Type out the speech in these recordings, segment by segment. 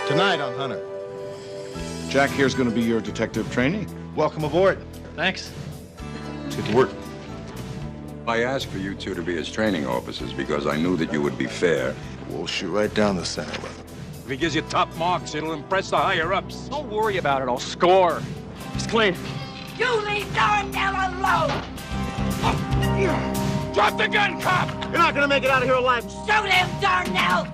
Tonight on Hunter. Jack here's going to be your detective trainee. Welcome aboard. Thanks. Let's get to work. I asked for you two to be his training officers because I knew that you would be fair. We'll shoot right down the center with him. If he gives you top marks, it'll impress the higher-ups. Don't worry about it. I'll score. He's clean. You leave Darnell alone! Drop the gun, cop! You're not gonna make it out of here alive. Shoot him, Darnell!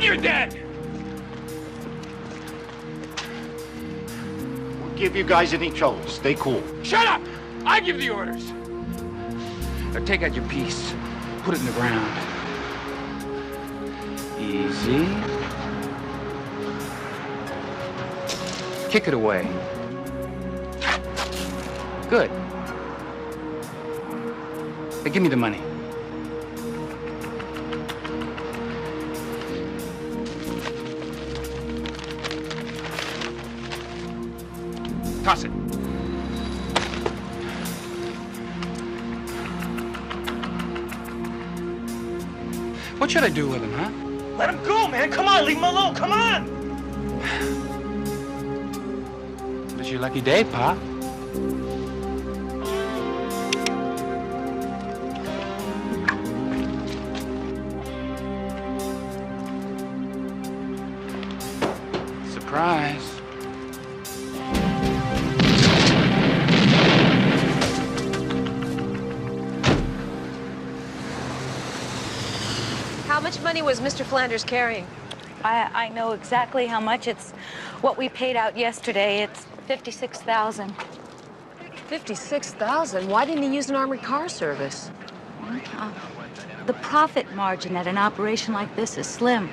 You're dead! We'll give you guys any trouble. Stay cool. Shut up! I give the orders. Now take out your piece. Put it in the ground. Easy. Kick it away. Good. Now give me the money. Toss it. What should I do with him, huh? Let him go, man. Come on, leave him alone. Come on. It's your lucky day, Pa. Surprise. How much money was Mr. Flanders carrying? I know exactly how much. It's what we paid out yesterday. It's $56,000. $56,000? Why didn't he use an armored car service? The profit margin at an operation like this is slim.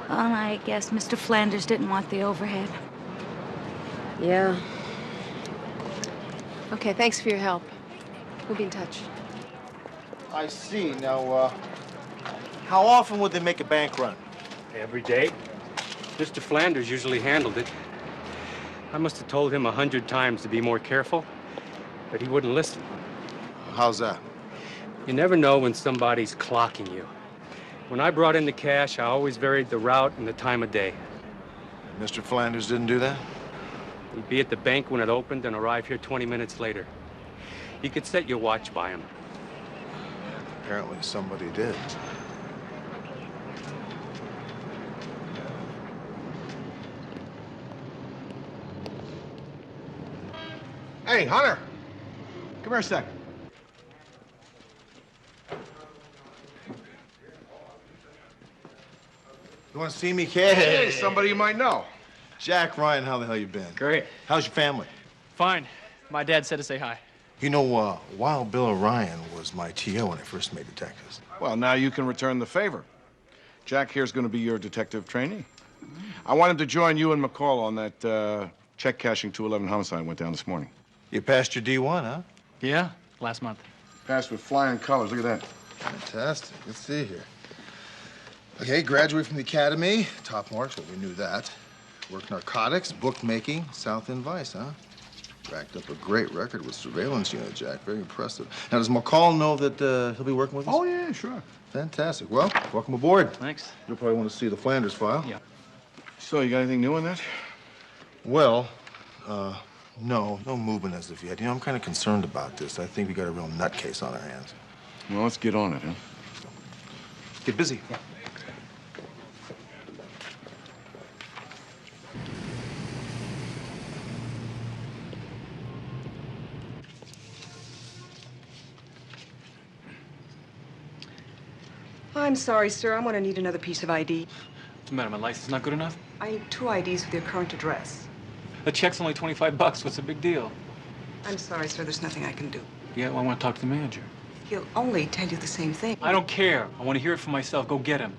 Well, I guess Mr. Flanders didn't want the overhead. Yeah. Okay, thanks for your help. We'll be in touch. I see. Now, how often would they make a bank run? Every day. Mr. Flanders usually handled it. I must have told him 100 times to be more careful, but he wouldn't listen. How's that? You never know when somebody's clocking you. When I brought in the cash, I always varied the route and the time of day. Mr. Flanders didn't do that? He'd be at the bank when it opened and arrive here 20 minutes later. You could set your watch by him. Apparently somebody did. Hey, Hunter. Come here a sec. You want to see me, kid? Hey, somebody you might know. Jack Ryan, how the hell you been? Great. How's your family? Fine. My dad said to say hi. You know, Wild Bill O'Ryan was my TO when I first made detectives. Well, now you can return the favor. Jack here's going to be your detective trainee. I want him to join you and McCall on that check cashing 211 homicide went down this morning. You passed your D1, huh? Yeah, last month. Passed with flying colors. Look at that. Fantastic. Let's see here. Okay, graduate from the academy. Top marks, well, we knew that. Worked narcotics, bookmaking, South End Vice, huh? Racked up a great record with surveillance unit, Jack. Very impressive. Now, does McCall know that he'll be working with us? Oh, yeah, sure. Fantastic. Well, welcome aboard. Thanks. You'll probably want to see the Flanders file. Yeah. So, you got anything new on that? Well, no movement as of yet. You know, I'm kind of concerned about this. I think we got a real nutcase on our hands. Well, let's get on it, huh? Get busy. Yeah. I'm sorry, sir. I'm going to need another piece of ID. What's the matter? My license not good enough? I need 2 IDs with your current address. The check's only $25. What's the big deal? I'm sorry, sir. There's nothing I can do. Yeah, well, I want to talk to the manager. He'll only tell you the same thing. I don't care. I want to hear it for myself. Go get him.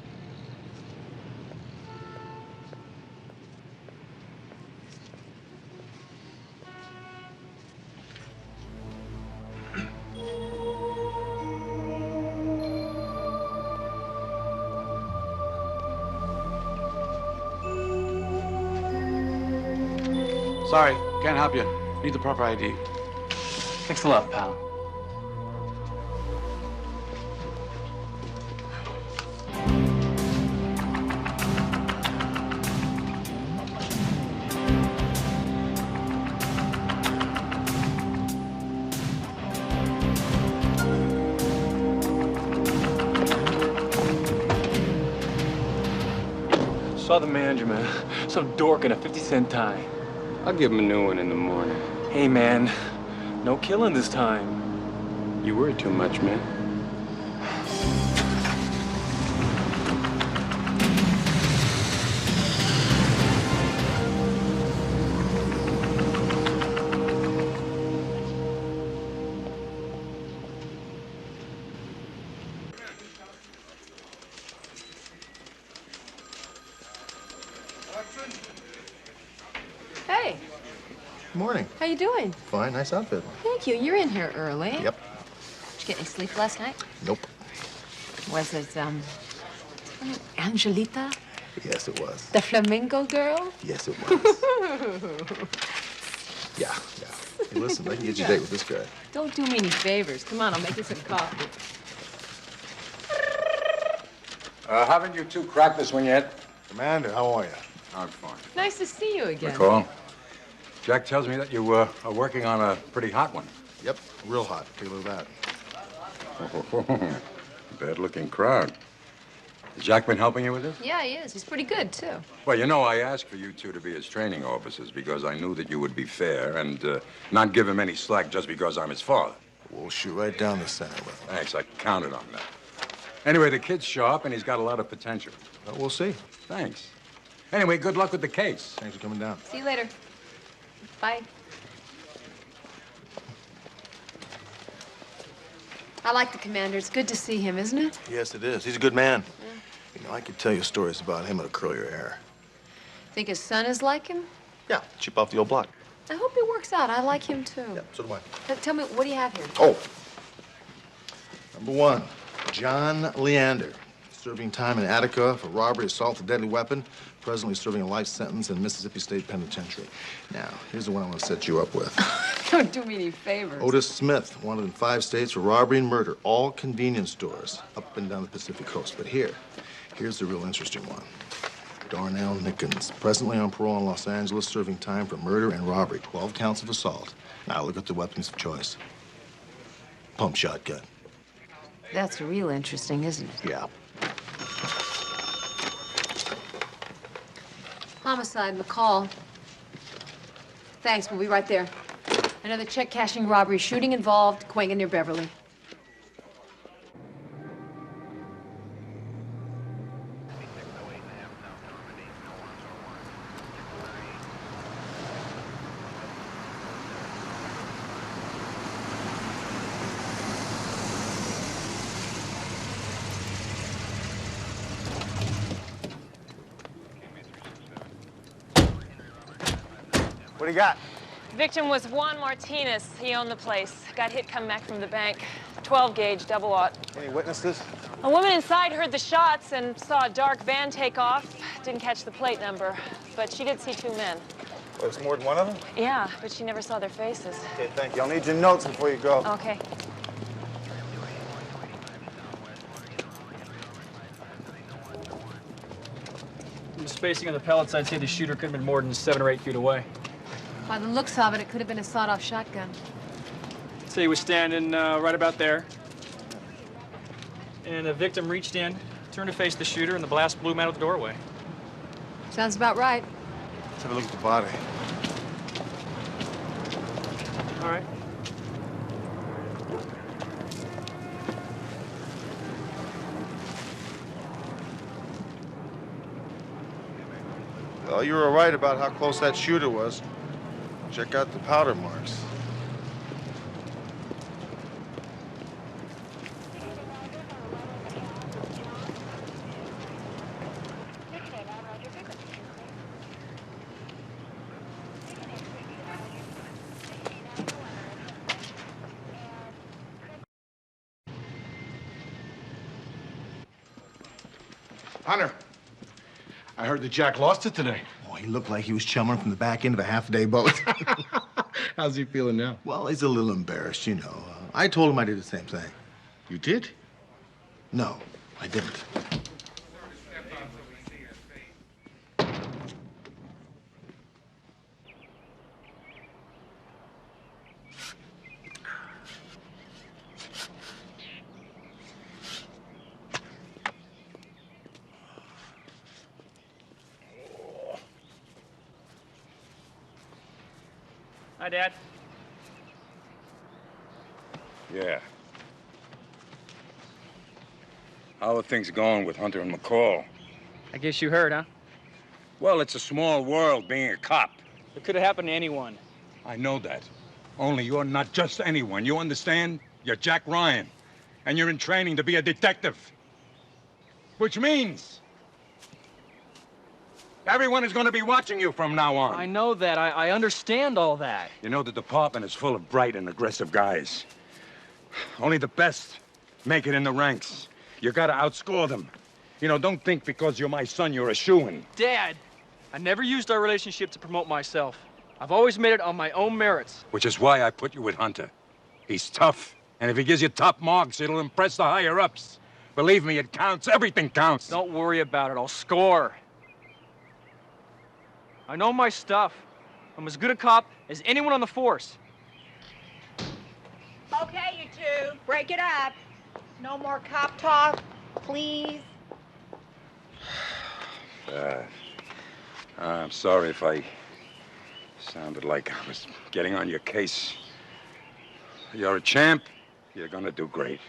Sorry, can't help you. Need the proper ID. Thanks a lot, pal. Saw the manager, man. Some dork in a 50-cent tie. I'll give him a new one in the morning. Hey, man. No killing this time. You worry too much, man. Hey, Morning. how you doing? Fine, nice outfit. Thank you. You're in here early. Yep. Did you get any sleep last night? Nope. Was it, Angelita? Yes, it was. The flamingo girl? Yes, it was. Yeah. Hey, listen, I can get you a date with this guy. Don't do me any favors. Come on, I'll make you some coffee. Haven't you two cracked this one yet? Commander, how are you? I'm fine. Nice to see you again. McCall, Jack tells me that you are working on a pretty hot one. Yep, real hot. Take a look at that. Bad-looking crowd. Has Jack been helping you with this? Yeah, he is. He's pretty good, too. Well, you know, I asked for you two to be his training officers because I knew that you would be fair and not give him any slack just because I'm his father. We'll shoot right down the center with him. Thanks, I counted on that. Anyway, the kid's sharp and he's got a lot of potential. Well, we'll see. Thanks. Anyway, good luck with the case. Thanks for coming down. See you later. Bye. I like the commander. It's good to see him, isn't it? Yes, it is. He's a good man. Yeah. You know, I could tell you stories about him that'll curl your hair. Think his son is like him? Yeah, cheap off the old block. I hope he works out. I like him, too. Yeah, so do I. Tell me, what do you have here? Oh. Number 1, John Leander. Serving time in Attica for robbery, assault, a deadly weapon. Presently serving a life sentence in Mississippi State Penitentiary. Now, here's the one I want to set you up with. Don't do me any favors. Otis Smith, wanted in 5 states for robbery and murder. All convenience stores up and down the Pacific coast. But here's the real interesting one. Darnell Nickens, presently on parole in Los Angeles, serving time for murder and robbery. 12 counts of assault. Now, look at the weapons of choice. Pump shotgun. That's real interesting, isn't it? Yeah. Homicide, McCall. Thanks, we'll be right there. Another check cashing robbery, shooting involved, Quentin near Beverly. What do you got? Victim was Juan Martinez. He owned the place. Got hit coming back from the bank. 12 gauge, double-aught. Any witnesses? A woman inside heard the shots and saw a dark van take off. Didn't catch the plate number, but she did see two men. Oh, it's more than one of them? Yeah, but she never saw their faces. Okay, thank you. I'll need your notes before you go. Okay. From the spacing of the pellets, I'd say the shooter could have been more than 7 or 8 feet away. By the looks of it, it could have been a sawed-off shotgun. So he was standing right about there. And the victim reached in, turned to face the shooter, and the blast blew him out of the doorway. Sounds about right. Let's have a look at the body. All right. Well, you were right about how close that shooter was. Check out the powder marks. Hunter, I heard that Jack lost it today. Oh, he looked like he was chumming from the back end of a half-day boat. How's he feeling now? Well, he's a little embarrassed, you know. I told him I did the same thing. You did? No, I didn't. Hi, Dad. Yeah. How are things going with Hunter and McCall? I guess you heard, huh? Well, it's a small world being a cop. It could have happened to anyone. I know that. Only you're not just anyone. You understand? You're Jack Ryan. And you're in training to be a detective. Which means everyone is going to be watching you from now on. I know that. I understand all that. You know, the department is full of bright and aggressive guys. Only the best make it in the ranks. You gotta outscore them. You know, don't think because you're my son you're a shoo-in. Dad, I never used our relationship to promote myself. I've always made it on my own merits. Which is why I put you with Hunter. He's tough, and if he gives you top marks, it'll impress the higher-ups. Believe me, it counts. Everything counts. Don't worry about it. I'll score. I know my stuff. I'm as good a cop as anyone on the force. Okay, you two, break it up. No more cop talk, please. I'm sorry if I sounded like I was getting on your case. You're a champ. You're gonna do great.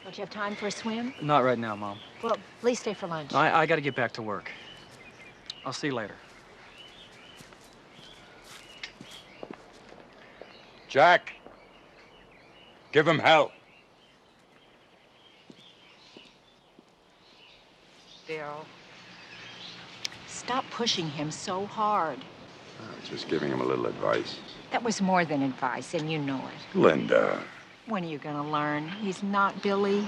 Don't you have time for a swim? Not right now, Mom. Well, please stay for lunch. I gotta get back to work. I'll see you later. Jack, give him hell. Daryl, stop pushing him so hard. Just giving him a little advice. That was more than advice, and you know it. Linda. When are you gonna learn? He's not Billy.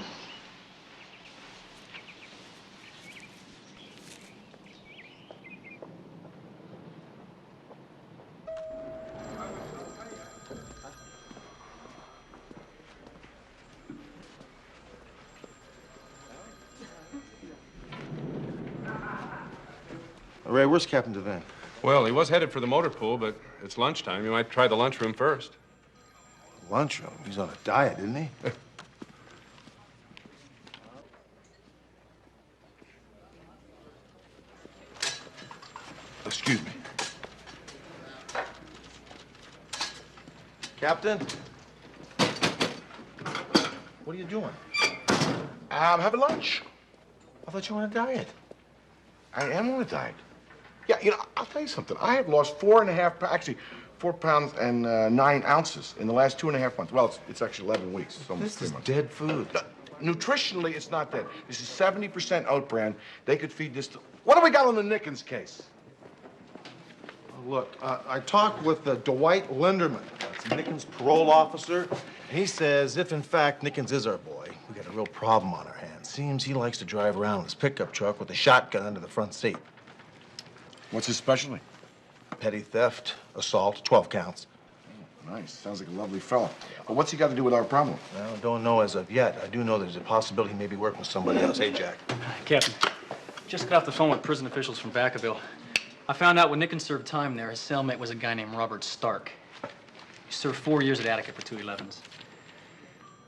Ray, where's Captain Devine? Well, he was headed for the motor pool, but it's lunchtime. You might try the lunchroom first. Lunchroom? He's on a diet, isn't he? Excuse me. Captain? What are you doing? I'm having lunch. I thought you were on a diet. I am on a diet. Yeah, you know, I'll tell you something. I have lost 4 pounds and 9 ounces in the last 2.5 months. Well, it's actually 11 weeks. It's almost 3 months. Dead food. Nutritionally, it's not dead. This is 70% oat bran. They could feed this to... What do we got on the Nickens case? Look, I talked with Dwight Linderman. That's Nickens' parole officer. And he says if, in fact, Nickens is our boy, we got a real problem on our hands. Seems he likes to drive around in his pickup truck with a shotgun under the front seat. What's his specialty? Petty theft, assault, 12 counts. Oh, nice. Sounds like a lovely fella. But what's he got to do with our problem? Well, don't know as of yet. I do know there's a possibility he may be working with somebody else. Hey, Jack. Captain, just got off the phone with prison officials from Vacaville. I found out when Nickens served time there, his cellmate was a guy named Robert Stark. He served 4 years at Attica for 2 11s.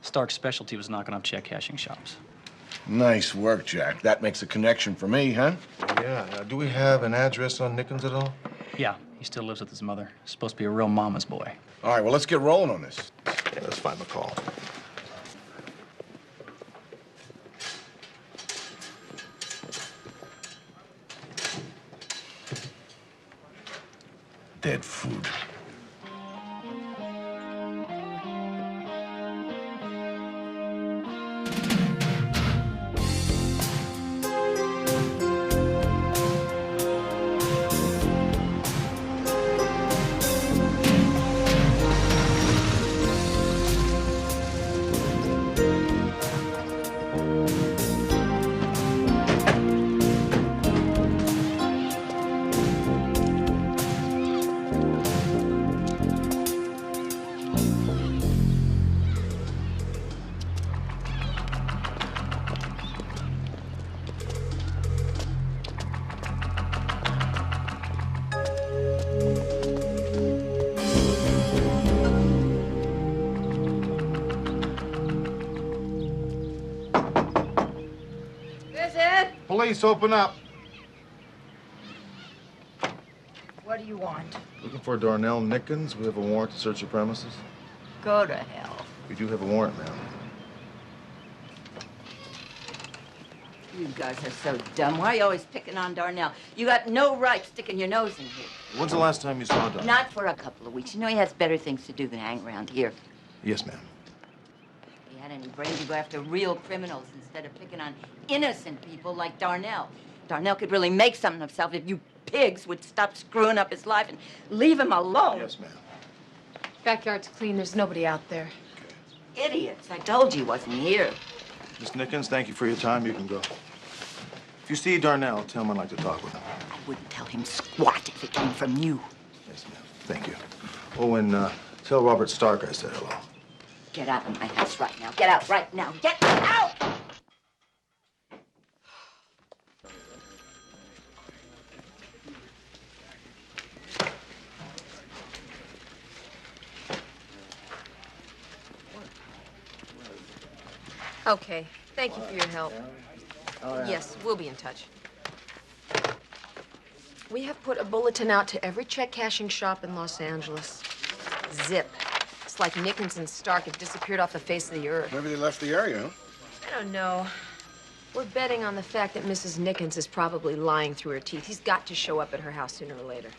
Stark's specialty was knocking up check cashing shops. Nice work, Jack. That makes a connection for me, huh? Yeah. Do we have an address on Nickens at all? Yeah, he still lives with his mother. Supposed to be a real mama's boy. All right, well, let's get rolling on this. Yeah, let's find McCall. Dead food. Police, open up. What do you want? Looking for Darnell Nickens. We have a warrant to search your premises. Go to hell. We do have a warrant, ma'am. You guys are so dumb. Why are you always picking on Darnell? You got no right sticking your nose in here. When's the last time you saw Darnell? Not for a couple of weeks. You know he has better things to do than hang around here. Yes, ma'am. If he had any brains, he'd go after real criminals instead of picking on innocent people like Darnell. Darnell could really make something of himself if you pigs would stop screwing up his life and leave him alone. Yes, ma'am. Backyard's clean. There's nobody out there. Idiots. I told you he wasn't here. Miss Nickens, thank you for your time. You can go. If you see Darnell, tell him I'd like to talk with him. I wouldn't tell him squat if it came from you. Yes, ma'am. Thank you. Oh, and tell Robert Stark I said hello. Get out of my house right now. Get out right now. Get out! Okay. Thank you for your help. Oh, yeah. Yes, we'll be in touch. We have put a bulletin out to every check cashing shop in Los Angeles. Zip. It's like Nickens and Stark have disappeared off the face of the earth. Maybe they left the area, huh? I don't know. We're betting on the fact that Mrs. Nickens is probably lying through her teeth. He's got to show up at her house sooner or later.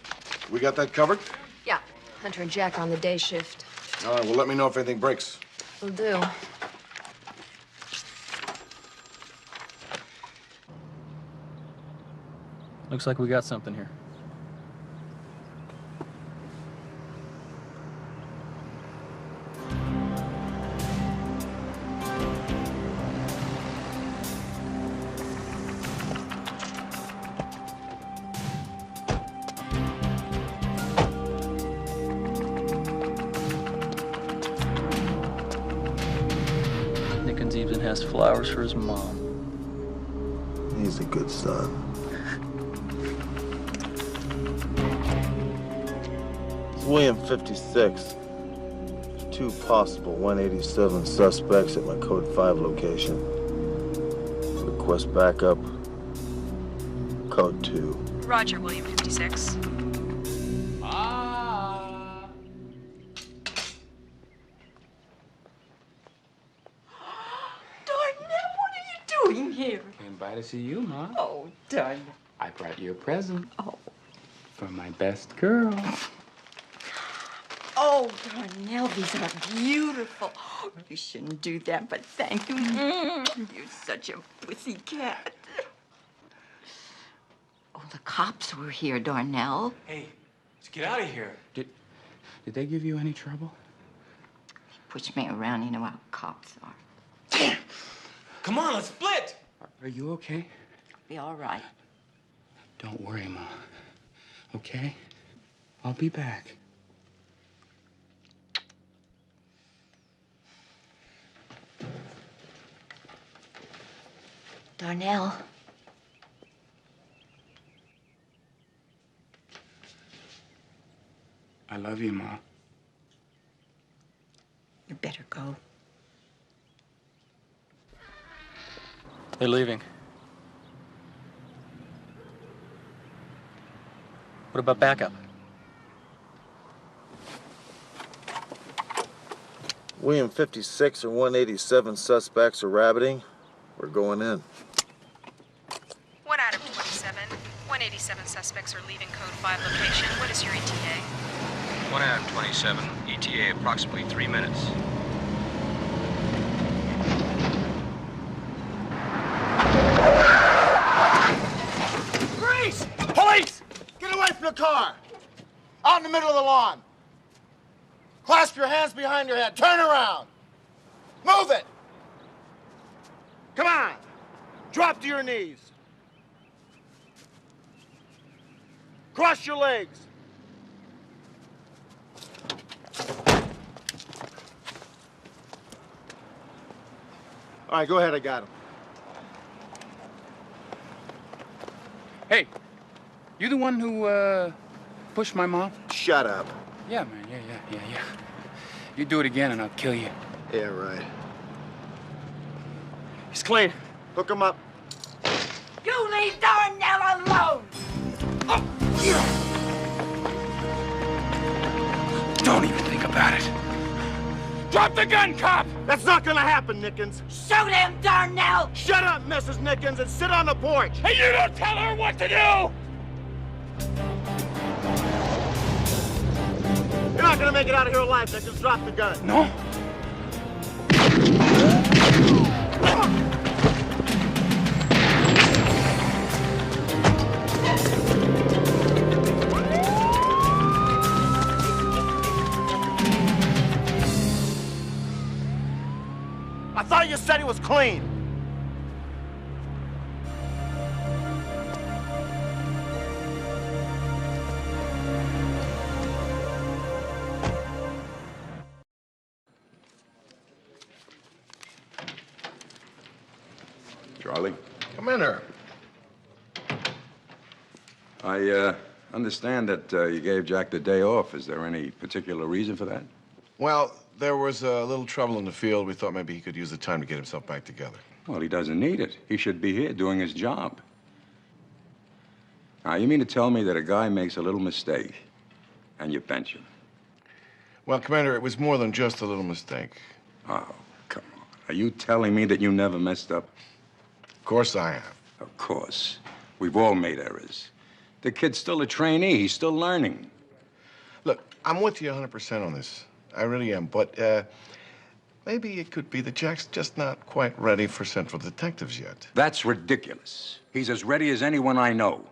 We got that covered? Yeah. Hunter and Jack are on the day shift. All right, well, let me know if anything breaks. Will do. Looks like we got something here. Nickens even has flowers for his mom. He's a good son. William 56. 2 possible 187 suspects at my Code 5 location. Request backup. Code 2. Roger, William 56. Doing here? Came by to see you, Ma. Oh, darling. I brought you a present. Oh. For my best girl. Oh, Darnell, these are beautiful. You shouldn't do that, but thank you. You're such a pussy cat. Oh, the cops were here, Darnell. Hey, let's get out of here. Did they give you any trouble? Push me around, you know how cops are. Damn! Come on, let's split! Are you okay? Be all right. Don't worry, Ma. Okay? I'll be back. Darnell. I love you, Ma. You better go. They're leaving. What about backup? William 56 or 187 suspects are rabbiting. We're going in. 1 out of 27. 187 suspects are leaving Code 5 location. What is your ETA? 1 out of 27. ETA approximately 3 minutes. Grease! Police! Get away from the car! Out in the middle of the lawn. Clasp your hands behind your head. Turn around. Move it! Come on! Drop to your knees. Cross your legs. All right, go ahead. I got him. Hey, you the one who, pushed my mom? Shut up. Yeah, man, yeah. You do it again and I'll kill you. Yeah, right. He's clean. Hook him up. You leave Darnell alone! Don't even think about it. Drop the gun, cop! That's not gonna happen, Nickens. Shoot him, Darnell! Shut up, Mrs. Nickens, and sit on the porch. Hey, you don't tell her what to do! You're not gonna make it out of here alive, Nickens. Drop the gun. No? I thought you said he was clean. Charlie? Come in here. I understand that you gave Jack the day off. Is there any particular reason for that? Well, there was a little trouble in the field. We thought maybe he could use the time to get himself back together. Well, he doesn't need it. He should be here doing his job. Now, you mean to tell me that a guy makes a little mistake and you bench him? Well, Commander, it was more than just a little mistake. Oh, come on. Are you telling me that you never messed up? Of course I have. Of course. We've all made errors. The kid's still a trainee. He's still learning. Look, I'm with you 100% on this. I really am. But maybe it could be that Jack's just not quite ready for Central Detectives yet. That's ridiculous. He's as ready as anyone I know.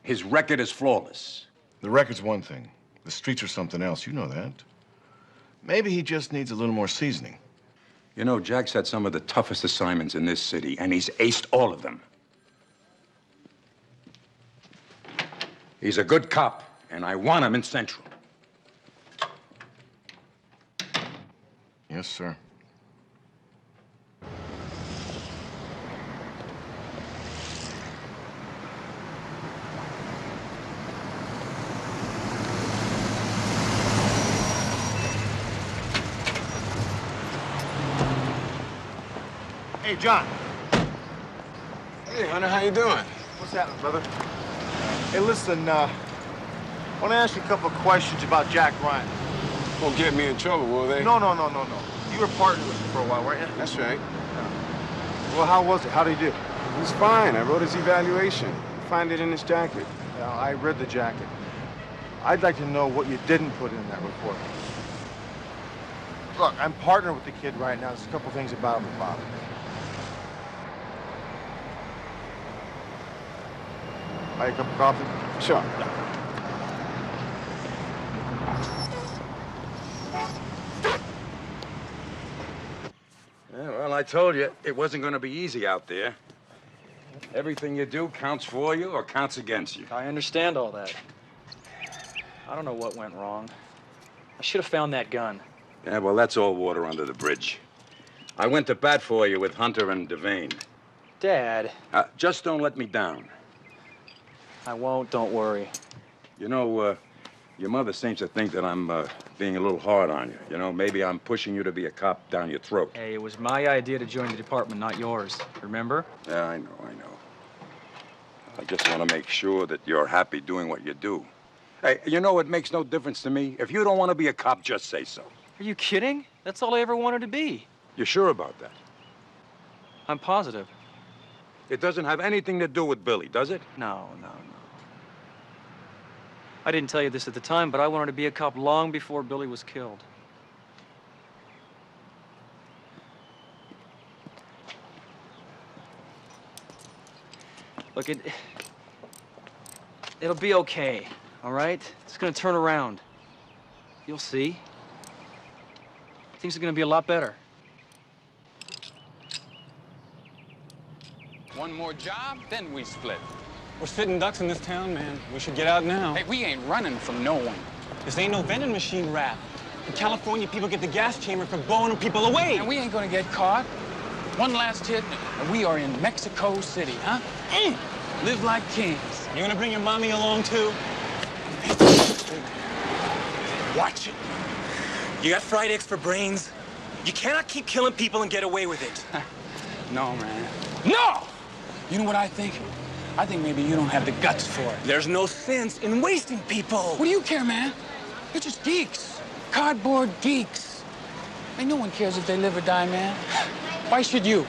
His record is flawless. The record's one thing. The streets are something else. You know that. Maybe he just needs a little more seasoning. You know, Jack's had some of the toughest assignments in this city, and he's aced all of them. He's a good cop, and I want him in Central. Yes, sir. Hey, John. Hey, Hunter, how you doing? What's happening, brother? Hey, listen, I want to ask you a couple of questions about Jack Ryan. Won't get me in trouble, will they? No. You were partners with him for a while, weren't you? That's right. Well, how was it? How'd he do? He's fine. I wrote his evaluation. Find it in his jacket. Yeah, I read the jacket. I'd like to know what you didn't put in that report. Look, I'm partnered with the kid right now. There's a couple things about him that bother me. Buy a cup of coffee? Sure. Yeah, well, I told you, it wasn't going to be easy out there. Everything you do counts for you or counts against you. I understand all that. I don't know what went wrong. I should have found that gun. Yeah, well, that's all water under the bridge. I went to bat for you with Hunter and Devane. Dad. Just don't let me down. I won't, don't worry. You know, your mother seems to think that I'm being a little hard on you. You know, maybe I'm pushing you to be a cop down your throat. Hey, it was my idea to join the department, not yours. Remember? Yeah, I know. I just want to make sure that you're happy doing what you do. Hey, you know, it makes no difference to me. If you don't want to be a cop, just say so. Are you kidding? That's all I ever wanted to be. You sure about that? I'm positive. It doesn't have anything to do with Billy, does it? No. I didn't tell you this at the time, but I wanted to be a cop long before Billy was killed. Look, it'll be okay, all right? It's gonna turn around. You'll see. Things are gonna be a lot better. One more job, then we split. We're sitting ducks in this town, man. We should get out now. Hey, we ain't running from no one. This ain't no vending machine rap. In California, people get the gas chamber for blowing people away. And we ain't gonna get caught. One last hit, and we are in Mexico City, huh? Live like kings. You gonna bring your mommy along, too? Watch it. You got fried eggs for brains. You cannot keep killing people and get away with it. No, man. No! You know what I think? I think maybe you don't have the guts for it. There's no sense in wasting people. What do you care, man? You're just geeks. Cardboard geeks. Hey, no one cares if they live or die, man. Why should you?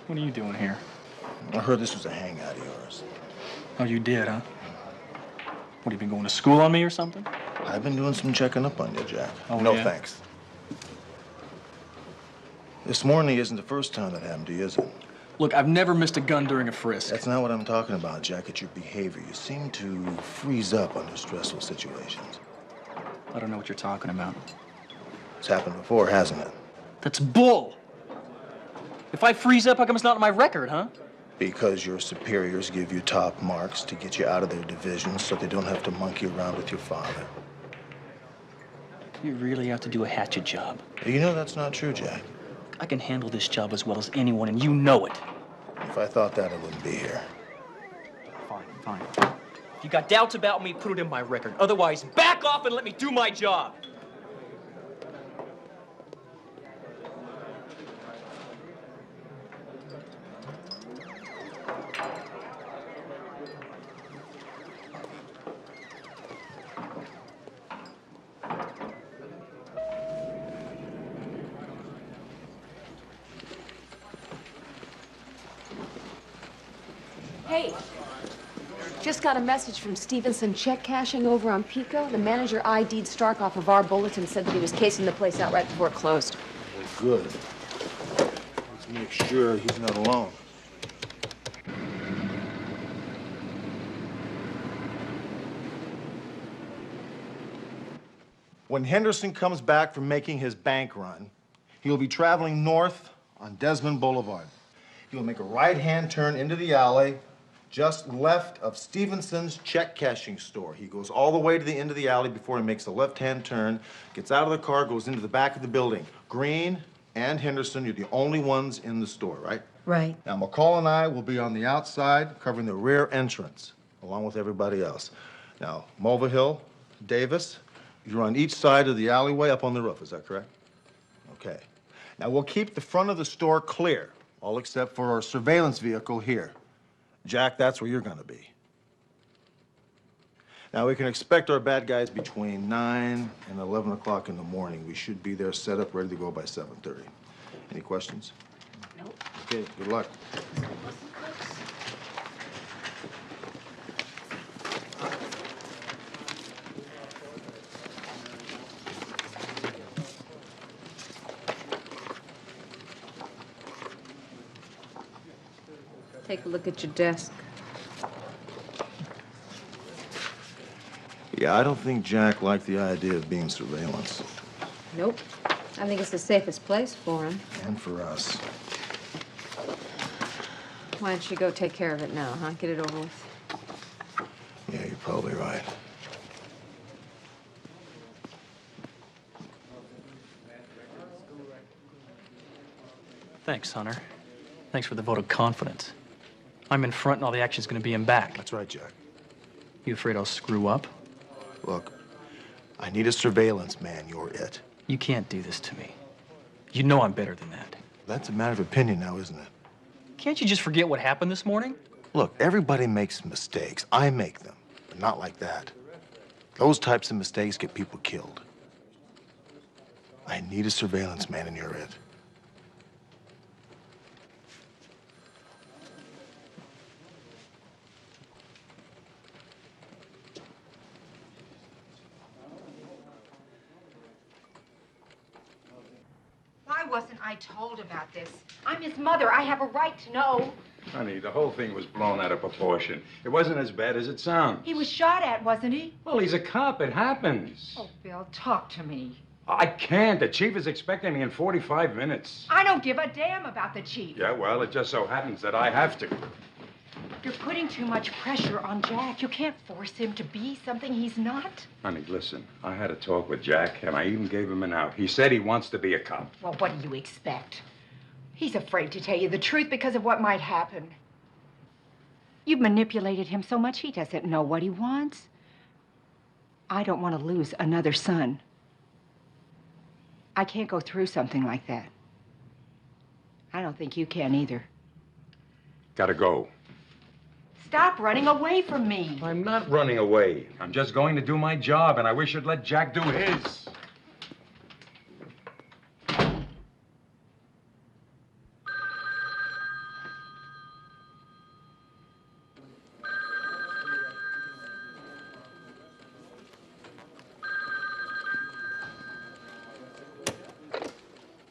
What are you doing here? I heard this was a hangout of yours. Oh, you did, huh? What, have you been going to school on me or something? I've been doing some checking up on you, Jack. Oh, no yeah? thanks. This morning isn't the first time that happened to you, is it? Look, I've never missed a gun during a frisk. That's not what I'm talking about, Jack. It's your behavior. You seem to freeze up under stressful situations. I don't know what you're talking about. It's happened before, hasn't it? That's bull! If I freeze up, how come it's not on my record, huh? Because your superiors give you top marks to get you out of their division so they don't have to monkey around with your father. You really have to do a hatchet job. You know that's not true, Jack. I can handle this job as well as anyone, and you know it. If I thought that, I wouldn't be here. Fine. If you got doubts about me, put it in my record. Otherwise, back off and let me do my job. Hey, just got a message from Stevenson check cashing over on Pico. The manager ID'd Stark off of our bulletin and said that he was casing the place out right before it closed. Well, good. Let's make sure he's not alone. When Henderson comes back from making his bank run, he'll be traveling north on Desmond Boulevard. He'll make a right-hand turn into the alley just left of Stevenson's check cashing store. He goes all the way to the end of the alley before he makes a left-hand turn, gets out of the car, goes into the back of the building. Green and Henderson, you're the only ones in the store, right? Right. Now, McCall and I will be on the outside covering the rear entrance, along with everybody else. Now, Mulvihill, Davis, you're on each side of the alleyway up on the roof, is that correct? Okay. Now, we'll keep the front of the store clear, all except for our surveillance vehicle here. Jack, that's where you're gonna be. Now, we can expect our bad guys between 9 and 11 o'clock in the morning. We should be there set up, ready to go by 7:30. Any questions? Nope. Okay, good luck. Take a look at your desk. Yeah, I don't think Jack liked the idea of being surveillance. Nope. I think it's the safest place for him. And for us. Why don't you go take care of it now, huh? Get it over with. Yeah, you're probably right. Thanks, Hunter. Thanks for the vote of confidence. I'm in front and all the action's gonna be in back. That's right, Jack. You afraid I'll screw up? Look, I need a surveillance man. You're it. You can't do this to me. You know I'm better than that. That's a matter of opinion now, isn't it? Can't you just forget what happened this morning? Look, everybody makes mistakes. I make them, but not like that. Those types of mistakes get people killed. I need a surveillance man, and you're it. Why wasn't I told about this? I'm his mother. I have a right to know. Honey, the whole thing was blown out of proportion. It wasn't as bad as it sounds. He was shot at, wasn't he? Well, he's a cop. It happens. Oh, Bill, talk to me. I can't. The chief is expecting me in 45 minutes. I don't give a damn about the chief. Yeah, well, it just so happens that I have to. You're putting too much pressure on Jack. You can't force him to be something he's not. Honey, listen, I had a talk with Jack, and I even gave him an out. He said he wants to be a cop. Well, what do you expect? He's afraid to tell you the truth because of what might happen. You've manipulated him so much he doesn't know what he wants. I don't want to lose another son. I can't go through something like that. I don't think you can either. Gotta go. Stop running away from me. I'm not running away. I'm just going to do my job, and I wish you'd let Jack do his.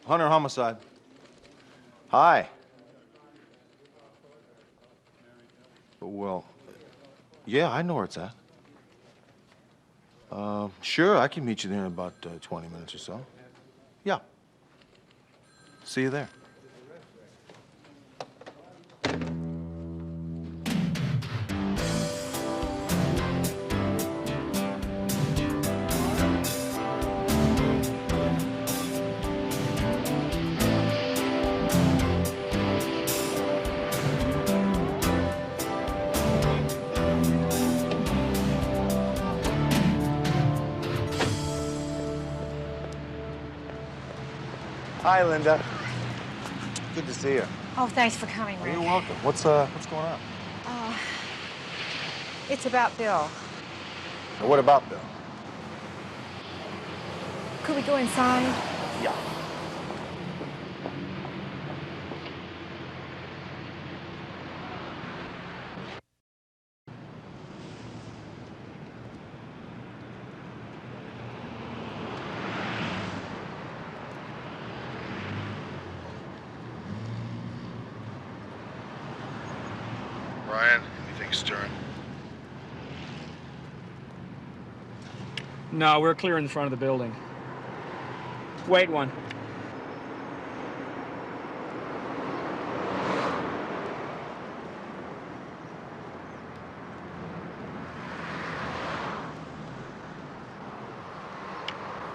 Hunter homicide. Hi. Well, yeah, I know where it's at. Sure, I can meet you there in about 20 minutes or so. Yeah. See you there. Hi, Linda. Good to see you. Oh, thanks for coming, Rick. You're welcome. What's going on? It's about Bill. Now, what about Bill? Could we go inside? Yeah. Brian, anything stirring? No, we're clear in the front of the building. Wait one.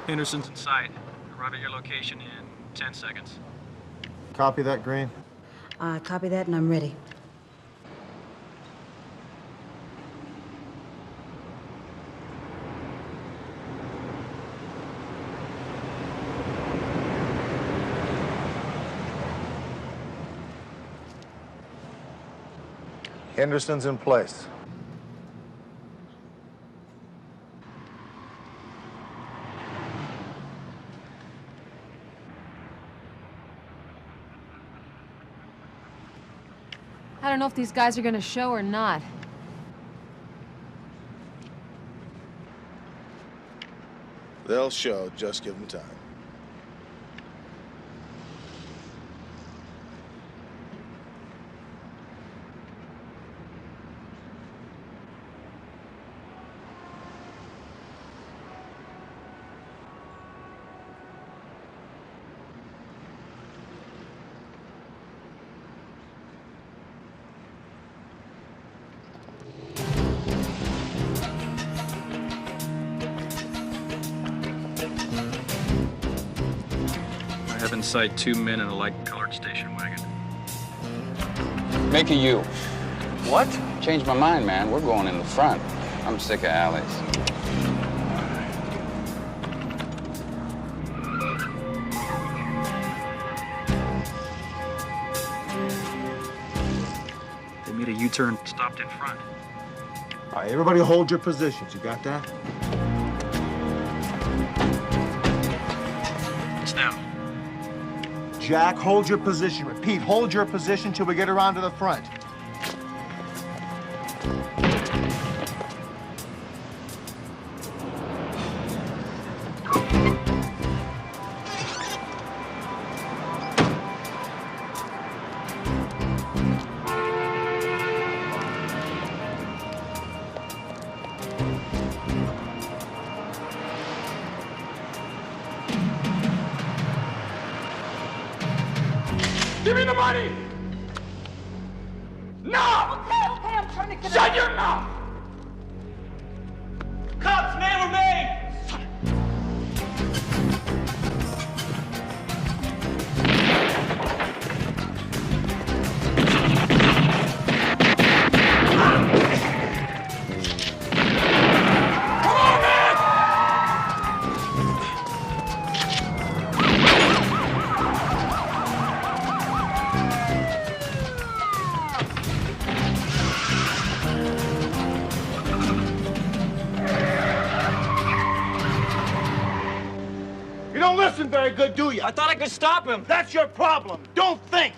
Henderson's in sight. Arrive at your location in 10 seconds. Copy that, Green. Copy that, and I'm ready. Henderson's in place. I don't know if these guys are gonna show or not. They'll show, just give them time. I have in sight 2 men in a light-colored station wagon. Make a U. What? Changed my mind, man. We're going in the front. I'm sick of alleys. They made a U-turn, stopped in front. All right, everybody hold your positions. You got that? It's them. Jack, hold your position. Repeat, hold your position till we get around to the front. Give me the money! No! Okay, I'm trying to get Shut your mouth! Cops, man, we're made! You don't listen very good, do you? I thought I could stop him. That's your problem. Don't think.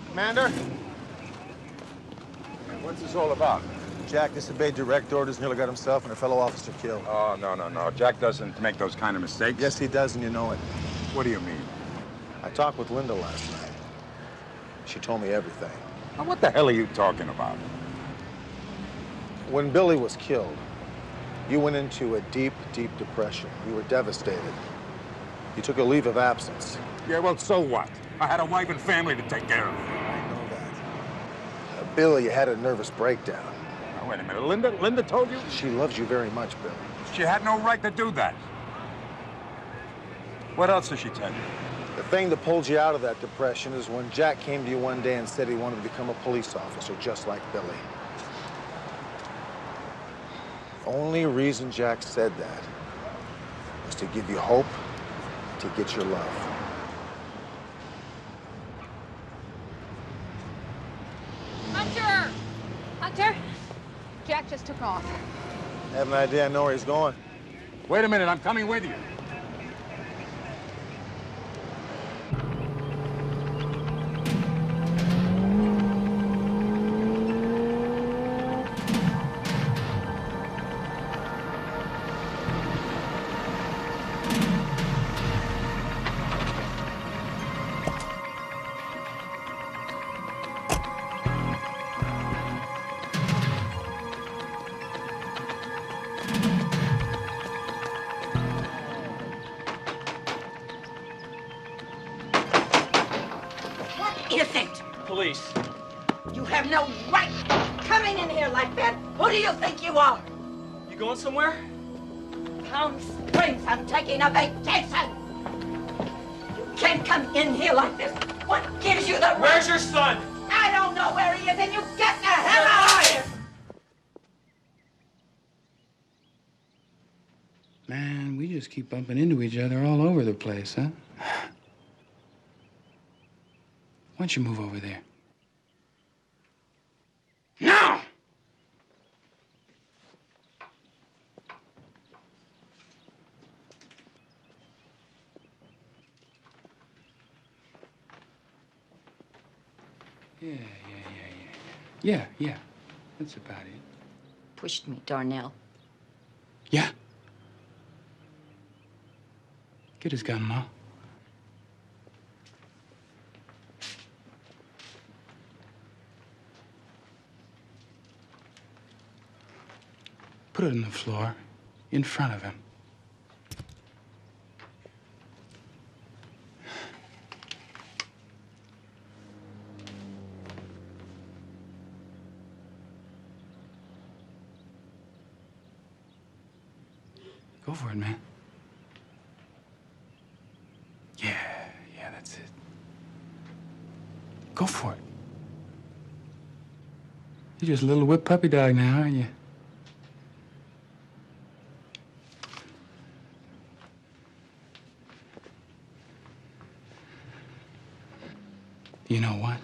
Commander? What's this all about? Jack disobeyed direct orders, nearly got himself and a fellow officer killed. Oh, no. Jack doesn't make those kind of mistakes. Yes, he does, and you know it. What do you mean? I talked with Linda last night. She told me everything. Now, what the hell are you talking about? When Billy was killed, you went into a deep, deep depression. You were devastated. You took a leave of absence. Yeah, well, so what? I had a wife and family to take care of. I know that. Billy had a nervous breakdown. Now, wait a minute. Linda told you? She loves you very much, Billy. She had no right to do that. What else did she tell you? The thing that pulled you out of that depression is when Jack came to you one day and said he wanted to become a police officer, just like Billy. The only reason Jack said that was to give you hope, to get your love. Hunter! Hunter! Jack just took off. I have an idea. I know where he's going. Wait a minute. I'm coming with you. is it? Police. You have no right coming in here like that. Who do you think you are? You going somewhere? Palm Springs, I'm taking a vacation. You can't come in here like this. What gives you the right? Where's your son? I don't know where he is, and you get the hell out of here! Man, we just keep bumping into each other all over the place, huh? Why don't you move over there? Now! Yeah. That's about it. Pushed me, Darnell. Yeah. Get his gun, Ma. Put it on the floor in front of him. Go for it, man. Yeah, that's it. Go for it. You're just a little whipped puppy dog now, aren't you? You know what?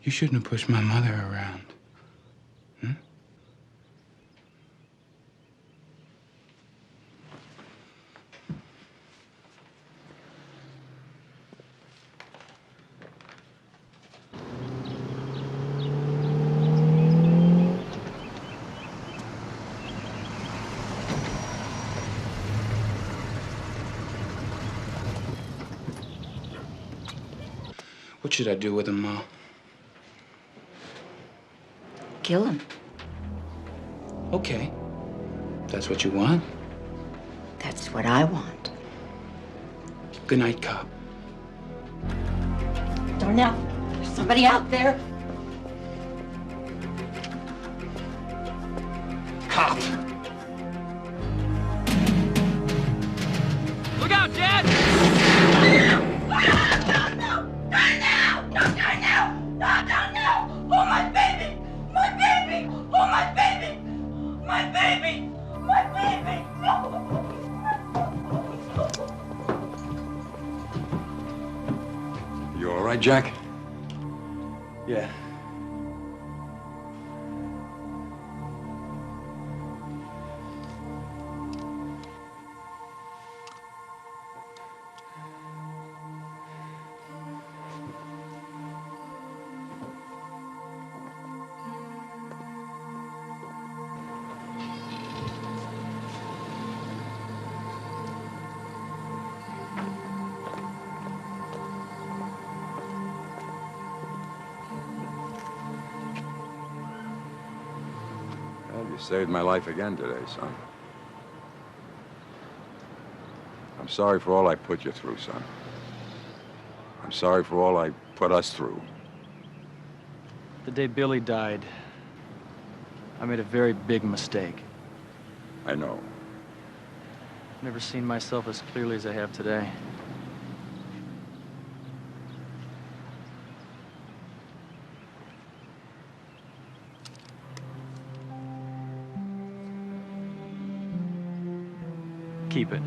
You shouldn't have pushed my mother around. What should I do with him, Ma? Kill him. Okay. That's what you want. That's what I want. Good night, cop. Darnell, there's somebody out there. Cop. Look out, Dad! Oh, my baby! My baby! Oh, my baby! My baby! My baby! You all right, Jack? Yeah. Well, you saved my life again today, son. I'm sorry for all I put you through, son. I'm sorry for all I put us through. The day Billy died, I made a very big mistake. I know. Never seen myself as clearly as I have today. Keep it.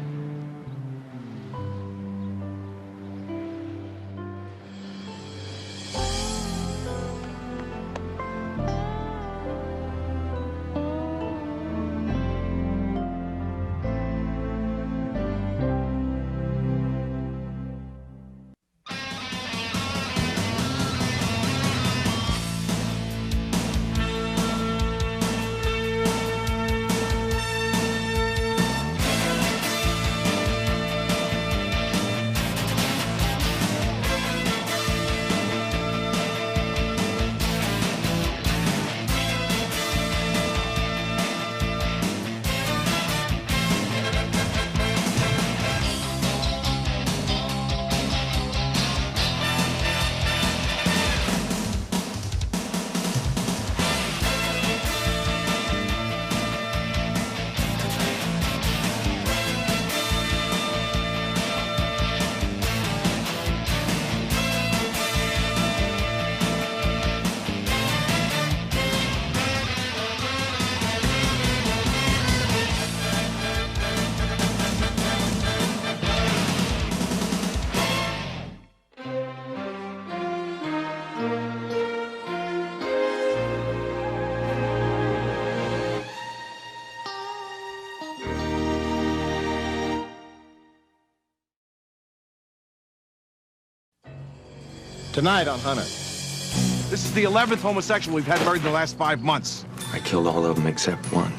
Tonight on Hunter. This is the 11th homosexual we've had murdered in the last 5 months. I killed all of them except one.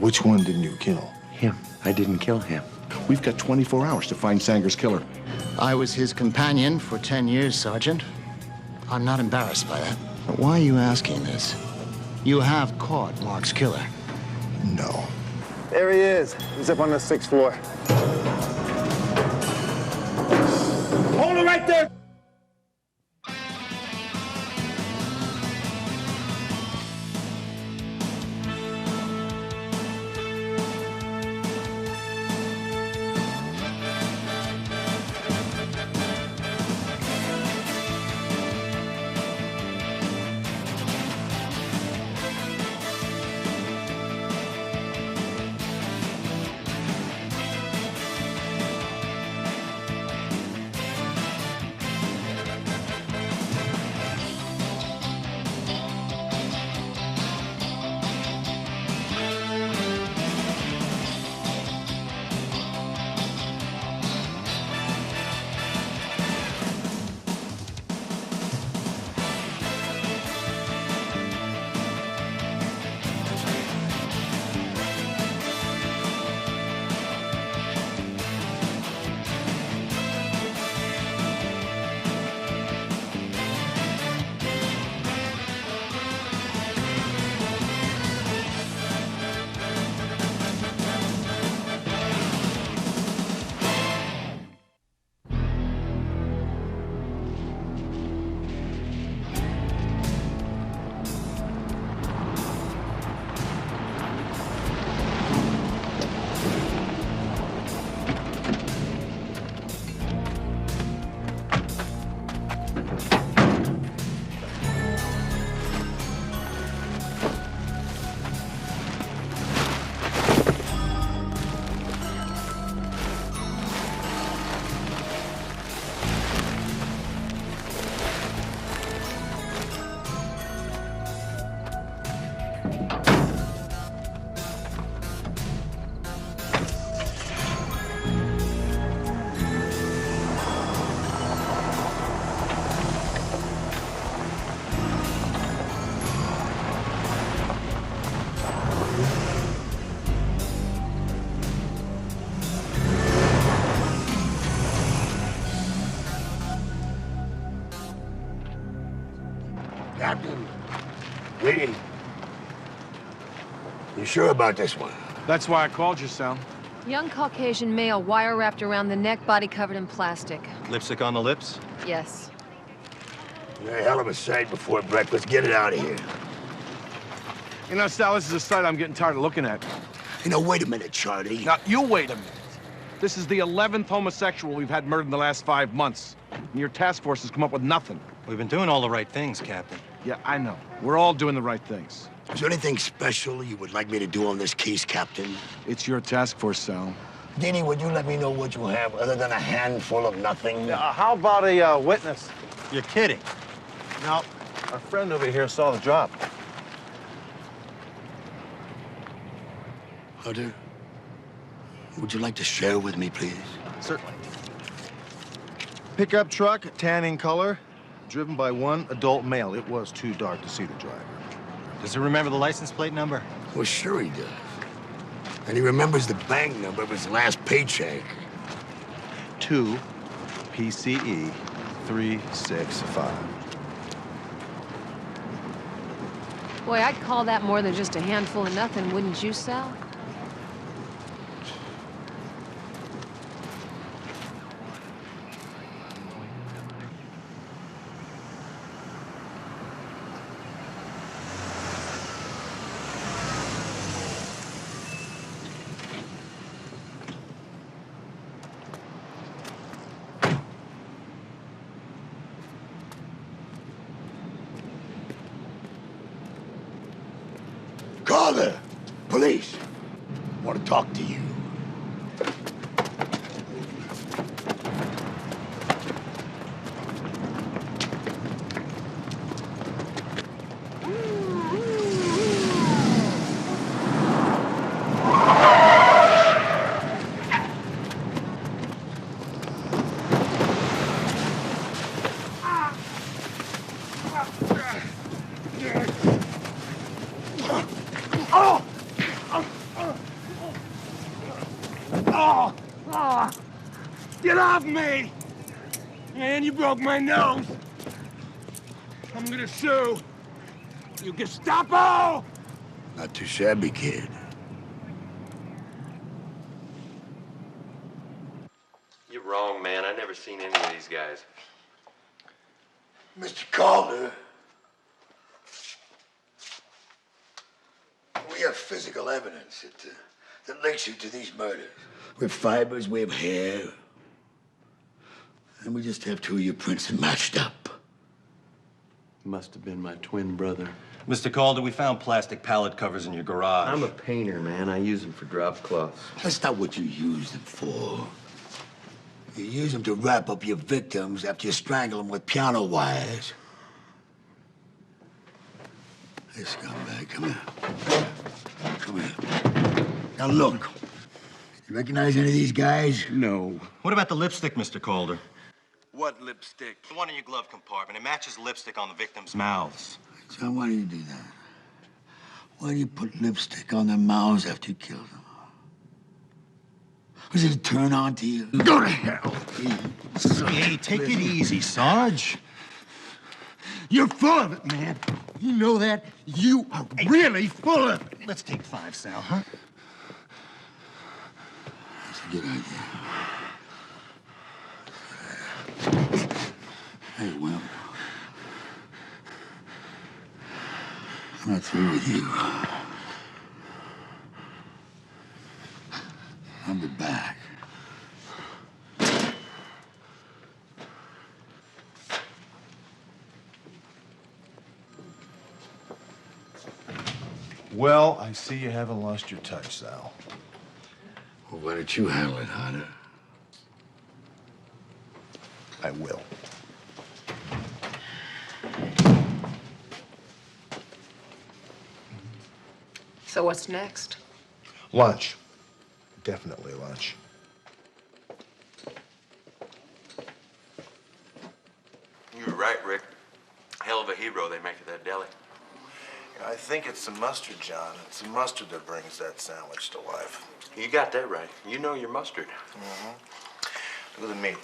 Which one didn't you kill? Him. I didn't kill him. We've got 24 hours to find Sanger's killer. I was his companion for 10 years, Sergeant. I'm not embarrassed by that. But why are you asking this? You have caught Mark's killer. No. There he is. He's up on the 6th floor. Hold it right there! Captain, waiting. You sure about this one? That's why I called you, Sal. Young Caucasian male, wire wrapped around the neck, body covered in plastic. Lipstick on the lips? Yes. You're a hell of a sight before breakfast. Get it out of here. You know, Sal, this is a sight I'm getting tired of looking at. You know, wait a minute, Charlie. Now, you wait a minute. This is the 11th homosexual we've had murdered in the last 5 months. And your task force has come up with nothing. We've been doing all the right things, Captain. Yeah, I know. We're all doing the right things. Is there anything special you would like me to do on this case, Captain? It's your task force, Sal. Dini, would you let me know what you have other than a handful of nothing? How about a witness? You're kidding. No, our friend over here saw the job. Hunter, would you like to share with me, please? Certainly. Pickup truck, tanning color, driven by one adult male. It was too dark to see the driver. Does he remember the license plate number? Well, sure he does. And he remembers the bank number of his last paycheck. 2 PCE 365. Boy, I'd call that more than just a handful of nothing, wouldn't you, Sal? Caller! Police! I want to talk to you. Get off me! Man, you broke my nose. I'm gonna sue. You Gestapo! Not too shabby, kid. You're wrong, man. I never seen any of these guys. Mr. Calder, we have physical evidence that links you to these murders. We have fibers, we have hair. And we just have two of your prints matched up. Must have been my twin brother. Mr. Calder, we found plastic pallet covers in your garage. I'm a painter, man. I use them for drop cloths. That's not what you use them for. You use them to wrap up your victims after you strangle them with piano wires. Hey, scumbag, come here. Come here. Now look. You recognize any of these guys? No. What about the lipstick, Mr. Calder? What lipstick? The one in your glove compartment. It matches lipstick on the victims' mouths. John, why do you do that? Why do you put lipstick on their mouths after you kill them? Was it a turn on to you? Go to hell! Hey, take it easy, Sarge. You're full of it, man. You know that? You are really full of it. Let's take 5, Sal, huh? That's a good idea. Hey, Will. I'm not through with you. I'll be back. Well, I see you haven't lost your touch, Sal. Well, why don't you handle it, Hunter? I will. So what's next? Lunch. Definitely lunch. You were right, Rick. Hell of a hero they make at that deli. I think it's the mustard, John. It's the mustard that brings that sandwich to life. You got that right. You know your mustard. Mm-hmm. Look at the meat.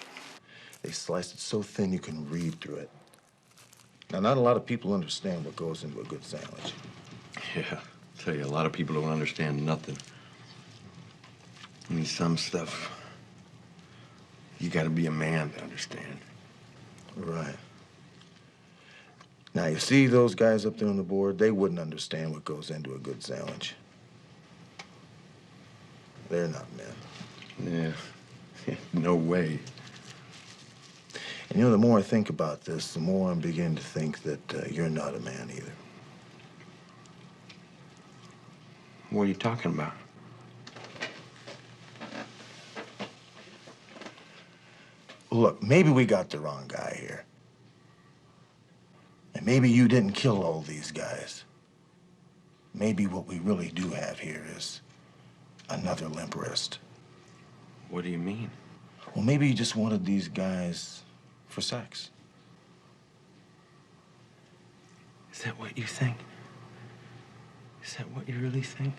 They sliced it so thin you can read through it. Now, not a lot of people understand what goes into a good sandwich. Yeah. Tell you, a lot of people don't understand nothing. I mean, some stuff, you gotta be a man to understand. Right. Now, you see those guys up there on the board? They wouldn't understand what goes into a good sandwich. They're not men. Yeah. No way. And you know, the more I think about this, the more I'm beginning to think that you're not a man either. What are you talking about? Look, maybe we got the wrong guy here. And maybe you didn't kill all these guys. Maybe what we really do have here is another limp wrist. What do you mean? Well, maybe you just wanted these guys for sex. Is that what you think? Is that what you really think?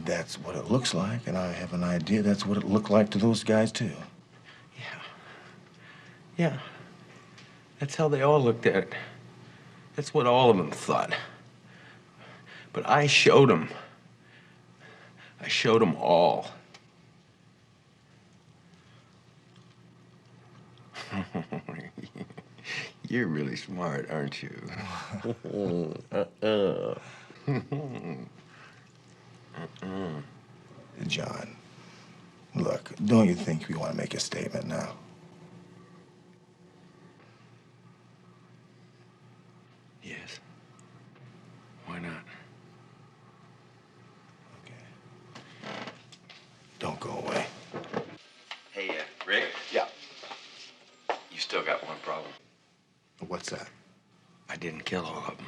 That's what it looks like, and I have an idea that's what it looked like to those guys, too. Yeah. That's how they all looked at it. That's what all of them thought. But I showed them. I showed them all. You're really smart, aren't you? John, look, don't you think we want to make a statement now? Yes. Why not? Don't go away. Hey, Rick? Yeah. You still got one problem. What's that? I didn't kill all of them.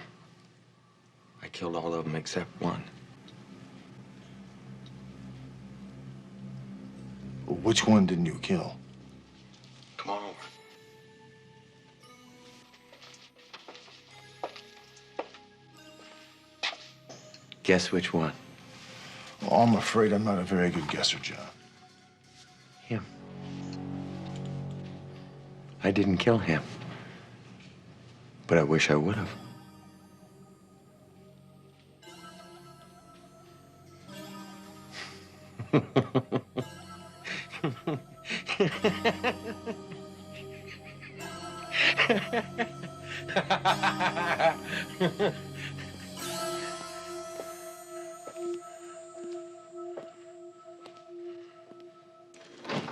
I killed all of them except one. Which one didn't you kill? Come on over. Guess which one? Well, I'm afraid I'm not a very good guesser, John. Him. I didn't kill him. But I wish I would have.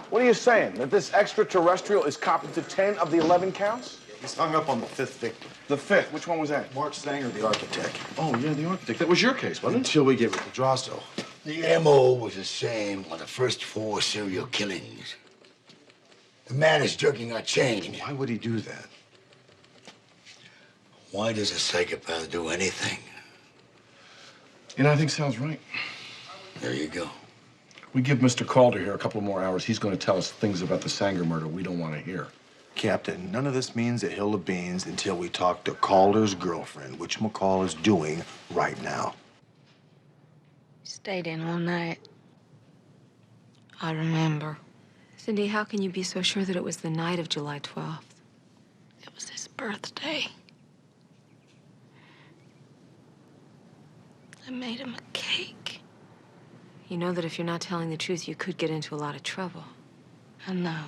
What are you saying? That this extraterrestrial is copping to 10 of the 11 counts? He's hung up on the 5th victim. The 5th? Which one was that? Mark Sanger, the architect. Oh, yeah, the architect. That was your case, wasn't it? Until we get with the Drosso. The MO was the same on the first 4 serial killings. The man is jerking our chain. Why would he do that? Why does a psychopath do anything? You know, I think Sal's right. There you go. We give Mr. Calder here a couple more hours, he's going to tell us things about the Sanger murder we don't want to hear. Captain, none of this means a hill of beans until we talk to Calder's girlfriend, which McCall is doing right now. Stayed in all night. I remember. Cindy, how can you be so sure that it was the night of July 12th? It was his birthday. I made him a cake. You know that if you're not telling the truth, you could get into a lot of trouble. I know.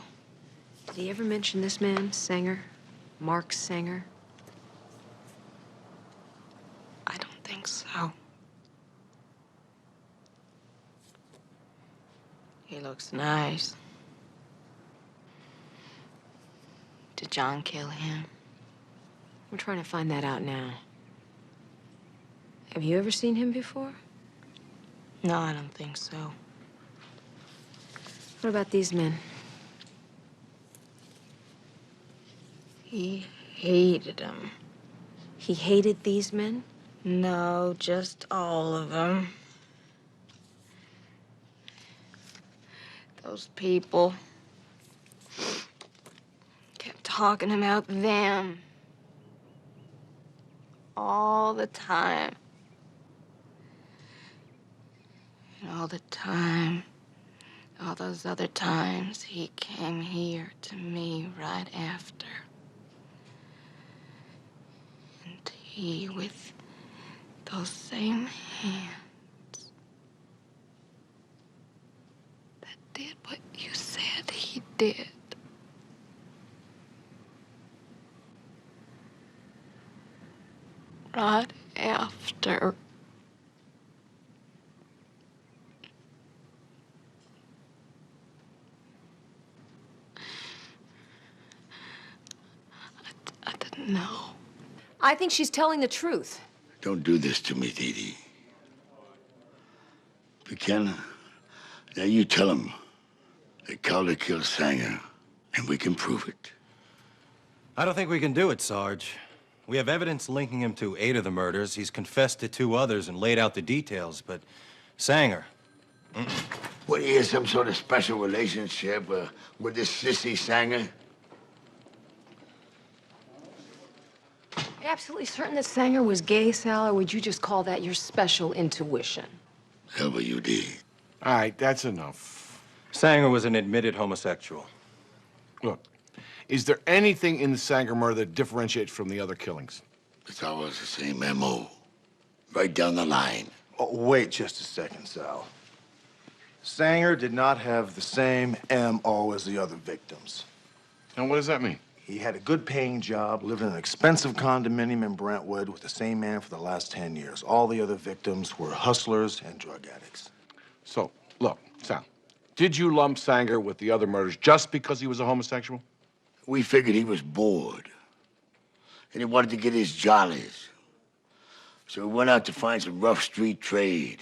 Did he ever mention this man, Sanger? Mark Sanger? I don't think so. He looks nice. Did John kill him? We're trying to find that out now. Have you ever seen him before? No, I don't think so. What about these men? He hated them. He hated these men? No, just all of them. Those people kept talking about them all the time. And all the time, all those other times, he came here to me right after. And he, with those same hands, that did what you said he did. Right after. I didn't know. I think she's telling the truth. Don't do this to me, Dee Dee. Buchanan, now you tell him that Calder killed Sanger, and we can prove it. I don't think we can do it, Sarge. We have evidence linking him to 8 of the murders. He's confessed to 2 others and laid out the details, but Sanger... What, he has some sort of special relationship with this sissy Sanger? Are you absolutely certain that Sanger was gay, Sal, or would you just call that your special intuition? WD. All right, that's enough. Sanger was an admitted homosexual. Look, is there anything in the Sanger murder that differentiates from the other killings? It's always the same M.O. Right down the line. Oh, wait just a second, Sal. Sanger did not have the same M.O. as the other victims. And what does that mean? He had a good-paying job, lived in an expensive condominium in Brentwood with the same man for the last 10 years. All the other victims were hustlers and drug addicts. So, look, Sal, did you lump Sanger with the other murders just because he was a homosexual? We figured he was bored, and he wanted to get his jollies. So we went out to find some rough street trade.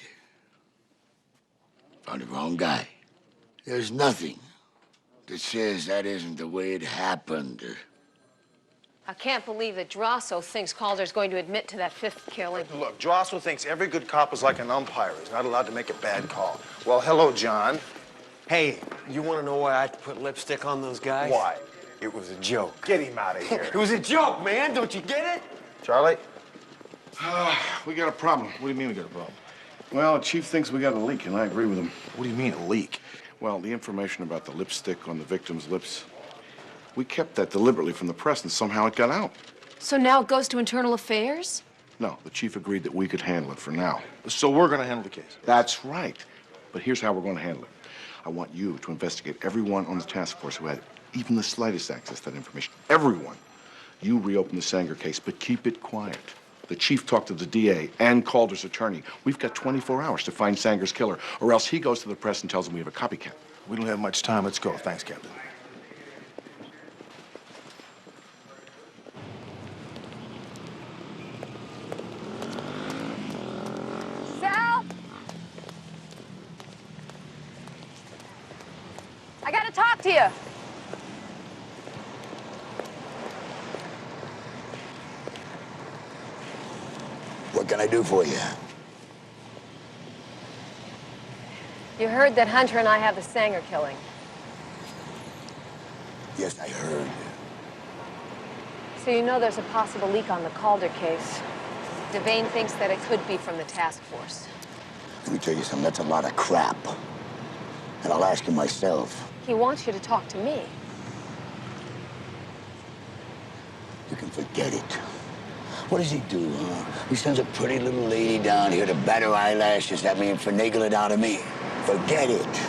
Found the wrong guy. There's nothing that says that isn't the way it happened. I can't believe that Drosso thinks Calder's going to admit to that 5th killing. Look, Drosso thinks every good cop is like an umpire. He's not allowed to make a bad call. Well, hello, John. Hey, you want to know why I had to put lipstick on those guys? Why? It was a joke. Get him out of here. It was a joke, man. Don't you get it? Charlie? We got a problem. What do you mean we got a problem? Well, the chief thinks we got a leak, and I agree with him. What do you mean, a leak? Well, the information about the lipstick on the victim's lips, We kept that deliberately from the press, and somehow it got out. So now it goes to internal affairs? No, the chief agreed that we could handle it for now. So we're going to handle the case? That's right. But here's how we're going to handle it. I want you to investigate everyone on the task force who had even the slightest access to that information. Everyone. You reopen the Sanger case, but keep it quiet. The chief talked to the DA and Calder's attorney. We've got 24 hours to find Sanger's killer, or else he goes to the press and tells them we have a copycat. We don't have much time. Let's go. Thanks, Captain. Sal? I gotta talk to you. What can I do for you? You heard that Hunter and I have the Sanger killing. Yes, I heard. So you know there's a possible leak on the Calder case. Devane thinks that it could be from the task force. Let me tell you something, that's a lot of crap. And I'll ask him myself. He wants you to talk to me. You can forget it. What does he do, huh? He sends a pretty little lady down here to bat her eyelashes at me and finagle it out of me. Forget it.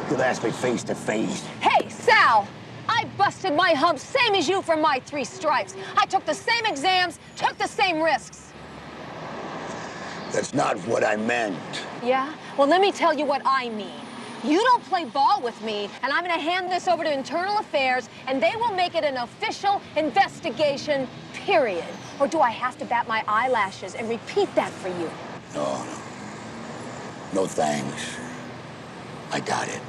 He'll ask me face to face. Hey, Sal! I busted my hump, same as you for my 3 stripes. I took the same exams, took the same risks. That's not what I meant. Yeah? Well, let me tell you what I mean. You don't play ball with me, and I'm gonna hand this over to Internal Affairs, and they will make it an official investigation, period. Or do I have to bat my eyelashes and repeat that for you? No. No thanks. I got it.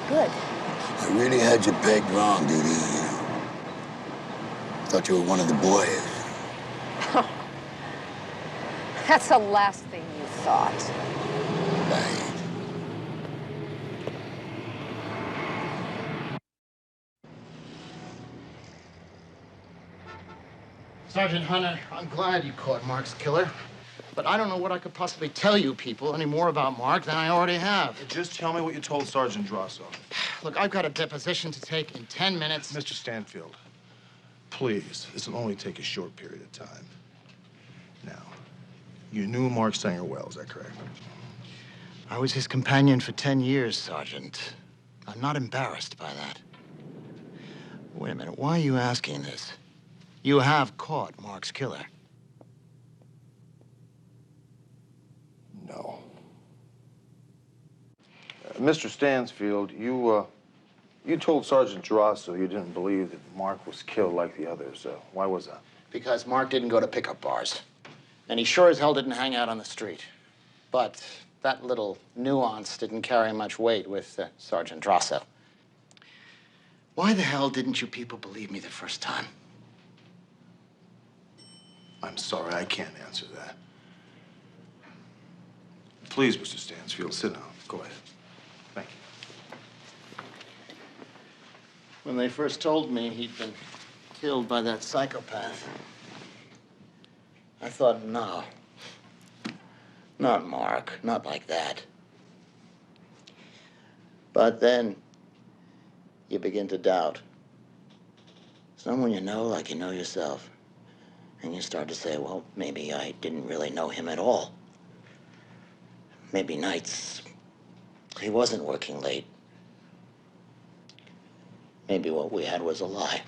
Good. I really had you pegged wrong, Dee Dee. Thought you were one of the boys. That's the last thing you thought. Right. Sergeant Hunter, I'm glad you caught Mark's killer. But I don't know what I could possibly tell you people any more about Mark than I already have. Just tell me what you told Sergeant Drosso. Look, I've got a deposition to take in 10 minutes. Mr. Stanfield, please, this will only take a short period of time. Now, you knew Mark Sanger well, is that correct? I was his companion for 10 years, Sergeant. I'm not embarrassed by that. Wait a minute, why are you asking this? You have caught Mark's killer. No. Mr. Stansfield, you told Sergeant Drosso you didn't believe that Mark was killed like the others. Why was that? Because Mark didn't go to pickup bars. And he sure as hell didn't hang out on the street. But that little nuance didn't carry much weight with Sergeant Drosso. Why the hell didn't you people believe me the first time? I'm sorry, I can't answer that. Please, Mr. Stansfield, sit down. Go ahead. Thank you. When they first told me he'd been killed by that psychopath, I thought, no. Not Mark, not like that. But then you begin to doubt. Someone you know like you know yourself. And you start to say, well, maybe I didn't really know him at all. Maybe nights he wasn't working late. Maybe what we had was a lie.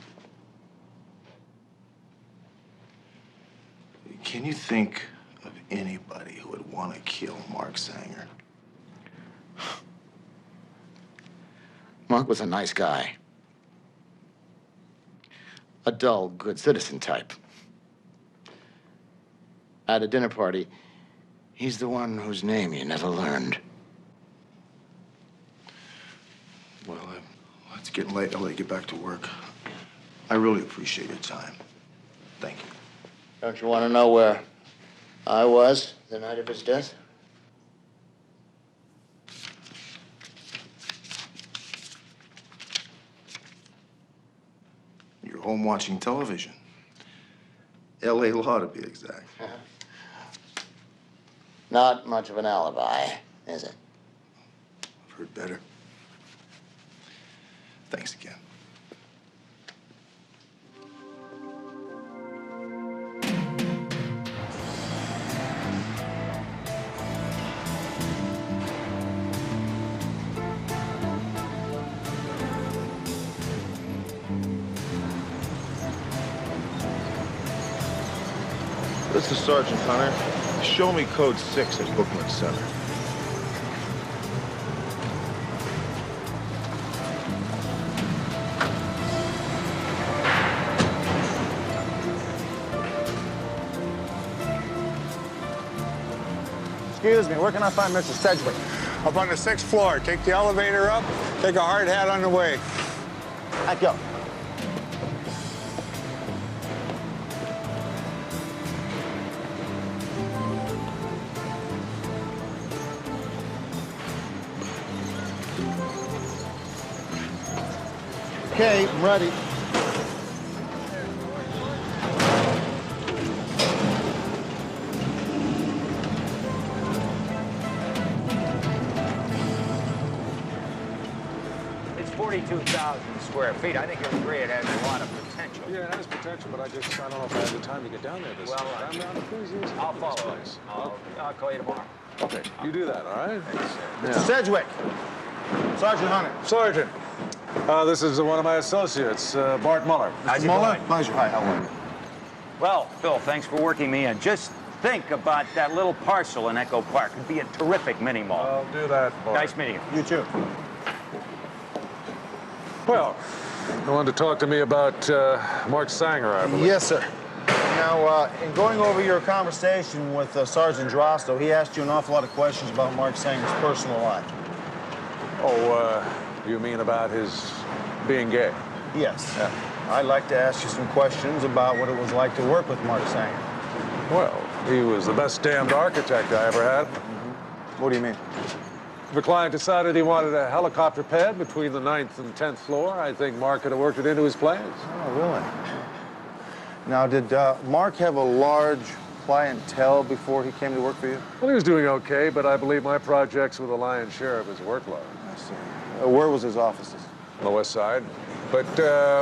Can you think of anybody who would want to kill Mark Sanger? Mark was a nice guy. A dull, good citizen type. At a dinner party, he's the one whose name you never learned. Well, it's getting late. I'll let you get back to work. I really appreciate your time. Thank you. Don't you want to know where I was the night of his death? You're home watching television. L.A. Law, to be exact. Not much of an alibi, is it? I've heard better. Thanks again. This is Sergeant Hunter. Show me code 6 at Bookman Center. Excuse me, where can I find Mr. Sedgwick? Up on the 6th floor. Take the elevator up, take a hard hat on the way. Thank you. Okay, I'm ready. It's 42,000 square feet. I think you'll agree it has a lot of potential. Yeah, it has potential, but I don't know if I have the time to get down there this Well, I'm down to please use I'll follow it. I'll call you tomorrow. Okay, you do that, all right? Mr. Sedgwick. Sergeant Hunter. Sergeant, this is one of my associates, Bart Muller. How's it Muller? going? Pleasure. Hi, how are you? Well, Phil, thanks for working me in. Just think about that little parcel in Echo Park. It'd be a terrific mini mall. I'll do that, Bart. Nice meeting you. You too. Well, you wanted to talk to me about Mark Sanger, I believe. Yes, sir. Now, in going over your conversation with Sergeant Drosto, he asked you an awful lot of questions about Mark Sanger's personal life. Oh, you mean about his being gay? Yes. I'd like to ask you some questions about what it was like to work with Mark Sanger. Well, he was the best damned architect I ever had. What do you mean? The client decided he wanted a helicopter pad between the 9th and 10th floor. I think Mark could have worked it into his plans. Oh, really? Now, did Mark have a large clientele before he came to work for you? Well, he was doing okay, but I believe my projects were the lion's share of his workload. I see. Where was his offices? On the west side. But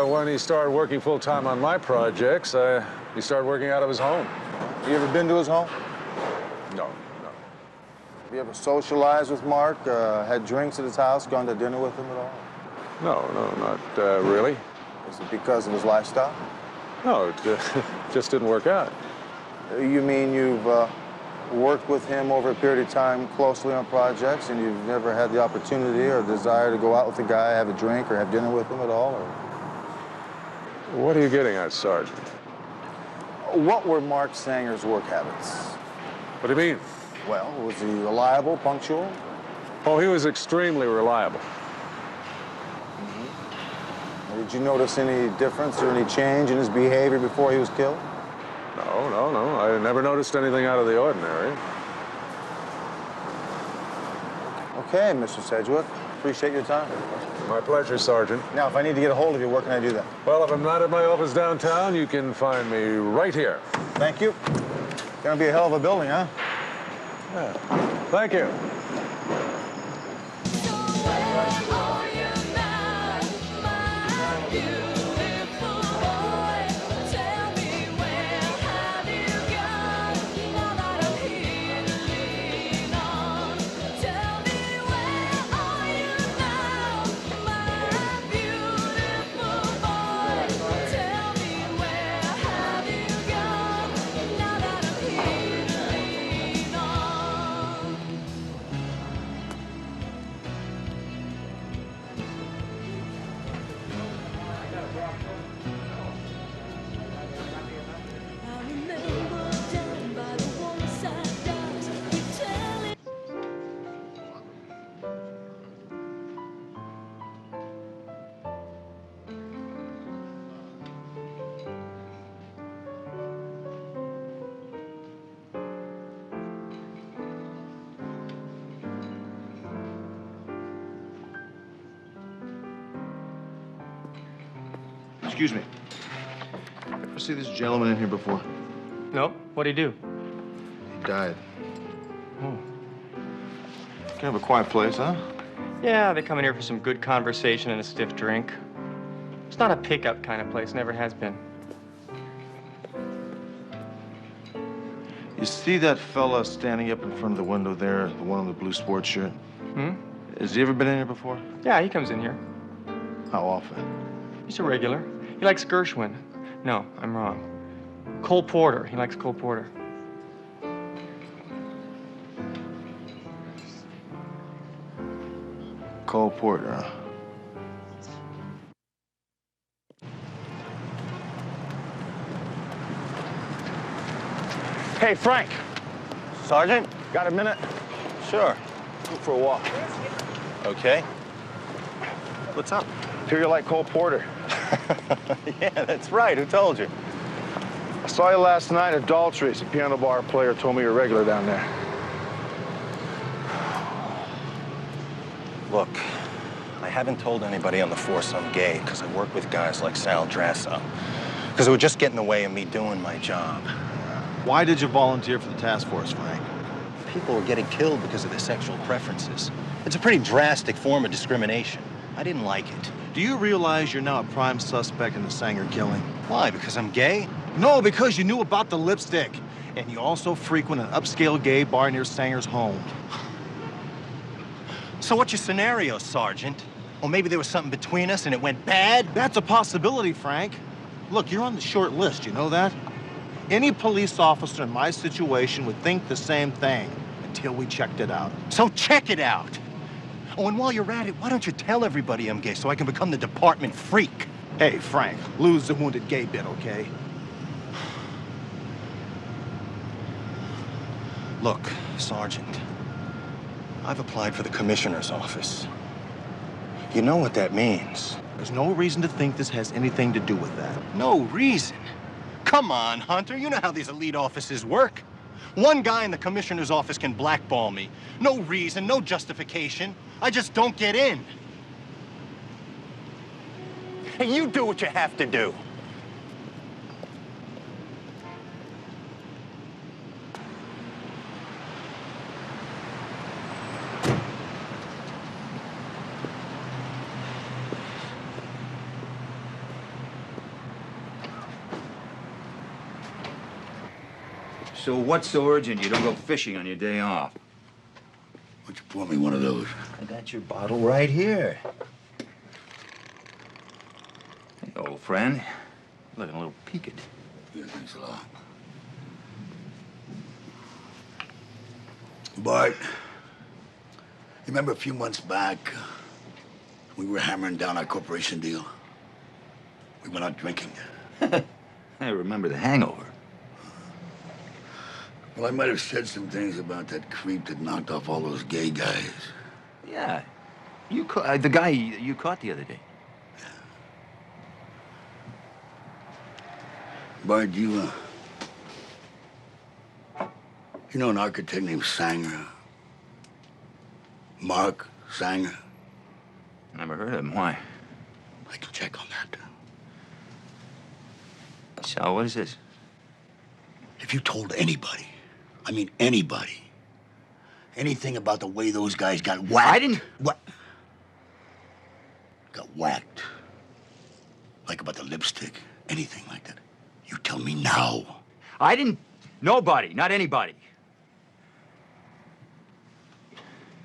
when he started working full-time on my projects, he started working out of his home. You ever been to his home? No. Have you ever socialized with Mark, had drinks at his house, gone to dinner with him at all? No, not really. Is it because of his lifestyle? No, it just didn't work out. You mean you've worked with him over a period of time closely on projects and you've never had the opportunity or desire to go out with the guy, have a drink, or have dinner with him at all? Or... What are you getting at, Sergeant? What were Mark Sanger's work habits? What do you mean? Well, was he reliable, punctual? Oh, he was extremely reliable. Did you notice any difference or any change in his behavior before he was killed? No. I never noticed anything out of the ordinary. Okay, Mr. Sedgwick. Appreciate your time. My pleasure, Sergeant. Now, if I need to get a hold of you, where can I do that? Well, if I'm not at my office downtown, you can find me right here. Thank you. Gonna be a hell of a building, huh? Yeah. Thank you. Excuse me. Ever see this gentleman in here before? No? What'd he do? He died. Oh. Kind of a quiet place, huh? Yeah, they come in here for some good conversation and a stiff drink. It's not a pickup kind of place, never has been. You see that fella standing up in front of the window there, the one in the blue sports shirt? Hmm? Has he ever been in here before? Yeah, he comes in here. How often? He's a regular. He likes Gershwin. No, I'm wrong. Cole Porter. He likes Cole Porter. Cole Porter, huh? Hey, Frank. Sergeant? Got a minute? Sure. Go for a walk. Okay. What's up? Hear you like Cole Porter. Yeah, that's right. Who told you? I saw you last night at Daltrey's. A piano bar player told me you're regular down there. Look, I haven't told anybody on the force I'm gay because I work with guys like Sal Drasso. Because it would just get in the way of me doing my job. Why did you volunteer for the task force, Frank? People were getting killed because of their sexual preferences. It's a pretty drastic form of discrimination. I didn't like it. Do you realize you're now a prime suspect in the Sanger killing? Why, because I'm gay? No, because you knew about the lipstick. And you also frequent an upscale gay bar near Sanger's home. So what's your scenario, Sergeant? Or maybe there was something between us and it went bad? That's a possibility, Frank. Look, you're on the short list, you know that? Any police officer in my situation would think the same thing until we checked it out. So check it out. Oh, and while you're at it, why don't you tell everybody I'm gay so I can become the department freak? Hey, Frank, lose the wounded gay bit, okay? Look, Sergeant, I've applied for the commissioner's office. You know what that means. There's no reason to think this has anything to do with that. No reason? Come on, Hunter. You know how these elite offices work. One guy in the commissioner's office can blackball me. No reason, no justification. I just don't get in. Hey, you do what you have to do. So what's so urgent you don't go fishing on your day off? Why don't you pour me one of those? I got your bottle right here. Hey, old friend. Looking a little peaked. Yeah, thanks a lot. Bart, you remember a few months back, we were hammering down our corporation deal? We went out drinking. I remember the hangover. Well, I might have said some things about that creep that knocked off all those gay guys. Yeah. You caught the guy you caught the other day. Bart, you know an architect named Sanger? Mark Sanger? Never heard of him. Why? I can check on that. So, what is this? If you told anybody, I mean anybody, anything about the way those guys got whacked... I didn't... What? Got whacked. Like about the lipstick, anything like that. You tell me now. I didn't... Nobody, not anybody.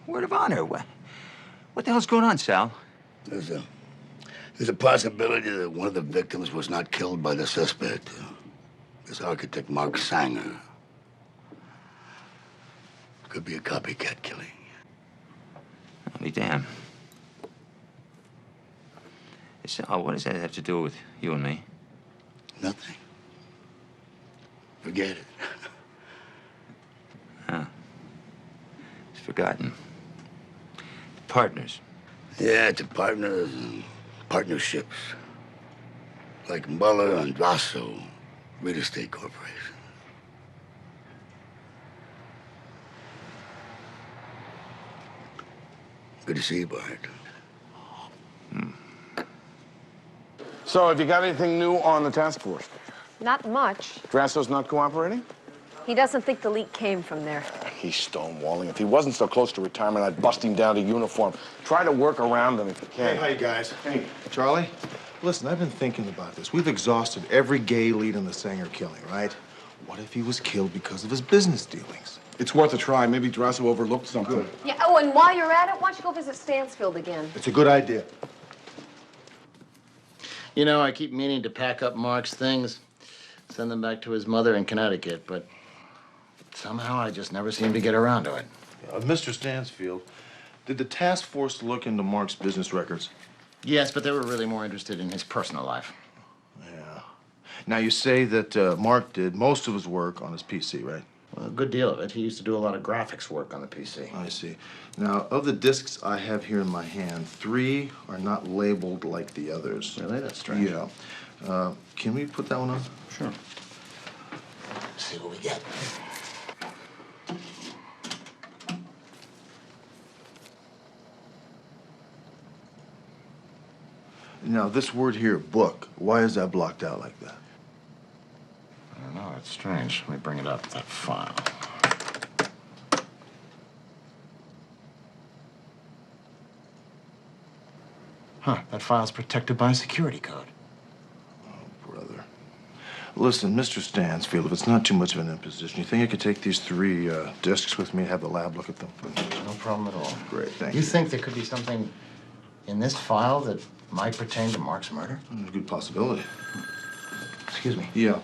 Word of honor. What the hell's going on, Sal? There's a possibility that one of the victims was not killed by the suspect. This architect, Mark Sanger. Could be a copycat killing. I'll be damned. Sal, what does that have to do with you and me? Nothing. Forget it. Huh. It's forgotten. Partners. Yeah, it's partners and partnerships. Like Muller and Drasso, Real Estate Corporation. Good to see you, Bart. So, have you got anything new on the task force? Not much. Drasso's not cooperating? He doesn't think the leak came from there. He's stonewalling. If he wasn't so close to retirement, I'd bust him down to uniform. Try to work around him if you can. Hey, guys. Hey, Charlie. Listen, I've been thinking about this. We've exhausted every gay lead in the Sanger killing, right? What if he was killed because of his business dealings? It's worth a try. Maybe Drasso overlooked something. Yeah, oh, and while you're at it, why don't you go visit Stansfield again? It's a good idea. You know, I keep meaning to pack up Mark's things, send them back to his mother in Connecticut, but somehow I just never seem to get around to it. Mr. Stansfield, Did the task force look into Mark's business records? Yes, but they were really more interested in his personal life. Yeah. Now, you say that Mark did most of his work on his PC, right? Well, a good deal of it. He used to do a lot of graphics work on the PC. I see. Now, of the discs I have here in my hand, 3 are not labeled like the others. Really? That's strange. Yeah. Can we put that one on? Sure. Let's see what we get. Now, this word here, book, why is that blocked out like that? I don't know. It's strange. Let me bring it up, that file. Huh, that file's protected by a security code. Oh, brother. Listen, Mr. Stansfield, if it's not too much of an imposition, you think I could take these 3 discs with me and have the lab look at them? No problem at all. Great, thank You you. think there could be something in this file that might pertain to Mark's murder? There's a good possibility. Excuse me. Yeah.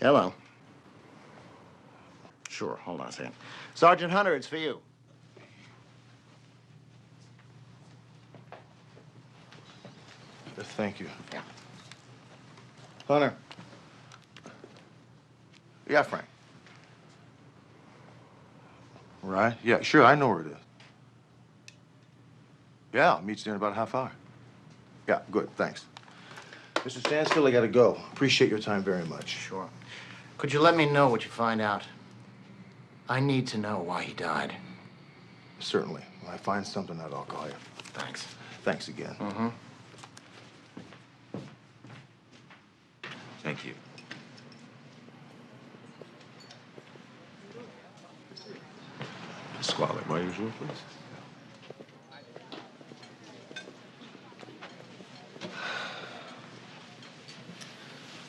Hello. Sure, hold on a second. Sergeant Hunter, it's for you. Thank you. Yeah. Hunter. Yeah, Frank. Right? Yeah, sure, I know where it is. Yeah, I'll meet you there in about a half hour. Yeah, good, thanks. Mr. Stansfield, I gotta go. Appreciate your time very much. Sure. Could you let me know what you find out? I need to know why he died. Certainly. When I find something out, I'll call you. Thanks. Thanks again. Mm-hmm. Thank you. Squally, my usual, please.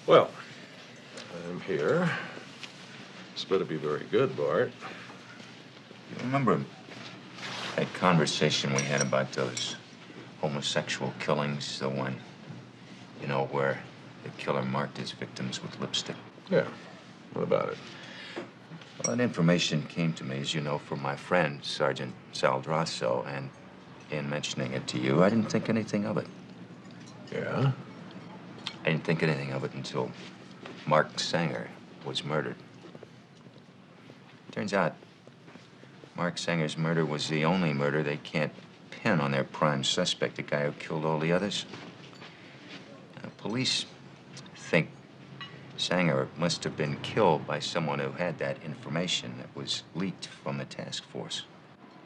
Well, I'm here. This better be very good, Bart. You remember that conversation we had about those homosexual killings, the one, you know, where the killer marked his victims with lipstick? Yeah. What about it? Well, that information came to me, as you know, from my friend, Sergeant Saldrasso, and in mentioning it to you, I didn't think anything of it. Yeah? I didn't think anything of it until Mark Sanger was murdered. Turns out, Mark Sanger's murder was the only murder they can't pin on their prime suspect, the guy who killed all the others. Police think Sanger must have been killed by someone who had that information that was leaked from the task force.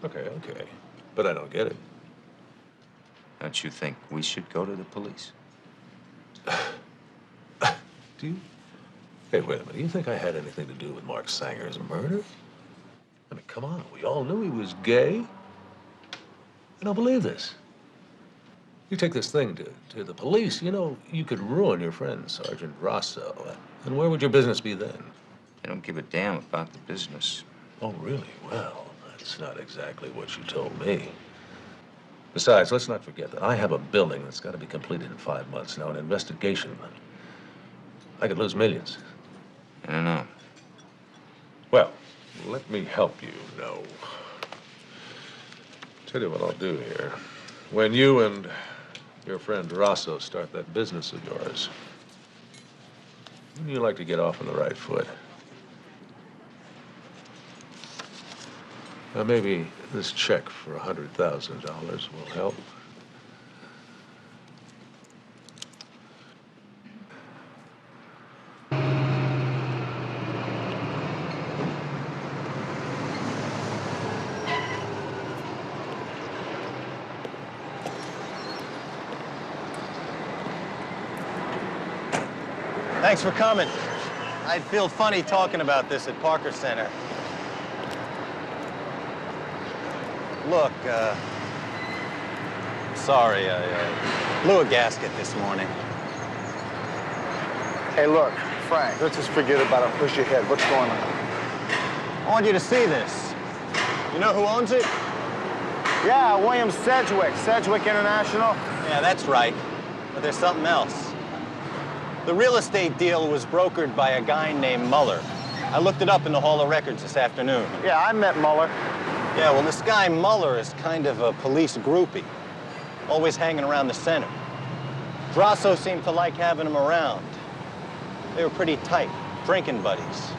Okay. But I don't get it. Don't you think we should go to the police? Do you? Hey, wait a minute. You think I had anything to do with Mark Sanger's murder? I mean, come on. We all knew he was gay. I don't believe this. You take this thing to the police, you know, you could ruin your friend, Sergeant Rosso. And where would your business be then? I don't give a damn about the business. Oh, really? Well, that's not exactly what you told me. Besides, let's not forget that I have a building that's got to be completed in 5 months. Now, an investigation, I could lose millions. I don't know. Well, let me help you know. Tell you what I'll do here. When you and your friend Rosso start that business of yours, you like to get off on the right foot. Now, maybe this check for $100,000 will help. Thanks for coming. I'd feel funny talking about this at Parker Center. Look, sorry, I blew a gasket this morning. Hey, look, Frank, let's just forget about it. Push your head. What's going on? I want you to see this. You know who owns it? Yeah, William Sedgwick, Sedgwick International. Yeah, that's right. But there's something else. The real estate deal was brokered by a guy named Muller. I looked it up in the Hall of Records this afternoon. Yeah, I met Muller. Yeah, well, this guy Muller is kind of a police groupie, always hanging around the center. Drosso seemed to like having him around. They were pretty tight, drinking buddies.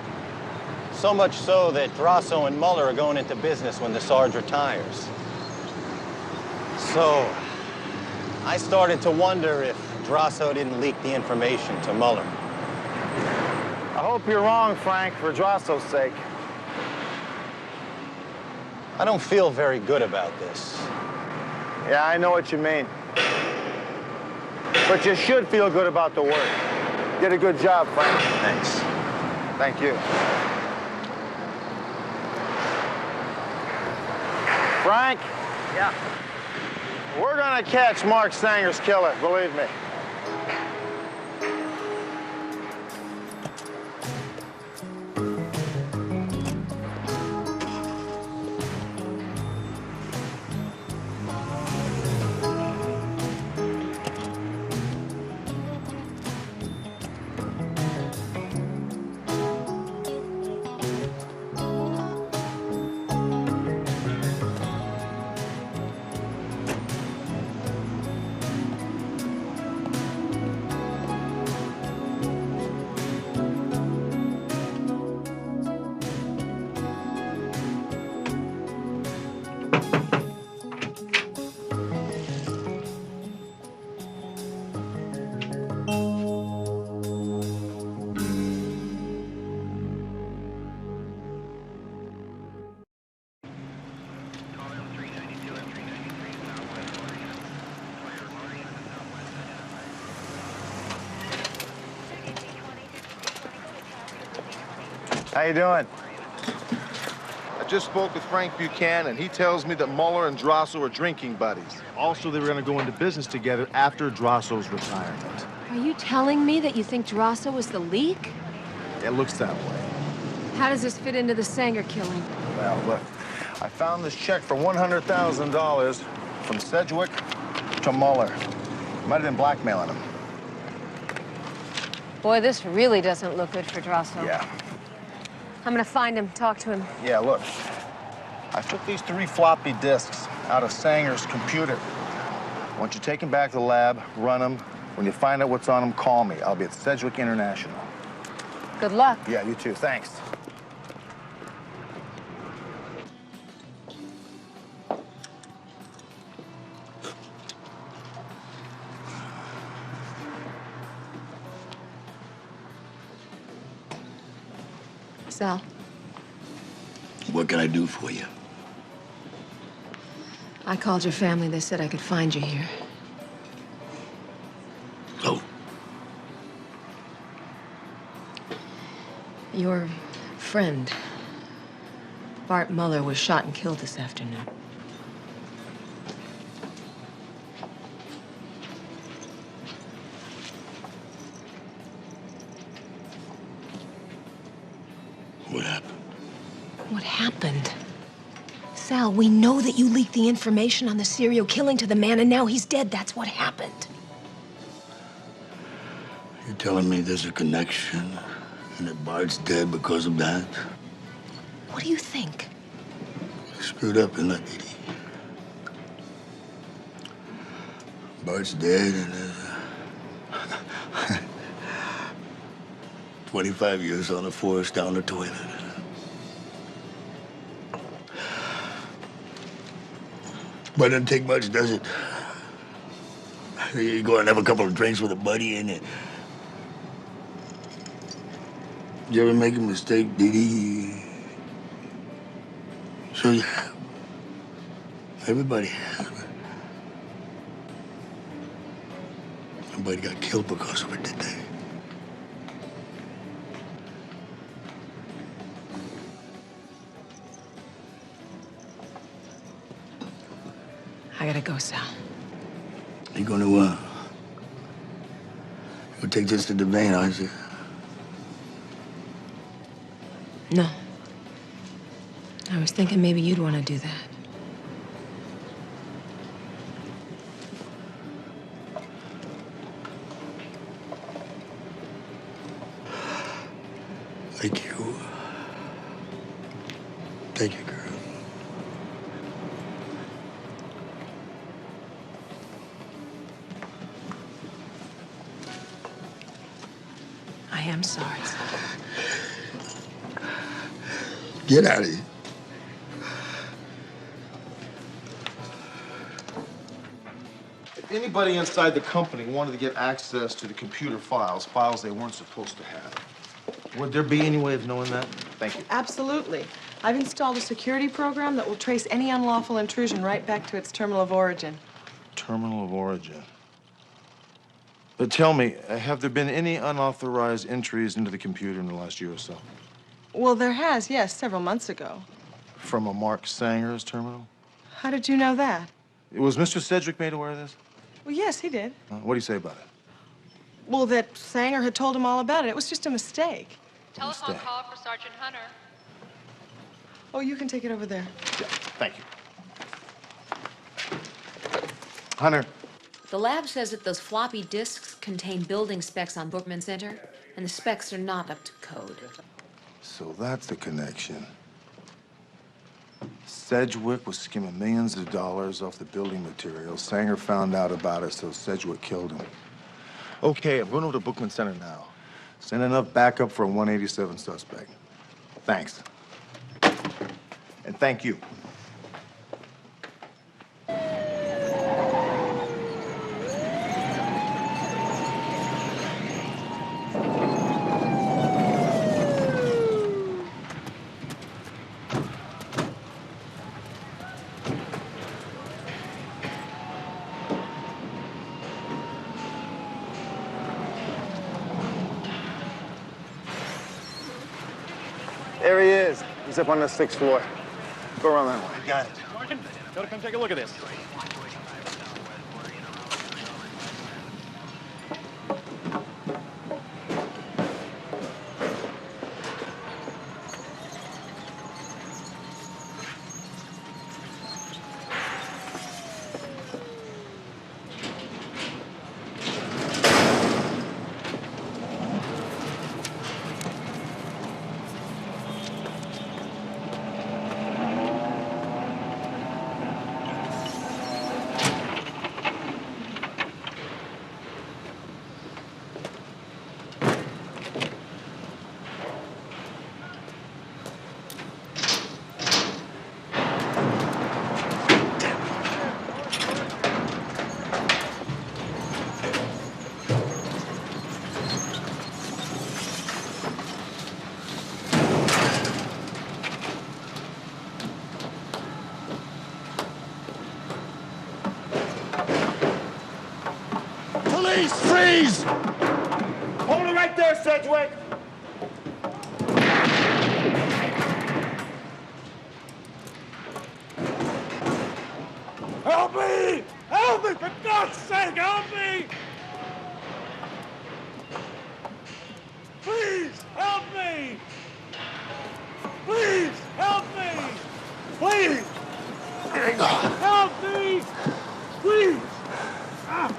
So much so that Drosso and Muller are going into business when the Sarge retires. So, I started to wonder if Drosso didn't leak the information to Muller. I hope you're wrong, Frank, for Drosso's sake. I don't feel very good about this. Yeah, I know what you mean. But you should feel good about the work. Did a good job, Frank. Thanks. Thank you. Frank? Yeah? We're gonna catch Mark Sanger's killer, believe me. How you doing? I just spoke with Frank Buchanan. He tells me that Muller and Drosso are drinking buddies. Also, they were gonna go into business together after Drosso's retirement. Are you telling me that you think Drosso was the leak? It looks that way. How does this fit into the Sanger killing? Well, look, I found this check for $100,000 from Sedgwick to Muller. Might have been blackmailing him. Boy, this really doesn't look good for Drosso. Yeah. I'm gonna find him, talk to him. Yeah, look. I took these 3 floppy disks out of Sanger's computer. Once you take them back to the lab, run them. When you find out what's on them, call me. I'll be at Sedgwick International. Good luck. Yeah, you too. Thanks. Sal, What can I do for you? I called your family. They said I could find you here. Oh. Your friend, Bart Muller, was shot and killed this afternoon. What happened? What happened? Sal, we know that you leaked the information on the serial killing to the man, and now he's dead. That's what happened. You're telling me there's a connection and that Bart's dead because of that? What do you think? You screwed up and let Didi. Bart's dead and there's 25 years on the force down the toilet. But it doesn't take much, does it? You go and have a couple of drinks with a buddy and you ever make a mistake, Didi? So you have. Everybody has. Nobody got killed because of it, did they? I gotta go, Sal. You gonna take this to the vein, aren't you? No. I was thinking maybe you'd want to do that. I am sorry. Get out of here. If anybody inside the company wanted to get access to the computer files they weren't supposed to have, would there be any way of knowing that? Thank you. Absolutely. I've installed a security program that will trace any unlawful intrusion right back to its terminal of origin. Terminal of origin. But tell me, have there been any unauthorized entries into the computer in the last year or so? Well, there has, yes, several months ago. From a Mark Sanger's terminal? How did you know that? Was Mr. Sedgwick made aware of this? Well, yes, he did. What do you say about it? Well, that Sanger had told him all about it. It was just a mistake. Telephone call for Sergeant Hunter. Oh, you can take it over there. Yeah, thank you. Hunter. The lab says that those floppy disks contain building specs on Bookman Center, and the specs are not up to code. So that's the connection. Sedgwick was skimming millions of dollars off the building materials. Sanger found out about it, so Sedgwick killed him. Okay, I'm going over to Bookman Center now. Send enough backup for a 187 suspect. Thanks. And thank you. There he is. He's up on the 6th floor. Go around that way. Got it. Sergeant, gotta come take a look at this. Police, freeze! Hold it right there, Sedgwick! Help me! Help me! For God's sake, help me! Please, help me! Please, help me! Please! Help me! Please! Ah.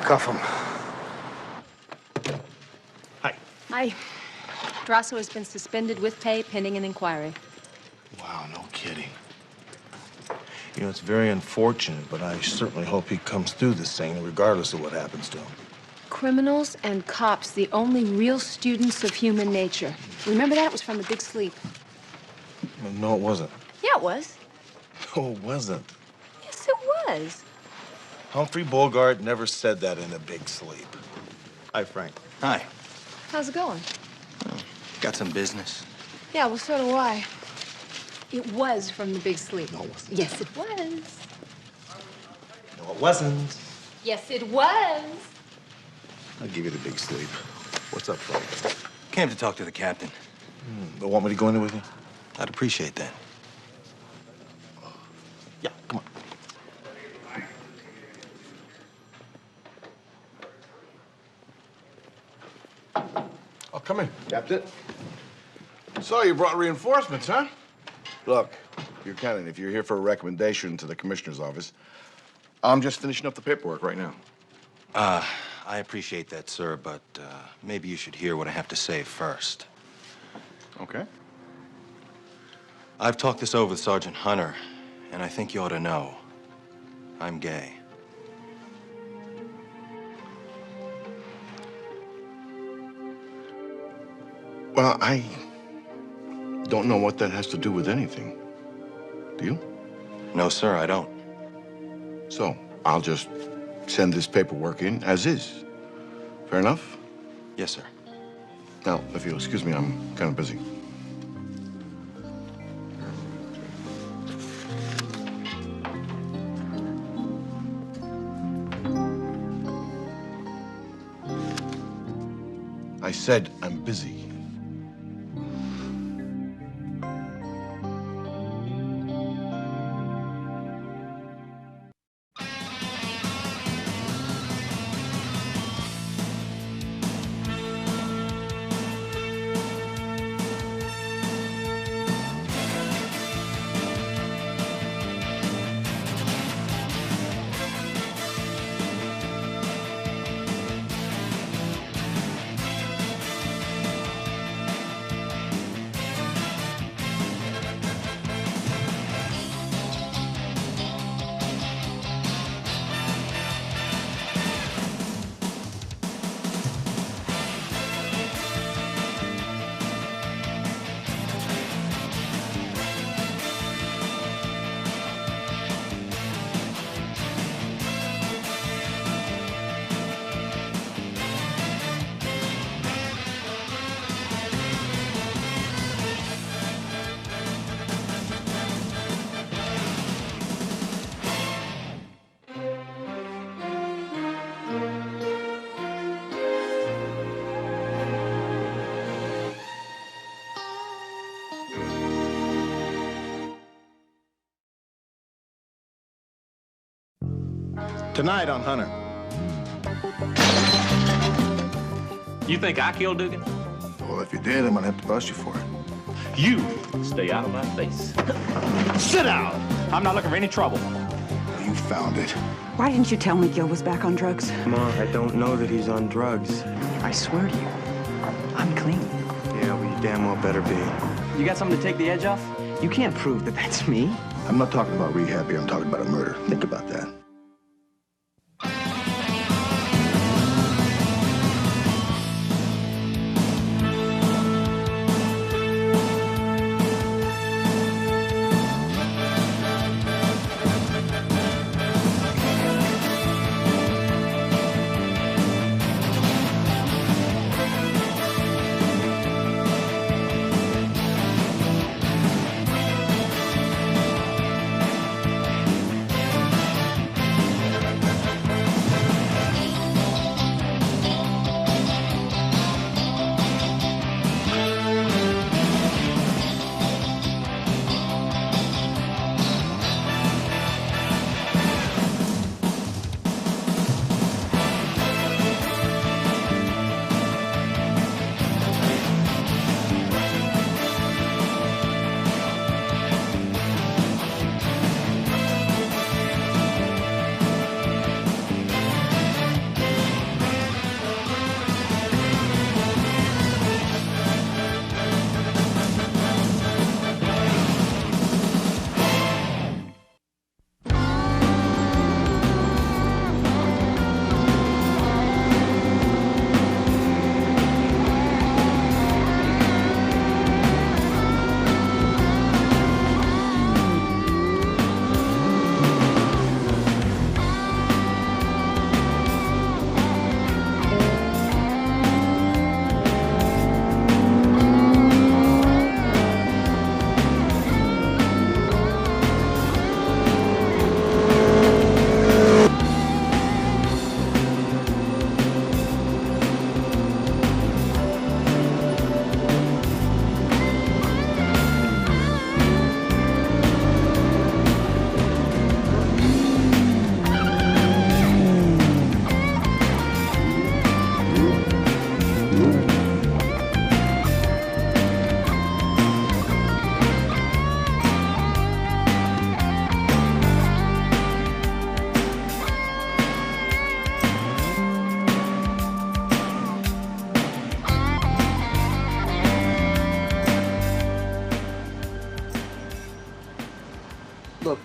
Cuff him. Hi. Drosso has been suspended with pay pending an inquiry. Wow, no kidding. You know, it's very unfortunate, but I certainly hope he comes through this thing, regardless of what happens to him. Criminals and cops, the only real students of human nature. Remember that? It was from The Big Sleep. No, it wasn't. Yeah, it was. No, it wasn't. Yes, it was. Humphrey Bogart never said that in A Big Sleep. Hi, Frank. Hi. How's it going? Got some business. Yeah, well, so do I. It was from The Big Sleep. No, it wasn't. Yes, it was. No, it wasn't. Yes, it was. I'll give you The Big Sleep. What's up, Frank? Came to talk to the captain. They want me to go in there with you? I'd appreciate that. Yeah, come on. Oh, come in. Captain. So you brought reinforcements, huh? Look, Buchanan, if you're here for a recommendation to the commissioner's office, I'm just finishing up the paperwork right now. I appreciate that, sir, but maybe you should hear what I have to say first. Okay. I've talked this over with Sergeant Hunter, and I think you ought to know. I'm gay. Well, I don't know what that has to do with anything. Do you? No, sir, I don't. So, I'll just send this paperwork in as is. Fair enough? Yes, sir. Now, if you'll excuse me, I'm kind of busy. I said I'm busy. Tonight on Hunter. You think I killed Dugan? Well, if you did, I'm gonna have to bust you for it. You stay out of my face. Sit down! I'm not looking for any trouble. You found it. Why didn't you tell me Gil was back on drugs? Ma, I don't know that he's on drugs. I swear to you, I'm clean. Yeah, well, you damn well better be. You got something to take the edge off? You can't prove that that's me. I'm not talking about rehab here. I'm talking about a murder. Think about that.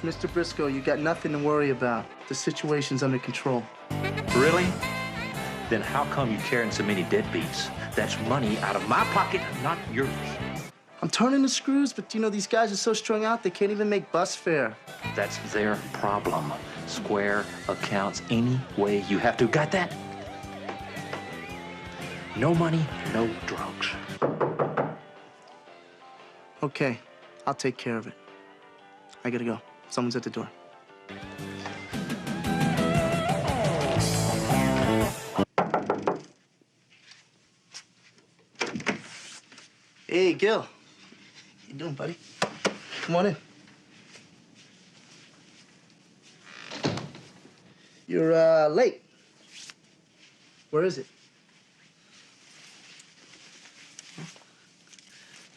Mr. Briscoe, you got nothing to worry about. The situation's under control. Really? Then how come you carrying so many deadbeats? That's money out of my pocket, not yours. I'm turning the screws, but you know, these guys are so strung out, they can't even make bus fare. That's their problem. Square accounts any way you have to. Got that? No money, no drugs. Okay, I'll take care of it. I gotta go. Someone's at the door. Hey, Gil. How you doing, buddy? Come on in. You're, late. Where is it?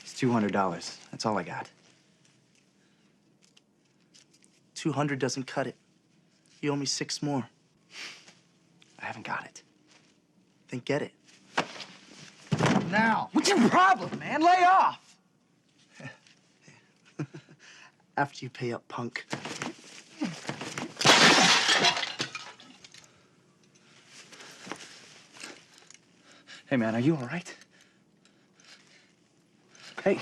It's $200. That's all I got. 200 doesn't cut it. You owe me 6 more. I haven't got it. Then get it. Now! What's your problem, man? Lay off! After you pay up, punk. Hey, man, are you all right? Hey.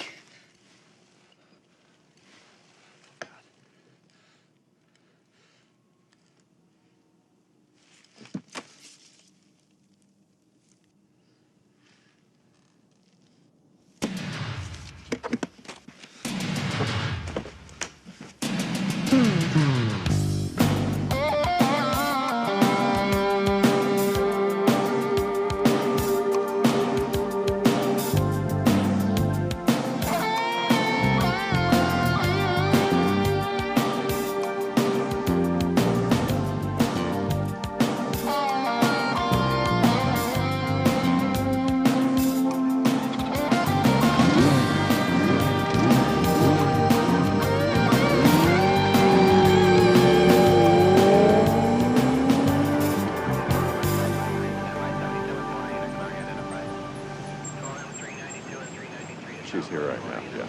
She's here right now, yeah.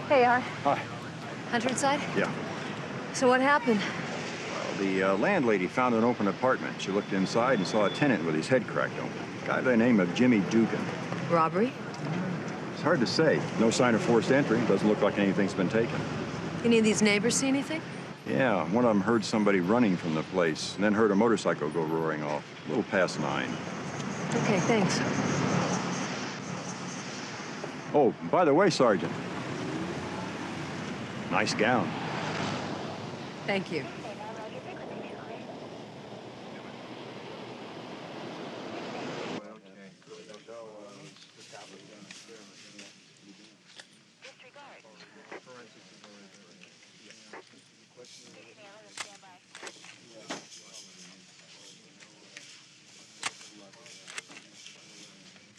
Hey, Heir. Hi. Hunter inside? Yeah. So what happened? The landlady found an open apartment. She looked inside and saw a tenant with his head cracked open. A guy by the name of Jimmy Dugan. Robbery? It's hard to say. No sign of forced entry. Doesn't look like anything's been taken. Any of these neighbors see anything? Yeah, one of them heard somebody running from the place and then heard a motorcycle go roaring off. A little past 9. Okay, thanks. Oh, by the way, Sergeant. Nice gown. Thank you.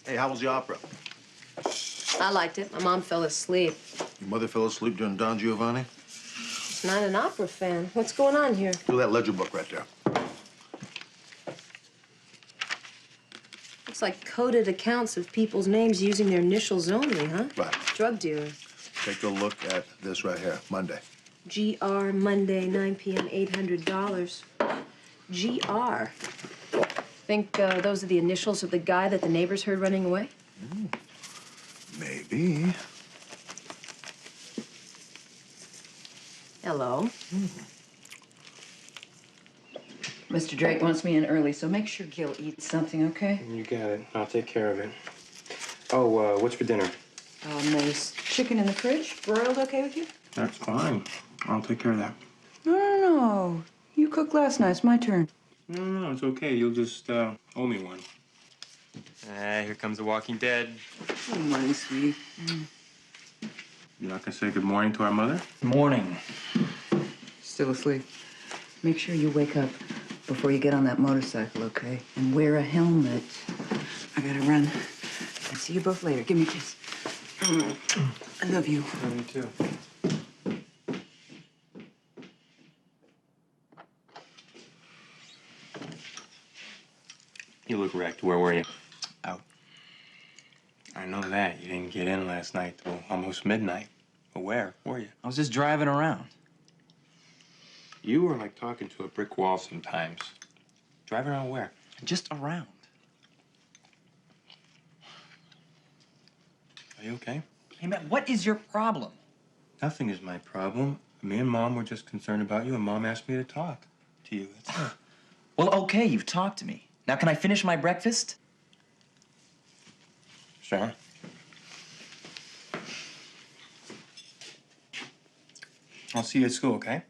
Hey, how was the opera? I liked it. My mom fell asleep. Your mother fell asleep during Don Giovanni? She's not an opera fan. What's going on here? Do that ledger book right there. Looks like coded accounts of people's names using their initials only, huh? Right. Drug dealers. Take a look at this right here, Monday. GR Monday, 9 p.m., $800. GR. Think those are the initials of the guy that the neighbors heard running away? Maybe. Hello. Mr. Drake wants me in early, so make sure Gil eats something, okay? You got it. I'll take care of it. Oh, what's for dinner? Nice chicken in the fridge. Broiled okay with you? That's fine. I'll take care of that. No. You cooked last night. It's my turn. No, it's okay. You'll just owe me one. Here comes The Walking Dead. Good morning, sweetie. You're not gonna say good morning to our mother? Morning. Still asleep. Make sure you wake up before you get on that motorcycle, okay? And wear a helmet. I gotta run. I'll see you both later. Give me a kiss. I love you. Love you too. was wrecked. Where were you? Out. I know that. You didn't get in last night till almost midnight. But where were you? I was just driving around. You were like talking to a brick wall sometimes. Driving around where? Just around. Are you okay? Hey, man, what is your problem? Nothing is my problem. Me and Mom were just concerned about you, and Mom asked me to talk to you. Well, okay, you've talked to me. Now, can I finish my breakfast? Sure. I'll see you at school, okay?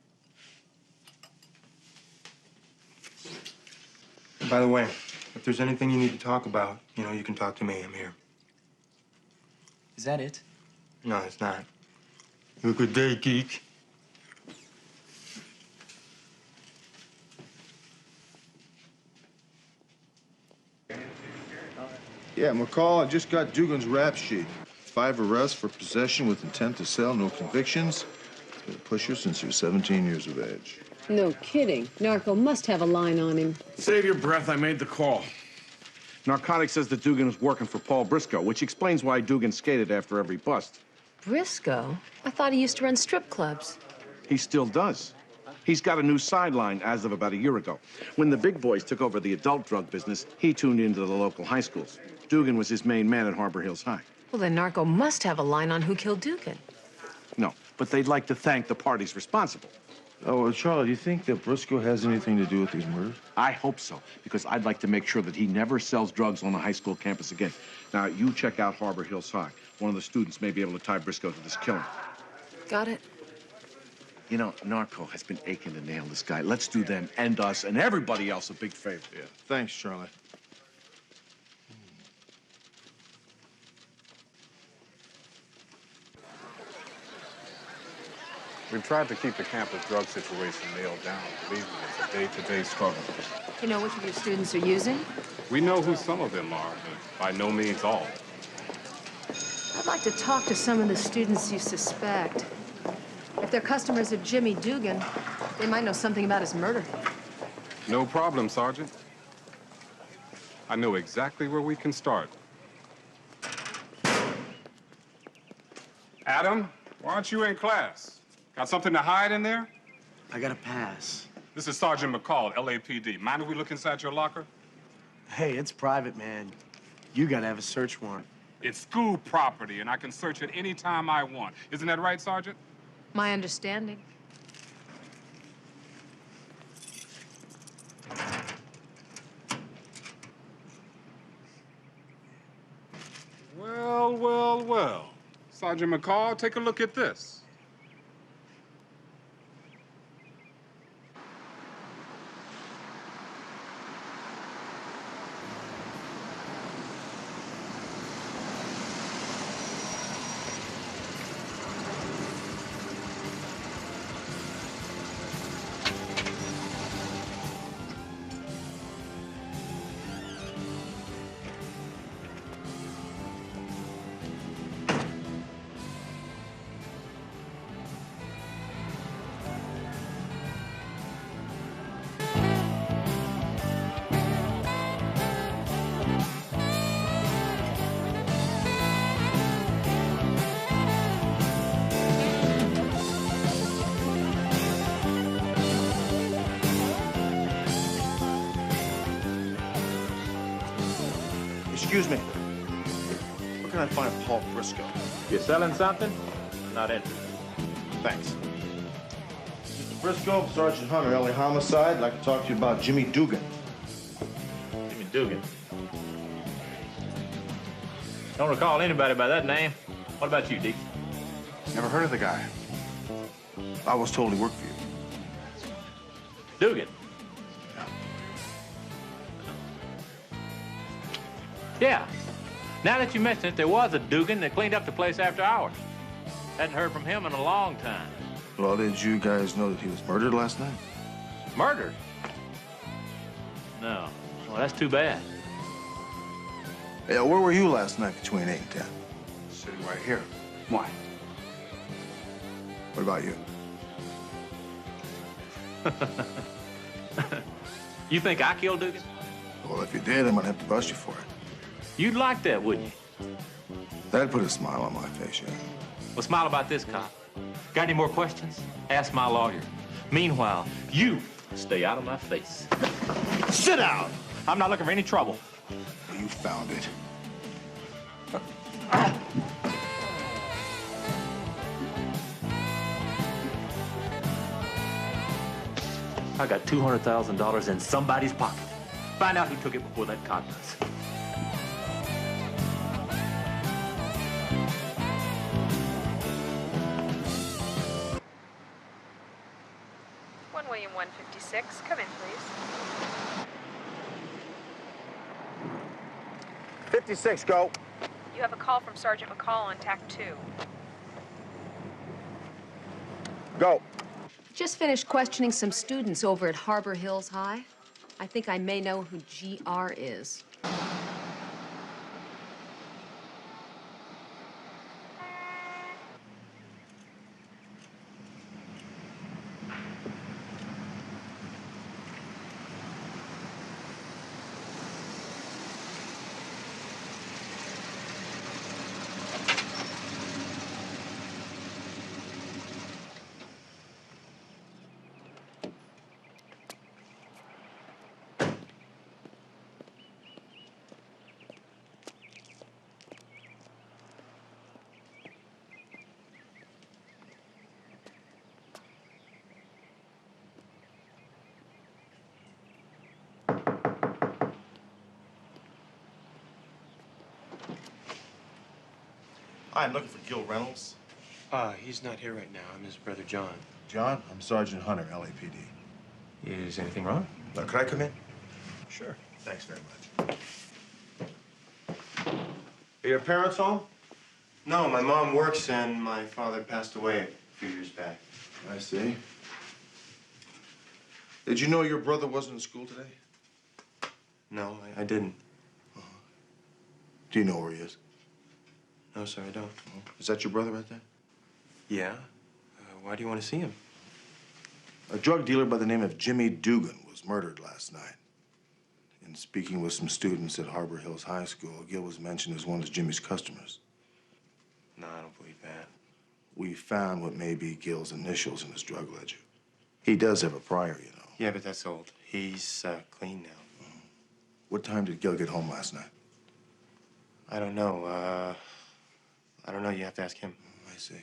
And by the way, if there's anything you need to talk about, you know, you can talk to me. I'm here. Is that it? No, it's not. Have a good day, geek. Yeah, McCall, I just got Dugan's rap sheet. 5 arrests for possession with intent to sell, no convictions. He's been a pusher since he was 17 years of age. No kidding. Narco must have a line on him. Save your breath, I made the call. Narcotics says that Dugan was working for Paul Briscoe, which explains why Dugan skated after every bust. Briscoe? I thought he used to run strip clubs. He still does. He's got a new sideline as of about a year ago. When the big boys took over the adult drug business, he tuned into the local high schools. Dugan was his main man at Harbor Hills High. Well, then Narco must have a line on who killed Dugan. No, but they'd like to thank the parties responsible. Oh, well, Charlie, do you think that Briscoe has anything to do with these murders? I hope so, because I'd like to make sure that he never sells drugs on a high school campus again. Now, you check out Harbor Hills High. One of the students may be able to tie Briscoe to this killing. Got it. You know, Narco has been aching to nail this guy. Let's do them and us and everybody else a big favor. Yeah, thanks, Charlie. We've tried to keep the campus drug situation nailed down. Believe me, it's a day-to-day struggle. You know which of your students are using? We know who some of them are, but by no means all. I'd like to talk to some of the students you suspect. If they're customers of Jimmy Dugan, they might know something about his murder. No problem, Sergeant. I know exactly where we can start. Adam, why aren't you in class? Got something to hide in there? I got a pass. This is Sergeant McCall, LAPD. Mind if we look inside your locker? Hey, it's private, man. You gotta have a search warrant. It's school property, and I can search it any time I want. Isn't that right, Sergeant? My understanding. Well, well, well. Sergeant McCall, take a look at this. Excuse me. Where can I find Paul Briscoe? You selling something? Not interested. Thanks. Mr. Briscoe, Sergeant Hunter, LA Homicide. I'd like to talk to you about Jimmy Dugan. Jimmy Dugan. Don't recall anybody by that name. What about you, Deke? Never heard of the guy. I was told he worked for you. Dugan. Yeah. Now that you mention it, there was a Dugan that cleaned up the place after hours. Hadn't heard from him in a long time. Well, did you guys know that he was murdered last night? Murdered? No. Well, that's too bad. Yeah, where were you last night between 8 and 10? Sitting right here. Why? What about you? You think I killed Dugan? Well, if you did, I might have to bust you for it. You'd like that, wouldn't you? That'd put a smile on my face, yeah. Well, smile about this, cop. Got any more questions? Ask my lawyer. Meanwhile, you stay out of my face. Sit down! I'm not looking for any trouble. You found it. I got $200,000 in somebody's pocket. Find out who took it before that cop does. William 156. Come in, please. 56, go. You have a call from Sergeant McCall on TAC 2. Go. Just finished questioning some students over at Harbor Hills High. I think I may know who GR is. Hi, I'm looking for Gil Reynolds. He's not here right now. I'm his brother, John. John, I'm Sergeant Hunter, LAPD. Is anything wrong? Could I come in? Sure. Thanks very much. Are your parents home? No, my mom works and my father passed away a few years back. I see. Did you know your brother wasn't in school today? No, I didn't. Do you know where he is? No, sir, I don't. Is that your brother right there? Yeah? Why do you want to see him? A drug dealer by the name of Jimmy Dugan was murdered last night. In speaking with some students at Harbor Hills High School, Gil was mentioned as one of Jimmy's customers. No, I don't believe that. We found what may be Gil's initials in his drug ledger. He does have a prior, you know. Yeah, but that's old. He's clean now. What time did Gil get home last night? I don't know. I don't know. You have to ask him. I see.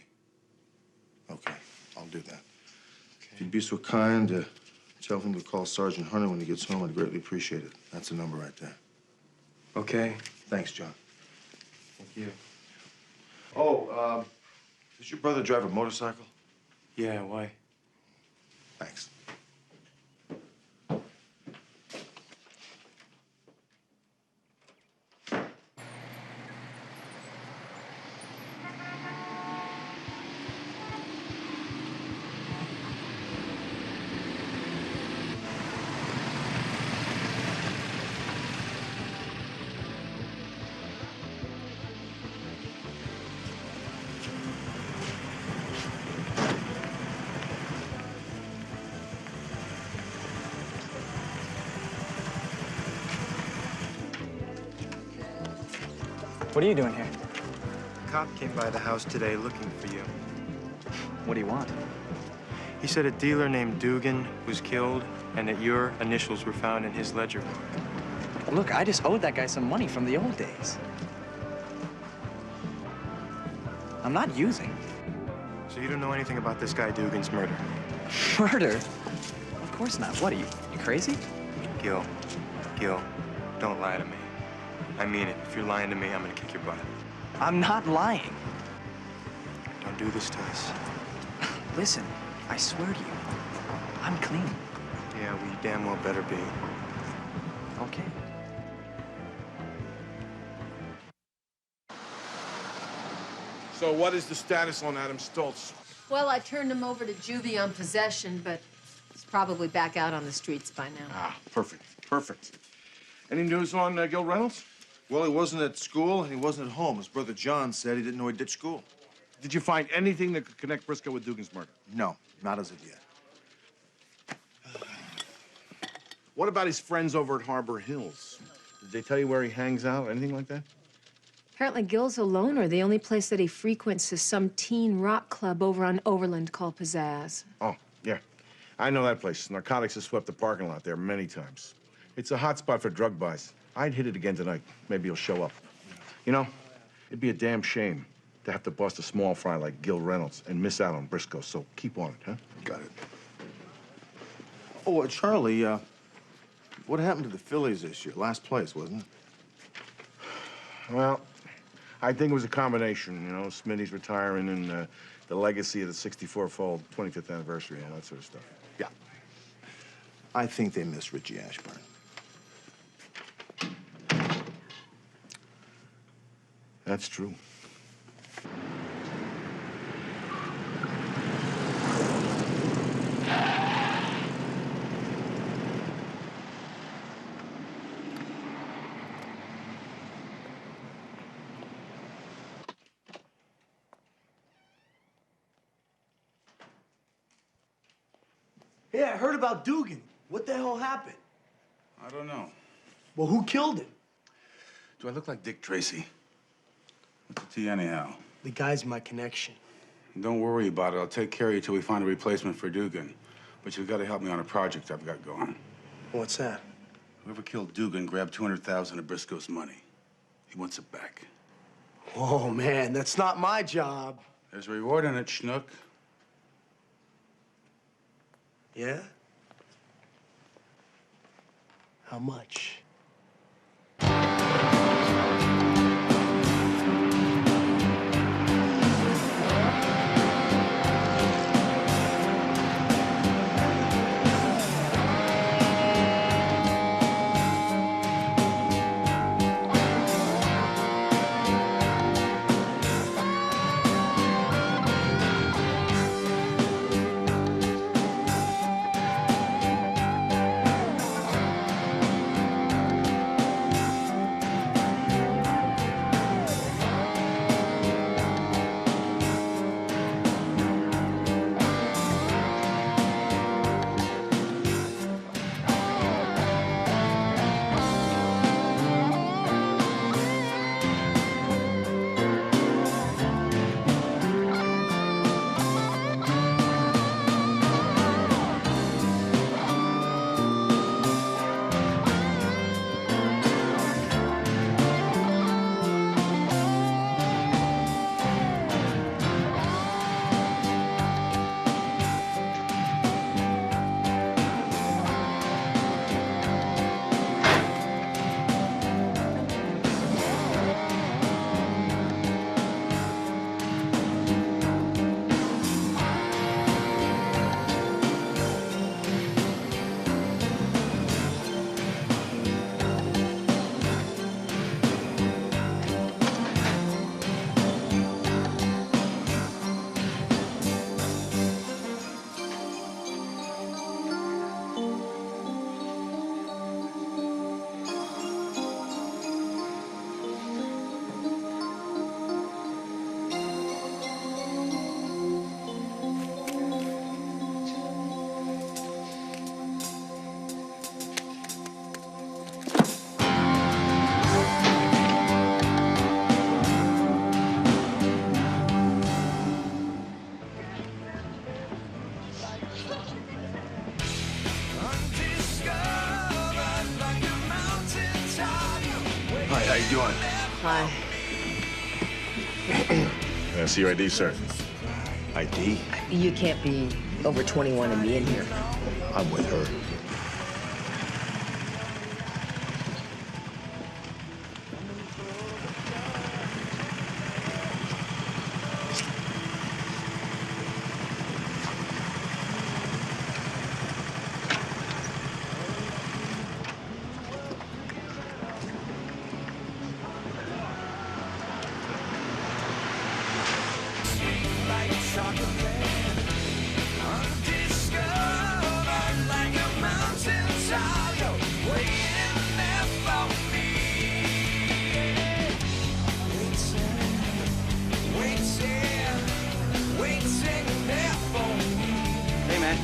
Okay, I'll do that. Okay. If you'd be so kind to tell him to call Sergeant Hunter when he gets home, I'd greatly appreciate it. That's the number right there. Okay. Thanks, John. Thank you. Oh, does your brother drive a motorcycle? Yeah, why? Thanks. What are you doing here? A cop came by the house today looking for you. What do you want? He said a dealer named Dugan was killed and that your initials were found in his ledger book. Look, I just owed that guy some money from the old days. I'm not using. So you don't know anything about this guy Dugan's murder? Murder? Of course not. What are you crazy? Gil, don't lie to me. I mean it. If you're lying to me, I'm gonna kick your butt. I'm not lying. Don't do this to us. Listen, I swear to you, I'm clean. Yeah, well, you damn well better be. Okay. So what is the status on Adam Stoltz? Well, I turned him over to juvie on possession, but he's probably back out on the streets by now. Ah, perfect, perfect. Any news on Gil Reynolds? Well, he wasn't at school and he wasn't at home. His brother John said he didn't know he ditched school. Did you find anything that could connect Briscoe with Dugan's murder? No, not as of yet. What about his friends over at Harbor Hills? Did they tell you where he hangs out, anything like that? Apparently Gil's a loner. The only place that he frequents is some teen rock club over on Overland called Pizzazz. Oh, yeah. I know that place. Narcotics has swept the parking lot there many times. It's a hot spot for drug buys. I'd hit it again tonight. Maybe he'll show up. You know, it'd be a damn shame to have to bust a small fry like Gil Reynolds and miss out on Briscoe, so keep on it, huh? Got it. Oh, Charlie, what happened to the Phillies this year? Last place, wasn't it? Well, I think it was a combination, you know, Smitty's retiring and the legacy of the 64-fold 25th anniversary and all that sort of stuff. Yeah. I think they miss Richie Ashburn. That's true. Hey, I heard about Dugan. What the hell happened? I don't know. Well, who killed him? Do I look like Dick Tracy? What's the tea anyhow? The guy's my connection. Don't worry about it. I'll take care of you till we find a replacement for Dugan. But you've got to help me on a project I've got going. What's that? Whoever killed Dugan grabbed $200,000 of Briscoe's money. He wants it back. Oh, man, that's not my job. There's a reward in it, Schnook. Yeah? How much? Hi, how you doing? Hi. Can I see your ID, sir? ID? You can't be over 21 and be in here. I'm with her. Hey, man.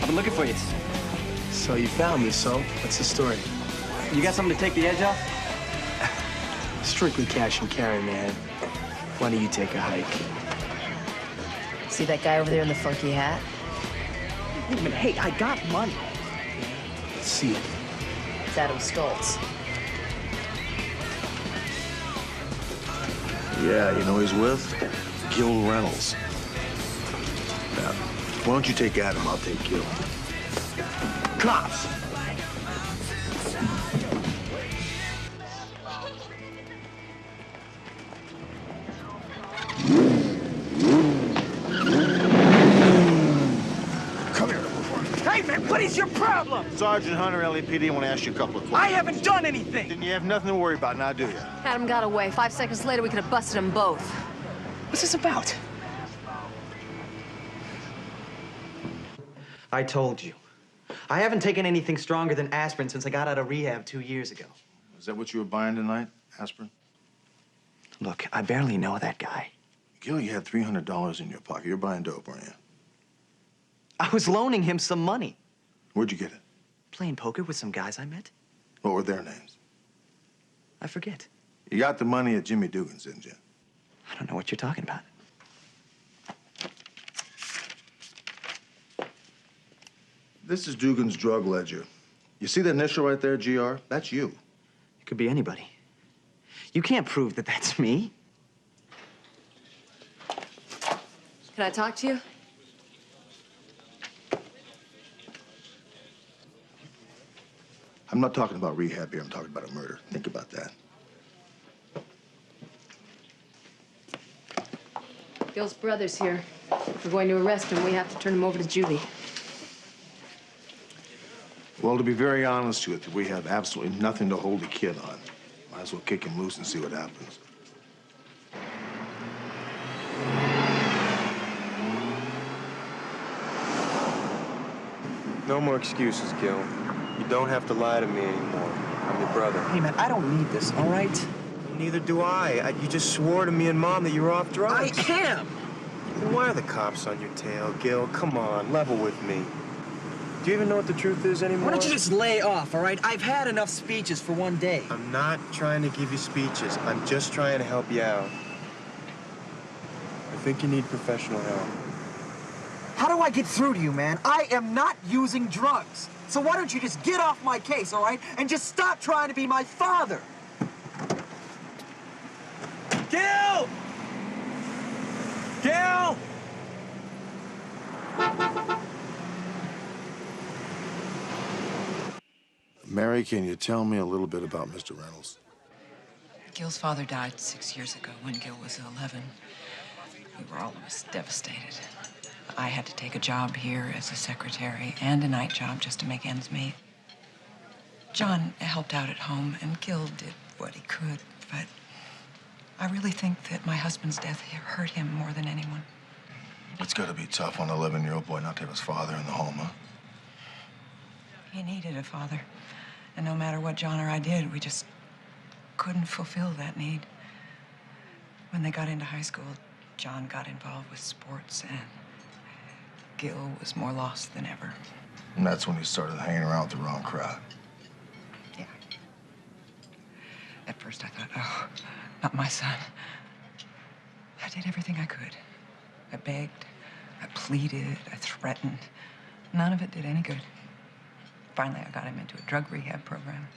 I've been looking for you. So you found me, so what's the story? You got something to take the edge off? Strictly cash and carry, man. Why don't you take a hike? See that guy over there in the funky hat? Wait a minute, hey, I got money. Let's see it. It's Adam Stoltz. Yeah, you know he's with? Gil Reynolds. Now, why don't you take Adam? I'll take Gil. Cops! Come here. Hey, man, what is your problem? Sergeant Hunter, LAPD, I want to ask you a couple of questions. I haven't done anything. Then you have nothing to worry about now, do you? Adam got away. 5 seconds later, we could have busted them both. What's this about? I told you. I haven't taken anything stronger than aspirin since I got out of rehab 2 years ago. Is that what you were buying tonight, aspirin? Look, I barely know that guy. Gil, you had $300 in your pocket. You're buying dope, aren't you? I was loaning him some money. Where'd you get it? Playing poker with some guys I met. What were their names? I forget. You got the money at Jimmy Dugan's, didn't you? I don't know what you're talking about. This is Dugan's drug ledger. You see the initial right there, GR? That's you. It could be anybody. You can't prove that that's me. Can I talk to you? I'm not talking about rehab here. I'm talking about a murder. Think about that. Gil's brother's here. If we're going to arrest him, we have to turn him over to Julie. Well, to be very honest with you, we have absolutely nothing to hold the kid on. Might as well kick him loose and see what happens. No more excuses, Gil. You don't have to lie to me anymore. I'm your brother. Hey, man, I don't need this, all right? Neither do I. You just swore to me and Mom that you were off drugs. I am! Then why are the cops on your tail, Gil? Come on, level with me. Do you even know what the truth is anymore? Why don't you just lay off, all right? I've had enough speeches for one day. I'm not trying to give you speeches. I'm just trying to help you out. I think you need professional help. How do I get through to you, man? I am not using drugs. So why don't you just get off my case, all right? And just stop trying to be my father. Gil! Gil! Mary, can you tell me a little bit about Mr. Reynolds? Gil's father died 6 years ago when Gil was 11. We were all of us devastated. I had to take a job here as a secretary and a night job just to make ends meet. John helped out at home, and Gil did what he could, but I really think that my husband's death hurt him more than anyone. It's got to be tough on an 11-year-old boy not to have his father in the home, huh? He needed a father, and no matter what John or I did, we just couldn't fulfill that need. When they got into high school, John got involved with sports, and Gil was more lost than ever. And that's when he started hanging around with the wrong crowd. Yeah. At first I thought, oh, not my son. I did everything I could. I begged, I pleaded, I threatened. None of it did any good. Finally, I got him into a drug rehab program.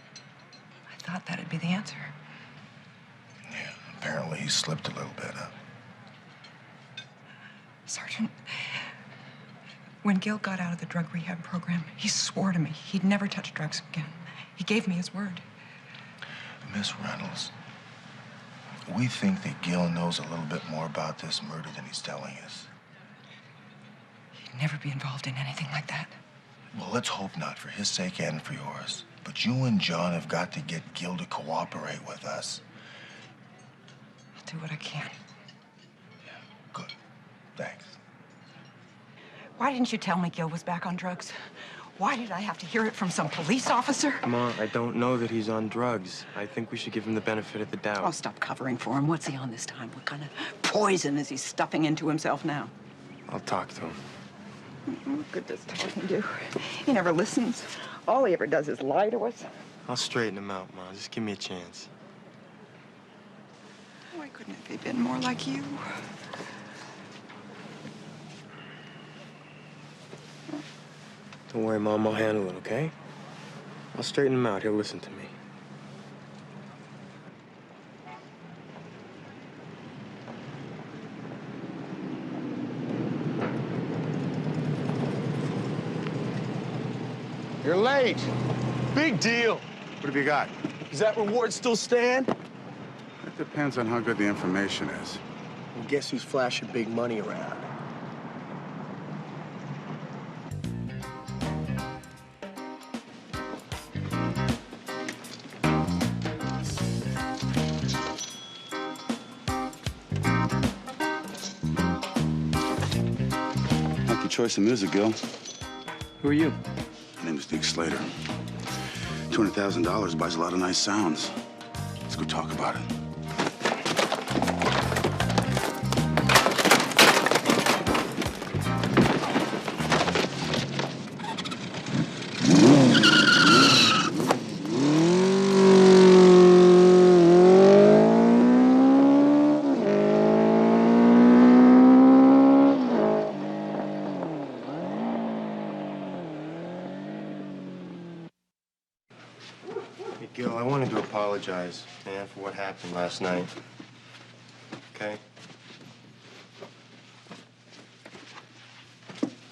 I thought that'd be the answer. Yeah, apparently he slipped a little bit, huh? Sergeant, when Gil got out of the drug rehab program, he swore to me he'd never touch drugs again. He gave me his word. Miss Reynolds, we think that Gil knows a little bit more about this murder than he's telling us. He'd never be involved in anything like that. Well, let's hope not, for his sake and for yours. But you and John have got to get Gil to cooperate with us. I'll do what I can. Good. Thanks. Why didn't you tell me Gil was back on drugs? Why did I have to hear it from some police officer? Ma, I don't know that he's on drugs. I think we should give him the benefit of the doubt. Oh, stop covering for him. What's he on this time? What kind of poison is he stuffing into himself now? I'll talk to him. What good does talking do? He never listens. All he ever does is lie to us. I'll straighten him out, Ma. Just give me a chance. Why couldn't it have been more like you? Don't worry, Mom. I'll handle it, okay? I'll straighten him out. He'll listen to me. You're late. Big deal. What have you got? Does that reward still stand? It depends on how good the information is. Well, guess who's flashing big money around? Lucky choice of music, Gil. Who are you? My name is Duke Slater. $200,000 buys a lot of nice sounds. Let's go talk about it. Hey, Gil, I wanted to apologize, man, for what happened last night. Okay?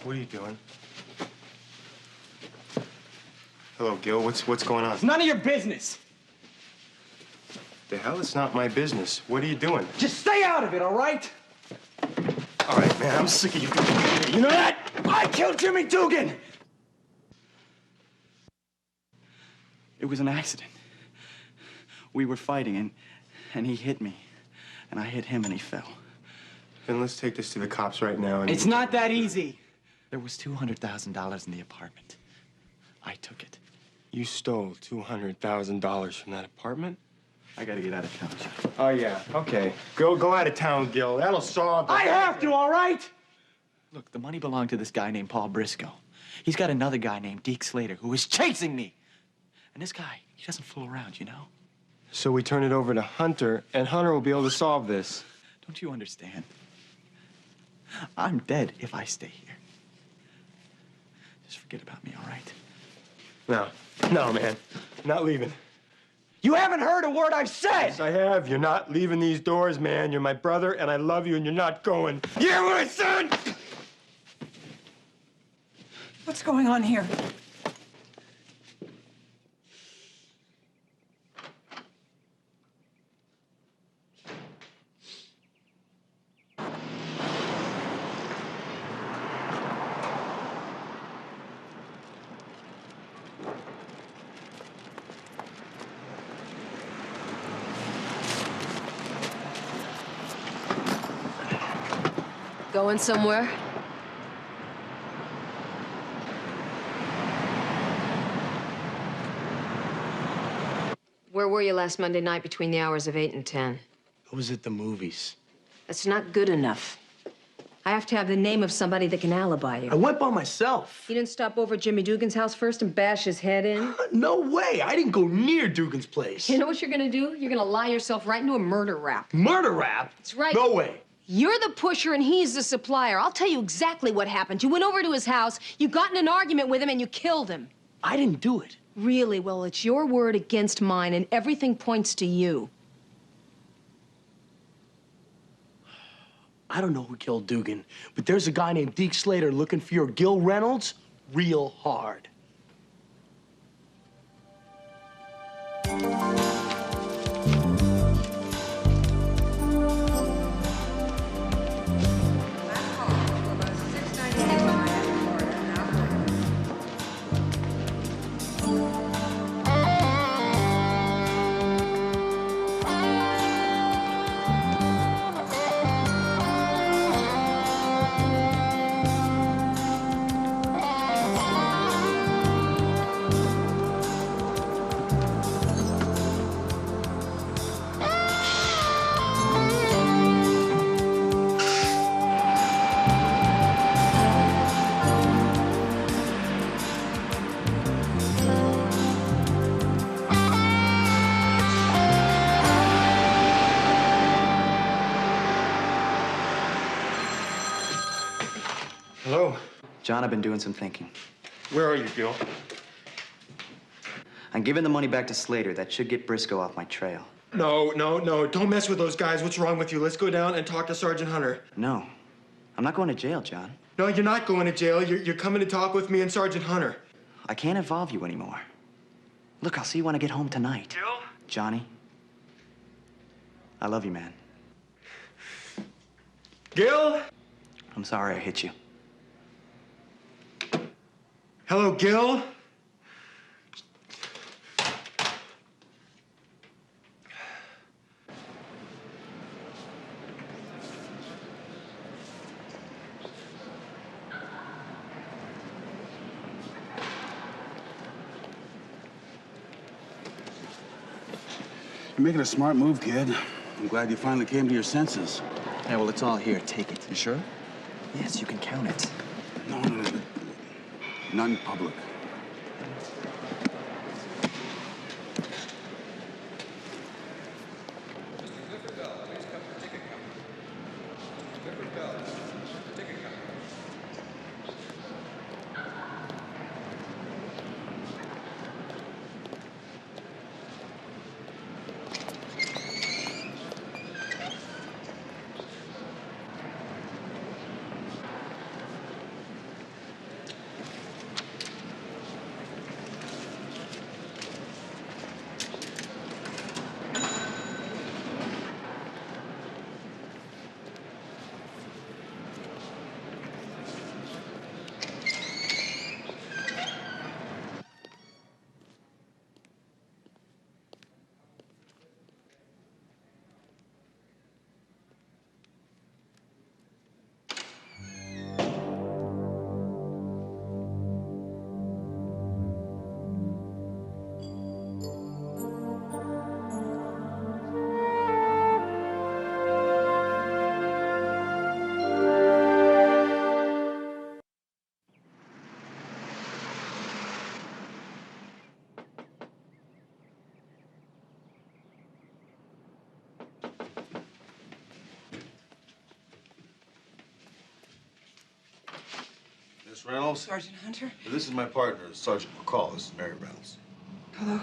What are you doing? Hello, Gil. What's going on? It's none of your business. The hell? It's not my business. What are you doing? Just stay out of it, all right? All right, man. I'm sick of you doing it. You know that? I killed Jimmy Dugan! It was an accident. We were fighting, and he hit me. And I hit him, and he fell. Then let's take this to the cops right now. And It's not that easy. There was $200,000 in the apartment. I took it. You stole $200,000 from that apartment? I gotta get out of town, Joe. Oh, yeah. Okay. Go out of town, Gil. That'll solve it. I have to, all right? Look, the money belonged to this guy named Paul Briscoe. He's got another guy named Deke Slater who is chasing me. And this guy, he doesn't fool around, you know? So we turn it over to Hunter, and Hunter will be able to solve this. Don't you understand? I'm dead if I stay here. Just forget about me, all right? No, man. I'm not leaving. You haven't heard a word I've said! Yes, I have. You're not leaving these doors, man. You're my brother, and I love you, and you're not going. You hear what I said? What's going on here? Going somewhere? Where were you last Monday night between the hours of 8 and 10? I was at the movies. That's not good enough. I have to have the name of somebody that can alibi you. I went by myself. You didn't stop over at Jimmy Dugan's house first and bash his head in? No way. I didn't go near Dugan's place. You know what you're gonna do? You're gonna lie yourself right into a murder rap. Murder rap? That's right. No way. You're the pusher and he's the supplier. I'll tell you exactly what happened. You went over to his house, you got in an argument with him, and you killed him. I didn't do it. Really? Well, it's your word against mine, and everything points to you. I don't know who killed Dugan, but there's a guy named Deke Slater looking for your Gil Reynolds real hard. Hello? John, I've been doing some thinking. Where are you, Gil? I'm giving the money back to Slater. That should get Briscoe off my trail. No, no, no. Don't mess with those guys. What's wrong with you? Let's go down and talk to Sergeant Hunter. No. I'm not going to jail, John. No, you're not going to jail. You're coming to talk with me and Sergeant Hunter. I can't involve you anymore. Look, I'll see you when I get home tonight. Gil? Johnny, I love you, man. Gil? I'm sorry I hit you. Hello, Gil? You're making a smart move, kid. I'm glad you finally came to your senses. Yeah, well, it's all here. Take it. You sure? Yes, you can count it. No, no, no. Not in public. Miss Reynolds? Sergeant Hunter? This is my partner, Sergeant McCall. This is Mary Reynolds. Hello?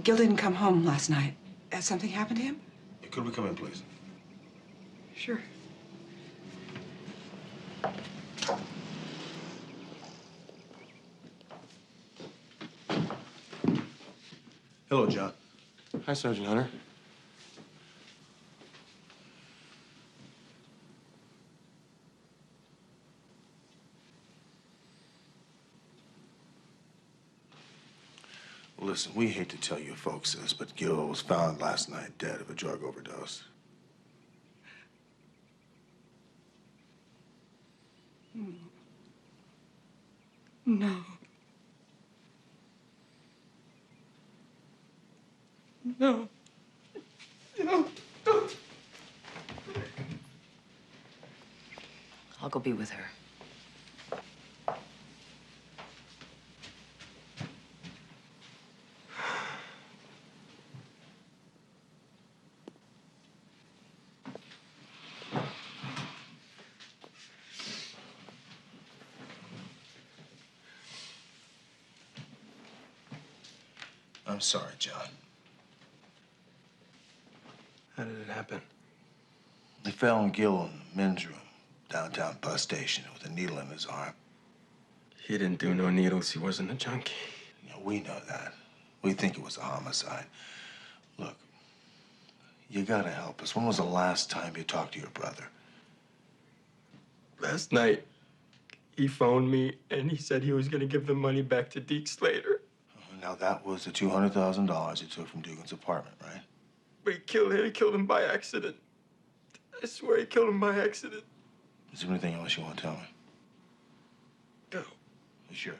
Gil didn't come home last night. Has something happened to him? Could we come in, please? Sure. Hello, John. Hi, Sergeant Hunter. Listen, we hate to tell you folks this, but Gil was found last night dead of a drug overdose. No. No. No. I'll go be with her. I'm sorry, John. How did it happen? They found Gil in the men's room, downtown bus station, with a needle in his arm. He didn't do no needles. He wasn't a junkie. We know that. We think it was a homicide. Look, you gotta help us. When was the last time you talked to your brother? Last night, he phoned me and he said he was gonna give the money back to Deke Slater. Now, that was the $200,000 he took from Dugan's apartment, right? But he killed him. He killed him by accident. I swear he killed him by accident. Is there anything else you want to tell me? No. You sure?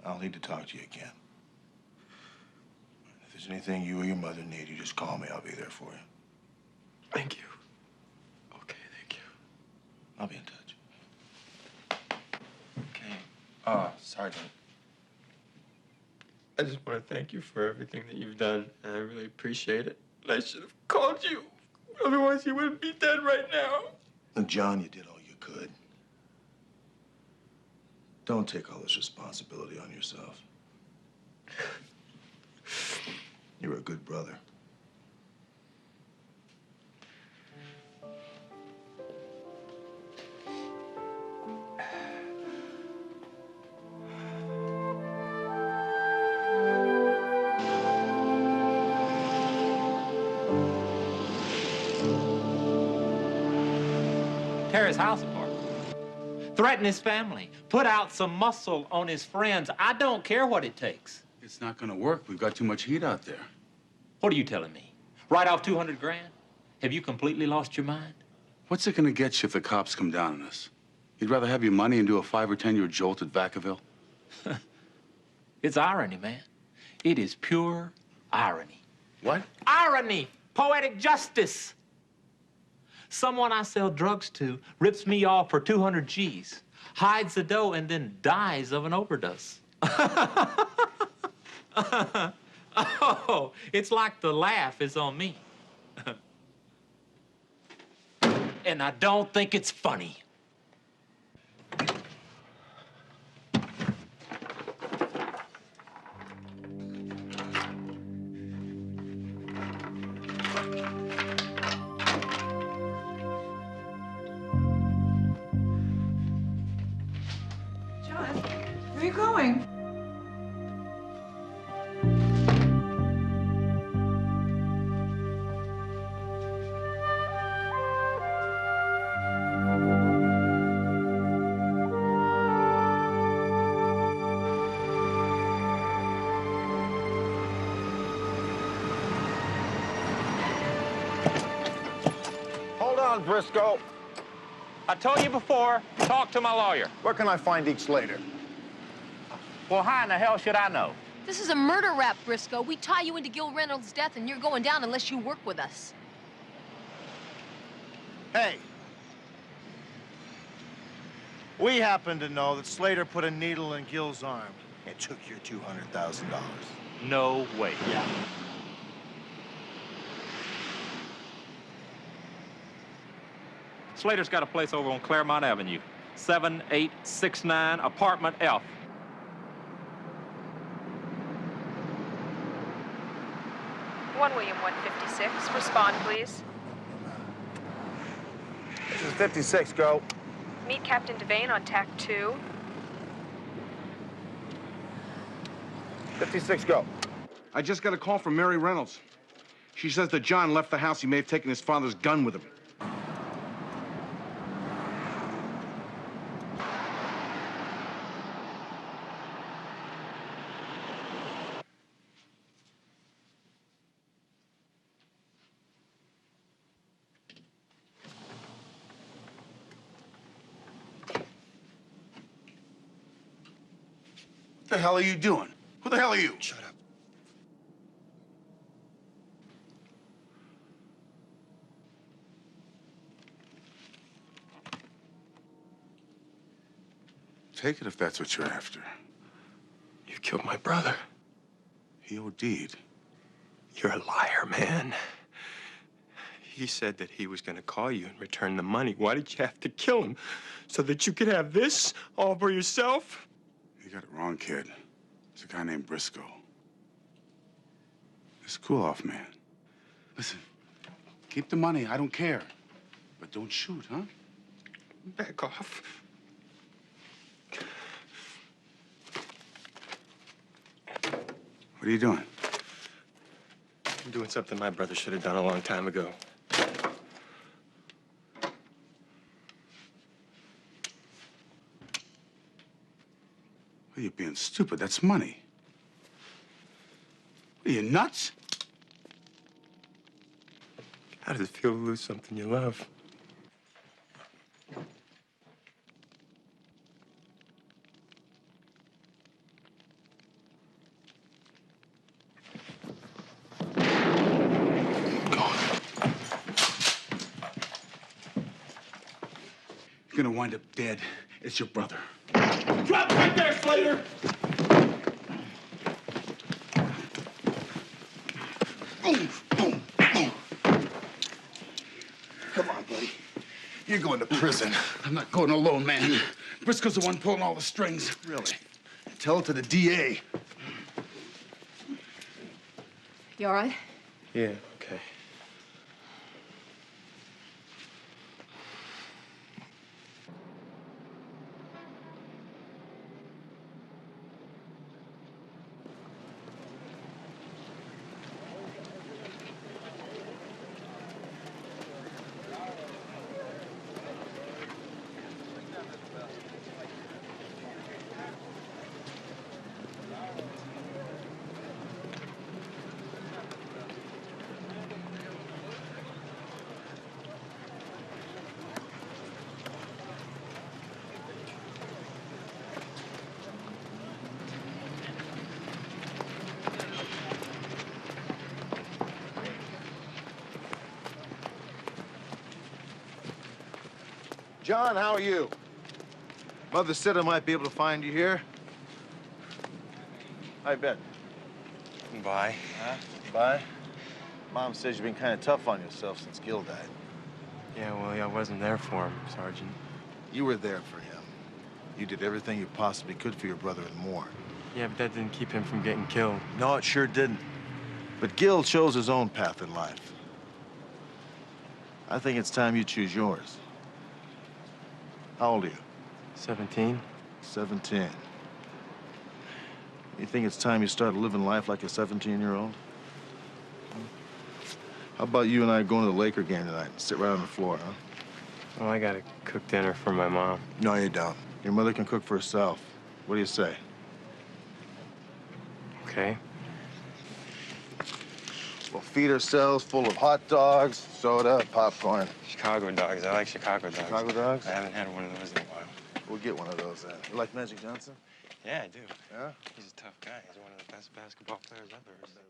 I'll need to talk to you again. If there's anything you or your mother need, you just call me. I'll be there for you. Thank you. Okay, thank you. I'll be in touch. Sergeant. I just want to thank you for everything that you've done, and I really appreciate it. And I should have called you Otherwise, you wouldn't be dead right now. And John, you did all you could. Don't take all this responsibility on yourself. You're a good brother. Tear his house apart. Threaten his family. Put out some muscle on his friends. I don't care what it takes. It's not gonna work. We've got too much heat out there. What are you telling me? Write off 200 grand? Have you completely lost your mind? What's it gonna get you if the cops come down on us? You'd rather have your money and do a 5 or 10-year jolt at Vacaville? It's irony, man. It is pure irony. What? Irony! Poetic justice! Someone I sell drugs to rips me off for 200 G's, hides the dough, and then dies of an overdose. Oh, it's like the laugh is on me. And I don't think it's funny. John, where are you going? Hold on, Briscoe. I told you before, talk to my lawyer. Where can I find Deke Slater? Well, how in the hell should I know? This is a murder rap, Briscoe. We tie you into Gil Reynolds' death, and you're going down unless you work with us. Hey. We happen to know that Slater put a needle in Gil's arm and took your $200,000. No way. Yeah. Slater's got a place over on Claremont Avenue, 7869, apartment F. William 156. Respond, please. This is 56, go. Meet Captain Devane on tack 2. 56, go. I just got a call from Mary Reynolds. She says that John left the house. He may have taken his father's gun with him. What the hell are you doing? Who the hell are you? Shut up. Take it if that's what you're after. You killed my brother. He OD'd. You're a liar, man. He said that he was going to call you and return the money. Why did you have to kill him? So that you could have this all for yourself? You got it wrong, kid. It's a guy named Briscoe. Just cool off, man. Listen, keep the money. I don't care. But don't shoot, huh? Back off. What are you doing? I'm doing something my brother should have done a long time ago. Well, you're being stupid. That's money. Are you nuts? How does it feel to lose something you love? You're gonna wind up dead. It's your brother. Drop right there, Slater! Come on, buddy. You're going to prison. I'm not going alone, man. Briscoe's the one pulling all the strings. Really? Tell it to the DA. You all right? Yeah, okay. John, how are you? Mother said I might be able to find you here. How you been? Bye. Huh? Bye? Mom says you've been kind of tough on yourself since Gil died. Yeah, well, I wasn't there for him, Sergeant. You were there for him. You did everything you possibly could for your brother and more. Yeah, but that didn't keep him from getting killed. No, it sure didn't. But Gil chose his own path in life. I think it's time you choose yours. How old are you? 17. 17. You think it's time you started living life like a 17-year-old? How about you and I going to the Laker game tonight and sit right on the floor, huh? Well, I gotta cook dinner for my mom. No, you don't. Your mother can cook for herself. What do you say? Okay. We'll feed ourselves full of hot dogs, soda, popcorn. Chicago dogs. I like Chicago dogs. Chicago dogs? I haven't had one of those in a while. We'll get one of those then. You like Magic Johnson? Yeah, I do. Yeah? He's a tough guy. He's one of the best basketball players I've ever seen.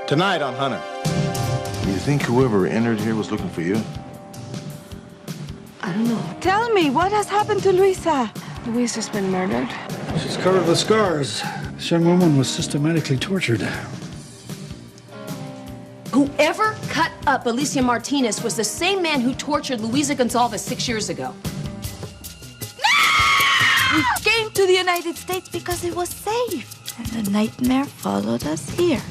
Tonight on Hunter. You think whoever entered here was looking for you? I don't know. Tell me, what has happened to Luisa? Luisa's been murdered. She's covered with scars. This young woman was systematically tortured. Whoever cut up Alicia Martinez was the same man who tortured Luisa Gonzalez 6 years ago. We came to the United States because it was safe. And the nightmare followed us here.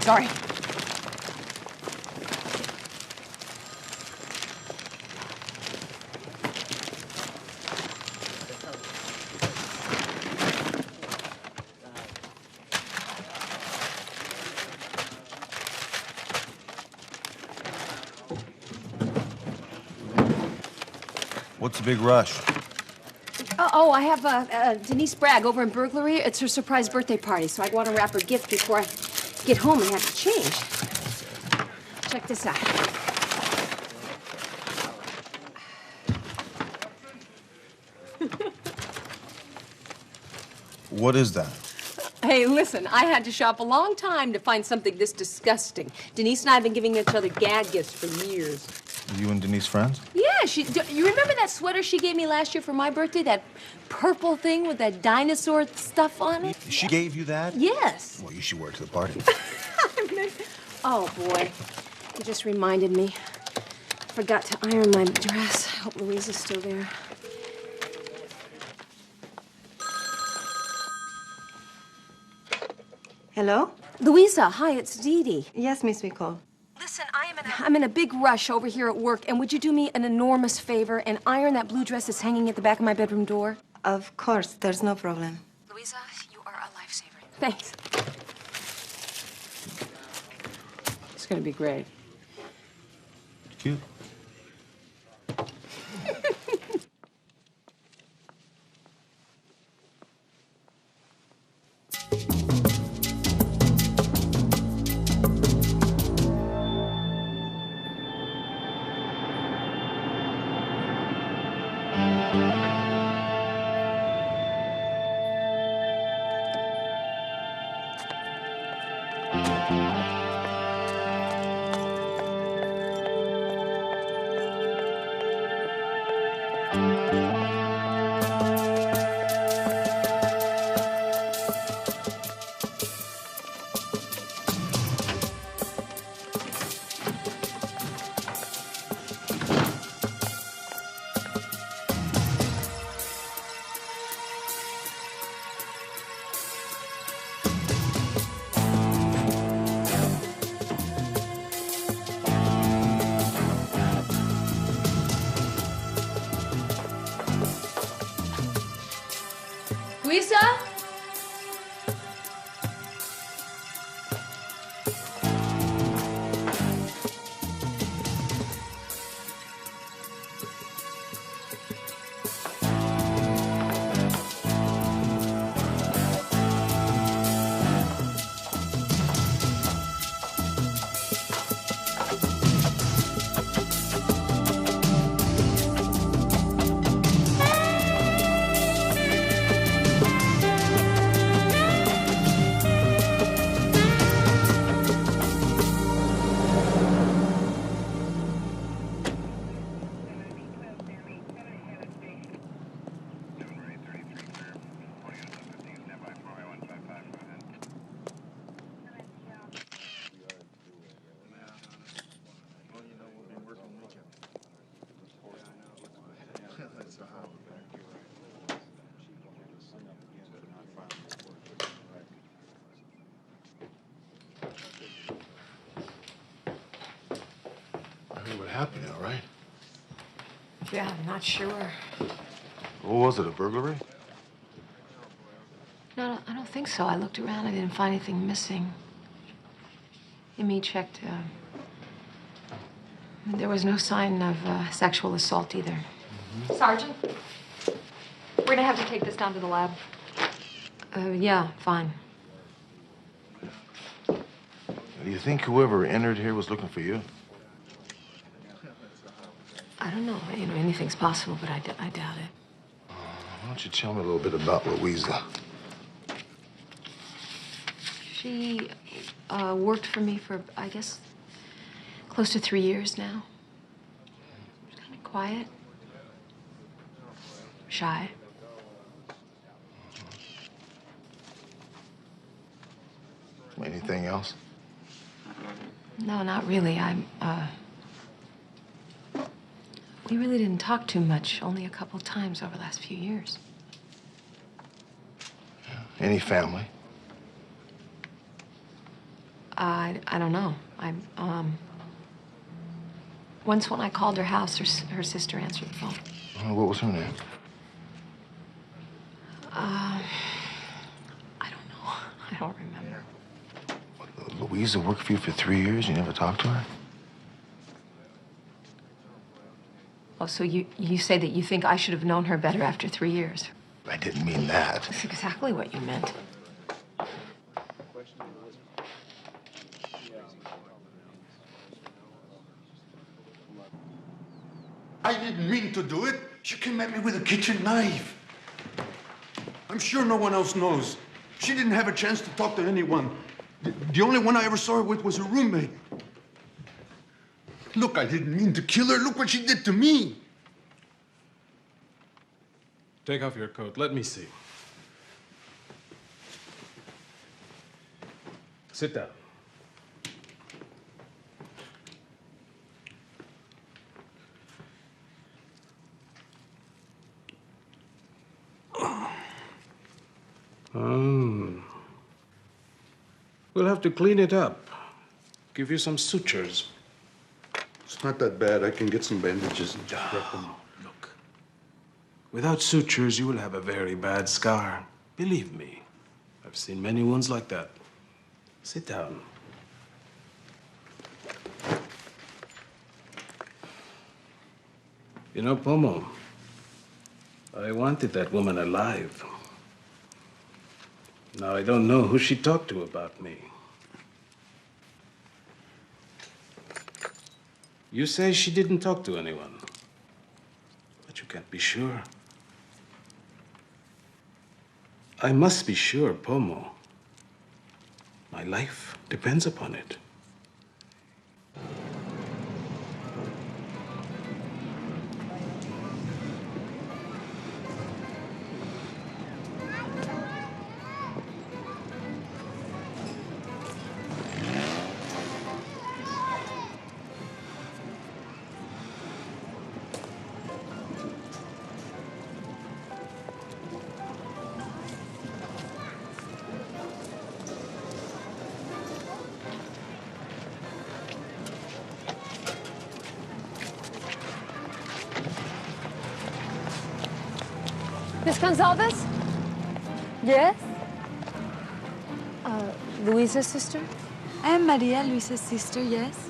Sorry. What's the big rush? Oh, I have Denise Bragg over in burglary. It's her surprise birthday party, so I'd want to wrap her gift before I get home and have to change. Check this out. What is that? Hey, listen, I had to shop a long time to find something this disgusting. Denise and I have been giving each other gag gifts for years. Are you and Denise friends? Yeah, you remember that sweater she gave me last year for my birthday? That purple thing with that dinosaur stuff on it? She gave you that? Yes. Well, you should wear it to the party. Oh, boy. You just reminded me. Forgot to iron my dress. I hope Louise is still there. Hello? Louisa, hi, it's Dee Dee. Yes, Miss Nicole. Listen, I'm in a big rush over here at work, and would you do me an enormous favor and iron that blue dress that's hanging at the back of my bedroom door? Of course, there's no problem. Louisa, you are a lifesaver. Thanks. It's gonna be great. Cute. Louisa? What happened, all right? Yeah, I'm not sure. What was it, a burglary? No, I don't think so. I looked around. I didn't find anything missing. Amy checked. There was no sign of sexual assault either. Sergeant, we're gonna have to take this down to the lab. Yeah, fine. Do you think whoever entered here was looking for you? I don't know. You know, anything's possible, but I doubt it. Why don't you tell me a little bit about Louisa? She worked for me for, I guess, close to 3 years now. She's kind of quiet, shy. Anything else? No, not really. We really didn't talk too much, only a couple times over the last few years. Any family? I don't know. Once when I called her house, her sister answered the phone. What was her name? I don't know. I don't remember. Louisa worked for you for 3 years? You never talked to her? Oh, so you say that you think I should have known her better after 3 years? I didn't mean that. That's exactly what you meant. I didn't mean to do it. She came at me with a kitchen knife. I'm sure no one else knows. She didn't have a chance to talk to anyone. The only one I ever saw her with was her roommate. Look, I didn't mean to kill her. Look what she did to me. Take off your coat. Let me see. Sit down. We'll have to clean it up. Give you some sutures. It's not that bad. I can get some bandages and just wrap them. Look, without sutures, you will have a very bad scar. Believe me, I've seen many wounds like that. Sit down. You know, Pomo, I wanted that woman alive. Now, I don't know who she talked to about me. You say she didn't talk to anyone, but you can't be sure. I must be sure, Pomo. My life depends upon it. Miss Gonzalez? Yes? Luisa's sister? I am Maria, Luisa's sister, yes.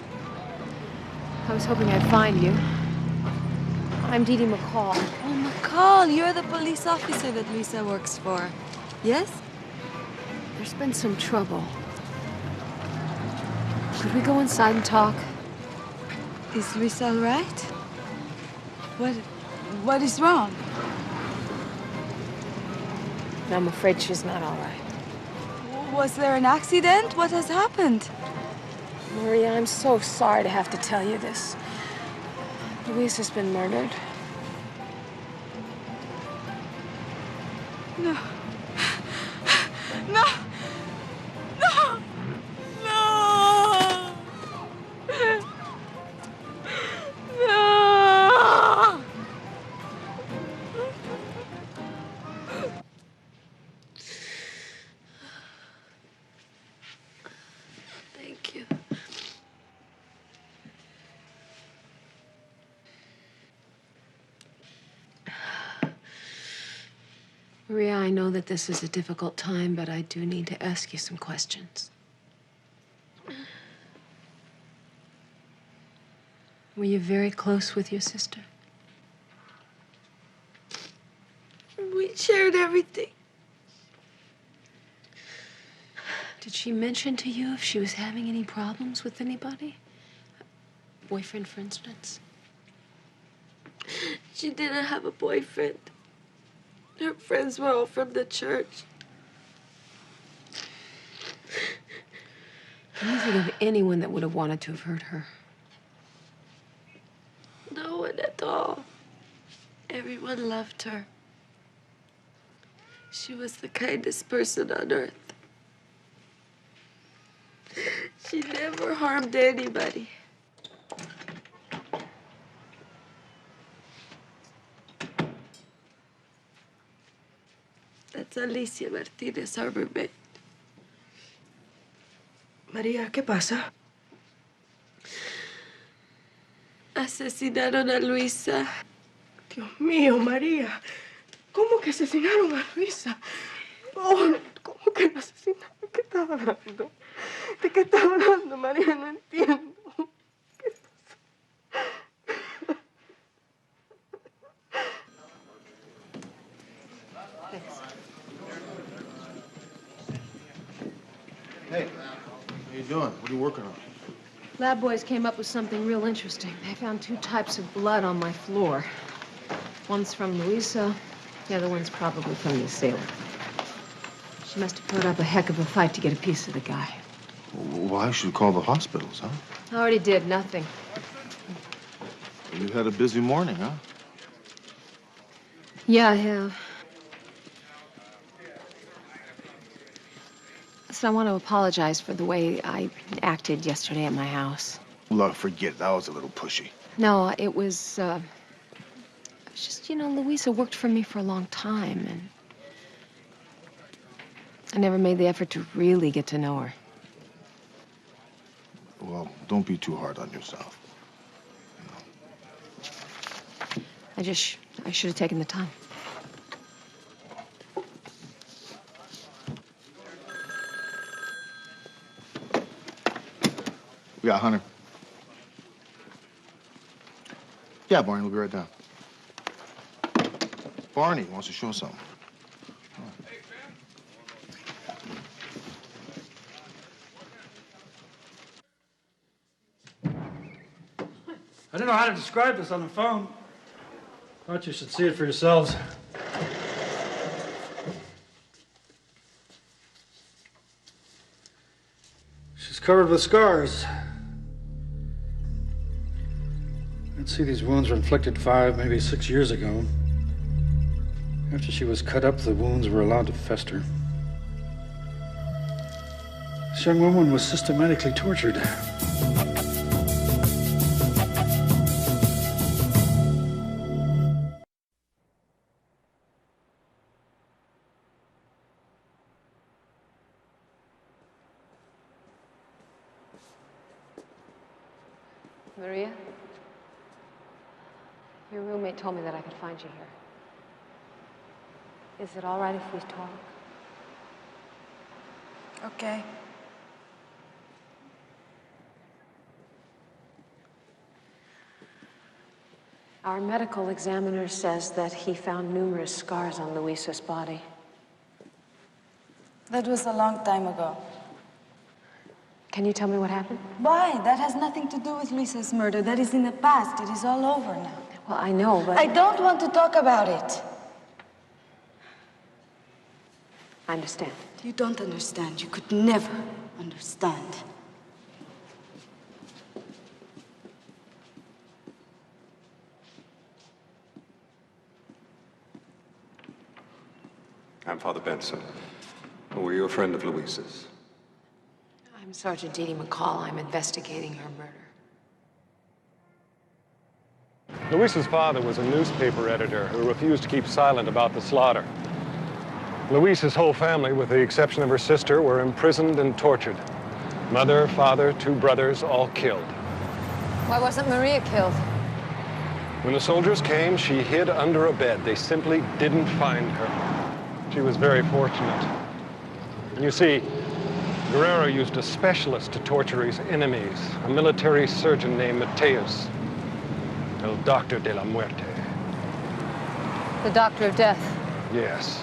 I was hoping I'd find you. I'm Dee Dee McCall. Oh, McCall, you're the police officer that Luisa works for. Yes? There's been some trouble. Could we go inside and talk? Is Luisa all right? What is wrong? I'm afraid she's not all right. Was there an accident? What has happened? Maria, I'm so sorry to have to tell you this. Luisa's been murdered. No. No! No! No! No! Thank you. Maria, I know that this is a difficult time, but I do need to ask you some questions. Were you very close with your sister? We shared everything. Did she mention to you if she was having any problems with anybody? Boyfriend, for instance? She didn't have a boyfriend. Her friends were all from the church. Can you think of anyone that would have wanted to have hurt her? No one at all. Everyone loved her. She was the kindest person on earth. She never harmed anybody. That's Alicia Martinez, our roommate. María, ¿qué pasa? Asesinaron a Luisa. Dios mío, María. ¿Cómo que asesinaron a Luisa? Oh, ¿cómo que la asesinaron? ¿De qué estás hablando? ¿De qué estás hablando, María? No entiendo. Hey, how you doing? What are you working on? Lab boys came up with something real interesting. They found 2 types of blood on my floor. One's from Luisa, the other one's probably from the assailant. She must have put up a heck of a fight to get a piece of the guy. Well, I should call the hospitals, huh? I already did, nothing. You had a busy morning, huh? Yeah, I have. So I want to apologize for the way I acted yesterday at my house. Look, forget it. That was a little pushy. No, it was just, you know, Louisa worked for me for a long time, and I never made the effort to really get to know her. Well, don't be too hard on yourself. I should have taken the time. Yeah, Hunter. Yeah, Barney, we'll be right down. Barney wants to show something. I don't know how to describe this on the phone. Thought you should see it for yourselves. She's covered with scars. I'd see these wounds were inflicted 5, maybe 6 years ago. After she was cut up, the wounds were allowed to fester. This young woman was systematically tortured. Maria? Your roommate told me that I could find you here. Is it all right if we talk? Okay. Our medical examiner says that he found numerous scars on Luisa's body. That was a long time ago. Can you tell me what happened? Why? That has nothing to do with Luisa's murder. That is in the past. It is all over now. Well, I know, but... I don't want to talk about it. I understand. You don't understand. You could never understand. I'm Father Benson. Were you a friend of Louisa's? I'm Sergeant Dee Dee McCall. I'm investigating her murder. Louisa's father was a newspaper editor who refused to keep silent about the slaughter. Louisa's whole family, with the exception of her sister, were imprisoned and tortured. Mother, father, 2 brothers, all killed. Why wasn't Maria killed? When the soldiers came, she hid under a bed. They simply didn't find her. She was very fortunate. And you see, Guerrero used a specialist to torture his enemies, a military surgeon named Mateus, El Doctor de la Muerte. The Doctor of Death. Yes.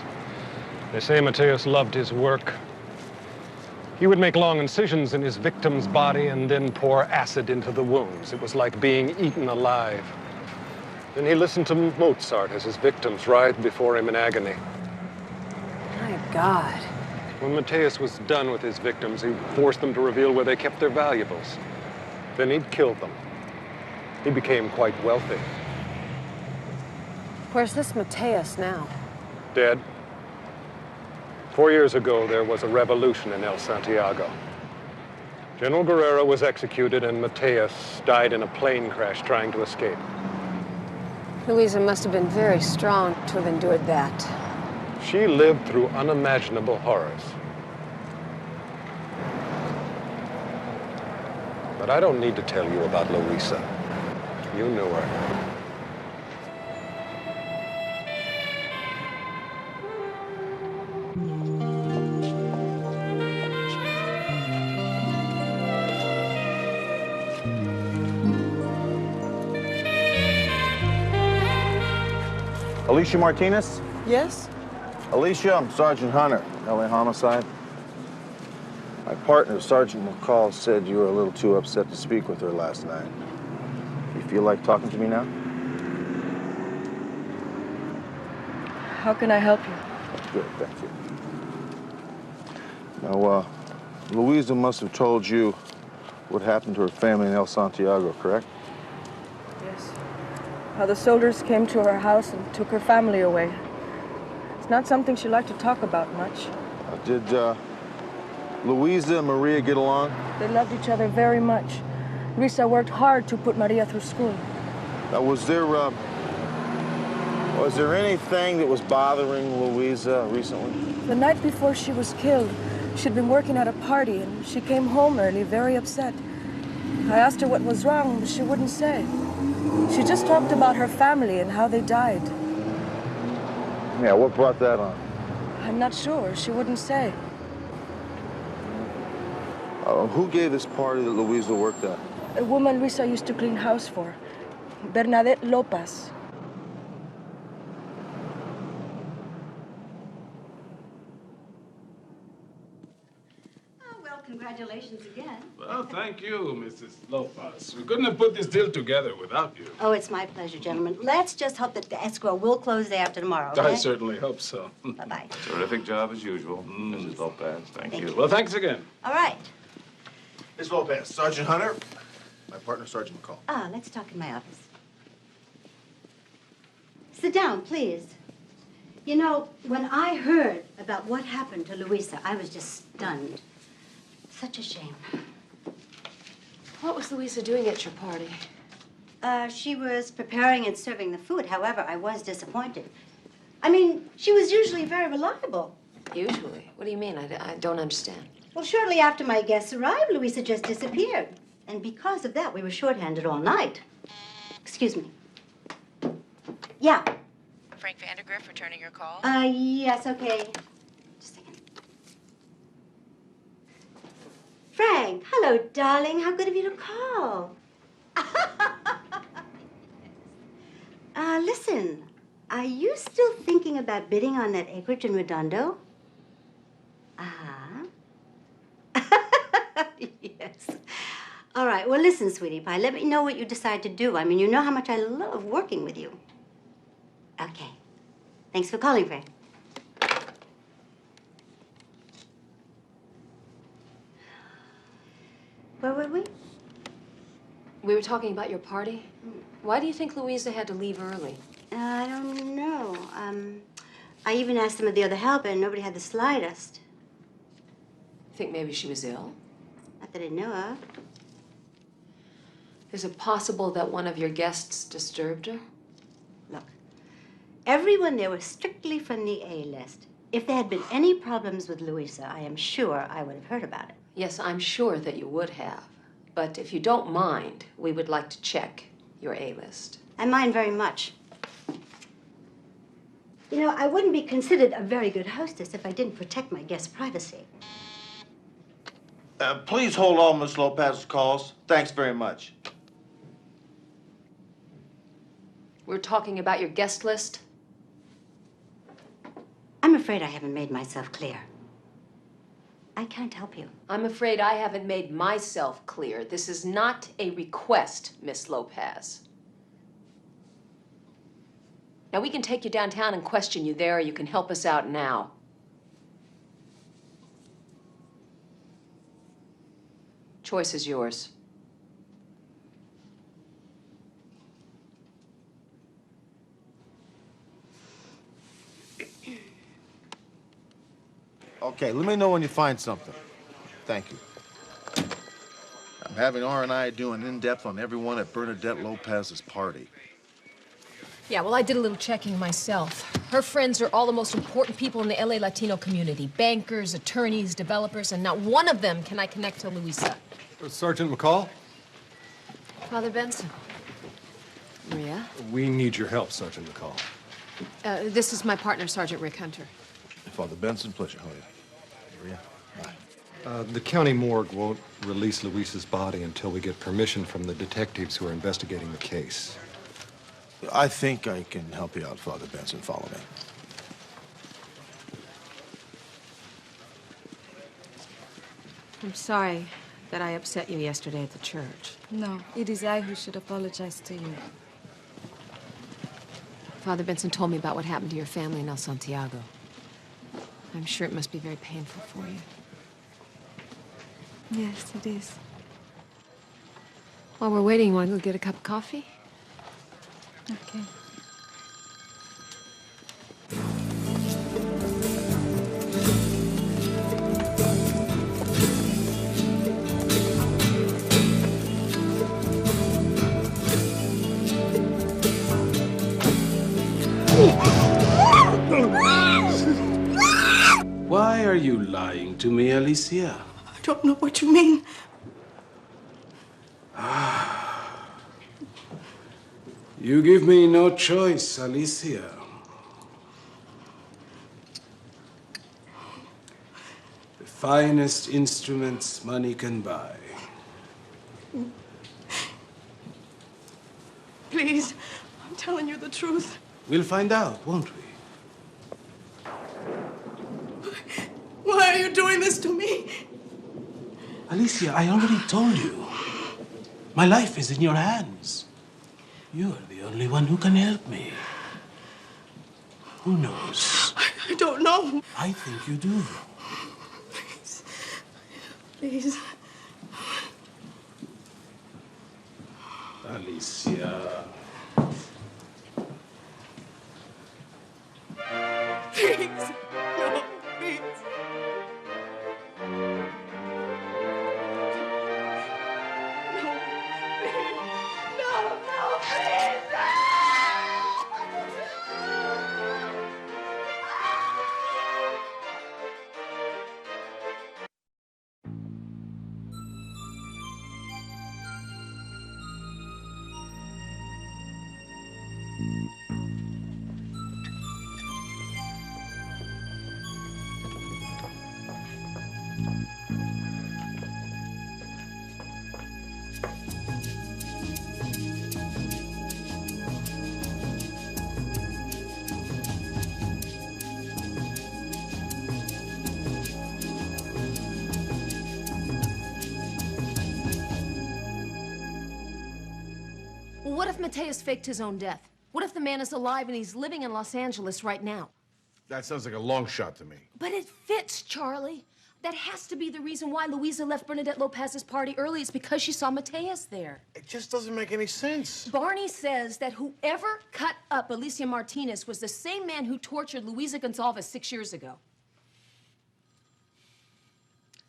They say Mateus loved his work. He would make long incisions in his victim's body and then pour acid into the wounds. It was like being eaten alive. Then he listened to Mozart as his victims writhed before him in agony. My God. When Mateus was done with his victims, he forced them to reveal where they kept their valuables. Then he'd killed them. He became quite wealthy. Where's this Mateus now? Dead. 4 years ago, there was a revolution in El Santiago. General Guerrero was executed, and Mateus died in a plane crash trying to escape. Louisa must have been very strong to have endured that. She lived through unimaginable horrors. But I don't need to tell you about Luisa. You knew her. Alicia Martinez? Yes? Alicia, I'm Sergeant Hunter, LA Homicide. My partner, Sergeant McCall, said you were a little too upset to speak with her last night. You feel like talking to me now? How can I help you? Good, thank you. Now, Luisa must have told you what happened to her family in El Santiago, correct? Yes. How the soldiers came to her house and took her family away. It's not something she liked to talk about much. Did Luisa and Maria get along? They loved each other very much. Luisa worked hard to put Maria through school. Now, was there anything that was bothering Luisa recently? The night before she was killed, she'd been working at a party and she came home early, very upset. I asked her what was wrong, but she wouldn't say. She just talked about her family and how they died. Yeah, what brought that on? I'm not sure. She wouldn't say. Who gave this party that Luisa worked at? A woman Luisa used to clean house for. Bernadette Lopez. Congratulations again. Well, thank you, Mrs. Lopez. We couldn't have put this deal together without you. Oh, it's my pleasure, gentlemen. Let's just hope that the escrow will close day after tomorrow, okay? I certainly hope so. Bye-bye. Terrific job as usual, Mrs. Lopez. Thank you. Well, thanks again. All right. Miss Lopez, Sergeant Hunter. My partner, Sergeant McCall. Let's talk in my office. Sit down, please. You know, when I heard about what happened to Luisa, I was just stunned. Such a shame. What was Luisa doing at your party? She was preparing and serving the food. However, I was disappointed. I mean, she was usually very reliable. Usually? What do you mean? I don't understand. Well, shortly after my guests arrived, Luisa just disappeared. And because of that, we were shorthanded all night. Excuse me. Yeah. Frank Vandergrift returning your call? Yes, okay. Just a second. Frank, hello, darling. How good of you to call. Listen, are you still thinking about bidding on that acreage in Redondo? Yes. All right, well, listen, sweetie pie, let me know what you decide to do. I mean, you know how much I love working with you. Okay. Thanks for calling, Frank. Where were we? We were talking about your party. Why do you think Luisa had to leave early? I don't know. I even asked some of the other help, and nobody had the slightest. Think maybe she was ill? Not that I know of. Is it possible that one of your guests disturbed her? Look, everyone there was strictly from the A list. If there had been any problems with Luisa, I am sure I would have heard about it. Yes, I'm sure that you would have. But if you don't mind, we would like to check your A-list. I mind very much. You know, I wouldn't be considered a very good hostess if I didn't protect my guests' privacy. Please hold all Miss Lopez's calls. Thanks very much. We're talking about your guest list? I'm afraid I haven't made myself clear. I can't help you. I'm afraid I haven't made myself clear. This is not a request, Miss Lopez. Now, we can take you downtown and question you there, or you can help us out now. Choice is yours. Okay, let me know when you find something. Thank you. I'm having R&I do an in-depth on everyone at Bernadette Lopez's party. Yeah, well, I did a little checking myself. Her friends are all the most important people in the LA Latino community. Bankers, attorneys, developers, and not one of them can I connect to Luisa. Sergeant McCall? Father Benson. Maria? We need your help, Sergeant McCall. This is my partner, Sergeant Rick Hunter. Father Benson, pleasure. How are you? Maria? Hi. The county morgue won't release Luisa's body until we get permission from the detectives who are investigating the case. I think I can help you out, Father Benson. Follow me. I'm sorry that I upset you yesterday at the church. No, it is I who should apologize to you. Father Benson told me about what happened to your family in El Santiago. I'm sure it must be very painful for you. Yes, it is. While we're waiting, you want to go get a cup of coffee? Okay. Why are you lying to me, Alicia? I don't know what you mean. You give me no choice, Alicia. The finest instruments money can buy. Please, I'm telling you the truth. We'll find out, won't we? Why are you doing this to me? Alicia, I already told you. My life is in your hands. You are the only one who can help me. Who knows? I don't know. I think you do. Please. Alicia. Please. No, please. What if Mateus faked his own death? What if the man is alive and he's living in Los Angeles right now? That sounds like a long shot to me. But it fits, Charlie. That has to be the reason why Luisa left Bernadette Lopez's party early. It's because she saw Mateus there. It just doesn't make any sense. Barney says that whoever cut up Alicia Martinez was the same man who tortured Luisa Gonzalez 6 years ago.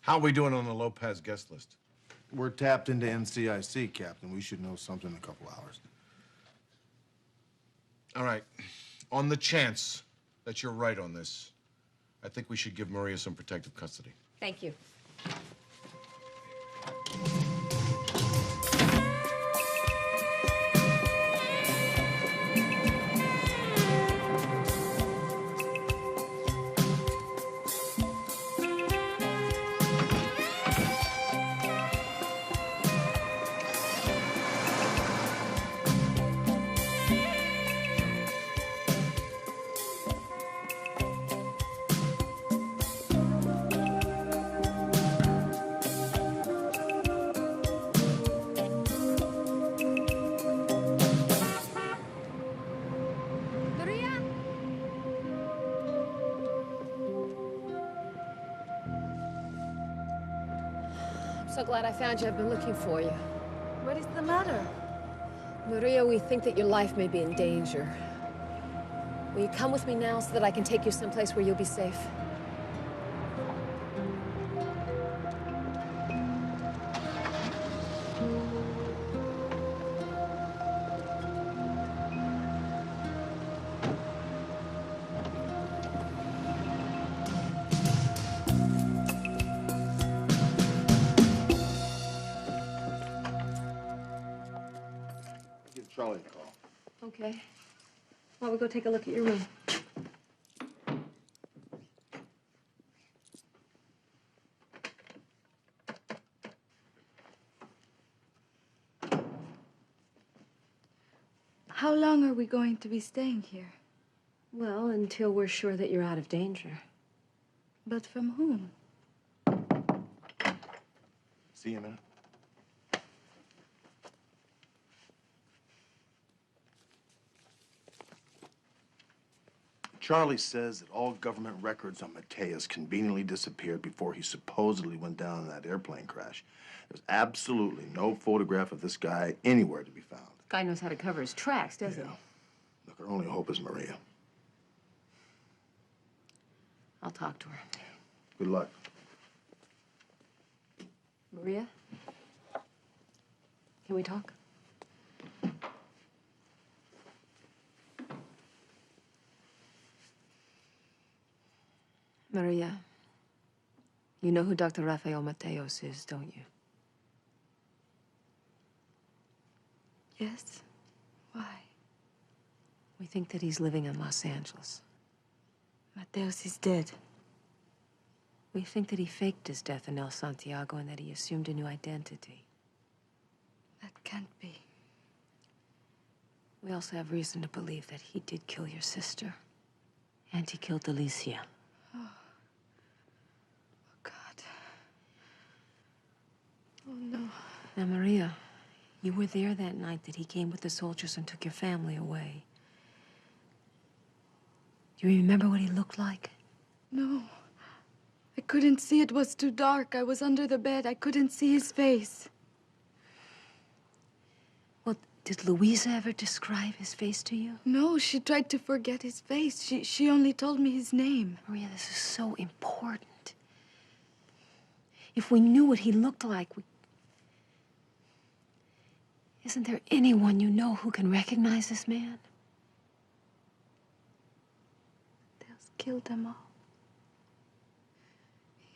How are we doing on the Lopez guest list? We're tapped into NCIC, Captain. We should know something in a couple hours. All right. On the chance that you're right on this, I think we should give Maria some protective custody. Thank you. So glad I found you. I've been looking for you. What is the matter? Maria, we think that your life may be in danger. Will you come with me now so that I can take you someplace where you'll be safe? Okay. Well, we'll go take a look at your room. How long are we going to be staying here? Well, until we're sure that you're out of danger. But from whom? See you in a minute. Charlie says that all government records on Mateus conveniently disappeared before he supposedly went down in that airplane crash. There's absolutely no photograph of this guy anywhere to be found. Guy knows how to cover his tracks, doesn't he? Look, our only hope is Maria. I'll talk to her. Good luck. Maria? Can we talk? Maria, you know who Dr. Rafael Mateos is, don't you? Yes. Why? We think that he's living in Los Angeles. Mateos is dead. We think that he faked his death in El Santiago and that he assumed a new identity. That can't be. We also have reason to believe that he did kill your sister. And he killed Alicia. Oh. God. Oh, no. Now, Maria, you were there that night that he came with the soldiers and took your family away. Do you remember what he looked like? No. I couldn't see. It was too dark. I was under the bed. I couldn't see his face. Well, did Louisa ever describe his face to you? No, she tried to forget his face. She only told me his name. Maria, this is so important. If we knew what he looked like, Isn't there anyone you know who can recognize this man? They'll kill them all.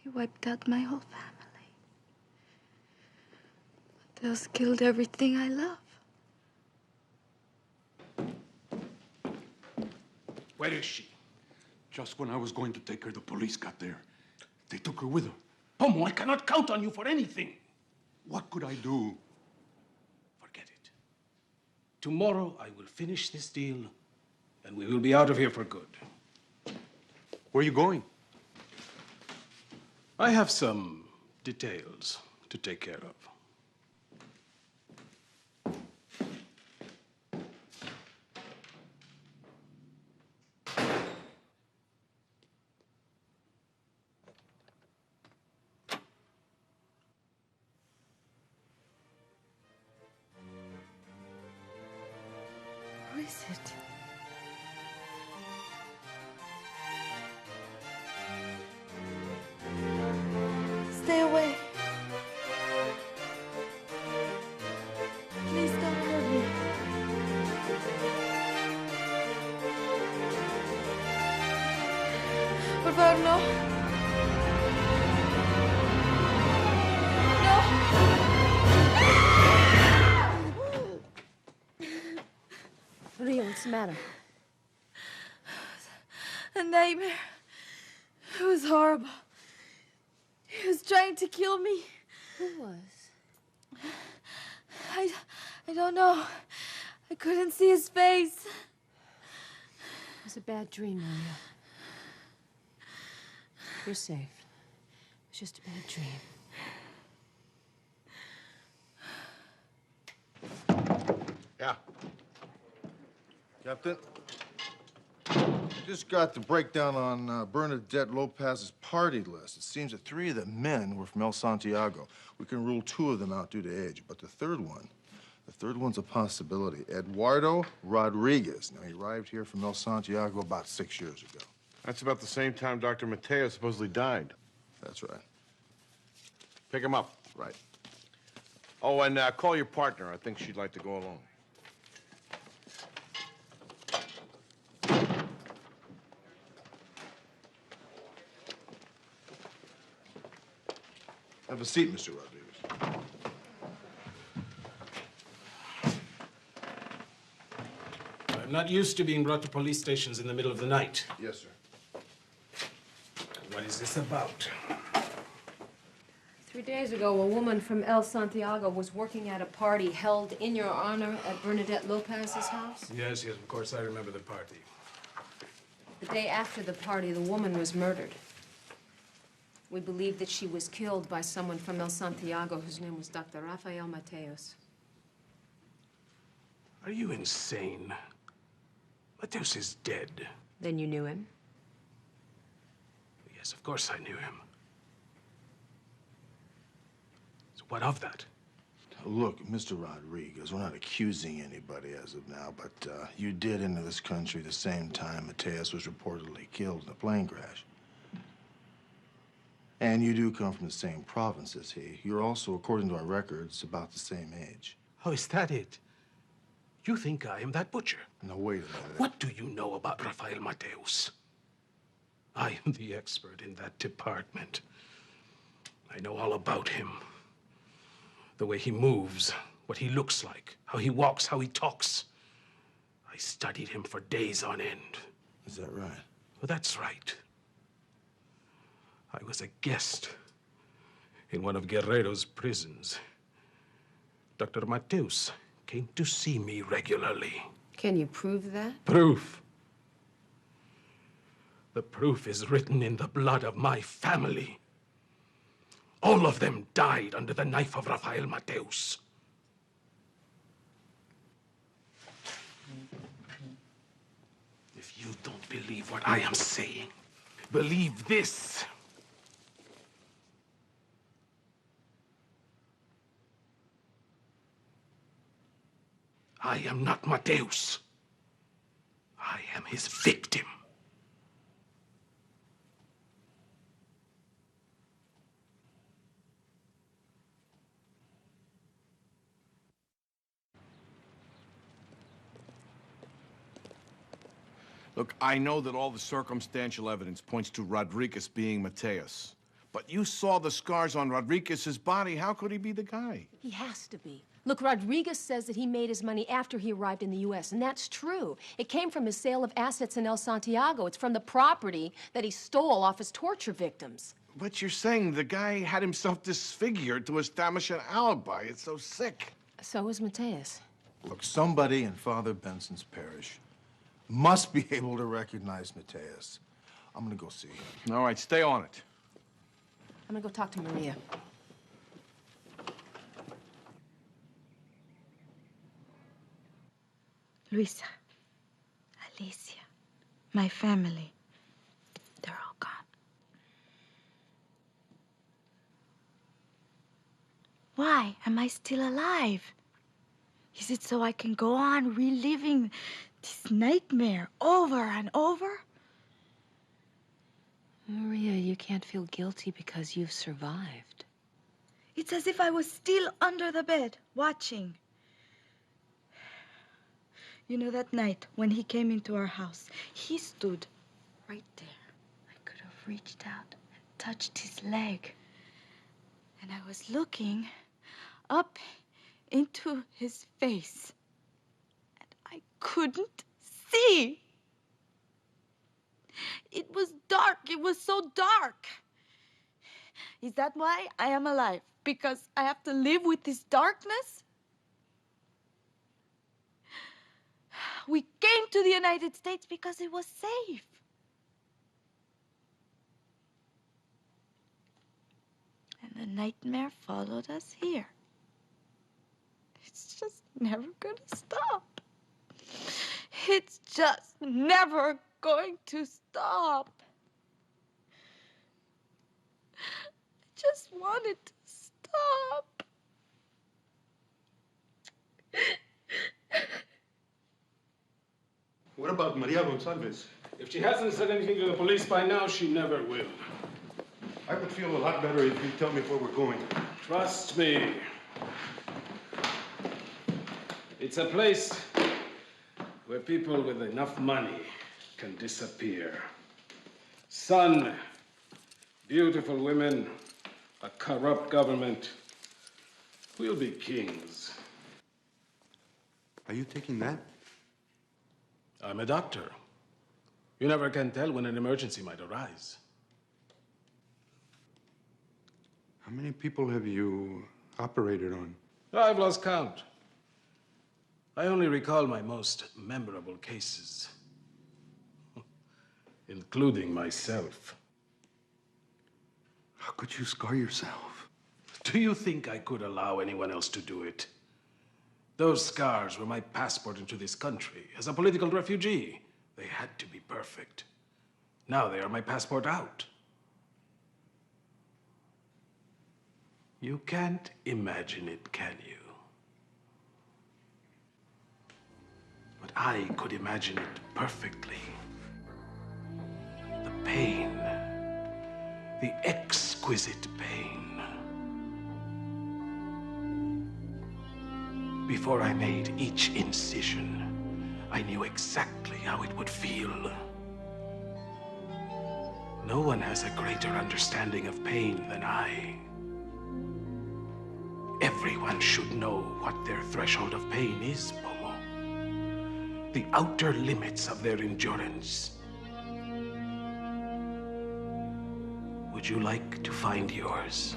He wiped out my whole family. They'll killed everything I love. Where is she? Just when I was going to take her, the police got there. They took her with them. Pomo, I cannot count on you for anything. What could I do? Forget it. Tomorrow, I will finish this deal, and we will be out of here for good. Where are you going? I have some details to take care of. Who is it? Stay away. Please don't hurt me. Por favor, no. Maria, what's the matter? A nightmare. It was horrible. He was trying to kill me. Who was? I don't know. I couldn't see his face. It was a bad dream, Maria. You're safe. It was just a bad dream. Yeah. Captain? Just got the breakdown on Bernadette Lopez's party list. It seems that 3 of the men were from El Santiago. We can rule 2 of them out due to age, but the third one's a possibility. Eduardo Rodriguez. Now, he arrived here from El Santiago about 6 years ago. That's about the same time Dr. Mateo supposedly died. That's right. Pick him up. Right. Oh, and call your partner. I think she'd like to go along. Have a seat, Mr. Rodriguez. I'm not used to being brought to police stations in the middle of the night. Yes, sir. What is this about? 3 days ago, a woman from El Santiago was working at a party held in your honor at Bernadette Lopez's house. Yes, of course, I remember the party. The day after the party, the woman was murdered. We believe that she was killed by someone from El Santiago whose name was Dr. Rafael Mateos. Are you insane? Mateus is dead. Then you knew him? Yes, of course I knew him. So what of that? Look, Mr. Rodriguez, we're not accusing anybody as of now, but you did enter this country the same time Mateus was reportedly killed in a plane crash. And you do come from the same province as he. You're also, according to our records, about the same age. Oh, is that it? You think I am that butcher? Now, wait a minute. What do you know about Rafael Mateus? I am the expert in that department. I know all about him. The way he moves, what he looks like, how he walks, how he talks. I studied him for days on end. Is that right? Well, that's right. I was a guest in one of Guerrero's prisons. Dr. Mateus came to see me regularly. Can you prove that? Proof? The proof is written in the blood of my family. All of them died under the knife of Rafael Mateus. If you don't believe what I am saying, believe this. I am not Mateus. I am his victim. Look, I know that all the circumstantial evidence points to Rodriguez being Mateus. But you saw the scars on Rodriguez's body. How could he be the guy? He has to be. Look, Rodriguez says that he made his money after he arrived in the U.S., and that's true. It came from his sale of assets in El Santiago. It's from the property that he stole off his torture victims. But you're saying the guy had himself disfigured to establish an alibi. It's so sick. So is Mateus. Look, somebody in Father Benson's parish must be able to recognize Mateus. I'm gonna go see him. All right, stay on it. I'm gonna go talk to Maria. Luisa, Alicia, my family, they're all gone. Why am I still alive? Is it so I can go on reliving this nightmare over and over? Maria, you can't feel guilty because you've survived. It's as if I was still under the bed, watching. You know, that night when he came into our house, he stood right there. I could have reached out and touched his leg. And I was looking up into his face. And I couldn't see. It was dark. It was so dark. Is that why I am alive? Because I have to live with this darkness? We came to the United States because it was safe. And the nightmare followed us here. It's just never gonna stop. It's just never going to stop. I just want it to stop. What about Maria Gonçalves? If she hasn't said anything to the police by now, she never will. I would feel a lot better if you tell me where we're going. Trust me. It's a place where people with enough money can disappear. Sun, beautiful women, a corrupt government. We'll be kings. Are you taking that? I'm a doctor. You never can tell when an emergency might arise. How many people have you operated on? I've lost count. I only recall my most memorable cases, including myself. How could you scar yourself? Do you think I could allow anyone else to do it? Those scars were my passport into this country. As a political refugee, they had to be perfect. Now they are my passport out. You can't imagine it, can you? But I could imagine it perfectly. The pain, the exquisite pain. Before I made each incision, I knew exactly how it would feel. No one has a greater understanding of pain than I. Everyone should know what their threshold of pain is, Pomo. The outer limits of their endurance. Would you like to find yours?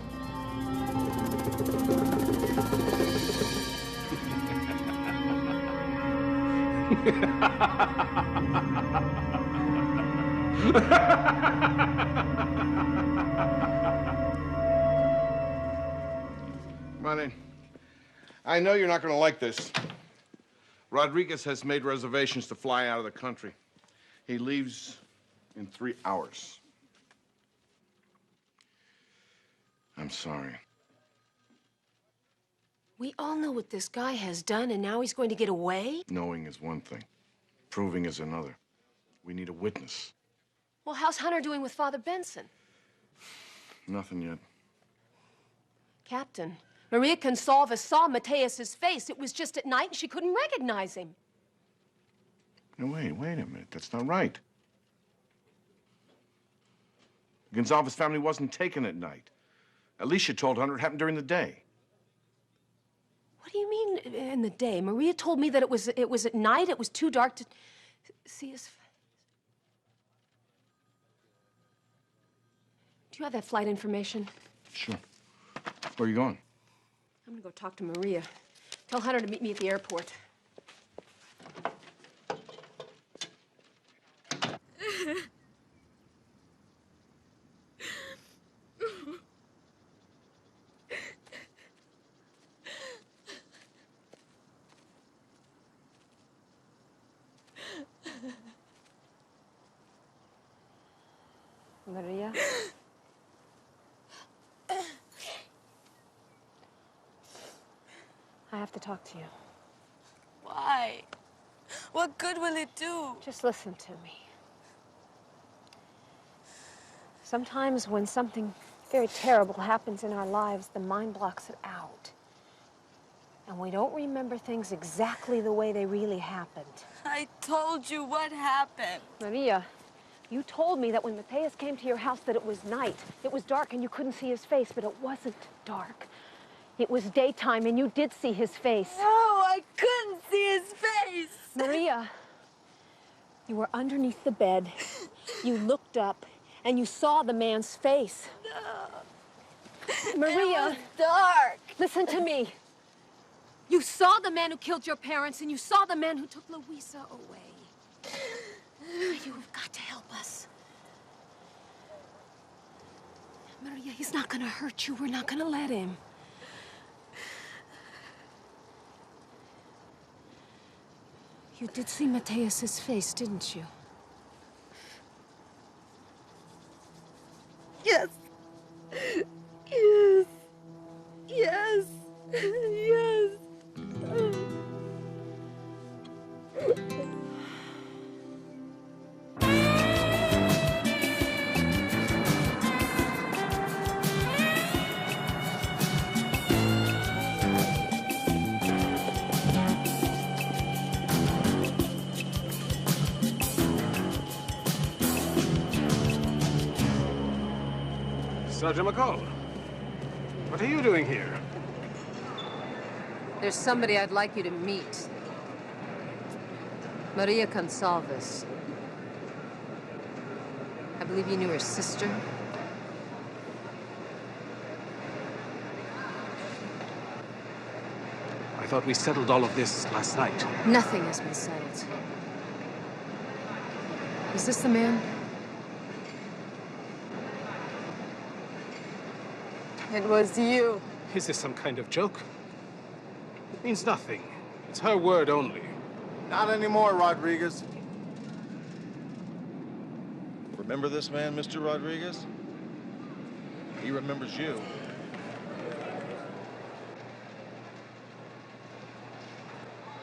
Come on in. I know you're not going to like this. Rodriguez has made reservations to fly out of the country. He leaves in 3 hours. I'm sorry. We all know what this guy has done, and now he's going to get away? Knowing is one thing. Proving is another. We need a witness. Well, how's Hunter doing with Father Benson? Nothing yet. Captain, Maria Consalva saw Mateus's face. It was just at night, and she couldn't recognize him. No, wait a minute. That's not right. Gonzalez's family wasn't taken at night. Alicia told Hunter it happened during the day. What do you mean, in the day? Maria told me that it was at night. It was too dark to see his face. Do you have that flight information? Sure. Where are you going? I'm gonna go talk to Maria. Tell Hunter to meet me at the airport. Maria? I have to talk to you. Why? What good will it do? Just listen to me. Sometimes when something very terrible happens in our lives, the mind blocks it out. And we don't remember things exactly the way they really happened. I told you what happened. Maria, you told me that when Mateus came to your house that it was night. It was dark and you couldn't see his face, but it wasn't dark. It was daytime and you did see his face. No, I couldn't see his face. Maria, you were underneath the bed. You looked up and you saw the man's face. No. Maria. It was dark. Listen to me. You saw the man who killed your parents and you saw the man who took Luisa away. You've got to help us. Maria, he's not gonna hurt you. We're not gonna let him. You did see Mateus's face, didn't you? Yes. Yes. Yes. Yes. Sergeant McCall, what are you doing here? There's somebody I'd like you to meet. Maria Consalves. I believe you knew her sister. I thought we settled all of this last night. Nothing has been settled. Is this the man? It was you. Is this some kind of joke? It means nothing. It's her word only. Not anymore, Rodriguez. Remember this man, Mr. Rodriguez? He remembers you.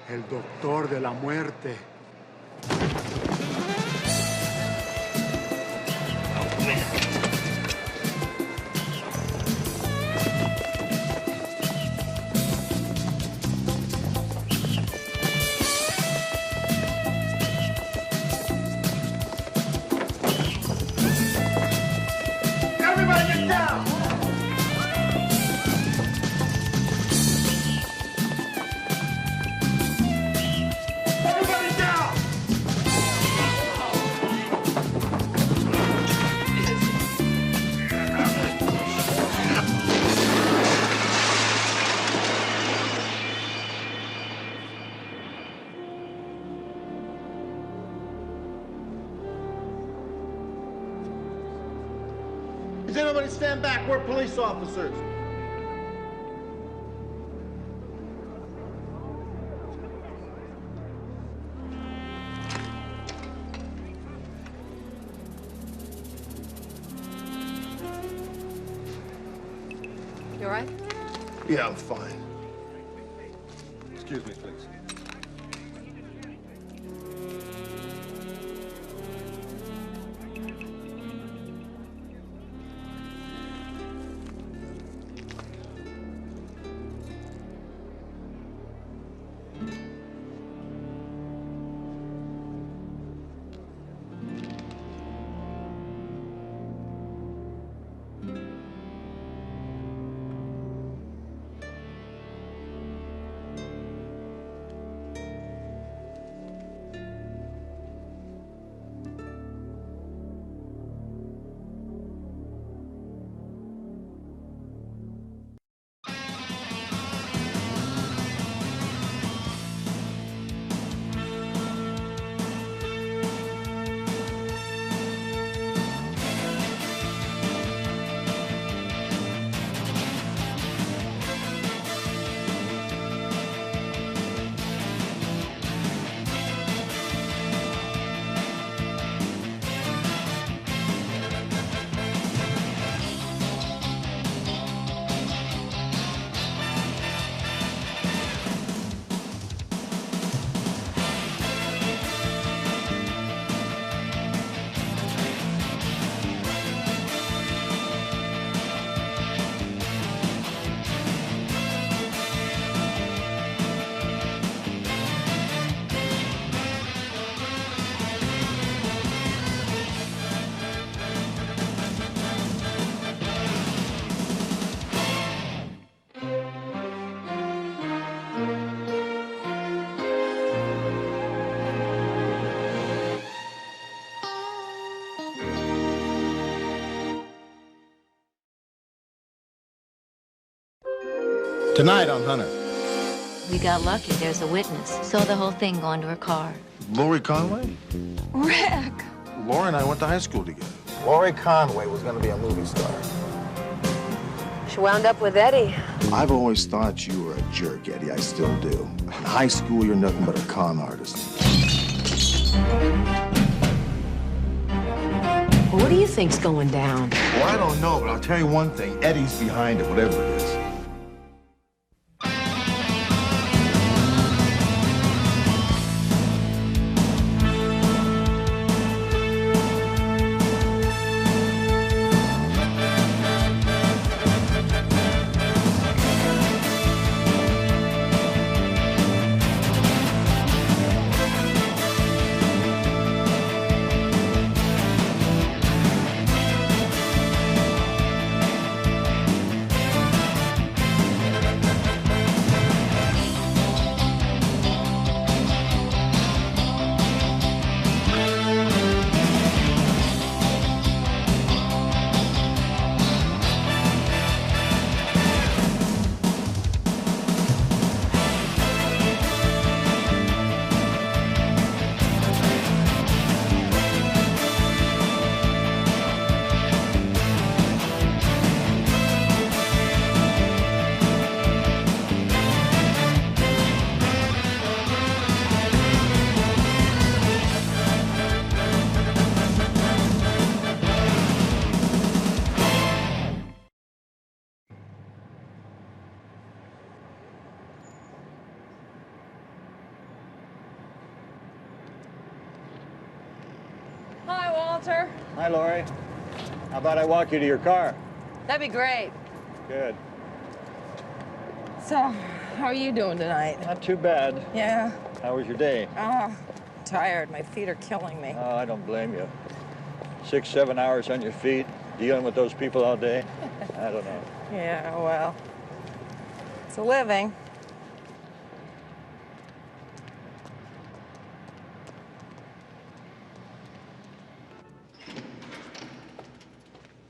El doctor de la muerte. Everybody get down! Everybody down! Does anybody stand back? We're police officers. You all right? Yeah, I'm fine. Excuse me, please. Tonight on Hunter. We got lucky. There's a witness. Saw the whole thing go into her car. Lori Conway? Rick! Lori and I went to high school together. Lori Conway was going to be a movie star. She wound up with Eddie. I've always thought you were a jerk, Eddie. I still do. In high school, you're nothing but a con artist. What do you think's going down? Well, I don't know, but I'll tell you one thing. Eddie's behind it, whatever it is. Walter. Hi, Lori. How about I walk you to your car? That'd be great. Good. So, how are you doing tonight? Not too bad. Yeah. How was your day? Tired. My feet are killing me. Oh, I don't blame you. 6, 7 hours on your feet, dealing with those people all day. I don't know. Yeah, well, it's a living.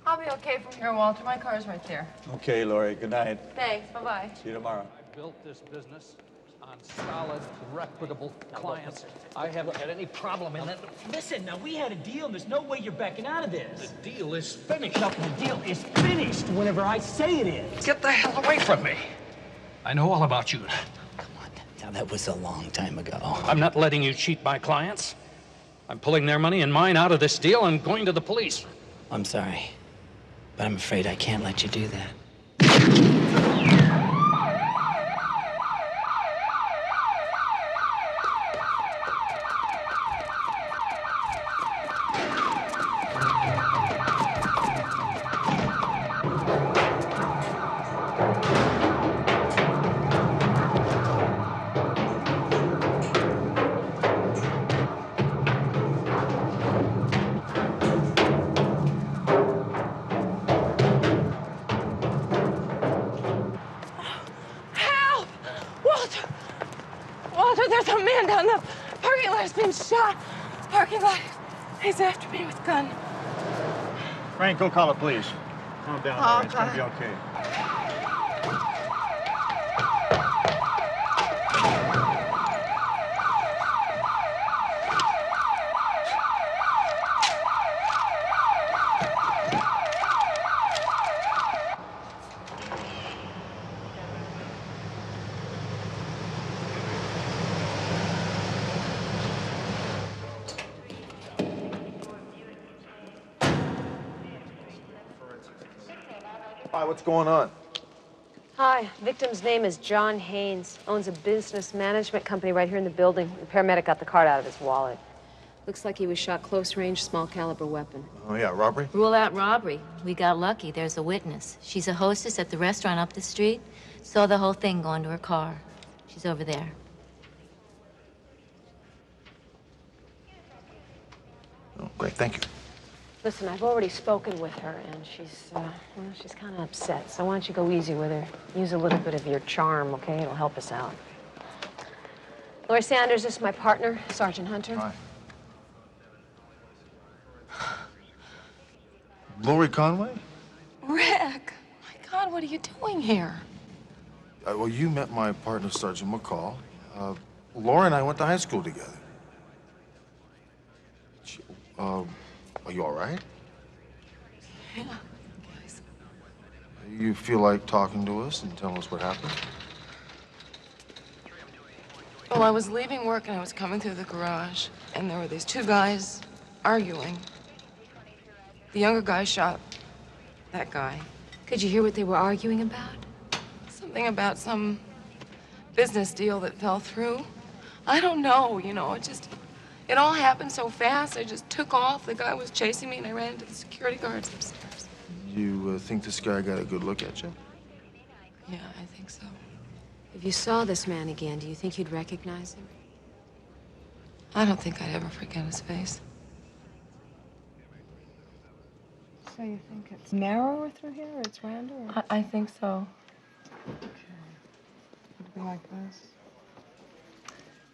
I'll be okay from here, Walter. My car's right there. Okay, Lori, good night. Thanks. Bye-bye. See you tomorrow. I built this business on solid, reputable clients. I haven't had any problem in it. Listen, now we had a deal, and there's no way you're backing out of this. The deal is finished. No, the deal is finished whenever I say it is. Get the hell away from me. I know all about you. Now, that was a long time ago. I'm not letting you cheat my clients. I'm pulling their money and mine out of this deal and going to the police. I'm sorry, but I'm afraid I can't let you do that. Help! Walter! Walter, there's a man down the parking lot. He's been shot. Parking lot. He's after me with a gun. Frank, go call the police. Calm down, Lori. It's gonna be okay. Hi, what's going on? Hi. Victim's name is John Haynes. Owns a business management company right here in the building. The paramedic got the card out of his wallet. Looks like he was shot close range, small caliber weapon. Oh, yeah, robbery? Rule out robbery. We got lucky. There's a witness. She's a hostess at the restaurant up the street. Saw the whole thing go into her car. She's over there. Oh, great, thank you. Listen, I've already spoken with her, and she's kind of upset. So why don't you go easy with her? Use a little bit of your charm, okay? It'll help us out. Lori Sanders, this is my partner, Sergeant Hunter. Hi. Lori Conway? Rick! My God, what are you doing here? Well, you met my partner, Sergeant McCall. Laura and I went to high school together. Are you all right? Yeah. You feel like talking to us and telling us what happened? Well, I was leaving work and I was coming through the garage, and there were these two guys arguing. The younger guy shot that guy. Could you hear what they were arguing about? Something about some business deal that fell through. I don't know, you know, it all happened so fast. I just took off. The guy was chasing me, and I ran into the security guards upstairs. You think this guy got a good look at you? Yeah, I think so. If you saw this man again, do you think you'd recognize him? I don't think I'd ever forget his face. So you think it's narrower through here, or it's rounder? Or... I think so. Okay. It'd be like this.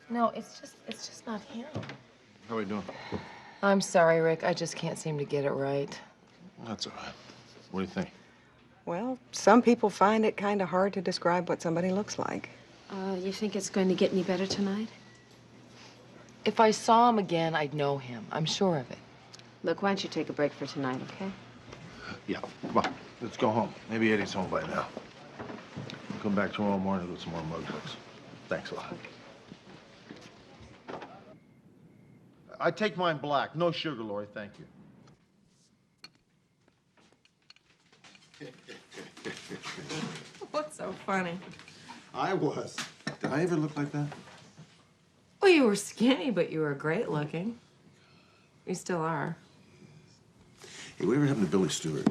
No, it's just not him. How are we doing? I'm sorry, Rick. I just can't seem to get it right. That's all right. What do you think? Well, some people find it kind of hard to describe what somebody looks like. You think it's going to get any better tonight? If I saw him again, I'd know him. I'm sure of it. Look, why don't you take a break for tonight, okay? Yeah, come on. Let's go home. Maybe Eddie's home by now. We'll come back tomorrow morning with some more mug books. Thanks a lot. I take mine black. No sugar, Lori. Thank you. What's so funny? I was. Did I ever look like that? Well, you were skinny, but you were great looking. You still are. Hey, whatever happened to Billy Stewart?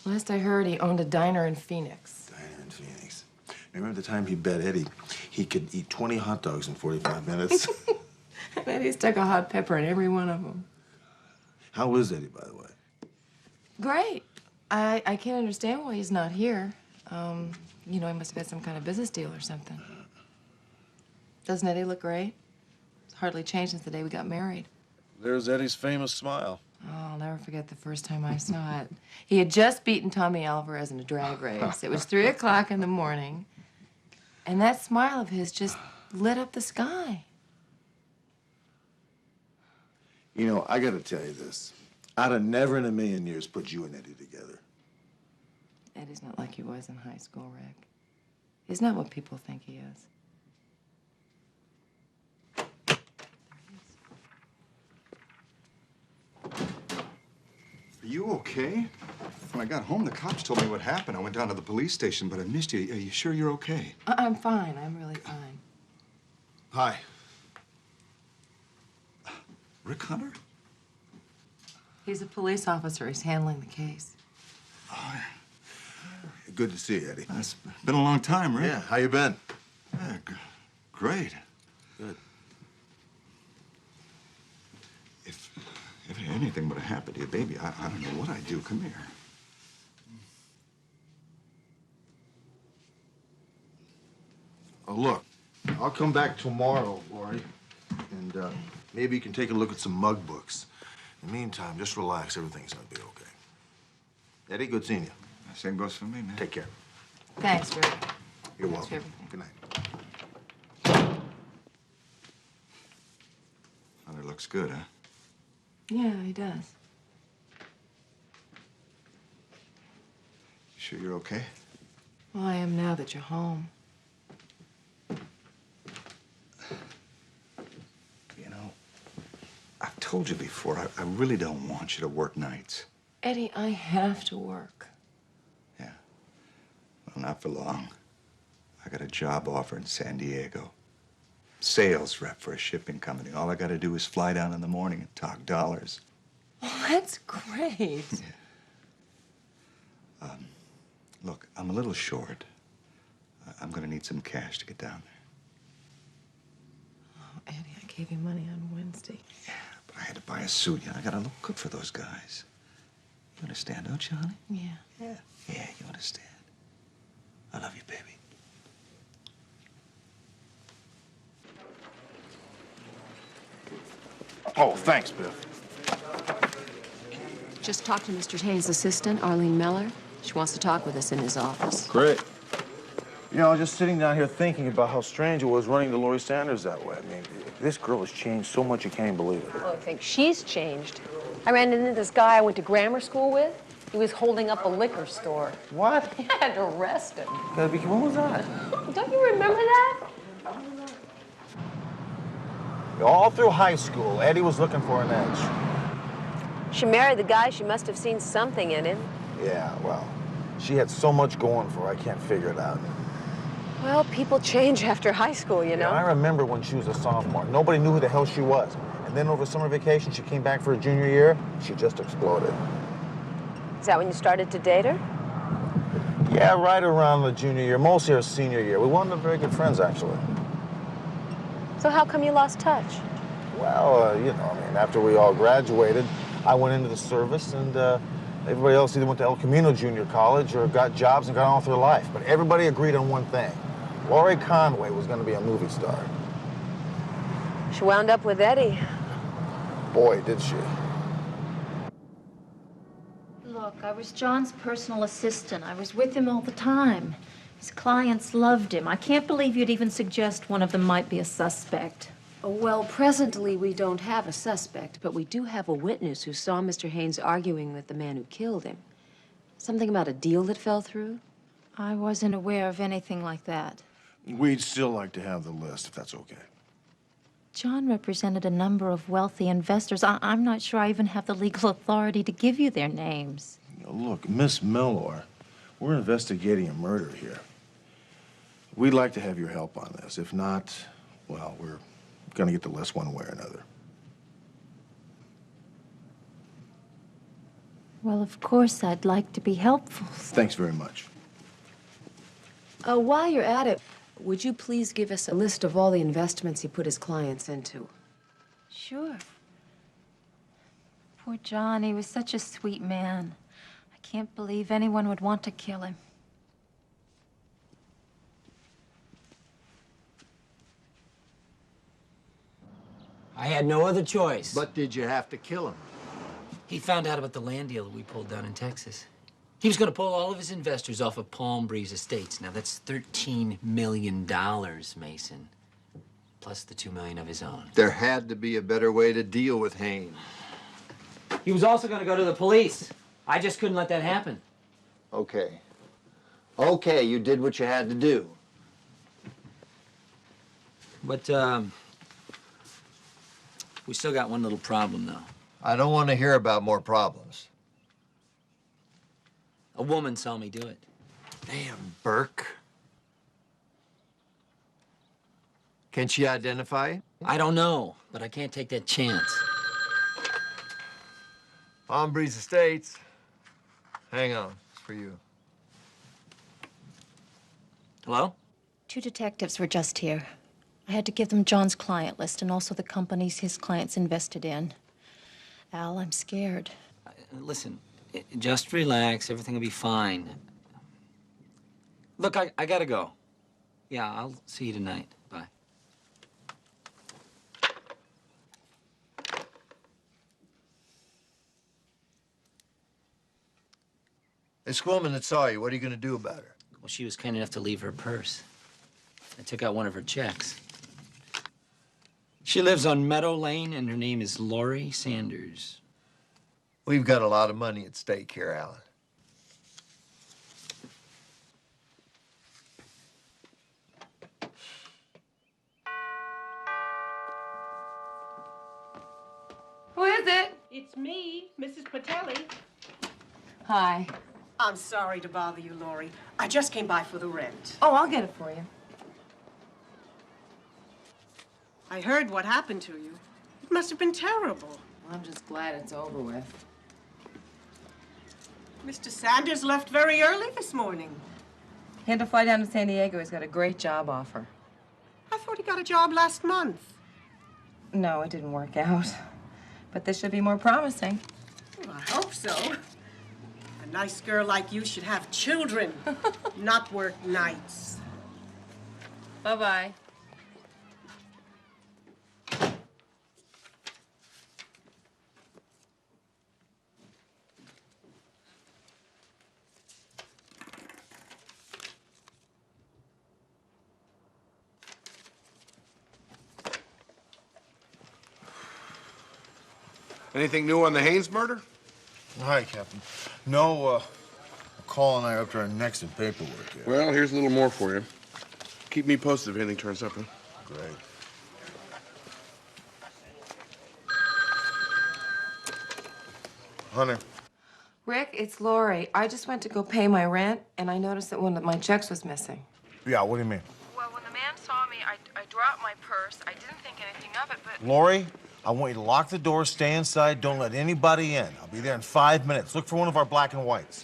Last I heard, he owned a diner in Phoenix. Diner in Phoenix. Remember the time he bet Eddie he could eat 20 hot dogs in 45 minutes? And Eddie stuck a hot pepper in every one of them. How is Eddie, by the way? Great. I can't understand why he's not here. You know, he must have had some kind of business deal or something. Doesn't Eddie look great? He's hardly changed since the day we got married. There's Eddie's famous smile. Oh, I'll never forget the first time I saw it. He had just beaten Tommy Alvarez in a drag race. It was 3 o'clock in the morning, and that smile of his just lit up the sky. You know, I gotta tell you this. I'd have never in a million years put you and Eddie together. Eddie's not like he was in high school, Rick. He's not what people think he is. Are you okay? When I got home, the cops told me what happened. I went down to the police station, but I missed you. Are you sure you're okay? I'm fine. I'm really fine. Hi. Rick Hunter? He's a police officer. He's handling the case. Good to see you, Eddie. It's been a long time, Rick. Yeah, how you been? Yeah, great. Good. If it had anything but a happened to you, baby, I don't know what I'd do. Come here. Oh, look, I'll come back tomorrow, Lori, and maybe you can take a look at some mug books. In the meantime, just relax. Everything's gonna be okay. Eddie, good seeing you. Same goes for me, man. Take care. Thanks, Rick. You're Thanks for welcome. everything. Good night. Hunter looks good, huh? Yeah, he does. You sure you're okay? Well, I am now that you're home. You know, I've told you before, I really don't want you to work nights. Eddie, I have to work. Well, not for long. I got a job offer in San Diego. Sales rep for a shipping company. All I got to do is fly down in the morning and talk dollars. Well, that's great. Look, I'm a little short. I'm going to need some cash to get down there. Oh, Eddie, I gave you money on Wednesday. But I had to buy a suit. You know, I got to look good for those guys. You understand, don't you, honey? Yeah. Yeah, you understand. I love you, baby. Oh, thanks, Biff. Just talked to Mr. Haynes' assistant, Arlene Miller. She wants to talk with us in his office. Great. You know, I was just sitting down here thinking about how strange it was running to Lori Sanders that way. I mean, this girl has changed so much you can't even believe it. Oh, I think she's changed. I ran into this guy I went to grammar school with. He was holding up a liquor store. What? I had to arrest him. When was that? Don't you remember that? All through high school, Eddie was looking for an edge. She married the guy. She must have seen something in him. Yeah, well, she had so much going for her, I can't figure it out. Well, people change after high school, you know. Yeah, I remember when she was a sophomore. Nobody knew who the hell she was. And then over summer vacation, she came back for her junior year. She just exploded. Is that when you started to date her? Yeah, right around the junior year, mostly her senior year. We wound up very good friends, actually. So how come you lost touch? Well, you know, I mean, after we all graduated, I went into the service, and everybody else either went to El Camino Junior College or got jobs and got on with their life. But everybody agreed on one thing. Laurie Conway was going to be a movie star. She wound up with Eddie. Boy, did she. Look, I was John's personal assistant. I was with him all the time. His clients loved him. I can't believe you'd even suggest one of them might be a suspect. Well, presently we don't have a suspect, but we do have a witness who saw Mr. Haynes arguing with the man who killed him. Something about a deal that fell through? I wasn't aware of anything like that. We'd still like to have the list, if that's okay. John represented a number of wealthy investors. I'm not sure I even have the legal authority to give you their names. Look, Miss Miller, we're investigating a murder here. We'd like to have your help on this. If not, well, we're going to get the list one way or another. Well, of course, I'd like to be helpful. Thanks very much. While you're at it, would you please give us a list of all the investments he put his clients into? Sure. Poor John, he was such a sweet man. I can't believe anyone would want to kill him. I had no other choice. But did you have to kill him? He found out about the land deal that we pulled down in Texas. He was going to pull all of his investors off of Palm Breeze Estates. Now, that's $13 million, Mason. Plus the $2 million of his own. There had to be a better way to deal with Hain. He was also going to go to the police. I just couldn't let that happen. Okay. Okay, you did what you had to do. But, we still got one little problem, though. I don't want to hear about more problems. A woman saw me do it. Damn, Burke. Can she identify you? I don't know, but I can't take that chance. Palm Breeze Estates. Hang on, it's for you. Hello? 2 detectives were just here. I had to give them John's client list and also the companies his clients invested in. Al, I'm scared. Listen, just relax. Everything will be fine. Look, I gotta go. Yeah, I'll see you tonight. Bye. This woman that saw you, what are you going to do about her? Well, she was kind enough to leave her purse. I took out one of her checks. She lives on Meadow Lane, and her name is Lori Sanders. We've got a lot of money at stake here, Alan. Who is it? It's me, Mrs. Patelli. Hi. I'm sorry to bother you, Lori. I just came by for the rent. Oh, I'll get it for you. I heard what happened to you. It must have been terrible. I'm just glad it's over with. Mr. Sanders left very early this morning. He had to fly down to San Diego. He's got a great job offer. I thought he got a job last month. No, it didn't work out. But this should be more promising. Well, I hope so. A nice girl like you should have children, not work nights. Bye-bye. Anything new on the Haynes murder? Hi, Captain. No, Call and I are up to our necks in paperwork here. Well, here's a little more for you. Keep me posted if anything turns up, huh? Great. Hunter. Rick, it's Lori. I just went to go pay my rent, and I noticed that one of my checks was missing. Yeah, what do you mean? Well, when the man saw me, I dropped my purse. I didn't think anything of it, but... Lori, I want you to lock the door, stay inside, don't let anybody in. I'll be there in 5 minutes. Look for one of our black and whites.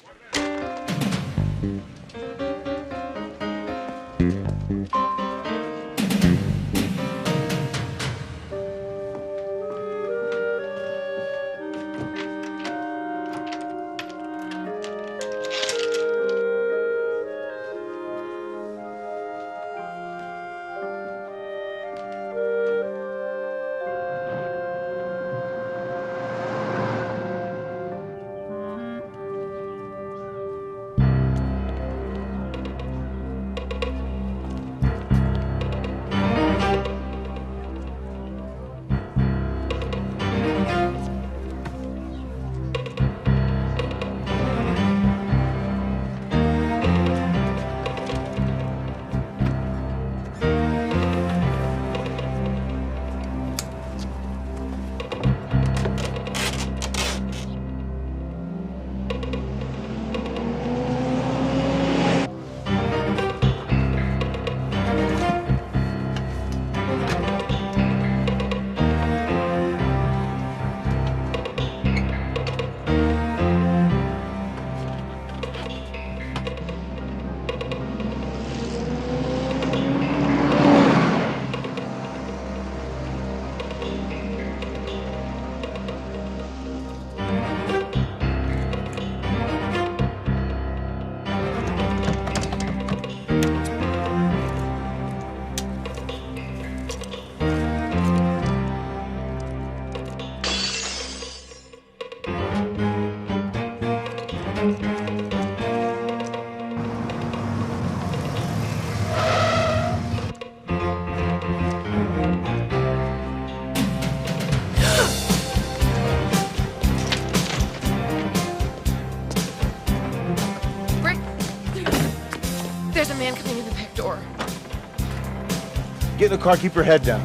Rick, there's a man coming in the back door. Get in the car, keep your head down.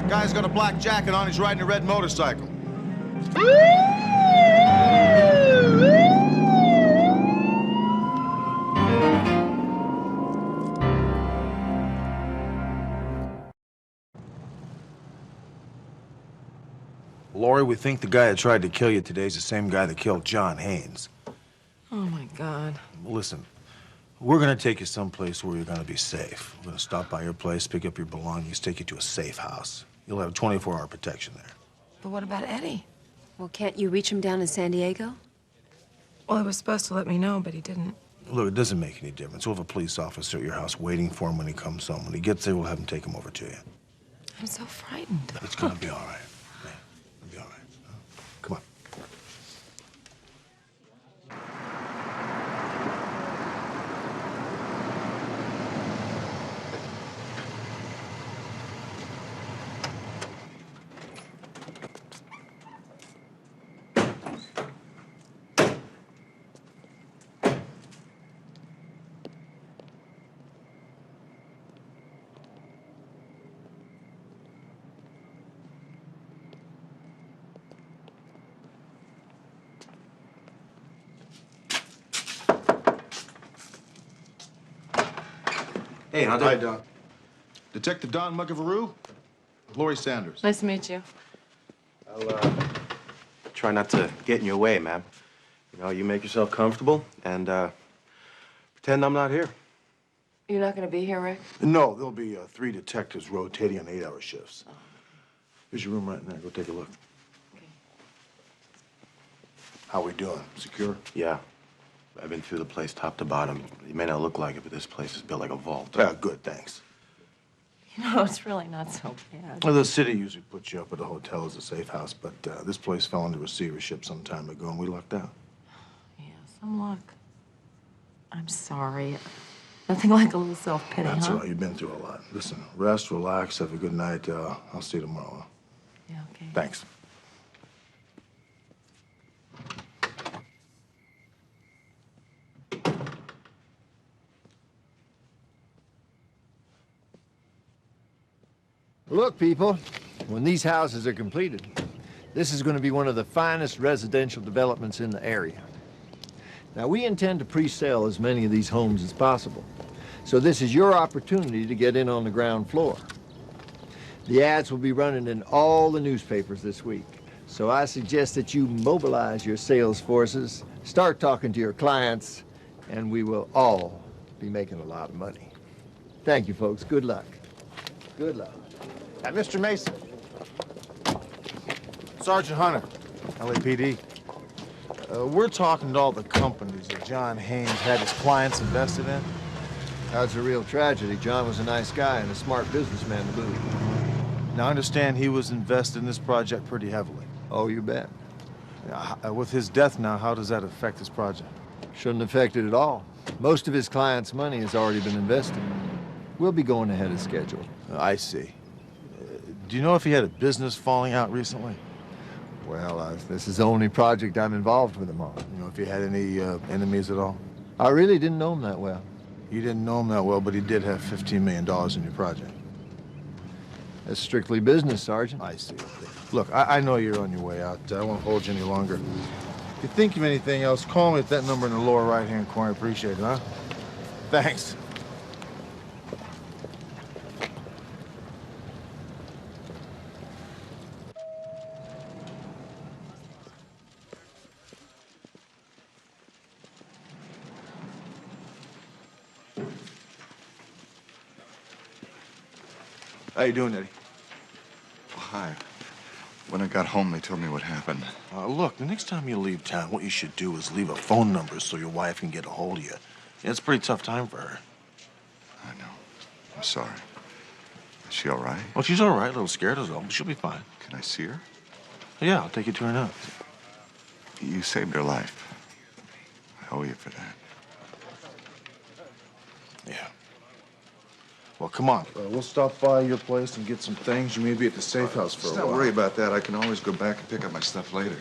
Guy's got a black jacket on, he's riding a red motorcycle. Lori, we think the guy that tried to kill you today is the same guy that killed John Haynes. Oh, my God. Listen, we're gonna take you someplace where you're gonna be safe. We're gonna stop by your place, pick up your belongings, take you to a safe house. You'll have 24-hour protection there. But what about Eddie? Well, can't you reach him down in San Diego? Well, he was supposed to let me know, but he didn't. Look, it doesn't make any difference. We'll have a police officer at your house waiting for him when he comes home. When he gets there, we'll have him take him over to you. I'm so frightened. It's gonna be all right. Yeah, it'll be all right. Come on. Hey, Hunter. Hi, Don. Detective Don Muggavaroo, Lori Sanders. Nice to meet you. I'll try not to get in your way, ma'am. You know, you make yourself comfortable and pretend I'm not here. You're not going to be here, Rick? No, there'll be 3 detectives rotating on 8-hour shifts. Here's your room right in there. Go take a look. Okay. How we doing? Secure? Yeah. I've been through the place top to bottom. You may not look like it, but this place is built like a vault. Yeah, good, thanks. You know, it's really not so bad. Well, the city usually puts you up at a hotel as a safe house, but this place fell into receivership some time ago, and we lucked out. Yeah, some luck. I'm sorry. Nothing like a little self-pity, That's huh? all right. You've been through a lot. Listen, rest, relax, have a good night. I'll see you tomorrow. Yeah, okay. Thanks. Look, people, when these houses are completed, this is going to be one of the finest residential developments in the area. Now, we intend to pre-sell as many of these homes as possible, so this is your opportunity to get in on the ground floor. The ads will be running in all the newspapers this week, so I suggest that you mobilize your sales forces, start talking to your clients, and we will all be making a lot of money. Thank you, folks. Good luck. Good luck. Mr. Mason. Sergeant Hunter, LAPD. We're talking to all the companies that John Haynes had his clients invested in. That's a real tragedy. John was a nice guy and a smart businessman to boot. Now, I understand he was invested in this project pretty heavily. Oh, you bet. With his death now, how does that affect this project? Shouldn't affect it at all. Most of his clients' money has already been invested. We'll be going ahead of schedule. I see. Do you know if he had a business falling out recently? Well, this is the only project I'm involved with him on. You know if he had any enemies at all? I really didn't know him that well. You didn't know him that well, but he did have $15 million in your project. That's strictly business, Sergeant. I see. Look, I know you're on your way out. I won't hold you any longer. If you think of anything else, call me at that number in the lower right-hand corner. Appreciate it, huh? Thanks. How you doing, Eddie? Hi. When I got home, they told me what happened. Look, the next time you leave town, what you should do is leave a phone number so your wife can get a hold of you. Yeah, it's a pretty tough time for her. I know. I'm sorry. Is she all right? Well, she's all right, a little scared as well, but she'll be fine. Can I see her? Yeah, I'll take you to her now. You saved her life. I owe you for that. Yeah. Well, come on. We'll stop by your place and get some things. You may be at the safe house for a while. Don't worry about that. I can always go back and pick up my stuff later.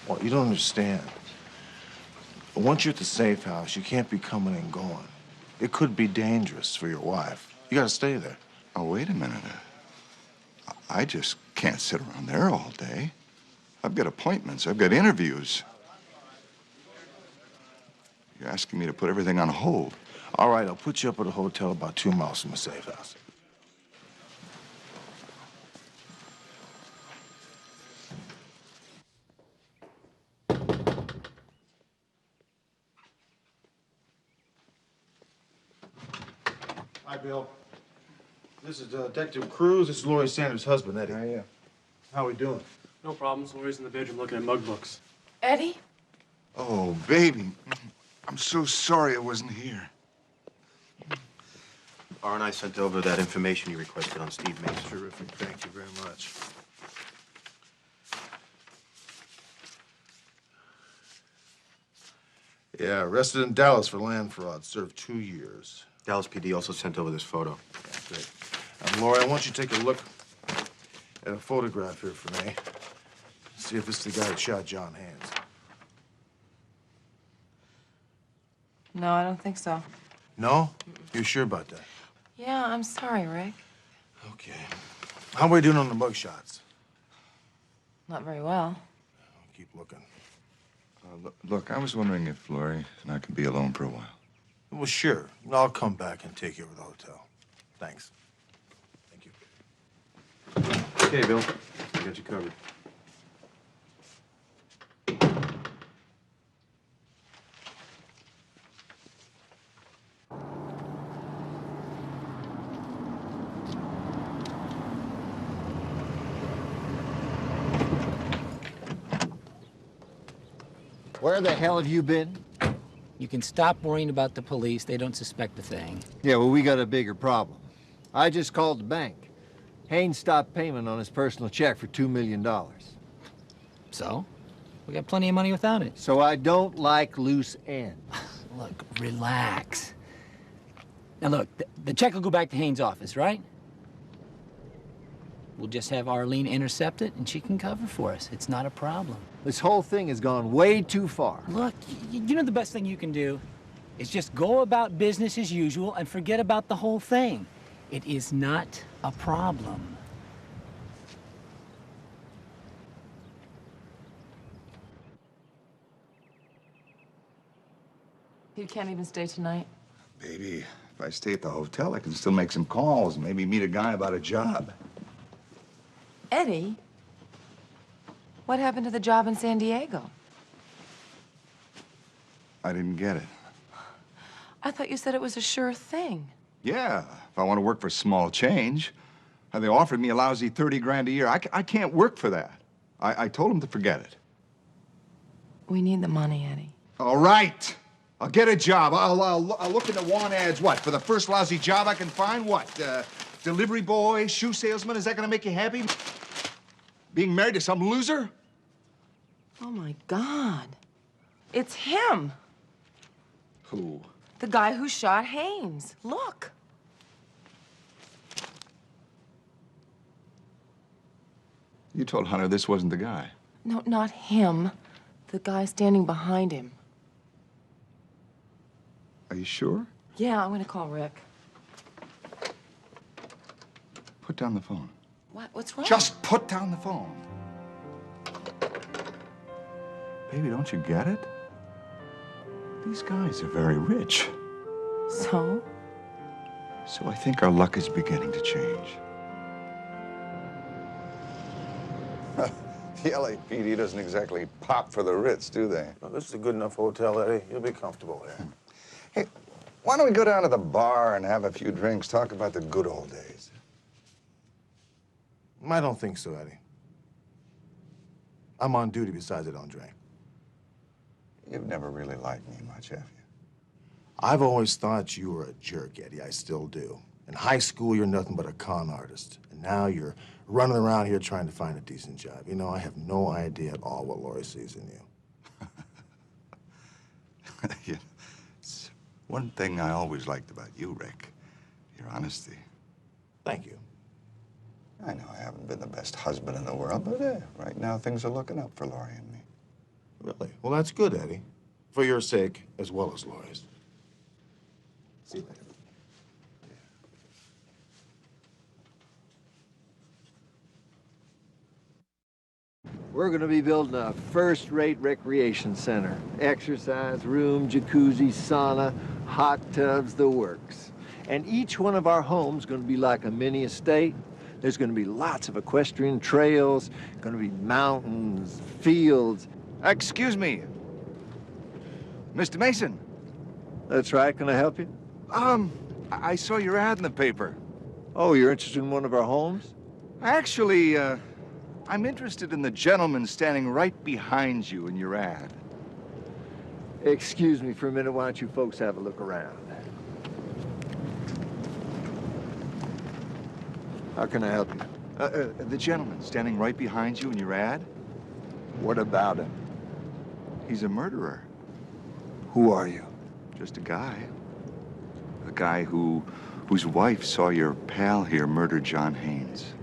Well, you don't understand. Once you're at the safe house, you can't be coming and going. It could be dangerous for your wife. You gotta stay there. Oh, wait a minute. I just can't sit around there all day. I've got appointments. I've got interviews. You're asking me to put everything on hold. All right, I'll put you up at a hotel about 2 miles from the safe house. Hi, Bill. This is Detective Cruz. This is Lori Sanders' husband, Eddie. Yeah. How we doing? No problems. Lori's in the bedroom looking at mug books. Eddie? Oh, baby. I'm so sorry I wasn't here. R and I sent over that information you requested on Steve Mason. Terrific. Thank you very much. Yeah, arrested in Dallas for land fraud. Served 2 years. Dallas PD also sent over this photo. That's great. Lori, I want you to take a look at a photograph here for me. See if it's the guy that shot John Haynes. No, I don't think so. No? You sure about that? Yeah, I'm sorry, Rick. Okay. How are we doing on the mug shots? Not very well. I'll keep looking. Look, I was wondering if Lori and I could be alone for a while. Well, sure. I'll come back and take you over to the hotel. Thanks. Thank you. Okay, Bill. I got you covered. Where the hell have you been? You can stop worrying about the police. They don't suspect a thing. Yeah, well, we got a bigger problem. I just called the bank. Haynes stopped payment on his personal check for $2 million. So? We got plenty of money without it. So I don't like loose ends. Look, relax. Now look, the check will go back to Haynes' office, right? We'll just have Arlene intercept it, and she can cover for us. It's not a problem. This whole thing has gone way too far. Look, you know the best thing you can do is just go about business as usual and forget about the whole thing. It is not a problem. You can't even stay tonight? Baby, if I stay at the hotel, I can still make some calls, maybe meet a guy about a job. Eddie? What happened to the job in San Diego? I didn't get it. I thought you said it was a sure thing. Yeah, if I want to work for small change. They offered me a lousy 30 grand a year. I can't work for that. I told them to forget it. We need the money, Eddie. All right. I'll get a job. I'll look into want ads. What, for the first lousy job I can find? What, delivery boy, shoe salesman? Is that gonna make you happy? Being married to some loser? Oh, my God. It's him. Who? The guy who shot Haynes. Look. You told Hunter this wasn't the guy. No, not him. The guy standing behind him. Are you sure? Yeah, I'm gonna call Rick. Put down the phone. What? What's wrong? Just put down the phone. Baby, don't you get it? These guys are very rich. So? So I think our luck is beginning to change. The LAPD doesn't exactly pop for the Ritz, do they? Well, this is a good enough hotel, Eddie. You'll be comfortable there. Hey, why don't we go down to the bar and have a few drinks, talk about the good old days? I don't think so, Eddie. I'm on duty, besides I don't drink. You've never really liked me much, have you? I've always thought you were a jerk, Eddie. I still do. In high school, you're nothing but a con artist. And now you're running around here trying to find a decent job. You know, I have no idea at all what Lori sees in you. Yeah. It's one thing I always liked about you, Rick. Your honesty. Thank you. I know I haven't been the best husband in the world, but right now things are looking up for Lori and me. Really? Well, that's good, Eddie. For your sake, as well as Lori's. See you later. We're going to be building a first-rate recreation center. Exercise room, jacuzzi, sauna, hot tubs, the works. And each one of our homes is going to be like a mini estate. There's going to be lots of equestrian trails, going to be mountains, fields. Excuse me. Mr. Mason. That's right. Can I help you? I saw your ad in the paper. Oh, you're interested in one of our homes? Actually, I'm interested in the gentleman standing right behind you in your ad. Excuse me for a minute. Why don't you folks have a look around? How can I help you? The gentleman standing right behind you in your ad? What about him? He's a murderer. Who are you? Just a guy. A guy whose wife saw your pal here murder John Haynes.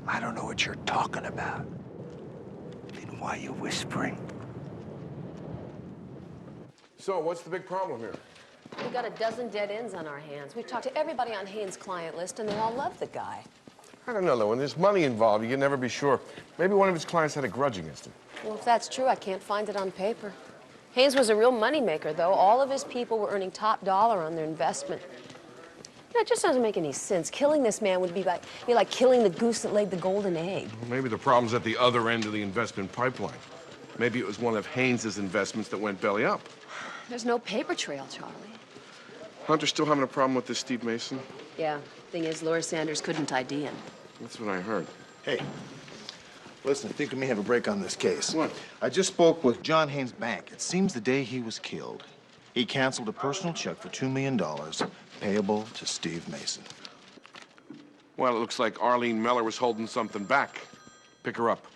I don't know what you're talking about. Then why are you whispering? So, what's the big problem here? We got a dozen dead ends on our hands. We've talked to everybody on Haynes' client list, and they all love the guy. I don't know, though. When there's money involved, you can never be sure. Maybe one of his clients had a grudge against him. Well, if that's true, I can't find it on paper. Haynes was a real moneymaker, though. All of his people were earning top dollar on their investment. You know, it just doesn't make any sense. Killing this man would be like killing the goose that laid the golden egg. Well, maybe the problem's at the other end of the investment pipeline. Maybe it was one of Haynes' investments that went belly up. There's no paper trail, Charlie. Hunter's still having a problem with this Steve Mason? Yeah, thing is, Laura Sanders couldn't ID him. That's what I heard. Hey, listen, I think we may have a break on this case. What? I just spoke with John Haynes' bank. It seems the day he was killed, he canceled a personal check for $2 million payable to Steve Mason. Well, it looks like Arlene Meller was holding something back. Pick her up.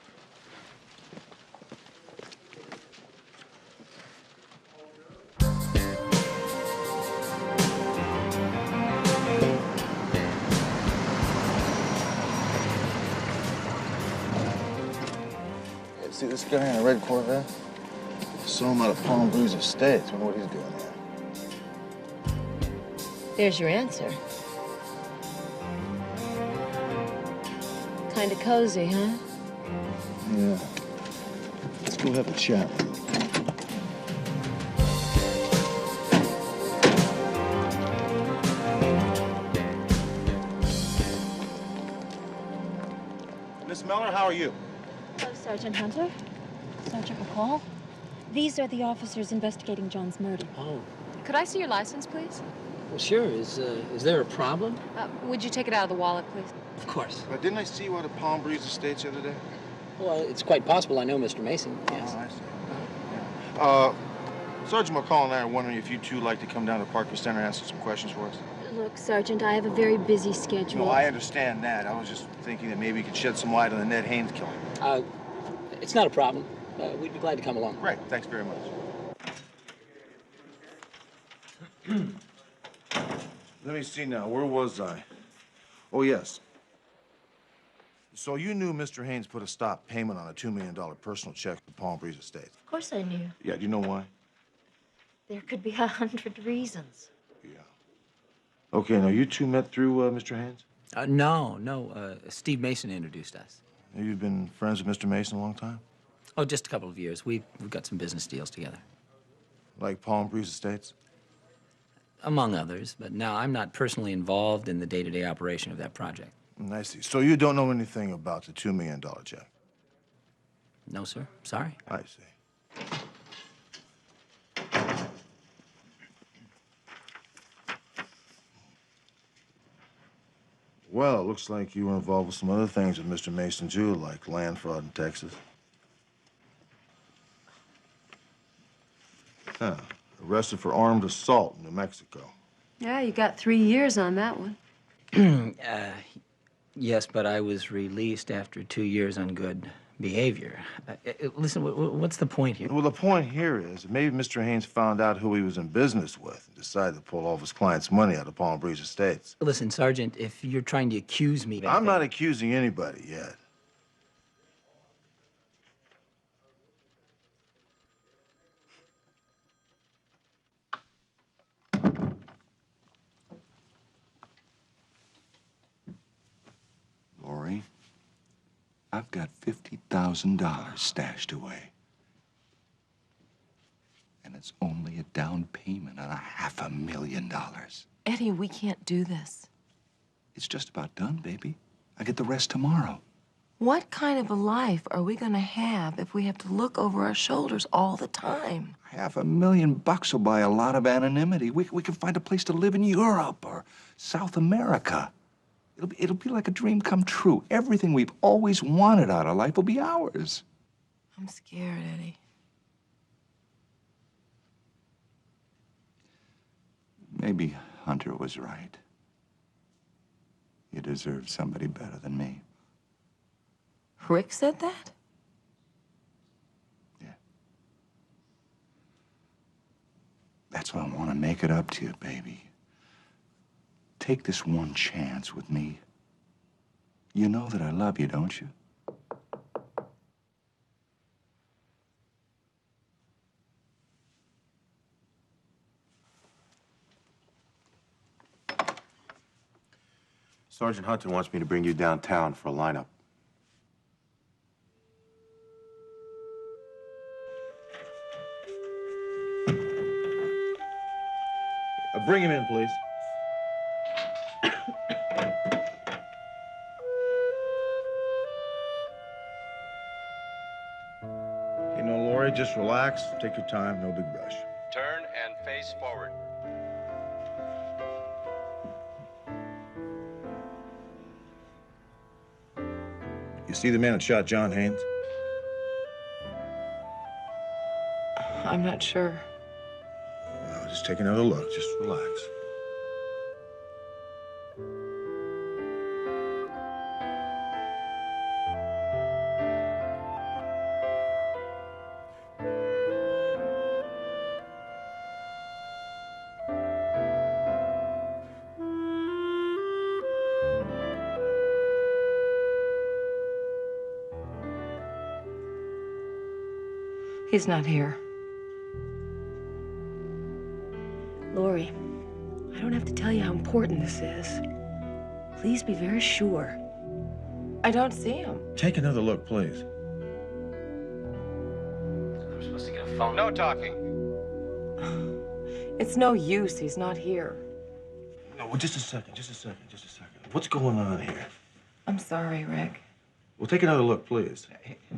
See this guy in a red Corvette? Saw him out of Palm Breeze Estates. Wonder what he's doing there. There's your answer. Kind of cozy, huh? Yeah. Let's go have a chat. Miss Meller, how are you? Hello, Sergeant Hunter. Sergeant McCall. These are the officers investigating John's murder. Oh, Could I see your license, please? well, sure. Is there a problem? Would you take it out of the wallet, please? Of course. Didn't I see you out of Palm Breeze Estates the other day? Well, it's quite possible I know Mr. Mason, yes. Oh, I see. Sergeant McCall and I are wondering if you two like to come down to Parker Center and answer some questions for us. Look, Sergeant, I have a very busy schedule. No, I understand that. I was just thinking that maybe you could shed some light on the Ned Haynes killing. It's not a problem. We'd be glad to come along. Great. Thanks very much. Let me see now. Where was I? Oh, yes. So you knew Mr. Haynes put a stop payment on a $2 million personal check to Palm Breeze Estates? Of course I knew. Yeah, do you know why? There could be 100 reasons. Okay, now you two met through Mr. Haynes? No. Steve Mason introduced us. You've been friends with Mr. Mason a long time? Oh, just a couple of years. We've got some business deals together. Like Palm Breeze Estates? Among others, but no, I'm not personally involved in the day-to-day operation of that project. I see. So you don't know anything about the $2 million check? No, sir. Sorry. I see. Well, it looks like you were involved with some other things with Mr. Mason, too, like land fraud in Texas. Huh. Arrested for armed assault in New Mexico. Yeah, you got 3 years on that one. Yes, but I was released after 2 years on good behavior. Listen, what's the point here? Well, the point here is that maybe Mr. Haynes found out who he was in business with and decided to pull all of his clients' money out of Palm Breeze Estates. Listen, Sergeant, if you're trying to accuse me of I'm anything... not accusing anybody yet. Lori, I've got $50,000 stashed away. And it's only a down payment on $500,000. Eddie, we can't do this. It's just about done, baby. I get the rest tomorrow. What kind of a life are we gonna have if we have to look over our shoulders all the time? $500,000 will buy a lot of anonymity. We can find a place to live in Europe or South America. It'll be like a dream come true. Everything we've always wanted out of life will be ours. I'm scared, Eddie. Maybe Hunter was right. You deserve somebody better than me. Rick said that? That's why I want to make it up to you, baby. Take this one chance with me. You know that I love you, don't you? Sergeant Hunter wants me to bring you downtown for a lineup. Bring him in, please. You know, Lori, just relax, take your time, no big rush. Turn and face forward. You see the man that shot John Haynes? I'm not sure. Well, just take another look, just relax. He's not here. Lori, I don't have to tell you how important this is. Please be very sure. I don't see him. Take another look, please. I'm supposed to get a phone. No talking. It's no use. He's not here. No, well, just a second. What's going on here? I'm sorry, Rick. Well, take another look, please.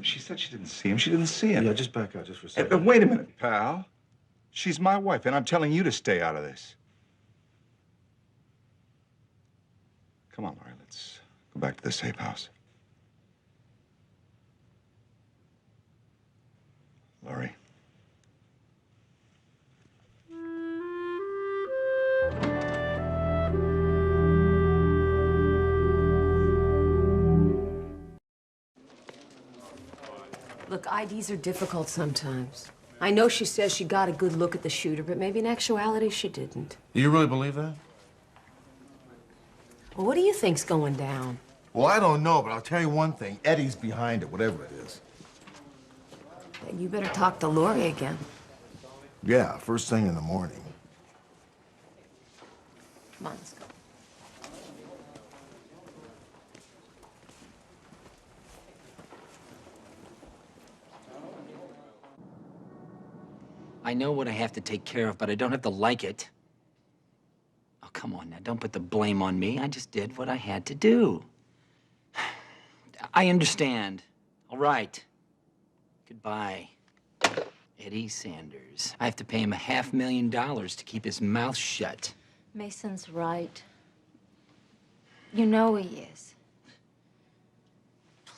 She said she didn't see him. She didn't see him. Yeah, just back out just for a second. Wait a minute, pal. She's my wife, and I'm telling you to stay out of this. Come on, Laurie, let's go back to the safe house. Laurie. Look, IDs are difficult sometimes. I know she says she got a good look at the shooter, but maybe in actuality she didn't. You really believe that? Well, what do you think's going down? Well, I don't know, but I'll tell you one thing. Eddie's behind it, whatever it is. Then you better talk to Lori again. Yeah, first thing in the morning. Come on, let's go. I know what I have to take care of, but I don't have to like it. Oh, come on now. Don't put the blame on me. I just did what I had to do. I understand. All right. Goodbye, Eddie Sanders. I have to pay him $500,000 to keep his mouth shut. Mason's right. You know he is.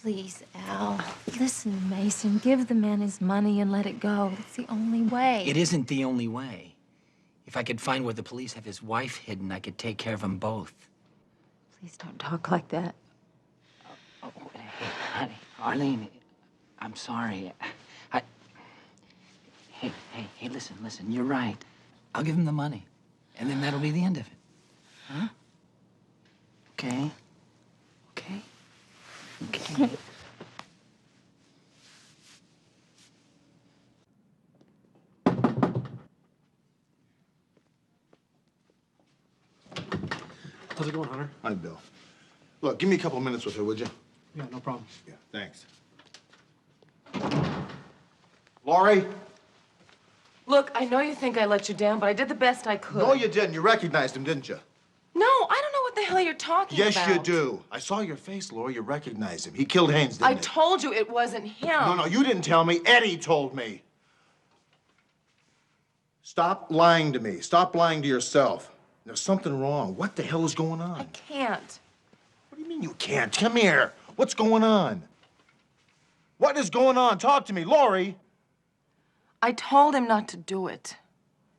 Please, Al. Listen, Mason. Give the man his money and let it go. It's the only way. It isn't the only way. If I could find where the police have his wife hidden, I could take care of them both. Please don't talk like that. Oh, hey, honey, Arlene, I'm sorry. Hey, listen, you're right. I'll give him the money, and then that'll be the end of it. Huh? Okay? Okay? Okay. How's it going, Hunter? Hi, Bill. Look, give me a couple minutes with her, would you? Yeah, no problem. Yeah, thanks. Laurie? Look, I know you think I let you down, but I did the best I could. No, you didn't. You recognized him, didn't you? No, I don't know what the hell you're talking about. Yes, you do. I saw your face, Laurie. You recognized him. He killed Haynes, didn't I he? told you it wasn't him. No, you didn't tell me. Eddie told me. Stop lying to me. Stop lying to yourself. There's something wrong. What the hell is going on? I can't. What do you mean you can't? Come here. What's going on? What is going on? Talk to me, Laurie. I told him not to do it.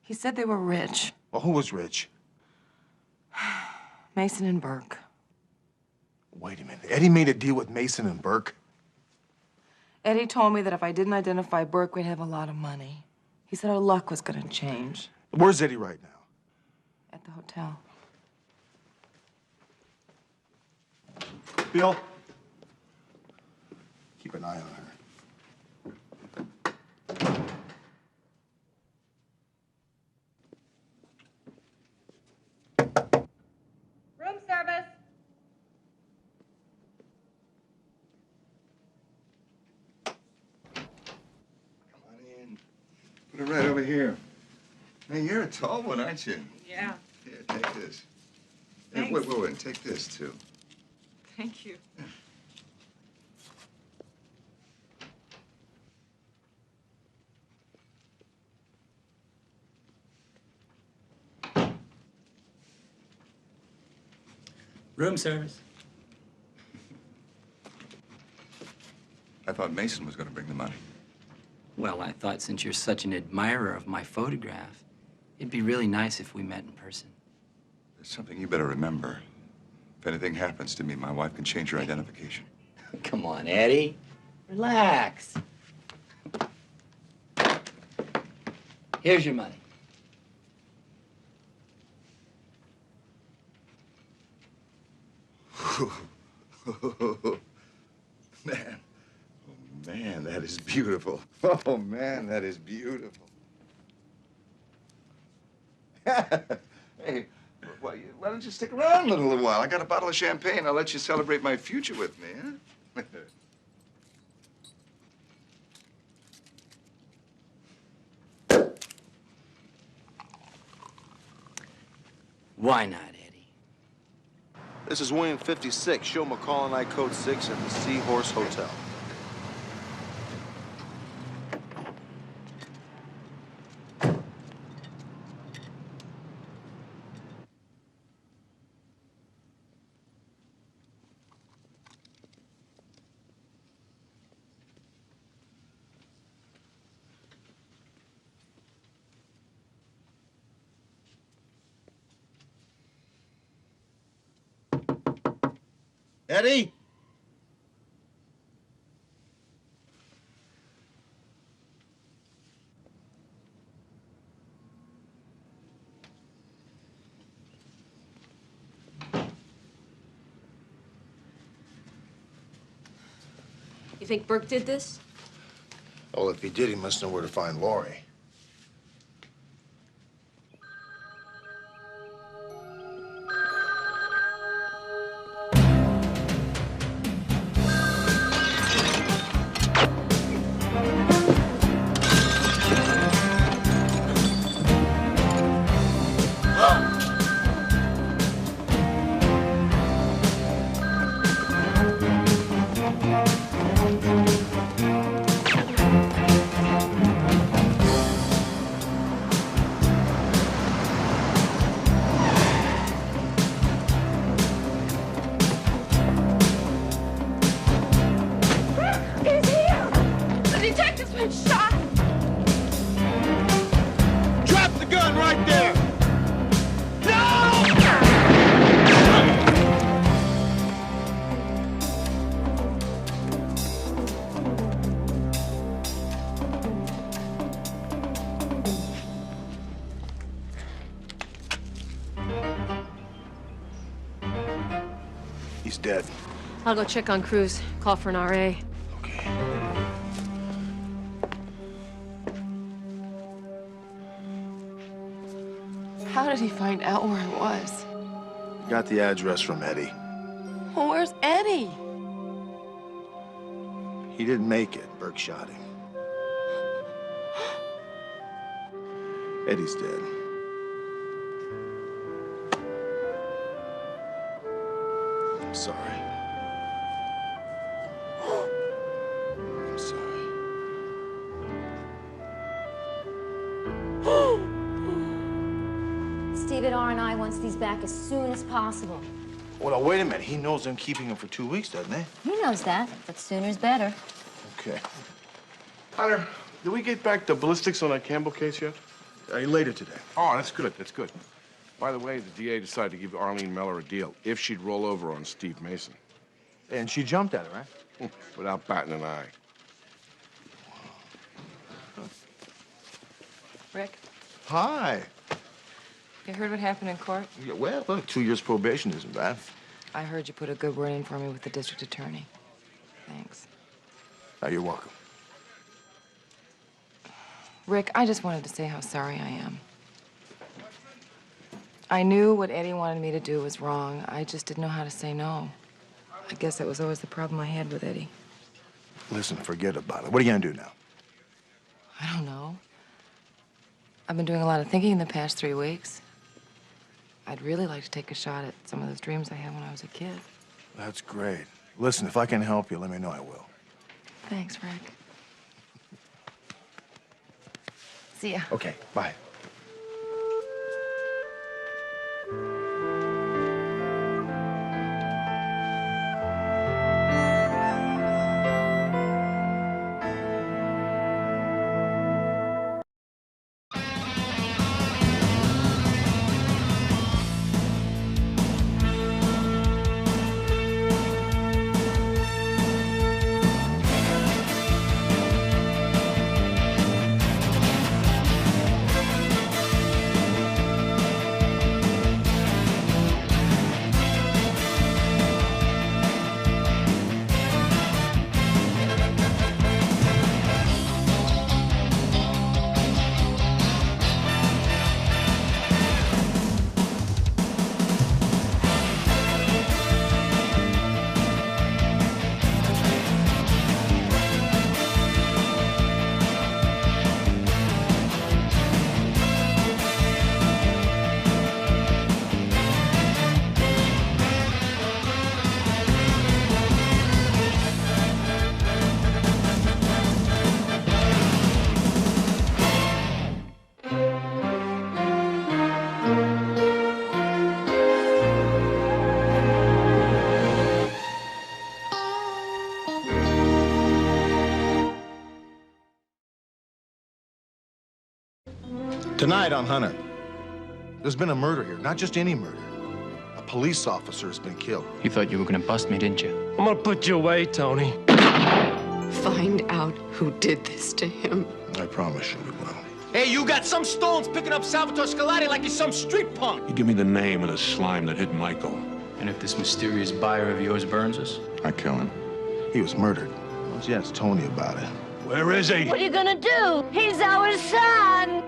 He said they were rich. Well, who was rich? Mason and Burke. Wait a minute. Eddie made a deal with Mason and Burke? Eddie told me that if I didn't identify Burke, we'd have a lot of money. He said our luck was gonna change. Where's Eddie right now? At the hotel. Bill? Keep an eye on her. Room service. Put it right over here. Hey, you're a tall one, aren't you? Yeah. Here, take this. Here, Thanks. wait, take this, too. Thank you. Room service. I thought Mason was going to bring the money. Well, I thought since you're such an admirer of my photograph, it'd be really nice if we met in person. There's something you better remember. If anything happens to me, my wife can change her identification. Come on, Eddie. Relax. Here's your money. Man. Oh, man, that is beautiful. Oh, man, that is beautiful. Hey, why don't you stick around a little while? I got a bottle of champagne. I'll let you celebrate my future with me, huh? Why not, Eddie? This is William 56. Show McCall and I code 6 at the Seahorse Hotel. Eddie? You think Burke did this? Well, if he did, he must know where to find Laurie. dead. I'll go check on Cruz. Call for an RA. How did he find out where I was? Got the address from Eddie. Well, where's Eddie? He didn't make it. Burke shot him. Eddie's dead. I'm sorry. I'm sorry. Stephen R&I wants these back as soon as possible. Well, now, wait a minute. He knows I'm keeping him for 2 weeks, doesn't he? He knows that, but sooner's better. Okay. Hunter, did we get back the ballistics on that Campbell case yet? Later today. Oh, that's good. That's good. By the way, the DA decided to give Arlene Meller a deal if she'd roll over on Steve Mason. And she jumped at it, right? Without batting an eye. Rick, Hi. you heard what happened in court? Yeah, well, look, 2 years probation isn't bad. I heard you put a good word in for me with the district attorney. Thanks. Oh, you're welcome. Rick, I just wanted to say how sorry I am. I knew what Eddie wanted me to do was wrong. I just didn't know how to say no. I guess that was always the problem I had with Eddie. Listen, forget about it. What are you gonna do now? I don't know. I've been doing a lot of thinking in the past 3 weeks. I'd really like to take a shot at some of those dreams I had when I was a kid. That's great. Listen, if I can help you, let me know. I will. Thanks, Rick. See ya. Okay, bye. Tonight on Hunter, there's been a murder here. Not just any murder. A police officer has been killed. You thought you were gonna bust me, didn't you? I'm gonna put you away, Tony. Find out who did this to him. I promise you we will. Hey, you got some stones picking up Salvatore Scolari like he's some street punk. You give me the name of the slime that hit Michael. And if this mysterious buyer of yours burns us? I kill him. He was murdered. Why don't you ask Tony about it? Where is he? What are you gonna do? He's our son!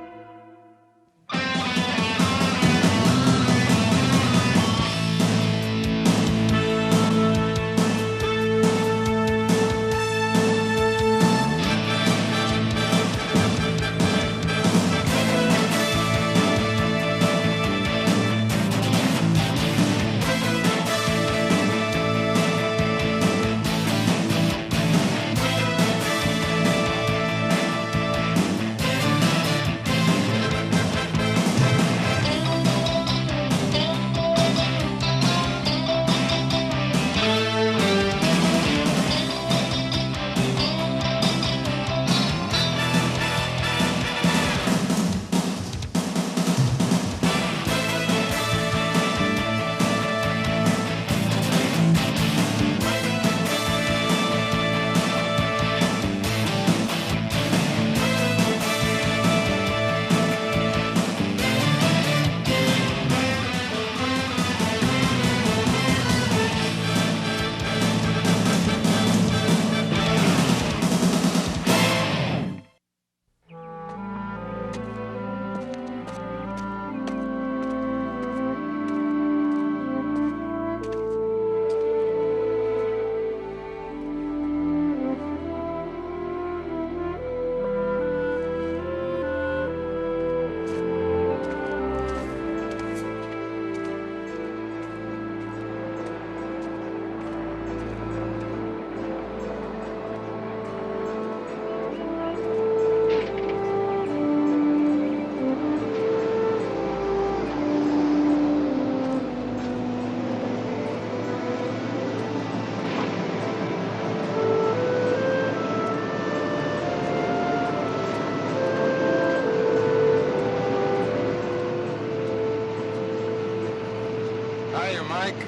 Mike.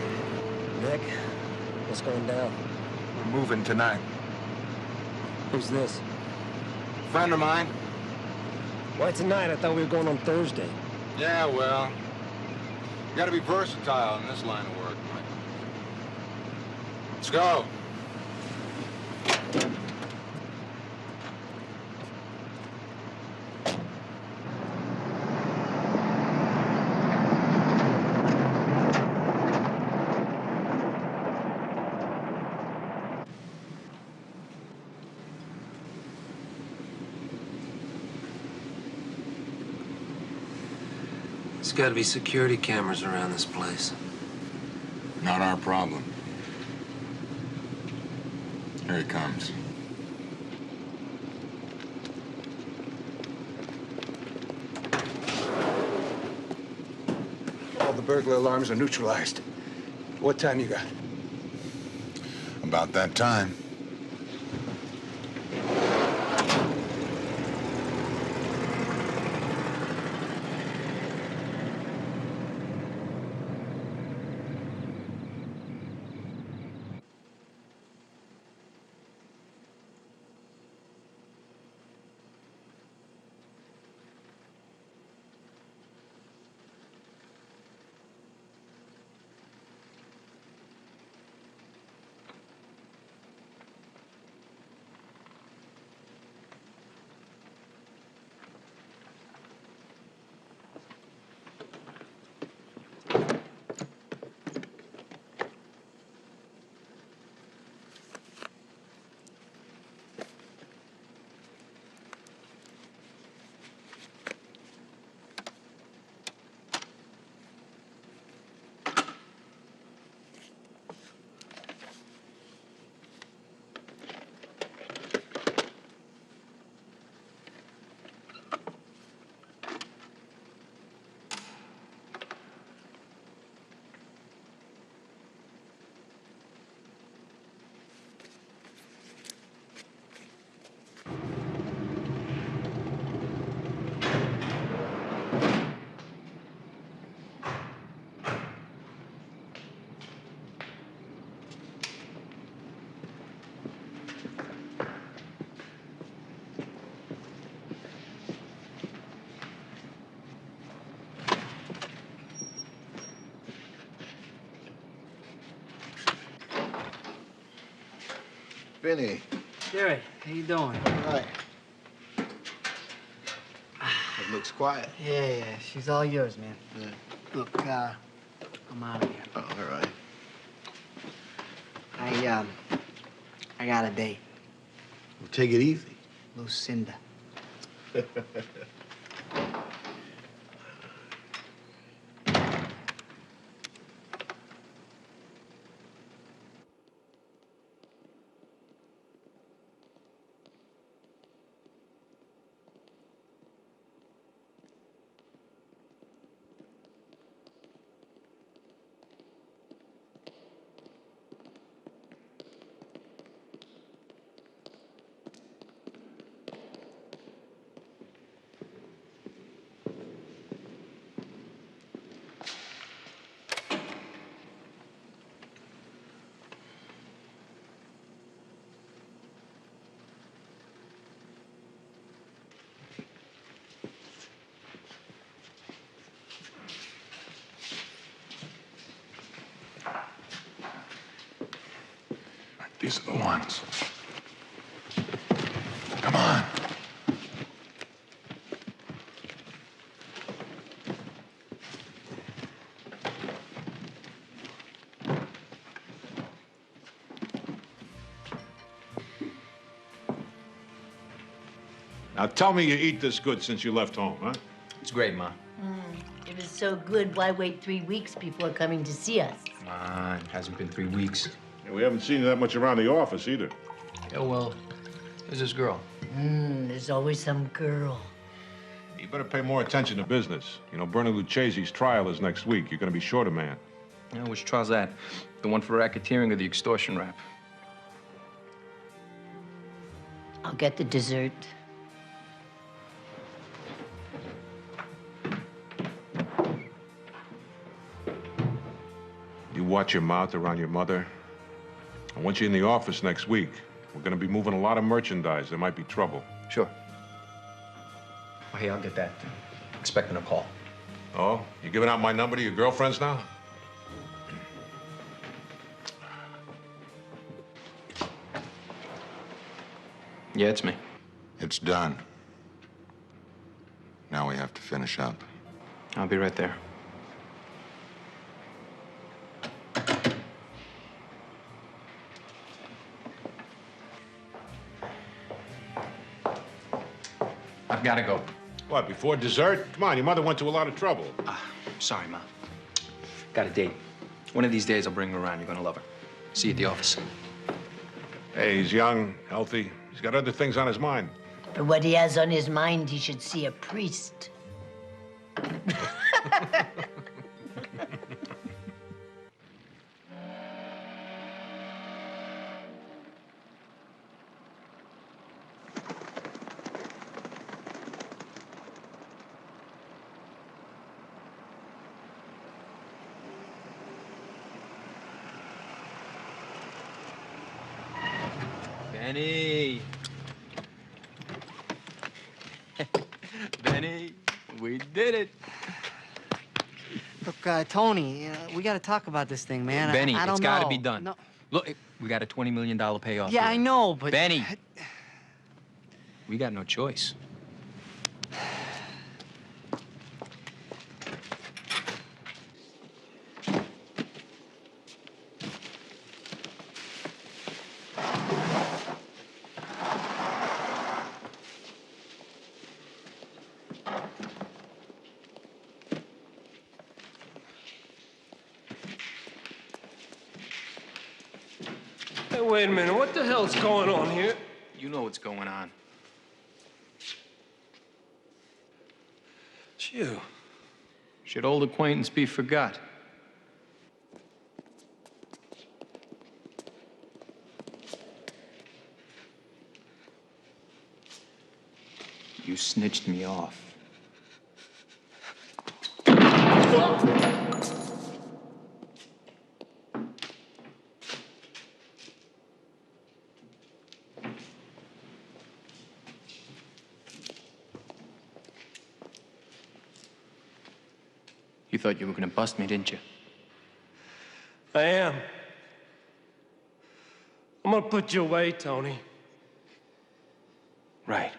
Nick, what's going down? We're moving tonight. Who's this? Friend of mine. Why tonight? I thought we were going on Thursday. Yeah, well, you gotta be versatile in this line of work, Mike. Let's go. There's got to be security cameras around this place. Not our problem. Here he comes. All the burglar alarms are neutralized. What time you got? About that time. Vinny. Jerry, how you doing? All right. It looks quiet. Yeah, she's all yours, man. Yeah. Look, I'm out of here. Oh, all right. I got a date. Well, take it easy. Lucinda. These are the ones. Come on. Now tell me you eat this good since you left home, huh? It's great, Ma. It was so good, why wait 3 weeks before coming to see us? Come on, it hasn't been 3 weeks. Yeah, we haven't seen you that much around the office either. Yeah, well, there's this girl. There's always some girl. You better pay more attention to business. You know, Bernie Lucchese's trial is next week. You're gonna be short a man. Yeah, which trial's that? The one for racketeering or the extortion rap? I'll get the dessert. You watch your mouth around your mother. I want you in the office next week. We're gonna be moving a lot of merchandise. There might be trouble. Sure. Oh, hey, I'll get that. Expecting a call. Oh, you giving out my number to your girlfriends now? Yeah, it's me. It's done. Now we have to finish up. I'll be right there. I've got to go. What, before dessert? Come on, your mother went to a lot of trouble. Sorry, Ma. Got a date. One of these days, I'll bring her around. You're gonna love her. See you at the office. Hey, he's young, healthy. He's got other things on his mind. For what he has on his mind, he should see a priest. Benny. Benny, we did it. Look, Tony, we gotta talk about this thing, man. Benny, I don't it's know. got to be done. No. Look, we got a $20 million payoff. Yeah, here. I know, but... Benny, we got no choice. Hey, wait a minute. What the hell's going on here? You know what's going on. It's you. Should old acquaintance be forgot? You snitched me off. You thought you were gonna bust me, didn't you? I am. I'm gonna put you away, Tony. Right.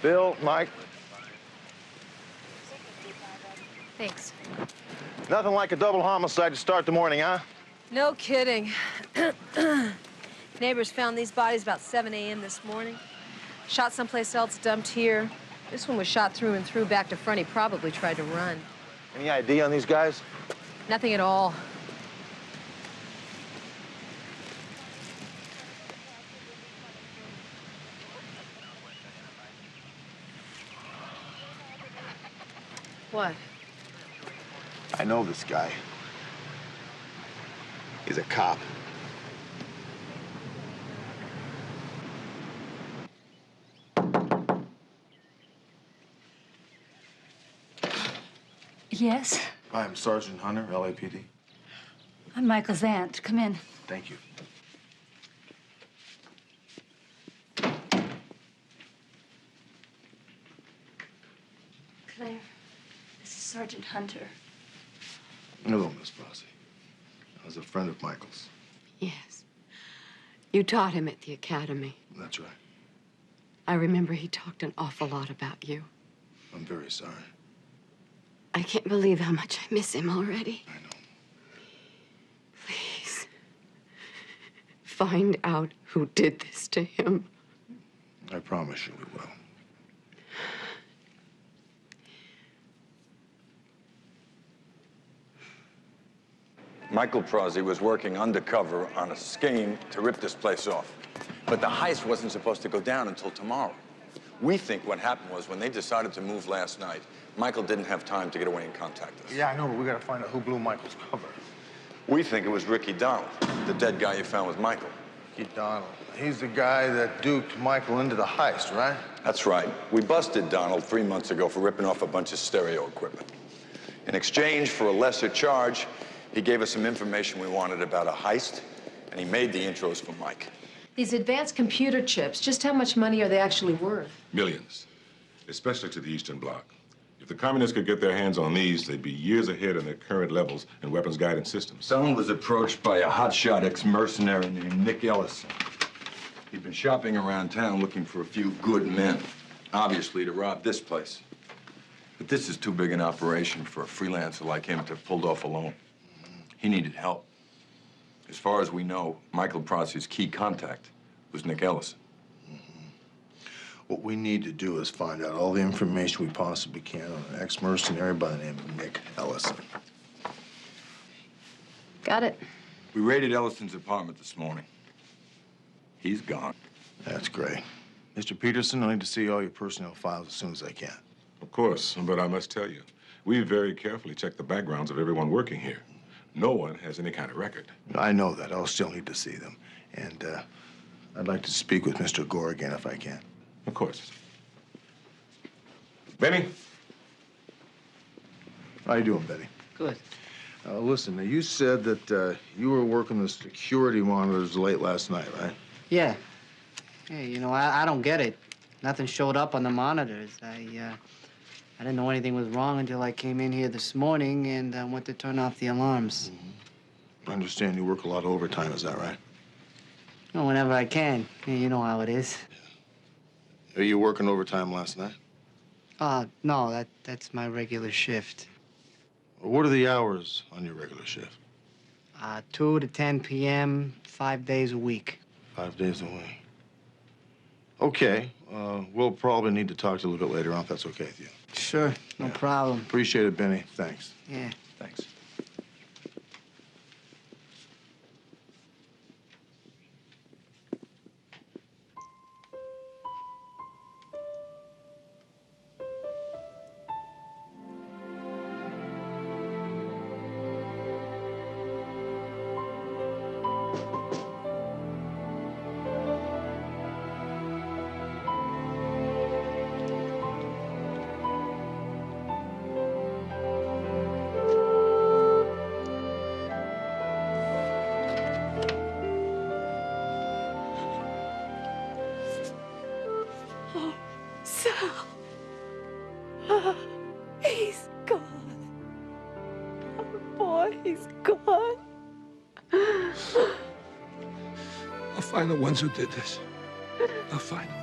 Bill, Mike, Thanks. nothing like a double homicide to start the morning, huh? No kidding. Neighbors found these bodies about 7 a.m. this morning. Shot someplace else, dumped here. This one was shot through and through, back to front. He probably tried to run. Any ID on these guys? Nothing at all. What? I know this guy. He's a cop. Yes? Hi, I'm Sergeant Hunter, LAPD. I'm Michael's aunt. Come in. Thank you. Claire, this is Sergeant Hunter. Hello, Miss Brasi. I was a friend of Michael's. Yes. You taught him at the academy. That's right. I remember he talked an awful lot about you. I'm very sorry. I can't believe how much I miss him already. I know. Please, find out who did this to him. I promise you we will. Michael Prozzi was working undercover on a scheme to rip this place off. But the heist wasn't supposed to go down until tomorrow. We think what happened was when they decided to move last night, Michael didn't have time to get away and contact us. Yeah, I know, but we gotta find out who blew Michael's cover. We think it was Ricky Donald, the dead guy you found with Michael. Ricky Donald. He's the guy that duped Michael into the heist, right? That's right. We busted Donald 3 months ago for ripping off a bunch of stereo equipment. In exchange for a lesser charge, he gave us some information we wanted about a heist, and he made the intros for Mike. These advanced computer chips, just how much money are they actually worth? Millions, especially to the Eastern Bloc. If the communists could get their hands on these, they'd be years ahead in their current levels in weapons guidance systems. Donald was approached by a hotshot ex-mercenary named Nick Ellison. He'd been shopping around town looking for a few good men, obviously to rob this place. But this is too big an operation for a freelancer like him to have pulled off alone. He needed help. As far as we know, Michael Prossy's key contact was Nick Ellison. What we need to do is find out all the information we possibly can on an ex-mercenary by the name of Nick Ellison. Got it. We raided Ellison's apartment this morning. He's gone. That's great. Mr. Peterson, I need to see all your personnel files as soon as I can. Of course, but I must tell you, we very carefully checked the backgrounds of everyone working here. No one has any kind of record. I know that. I'll still need to see them. And I'd like to speak with Mr. Gore again if I can. Of course. Benny? How you doing, Betty? Good. Listen, now you said that you were working the security monitors late last night, right? Yeah. Hey, you know, I don't get it. Nothing showed up on the monitors. I didn't know anything was wrong until I came in here this morning and went to turn off the alarms. I understand you work a lot of overtime, is that right? You know, whenever I can. Yeah, you know how it is. Are you working overtime last night? No, that's my regular shift. What are the hours on your regular shift? 2 to 10 p.m., 5 days a week. 5 days a week. Okay. We'll probably need to talk to you a little bit later on if that's okay with you. Sure, no problem. Appreciate it, Benny. Thanks. Yeah. Thanks. Oh, Sal. Oh, he's gone. Oh, boy, he's gone. I'll find the ones who did this. I'll find them.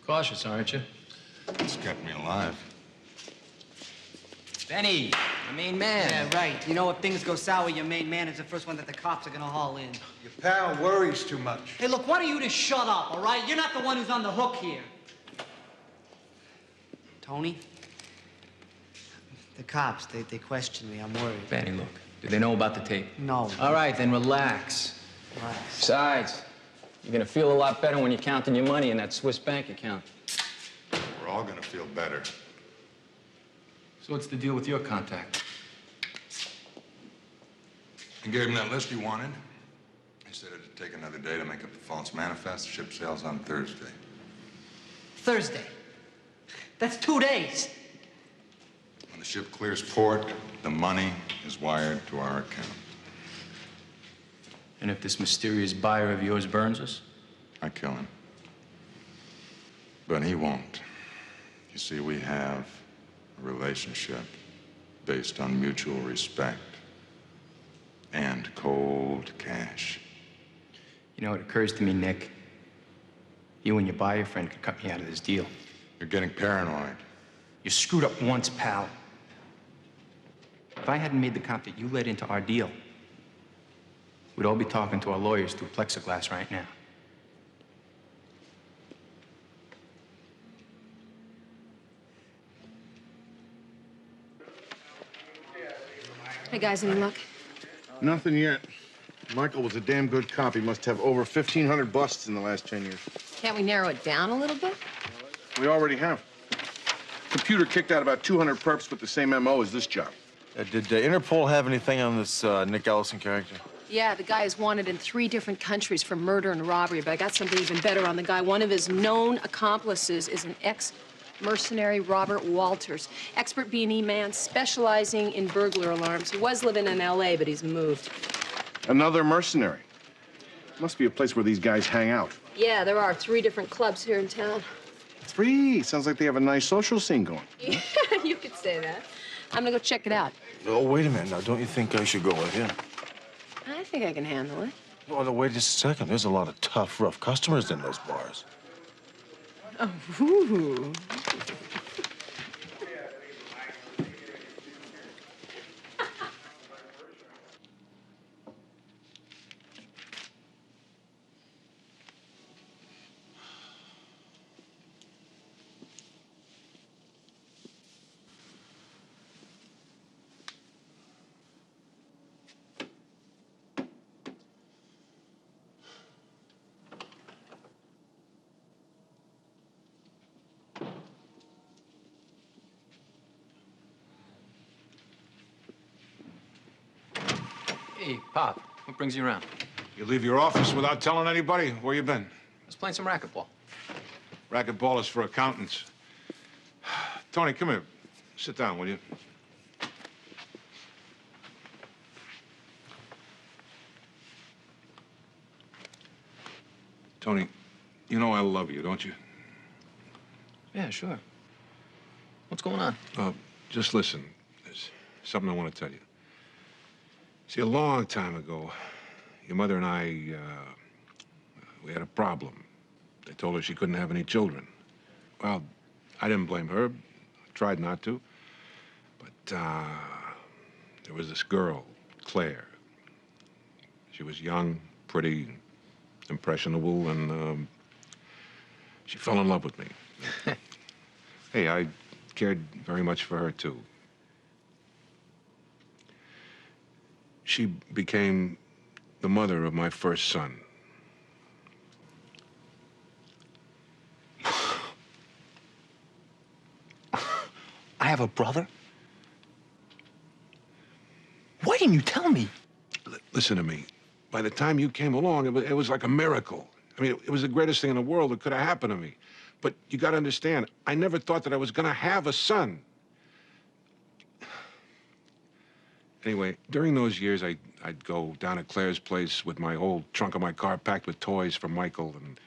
Cautious, aren't you? It's kept me alive. Benny, the main man. Yeah, right. You know, if things go sour, your main man is the first one that the cops are gonna haul in. Your pal worries too much. Hey, look, why don't you just shut up, all right? You're not the one who's on the hook here. Tony? The cops, they question me. I'm worried. Benny, look. Do they know about the tape? No. All right, then relax. Relax. Besides, you're gonna feel a lot better when you're counting your money in that Swiss bank account. We're all gonna feel better. So what's the deal with your contact? I gave him that list he wanted. He said it'd take another day to make up the false manifest. Ship sails on Thursday. Thursday. That's 2 days. When the ship clears port, the money is wired to our account. And if this mysterious buyer of yours burns us? I kill him. But he won't. You see, we have a relationship based on mutual respect and cold cash. You know, it occurs to me, Nick, you and your buyer friend could cut me out of this deal. You're getting paranoid. You screwed up once, pal. If I hadn't made the cop that you let into our deal, we'd all be talking to our lawyers through plexiglass right now. Hey, guys, any luck? Nothing yet. Michael was a damn good cop. He must have over 1,500 busts in the last 10 years. Can't we narrow it down a little bit? We already have. Computer kicked out about 200 perps with the same MO as this job. Did Interpol have anything on this Nick Ellison character? Yeah, the guy is wanted in 3 different countries for murder and robbery, but I got something even better on the guy. One of his known accomplices is an ex-mercenary, Robert Walters. Expert B&E man specializing in burglar alarms. He was living in L.A., but he's moved. Another mercenary. Must be a place where these guys hang out. Yeah, there are 3 different clubs here in town. 3? Sounds like they have a nice social scene going. Yeah, you could say that. I'm gonna go check it out. Oh, wait a minute now. Don't you think I should go with you? I think I can handle it. Oh, no, wait just a second. There's a lot of tough, rough customers in those bars. Oh, ooh. Hey, Pop, what brings you around? You leave your office without telling anybody? Where you been? I was playing some racquetball. Racquetball is for accountants. Tony, come here. Sit down, will you? Tony, you know I love you, don't you? Yeah, sure. What's going on? Just listen. There's something I want to tell you. See, a long time ago, your mother and I, we had a problem. They told her she couldn't have any children. Well, I didn't blame her. I tried not to. But there was this girl, Claire. She was young, pretty, impressionable, and she fell in love with me. Hey, I cared very much for her, too. She became the mother of my first son. I have a brother? Why didn't you tell me? Listen to me. By the time you came along, it was like a miracle. I mean, it was the greatest thing in the world that could have happened to me. But you got to understand, I never thought that I was going to have a son. Anyway, during those years, I'd go down at Claire's place with my whole trunk of my car packed with toys for Michael. And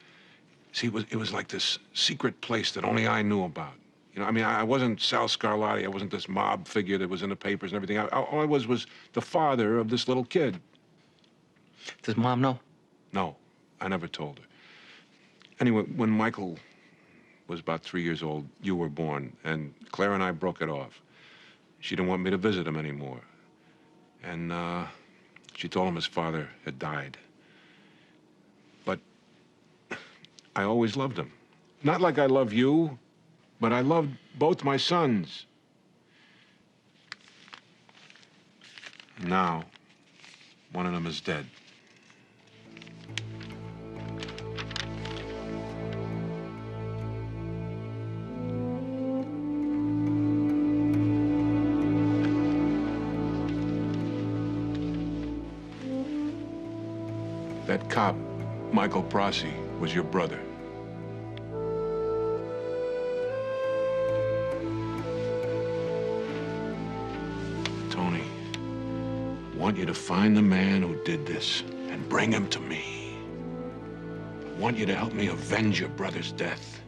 see, it was like this secret place that only I knew about. You know, I mean, I wasn't Sal Scarlatti. I wasn't this mob figure that was in the papers and everything. All I was the father of this little kid. Does Mom know? No, I never told her. Anyway, when Michael was about 3 years old, you were born, and Claire and I broke it off. She didn't want me to visit him anymore. And she told him his father had died. But I always loved him. Not like I love you, but I loved both my sons. And now, one of them is dead. That cop, Michael Prossi, was your brother. Tony, I want you to find the man who did this and bring him to me. I want you to help me avenge your brother's death.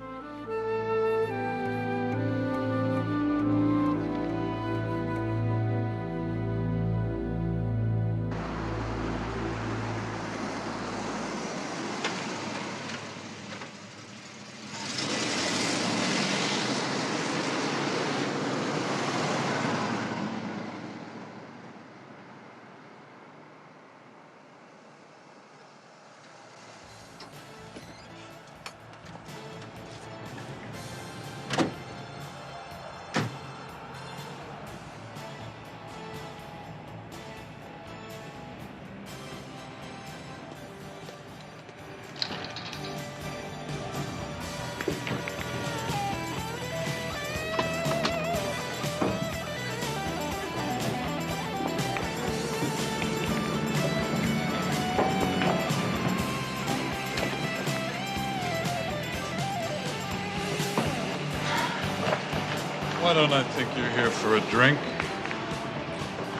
Why don't I think you're here for a drink?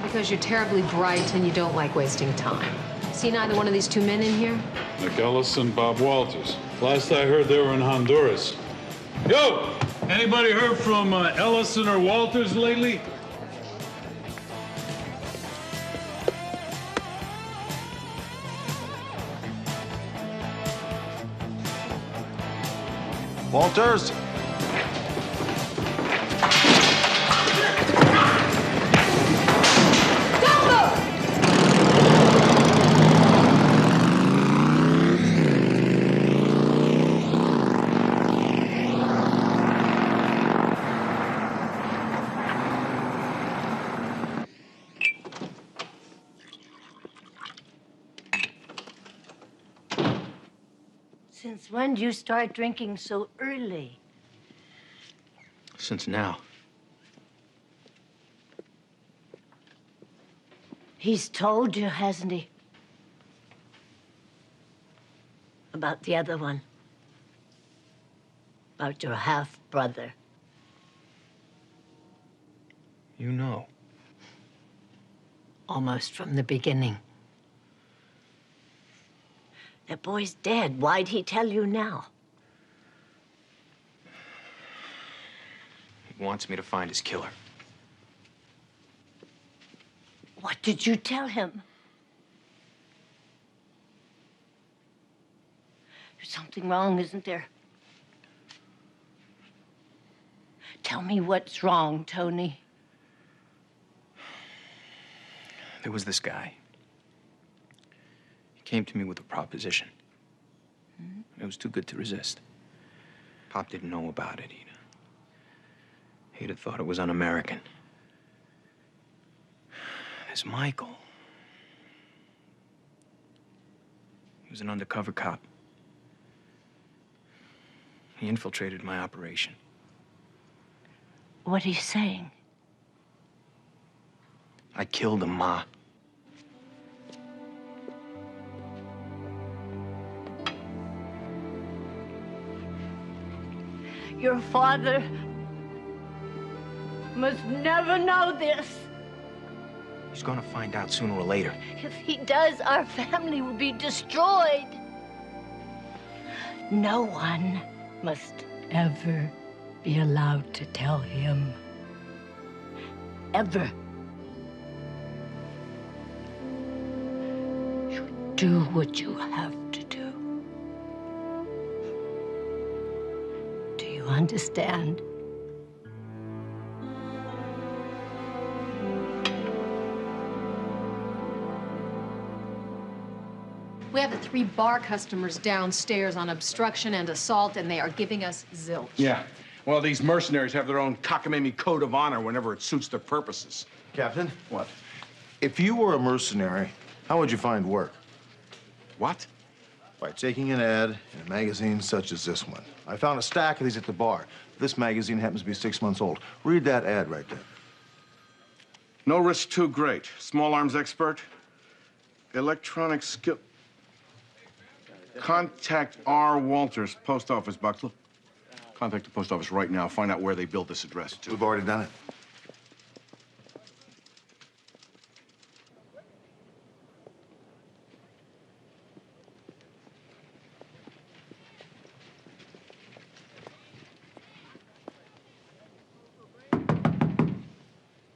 Because you're terribly bright and you don't like wasting time. Seen either one of these two men in here? Nick Ellison, Bob Walters. Last I heard, they were in Honduras. Yo! Anybody heard from Ellison or Walters lately? Walters? Since when do you start drinking so early? Since now. He's told you, hasn't he? About the other one. About your half-brother. You know. Almost from the beginning. That boy's dead. Why'd he tell you now? He wants me to find his killer. What did you tell him? There's something wrong, isn't there? Tell me what's wrong, Tony. There was this guy. He came to me with a proposition. It was too good to resist. Pop didn't know about it. He'd have thought it was un-American. There's Michael. He was an undercover cop. He infiltrated my operation. What are you saying? I killed him, Ma. Your father must never know this. He's gonna find out sooner or later. If he does, our family will be destroyed. No one must ever be allowed to tell him. Ever. You do what you have to do. Do you understand? We have the 3 bar customers downstairs on obstruction and assault, and they are giving us zilch. Yeah. Well, these mercenaries have their own cockamamie code of honor whenever it suits their purposes. Captain? What? If you were a mercenary, how would you find work? What? By taking an ad in a magazine such as this one. I found a stack of these at the bar. This magazine happens to be 6 months old. Read that ad right there. No risk too great. Small arms expert. Electronic skill. Contact R. Walters, post office box. Look, contact the post office right now. Find out where they built this address to. We've already done it.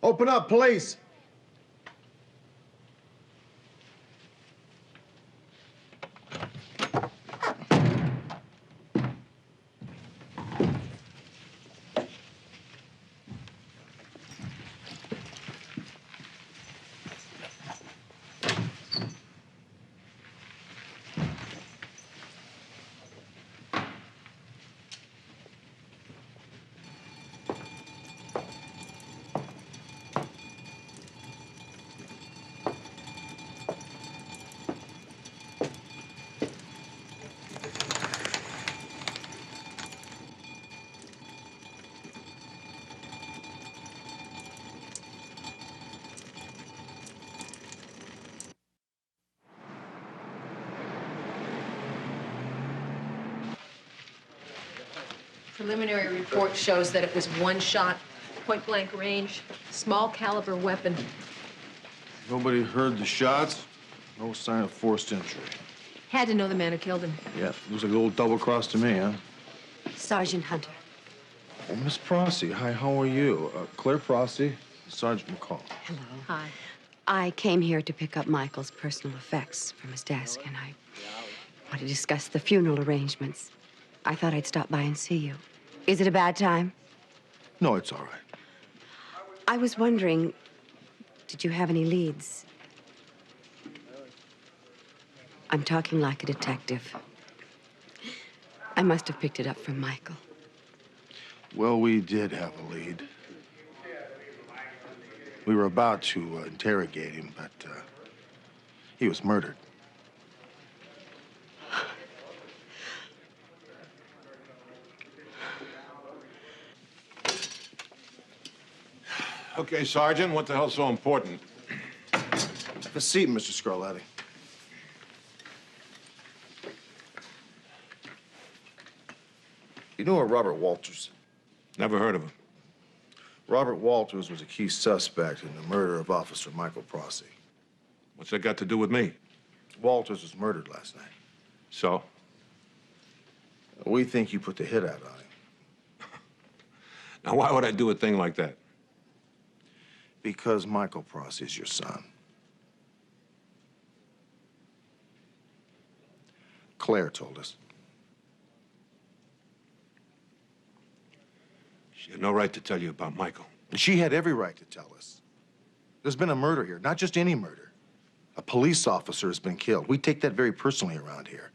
Open up, police. Preliminary report shows that it was one shot, point-blank range, small caliber weapon. Nobody heard the shots? No sign of forced entry. Had to know the man who killed him. Yeah, looks like a little double cross to me, huh? Sergeant Hunter. Oh, Miss Prosty, hi, how are you? Claire Prosty, Sergeant McCall. Hello. Hi. I came here to pick up Michael's personal effects from his desk, and I want to discuss the funeral arrangements. I thought I'd stop by and see you. Is it a bad time? No, it's all right. I was wondering, did you have any leads? I'm talking like a detective. I must have picked it up from Michael. Well, we did have a lead. We were about to interrogate him, but he was murdered. Okay, Sergeant, what the hell's so important? Have a seat, Mr. Scarlatti. You know Robert Walters? Never heard of him. Robert Walters was a key suspect in the murder of Officer Michael Prosty. What's that got to do with me? Walters was murdered last night. So? We think you put the hit out on him. Now, why would I do a thing like that? Because Michael Prosty is your son. Claire told us. She had no right to tell you about Michael. She had every right to tell us. There's been a murder here, not just any murder. A police officer has been killed. We take that very personally around here.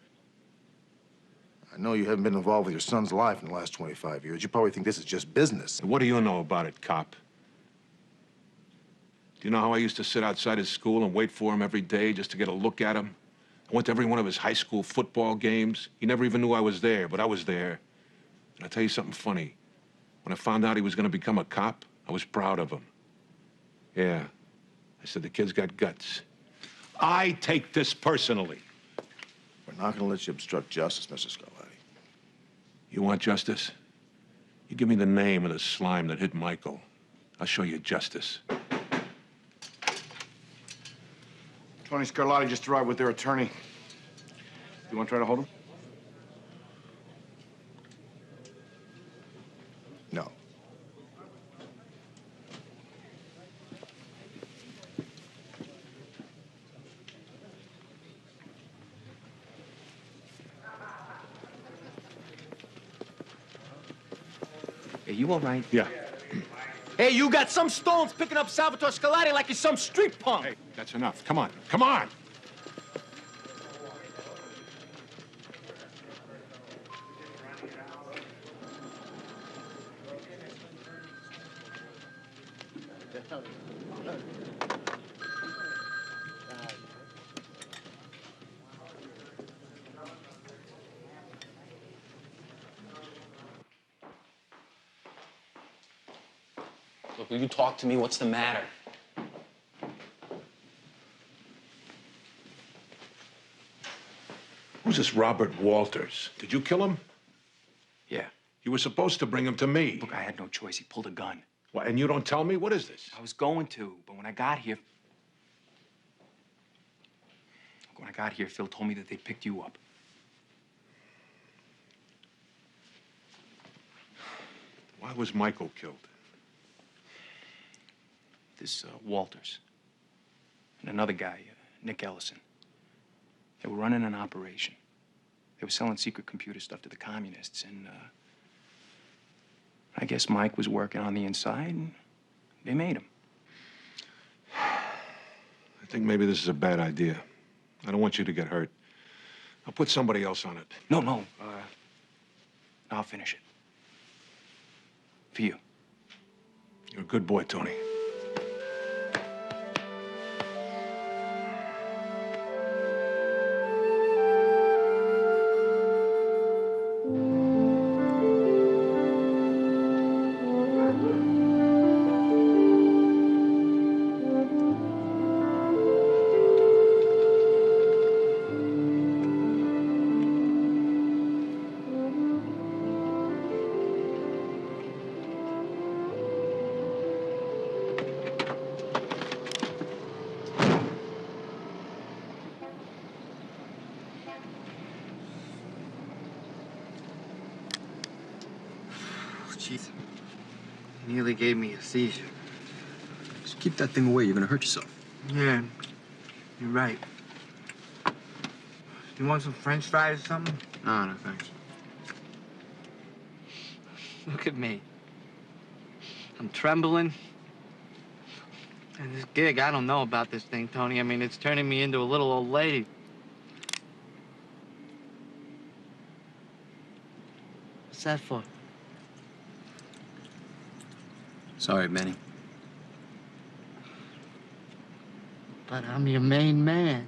I know you haven't been involved with your son's life in the last 25 years. You probably think this is just business. What do you know about it, cop? Do you know how I used to sit outside his school and wait for him every day just to get a look at him? I went to every one of his high school football games. He never even knew I was there, but I was there. And I'll tell you something funny. When I found out he was going to become a cop, I was proud of him. Yeah. I said, the kid's got guts. I take this personally. We're not going to let you obstruct justice, Mr. Scarlatti. You want justice? You give me the name of the slime that hit Michael. I'll show you justice. Tony Scarlatti just arrived with their attorney. You want to try to hold him? No. Are you all right? Yeah. Hey, you got some stones picking up Salvatore Scarlatti like he's some street punk. Hey, that's enough. Come on. Come on! Look, will you talk to me? What's the matter? Who's this Robert Walters? Did you kill him? Yeah. You were supposed to bring him to me. Look, I had no choice. He pulled a gun. What, and you don't tell me? What is this? I was going to, but when I got here... Phil told me that they picked you up. Why was Michael killed? This Walters and another guy, Nick Ellison. They were running an operation. They were selling secret computer stuff to the communists, and I guess Mike was working on the inside, and they made him. I think maybe this is a bad idea. I don't want you to get hurt. I'll put somebody else on it. No. I'll finish it. For you. You're a good boy, Tony. Jeez. Nearly gave me a seizure. Just keep that thing away. You're gonna hurt yourself. Yeah, you're right. You want some French fries or something? No, thanks. Look at me. I'm trembling. And this gig, I don't know about this thing, Tony. I mean, it's turning me into a little old lady. What's that for? Sorry, Benny. But I'm your main man.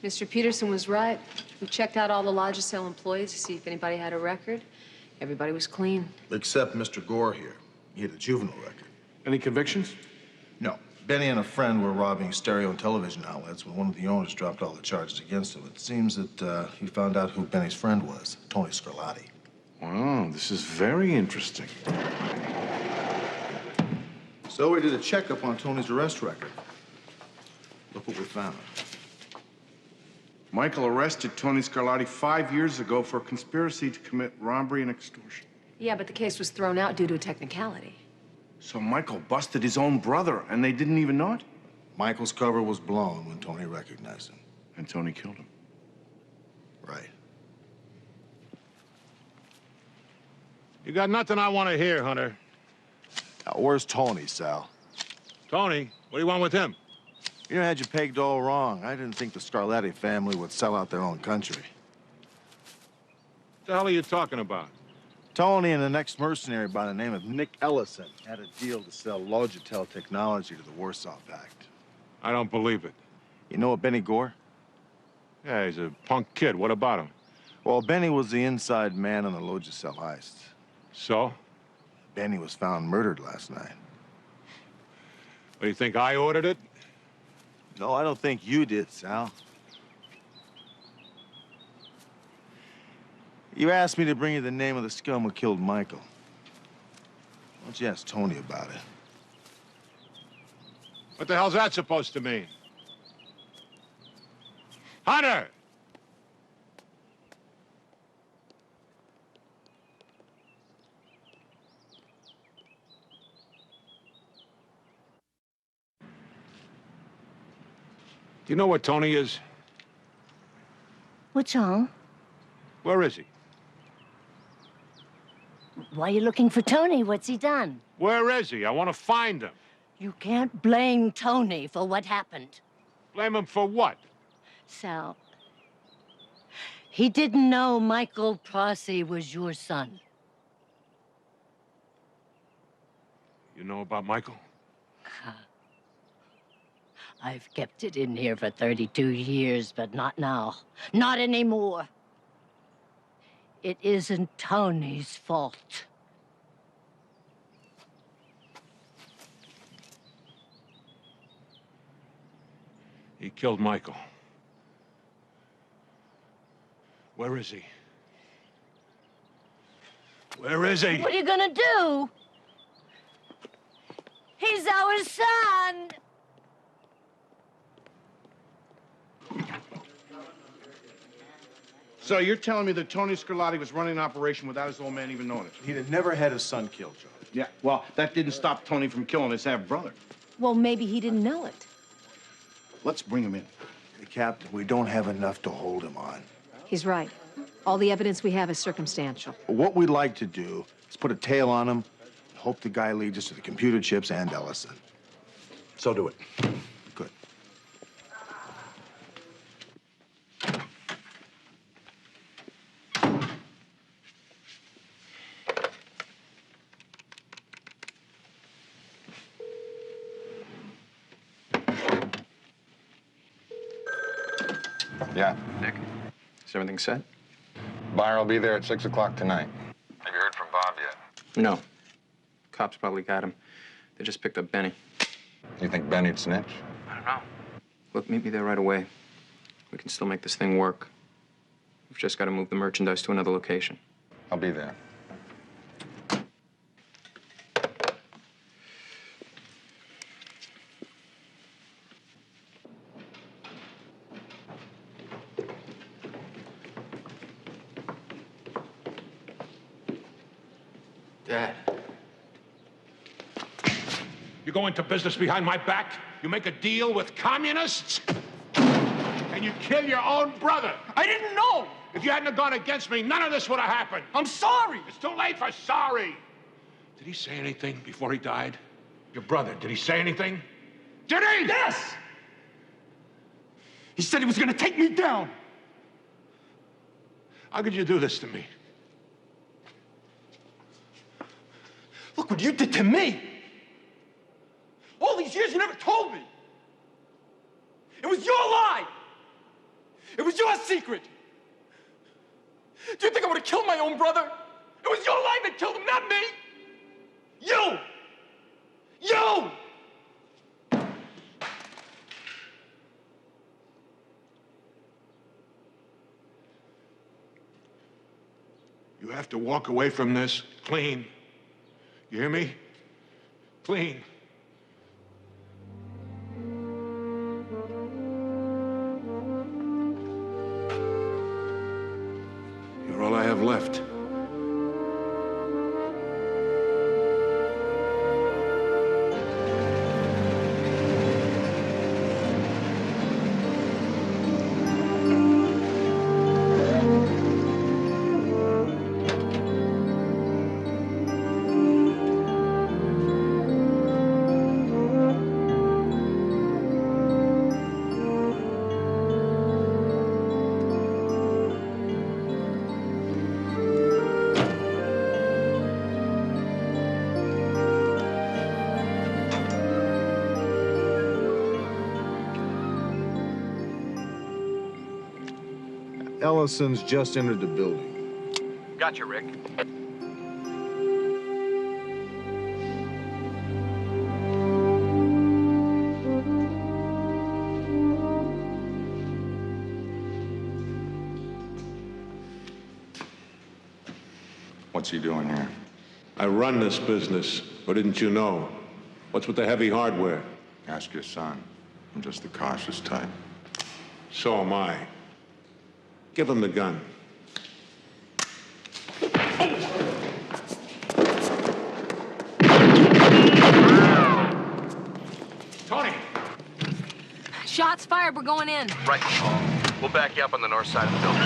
Mr. Peterson was right. We checked out all the Logicel employees to see if anybody had a record. Everybody was clean. Except Mr. Gore here. He had a juvenile record. Any convictions? No. Benny and a friend were robbing stereo and television outlets when one of the owners dropped all the charges against him. It seems that he found out who Benny's friend was, Tony Scarlatti. Wow, this is very interesting. So we did a checkup on Tony's arrest record. Look what we found. Michael arrested Tony Scarlatti 5 years ago for conspiracy to commit robbery and extortion. Yeah, but the case was thrown out due to a technicality. So Michael busted his own brother, and they didn't even know it? Michael's cover was blown when Tony recognized him. And Tony killed him. Right. You got nothing I want to hear, Hunter. Now, where's Tony, Sal? Tony, what do you want with him? You had you pegged all wrong. I didn't think the Scarlatti family would sell out their own country. What the hell are you talking about? Tony and the next mercenary by the name of Nick Ellison had a deal to sell Logitel technology to the Warsaw Pact. I don't believe it. You know what Benny Gore? Yeah, he's a punk kid. What about him? Well, Benny was the inside man on the Logicel heist. So? Benny was found murdered last night. What, do you think I ordered it? No, I don't think you did, Sal. You asked me to bring you the name of the scum who killed Michael. Why don't you ask Tony about it? What the hell's that supposed to mean? Hunter! Do you know where Tony is? What's wrong? Where is he? Why are you looking for Tony? What's he done? Where is he? I want to find him. You can't blame Tony for what happened. Blame him for what? Sal, he didn't know Michael Prosy was your son. You know about Michael? I've kept it in here for 32 years, but not now. Not anymore. It isn't Tony's fault. He killed Michael. Where is he? Where is he? What are you gonna do? He's our son! So you're telling me that Tony Scarlatti was running an operation without his old man even knowing it? He'd have never had his son killed, Joe. Yeah, well, that didn't stop Tony from killing his half-brother. Well, maybe he didn't know it. Let's bring him in. Hey, Captain, we don't have enough to hold him on. He's right. All the evidence we have is circumstantial. What we'd like to do is put a tail on him, hope the guy leads us to the computer chips and Ellison. So do it. Good. Yeah. Nick, is everything set? Buyer will be there at 6 o'clock tonight. Have you heard from Bob yet? No. Cops probably got him. They just picked up Benny. You think Benny'd snitch? I don't know. Look, meet me there right away. We can still make this thing work. We've just got to move the merchandise to another location. I'll be there. Dad. You go into business behind my back, you make a deal with communists, and you kill your own brother. I didn't know! If you hadn't have gone against me, none of this would have happened. I'm sorry! It's too late for sorry. Did he say anything before he died? Your brother, did he say anything? Did he? Yes! He said he was gonna take me down. How could you do this to me? Look what you did to me! All these years you never told me! It was your lie! It was your secret! Do you think I would have killed my own brother? It was your lie that killed him, not me! You! You! You have to walk away from this clean. You hear me? Clean. You're all I have left. Ellison's just entered the building. Gotcha, Rick. What's he doing here? I run this business, or didn't you know? What's with the heavy hardware? Ask your son. I'm just the cautious type. So am I. Give him the gun. Tony! Shots fired. We're going in. Right. We'll back you up on the north side of the building.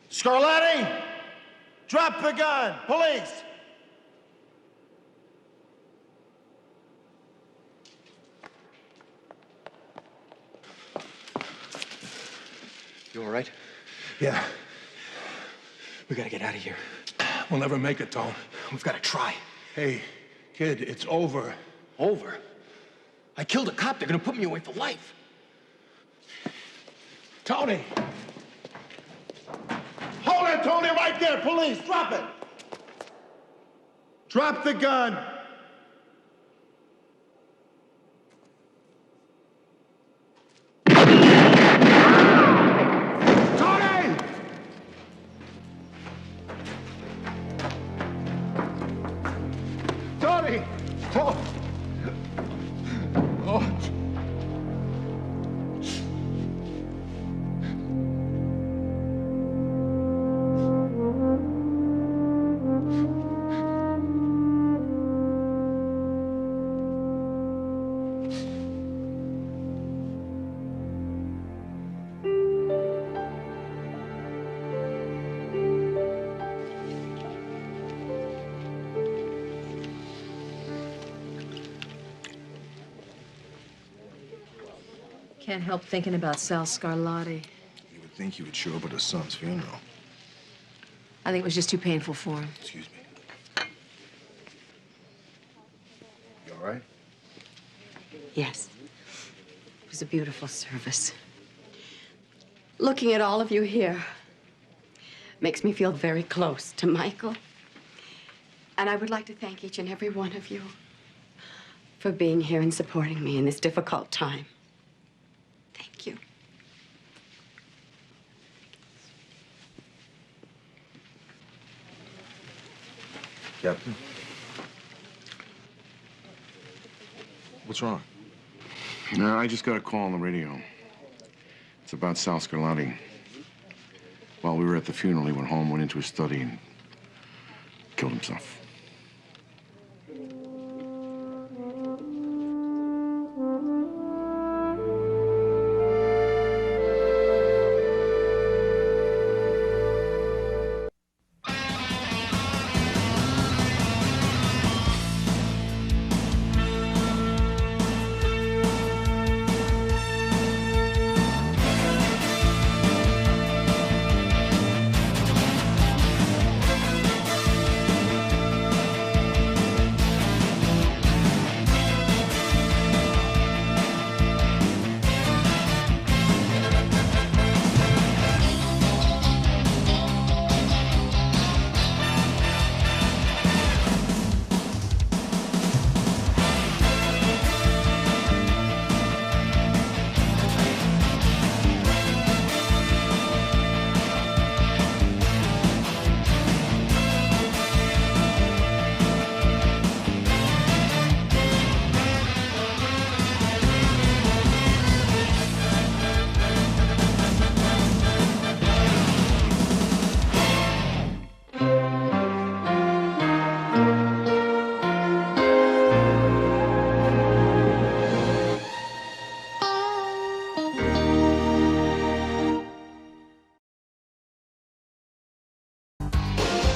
Scarlatti! Drop the gun! Police! You all right? Yeah. We gotta get out of here. We'll never make it, Tone. We've gotta try. Hey, kid, it's over. Over? I killed a cop. They're gonna put me away for life. Tony! Hold it, Tony, right there! Police, drop it! Drop the gun! Tony! Oh. Oh. Can't help thinking about Sal Scarlatti. You would think he would show up at his son's funeral. I think it was just too painful for him. Excuse me. You all right? Yes. It was a beautiful service. Looking at all of you here makes me feel very close to Michael. And I would like to thank each and every one of you for being here and supporting me in this difficult time. Thank you. Captain? What's wrong? No, I just got a call on the radio. It's about Sal Scarlatti. While we were at the funeral, he went home, went into his study, and killed himself.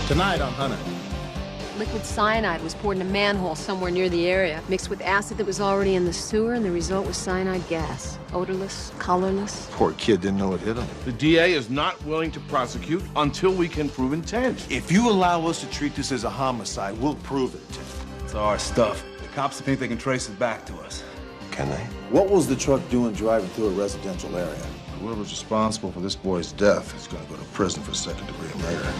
Tonight on Hunter. Liquid cyanide was poured in a manhole somewhere near the area, mixed with acid that was already in the sewer, and the result was cyanide gas. Odorless, colorless. Poor kid didn't know what hit him. The DA is not willing to prosecute until we can prove intent. If you allow us to treat this as a homicide, we'll prove it. It's our stuff. The cops think they can trace it back to us. Can they? What was the truck doing driving through a residential area? Whoever's responsible for this boy's death is going to go to prison for second-degree murder.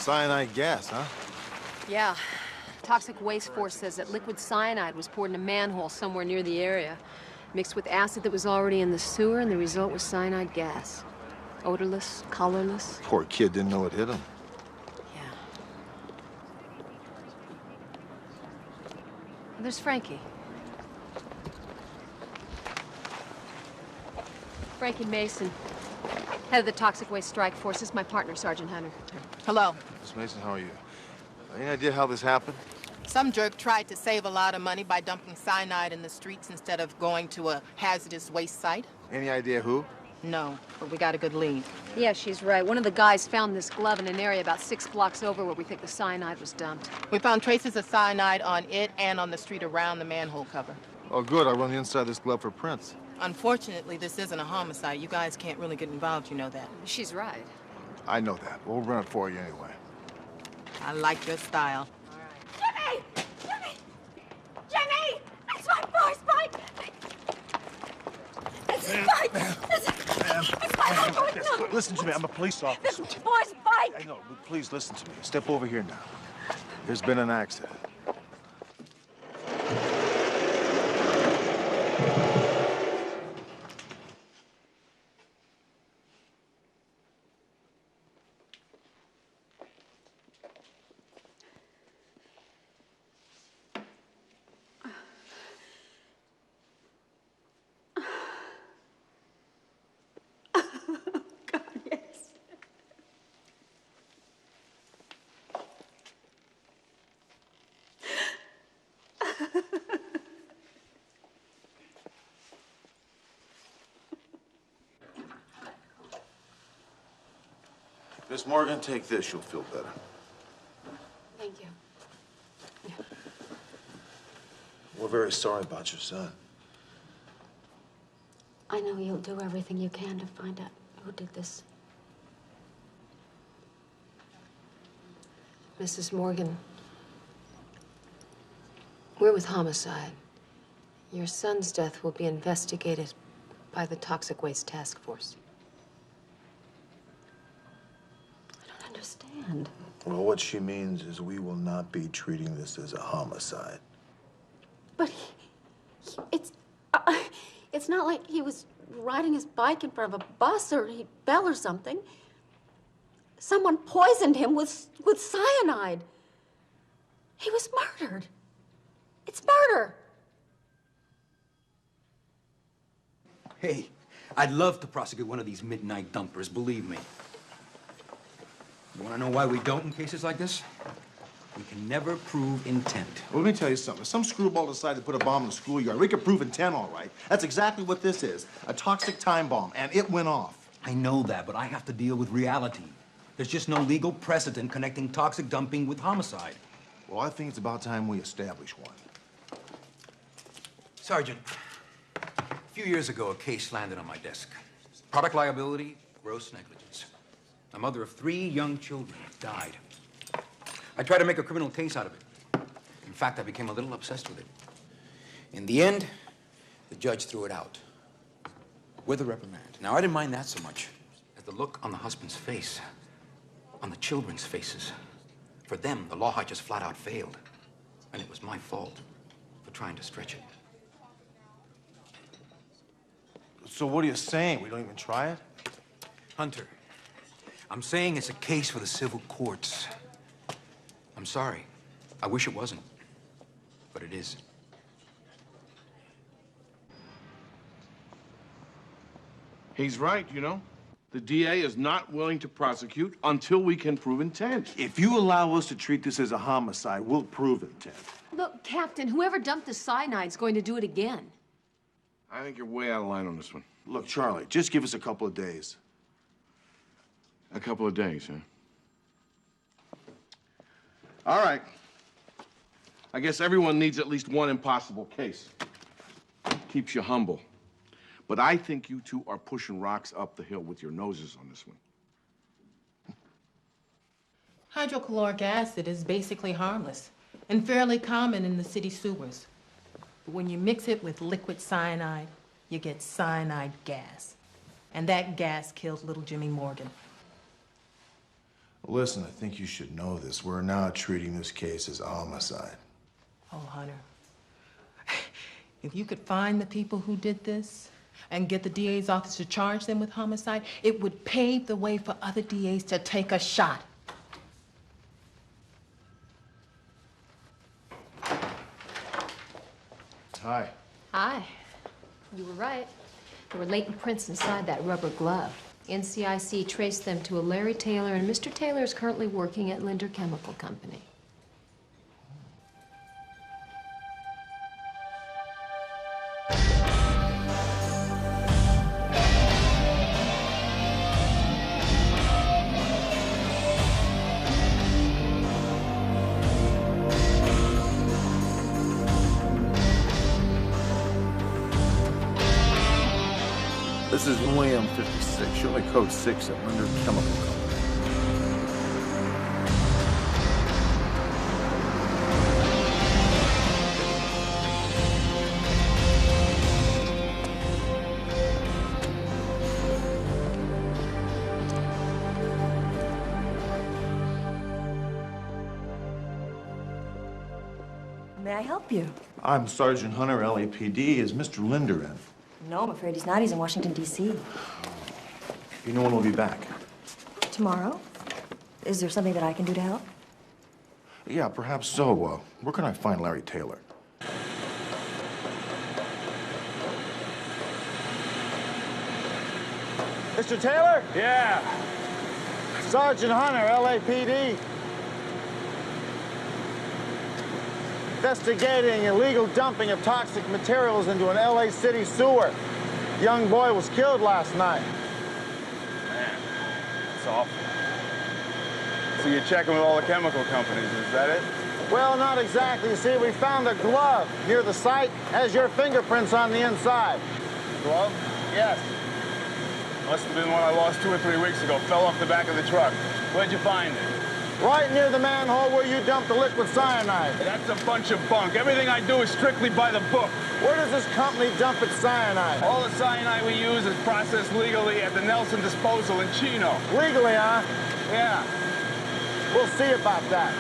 Cyanide gas, huh? Yeah. Toxic Waste Force says that liquid cyanide was poured in a manhole somewhere near the area, mixed with acid that was already in the sewer, and the result was cyanide gas. Odorless, colorless. Poor kid didn't know it hit him. There's Frankie. Frankie Mason, head of the Toxic Waste Strike Force. This is my partner, Sergeant Hunter. Hello. Miss Mason, how are you? Any idea how this happened? Some jerk tried to save a lot of money by dumping cyanide in the streets instead of going to a hazardous waste site. Any idea who? No, but we got a good lead. Yeah, she's right. One of the guys found this glove in an area about 6 blocks over where we think the cyanide was dumped. We found traces of cyanide on it and on the street around the manhole cover. Oh, good. I'll run the inside of this glove for prints. Unfortunately, this isn't a homicide. You guys can't really get involved, you know that. She's right. I know that. We'll run it for you anyway. I like your style. Jimmy! Jimmy! Jimmy! That's my boy's bike! It's his bike! It's my boy's bike! Listen to me. I'm a police officer. That's my boy's bike! I know, but please listen to me. Step over here now. There's been an accident. Miss Morgan, take this. You'll feel better. Thank you. We're very sorry about your son. I know you'll do everything you can to find out who did this. Mrs. Morgan, we're with homicide. Your son's death will be investigated by the Toxic Waste Task Force. I don't understand. Well, what she means is we will not be treating this as a homicide. But it's not like he was riding his bike in front of a bus or he fell or something. Someone poisoned him with cyanide. He was murdered. It's murder. Hey, I'd love to prosecute one of these midnight dumpers, believe me. You want to know why we don't in cases like this? We can never prove intent. Well, let me tell you something. If some screwball decided to put a bomb in the schoolyard, we could prove intent, all right. That's exactly what this is. A toxic time bomb, and it went off. I know that, but I have to deal with reality. There's just no legal precedent connecting toxic dumping with homicide. Well, I think it's about time we establish one. Sergeant, a few years ago, a case landed on my desk. Product liability, gross negligence. A mother of 3 young children died. I tried to make a criminal case out of it. In fact, I became a little obsessed with it. In the end, the judge threw it out with a reprimand. Now, I didn't mind that so much as the look on the husband's face, on the children's faces. For them, the law had just flat out failed. And it was my fault for trying to stretch it. So what are you saying? We don't even try it? Hunter, I'm saying it's a case for the civil courts. I'm sorry. I wish it wasn't. But it is. He's right, you know. The DA is not willing to prosecute until we can prove intent. If you allow us to treat this as a homicide, we'll prove intent. Look, Captain, whoever dumped the cyanide's going to do it again. I think you're way out of line on this one. Look, Charlie, just give us a couple of days. A couple of days, huh? All right. I guess everyone needs at least one impossible case. Keeps you humble. But I think you two are pushing rocks up the hill with your noses on this one. Hydrochloric acid is basically harmless and fairly common in the city sewers. But when you mix it with liquid cyanide, you get cyanide gas. And that gas kills little Jimmy Morgan. Well, listen, I think you should know this. We're now treating this case as homicide. Oh, Hunter, if you could find the people who did this and get the DA's office to charge them with homicide, it would pave the way for other DAs to take a shot. Hi. Hi. You were right. There were latent prints inside that rubber glove. NCIC traced them to a Larry Taylor, and Mr. Taylor is currently working at Linder Chemical Company. This is William 56. Show me code 6 at Linder Chemical Company. May I help you? I'm Sergeant Hunter, LAPD. Is Mr. Linder in? No, I'm afraid he's not. He's in Washington, D.C. You know when we'll be back? Tomorrow? Is there something that I can do to help? Yeah, perhaps so. Where can I find Larry Taylor? Mr. Taylor? Yeah. Sergeant Hunter, LAPD. Investigating illegal dumping of toxic materials into an LA City sewer. Young boy was killed last night. Man, that's awful. So you're checking with all the chemical companies, is that it? Well, not exactly. You see, we found a glove near the site. Has your fingerprints on the inside. Glove? Yes. Must have been one I lost 2 or 3 weeks ago. Fell off the back of the truck. Where'd you find it? Right near the manhole where you dumped the liquid cyanide. That's a bunch of bunk. Everything I do is strictly by the book. Where does this company dump its cyanide? All the cyanide we use is processed legally at the Nelson Disposal in Chino. Legally, huh? Yeah. We'll see about that.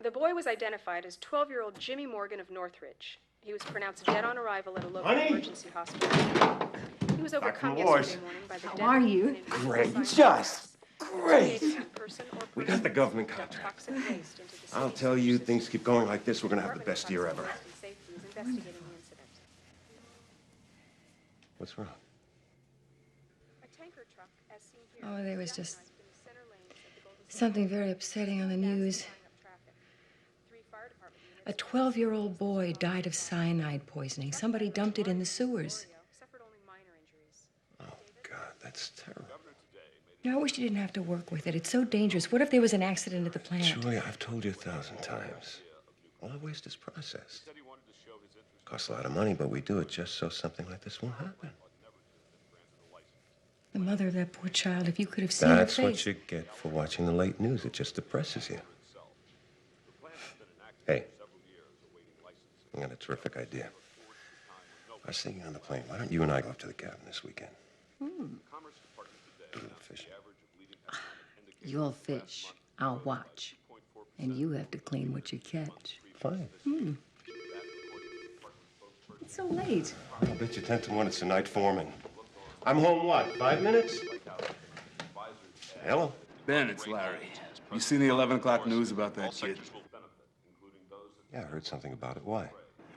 The boy was identified as 12-year-old Jimmy Morgan of Northridge. He was pronounced dead on arrival at a local emergency hospital. He was overcome yesterday morning by the death. How are you? Great. Just great. We got the government contract. I'll tell you, things keep going like this, we're gonna have the best year ever. What's wrong? Oh, there was just something very upsetting on the news. A 12-year-old boy died of cyanide poisoning. Somebody dumped it in the sewers. Oh, God, that's terrible. You know, I wish you didn't have to work with it. It's so dangerous. What if there was an accident at the plant? Julia, I've told you 1,000 times. All our waste is processed. Costs a lot of money, but we do it just so something like this won't happen. The mother of that poor child, if you could have seen her face. That's what you get for watching the late news. It just depresses you. Hey, I got a terrific idea. I was thinking on the plane, why don't you and I go up to the cabin this weekend? Do a little fishing. You'll fish. I'll watch. And you have to clean what you catch. Fine. It's so late. I'll bet you 10 to 1 it's the night foreman. I'm home, what, 5 minutes? Hello? Ben, it's Larry. You seen the 11 o'clock news about that kid? Yeah, I heard something about it. Why?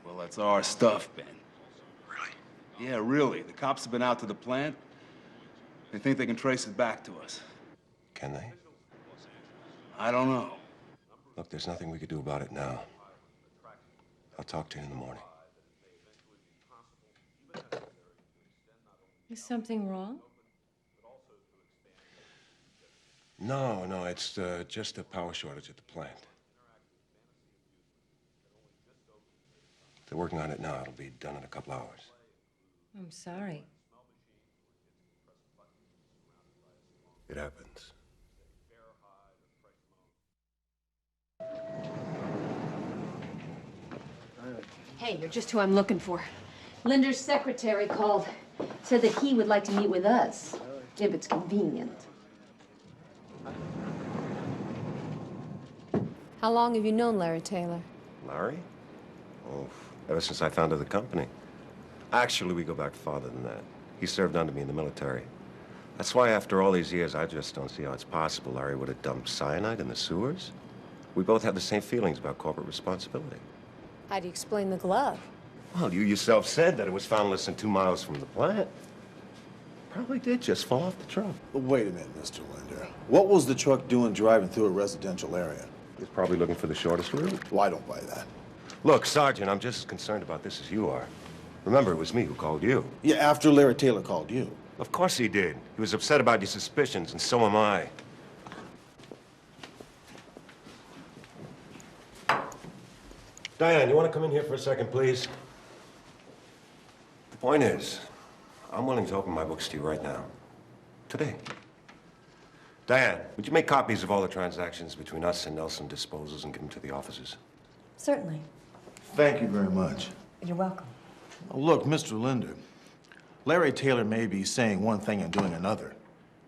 Well, that's our stuff, Ben. Really? Yeah, really. The cops have been out to the plant. They think they can trace it back to us. Can they? I don't know. Look, there's nothing we could do about it now. I'll talk to you in the morning. Is something wrong? No, it's just a power shortage at the plant. They're working on it now. It'll be done in a couple hours. I'm sorry. It happens. Hey, you're just who I'm looking for. Linder's secretary called. Said that he would like to meet with us, if it's convenient. How long have you known Larry Taylor? Larry? Oh, ever since I founded the company. Actually, we go back farther than that. He served under me in the military. That's why after all these years, I just don't see how it's possible Larry would have dumped cyanide in the sewers. We both have the same feelings about corporate responsibility. How do you explain the glove? Well, you yourself said that it was found less than 2 miles from the plant. Probably did just fall off the truck. Wait a minute, Mr. Linder. What was the truck doing driving through a residential area? He's probably looking for the shortest route. Well, I don't buy that. Look, Sergeant, I'm just as concerned about this as you are. Remember, it was me who called you. Yeah, after Larry Taylor called you. Of course he did. He was upset about your suspicions, and so am I. Diane, you want to come in here for a second, please? The point is, I'm willing to open my books to you right now. Today. Diane, would you make copies of all the transactions between us and Nelson Disposals and give them to the officers? Certainly. Thank you very much. You're welcome. Oh, look, Mr. Linder, Larry Taylor may be saying one thing and doing another.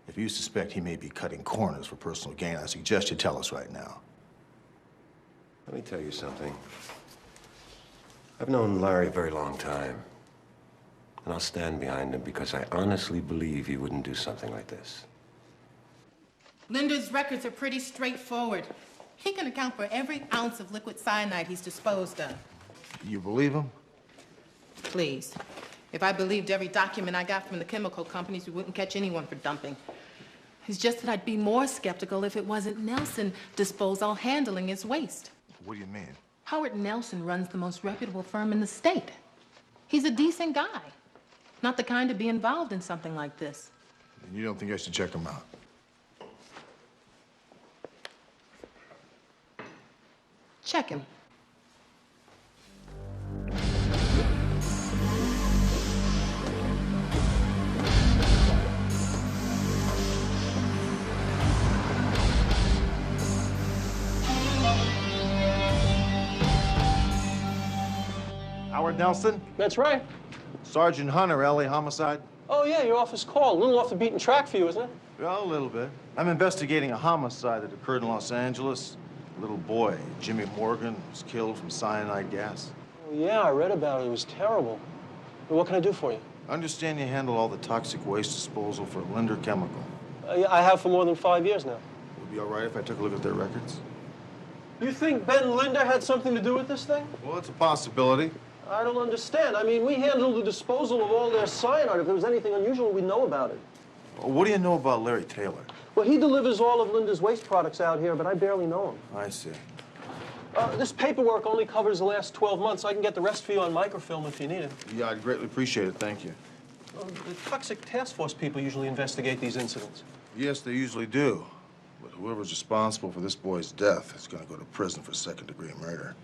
If you suspect he may be cutting corners for personal gain, I suggest you tell us right now. Let me tell you something. I've known Larry a very long time. And I'll stand behind him because I honestly believe he wouldn't do something like this. Linder's records are pretty straightforward. He can account for every ounce of liquid cyanide he's disposed of. You believe him? Please. If I believed every document I got from the chemical companies, we wouldn't catch anyone for dumping. It's just that I'd be more skeptical if it wasn't Nelson Disposal handling his waste. What do you mean? Howard Nelson runs the most reputable firm in the state. He's a decent guy. Not the kind to be involved in something like this. And you don't think I should check him out? Check him. Howard Nelson? That's right. Sergeant Hunter, LA Homicide? Oh, yeah, your office call. A little off the beaten track for you, isn't it? Well, a little bit. I'm investigating a homicide that occurred in Los Angeles. A little boy, Jimmy Morgan, was killed from cyanide gas. Oh, yeah, I read about it. It was terrible. Well, what can I do for you? I understand you handle all the toxic waste disposal for Linder Chemical. I have for more than 5 years now. Would it be all right if I took a look at their records? You think Ben Linder had something to do with this thing? Well, it's a possibility. I don't understand. I mean, we handled the disposal of all their cyanide. If there was anything unusual, we'd know about it. What do you know about Larry Taylor? Well, he delivers all of Linder's waste products out here, but I barely know him. I see. This paperwork only covers the last 12 months. I can get the rest for you on microfilm if you need it. Yeah, I'd greatly appreciate it. Thank you. The Toxic Task Force people usually investigate these incidents. Yes, they usually do. But whoever's responsible for this boy's death is going to go to prison for second-degree murder.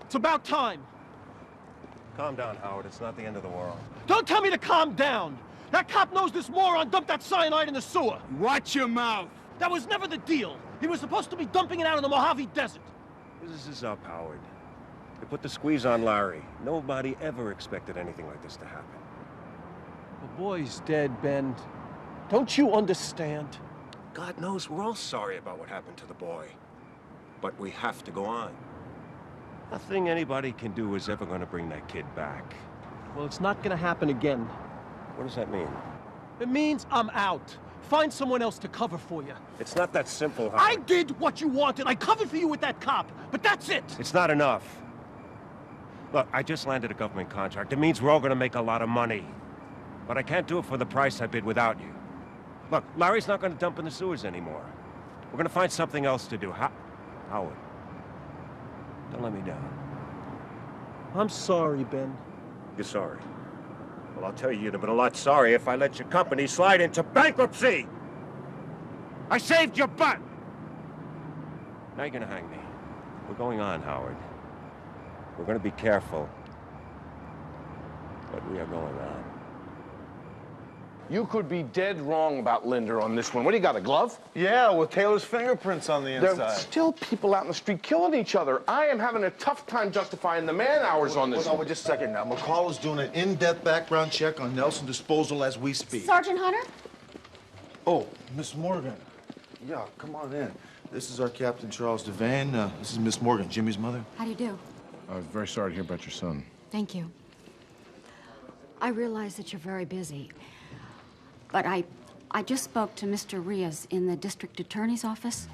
It's about time. Calm down, Howard. It's not the end of the world. Don't tell me to calm down. That cop knows this moron dumped that cyanide in the sewer. Watch your mouth. That was never the deal. He was supposed to be dumping it out in the Mojave Desert. Business is up, Howard. They put the squeeze on Larry. Nobody ever expected anything like this to happen. The boy's dead, Ben. Don't you understand? God knows we're all sorry about what happened to the boy. But we have to go on. Nothing anybody can do is ever going to bring that kid back. Well, it's not gonna happen again. What does that mean? It means I'm out. Find someone else to cover for you. It's not that simple, Howard. I did what you wanted. I covered for you with that cop, but that's it. It's not enough. Look, I just landed a government contract. It means we're all gonna make a lot of money. But I can't do it for the price I bid without you. Look, Larry's not gonna dump in the sewers anymore. We're gonna find something else to do. Howard, don't let me down. I'm sorry, Ben. You're sorry. Well, I'll tell you, you'd have been a lot sorry if I let your company slide into bankruptcy. I saved your butt. Now you're gonna hang me. We're going on, Howard. We're going to be careful. But we are going on. You could be dead wrong about Linda on this one. What do you got, a glove? Yeah, with Taylor's fingerprints on the inside. There's still people out in the street killing each other. I am having a tough time justifying the man-hours on this Hold one. on, just a second now. McCall is doing an in-depth background check on Nelson Disposal as we speak. Sergeant Hunter? Oh, Miss Morgan. Yeah, come on in. This is our Captain Charles Devane. This is Miss Morgan, Jimmy's mother. How do you do? I was very sorry to hear about your son. Thank you. I realize that you're very busy, but I just spoke to Mr. Riaz in the district attorney's office,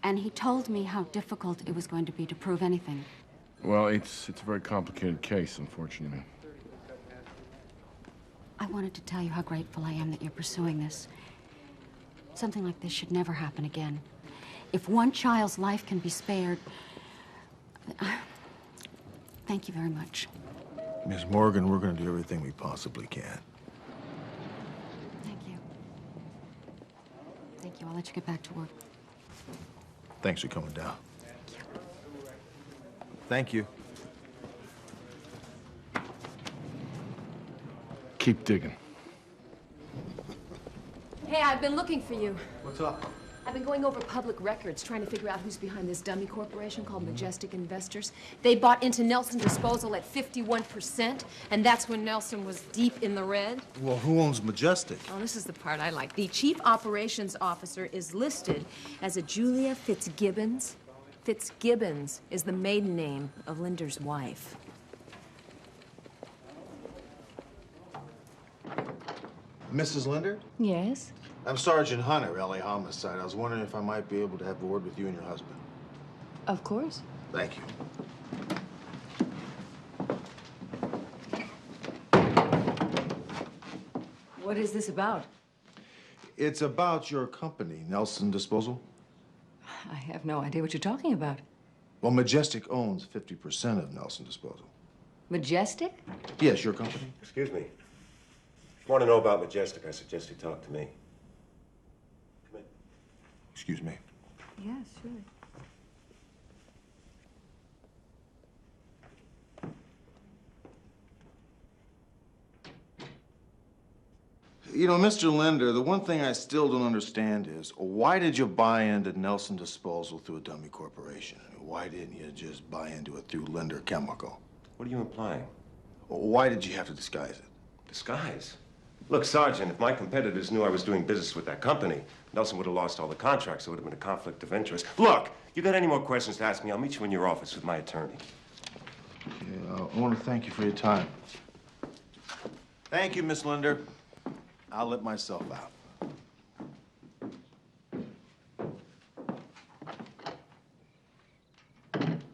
and he told me how difficult it was going to be to prove anything. Well, it's a very complicated case, unfortunately. I wanted to tell you how grateful I am that you're pursuing this. Something like this should never happen again. If one child's life can be spared, thank you very much. Miss Morgan, we're going to do everything we possibly can. Thank you. Thank you. I'll let you get back to work. Thanks for coming down. Thank you. Keep digging. Hey, I've been looking for you. What's up? I've been going over public records, trying to figure out who's behind this dummy corporation called Majestic Investors. They bought into Nelson Disposal at 51%, and that's when Nelson was deep in the red. Well, who owns Majestic? Oh, this is the part I like. The chief operations officer is listed as a Julia Fitzgibbons. Fitzgibbons is the maiden name of Linder's wife. Mrs. Linder? Yes? I'm Sergeant Hunter, LA Homicide. I was wondering if I might be able to have a word with you and your husband. Of course. Thank you. What is this about? It's about your company, Nelson Disposal. I have no idea what you're talking about. Well, Majestic owns 50% of Nelson Disposal. Majestic? Yes, your company. Excuse me. If you want to know about Majestic, I suggest you talk to me. Come in. Excuse me. Yes, sure. You know, Mr. Linder, the one thing I still don't understand is why did you buy into Nelson Disposal through a dummy corporation? Why didn't you just buy into it through Linder Chemical? What are you implying? Why did you have to disguise it? Disguise? Look, Sergeant, if my competitors knew I was doing business with that company, Nelson would have lost all the contracts. There would have been a conflict of interest. Look, you got any more questions to ask me, I'll meet you in your office with my attorney. Yeah, I want to thank you for your time. Thank you, Miss Linder. I'll let myself out.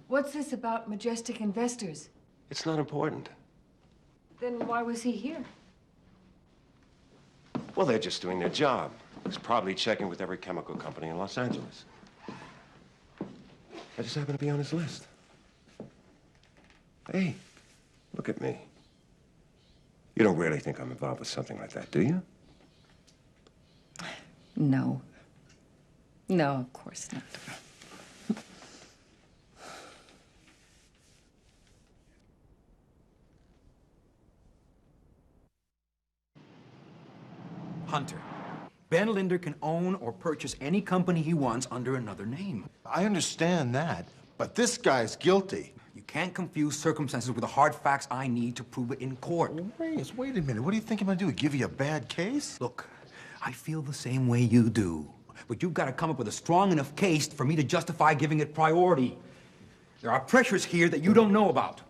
What's this about Majestic Investors? It's not important. Then why was he here? Well, they're just doing their job. He's probably checking with every chemical company in Los Angeles. I just happen to be on his list. Hey, look at me. You don't really think I'm involved with something like that, do you? No. No, of course not. Hunter. Ben Linder can own or purchase any company he wants under another name. I understand that, but this guy's guilty. You can't confuse circumstances with the hard facts I need to prove it in court. Reyes, wait a minute. What do you think I'm gonna do? Give you a bad case? Look, I feel the same way you do. But you've got to come up with a strong enough case for me to justify giving it priority. There are pressures here that you don't know about.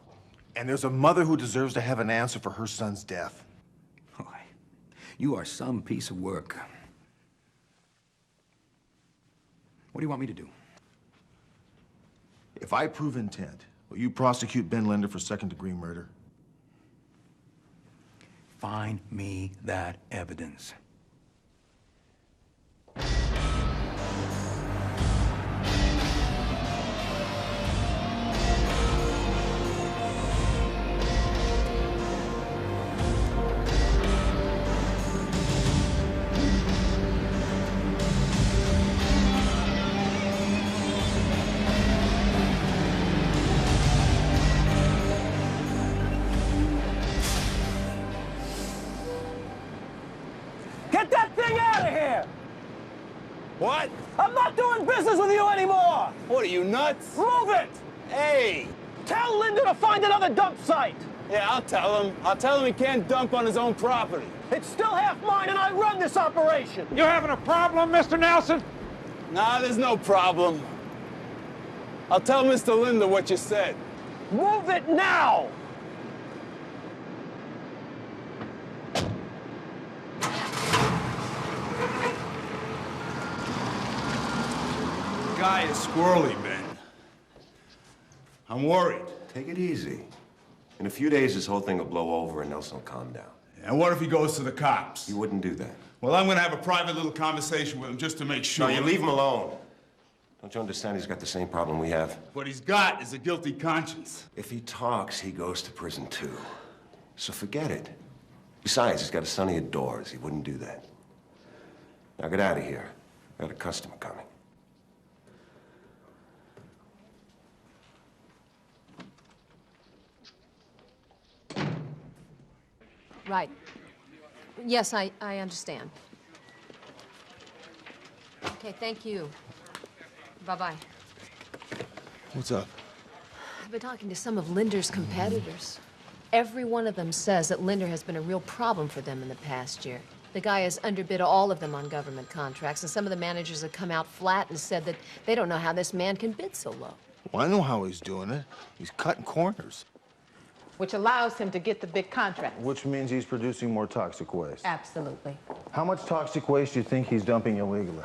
And there's a mother who deserves to have an answer for her son's death. You are some piece of work. What do you want me to do? If I prove intent, will you prosecute Ben Linder for second-degree murder? Find me that evidence. What are you, nuts? Move it! Hey! Tell Linda to find another dump site! Yeah, I'll tell him. I'll tell him he can't dump on his own property. It's still half mine and I run this operation! You having a problem, Mr. Nelson? Nah, there's no problem. I'll tell Mr. Linda what you said. Move it now! Guy is squirrely, Ben. I'm worried. Take it easy. In a few days, this whole thing will blow over and Nelson will calm down. And what if he goes to the cops? He wouldn't do that. Well, I'm gonna have a private little conversation with him just to make sure. No, you leave him alone. Don't you understand he's got the same problem we have? What he's got is a guilty conscience. If he talks, he goes to prison too. So forget it. Besides, he's got a son he adores. He wouldn't do that. Now get out of here. I got a customer coming. Right. Yes, I understand. Okay, thank you. Bye-bye. What's up? I've been talking to some of Linder's competitors. Every one of them says that Linder has been a real problem for them in the past year. The guy has underbid all of them on government contracts, and some of the managers have come out flat and said that they don't know how this man can bid so low. Well, I know how he's doing it. He's cutting corners. Which allows him to get the big contract. Which means he's producing more toxic waste. Absolutely. How much toxic waste do you think he's dumping illegally?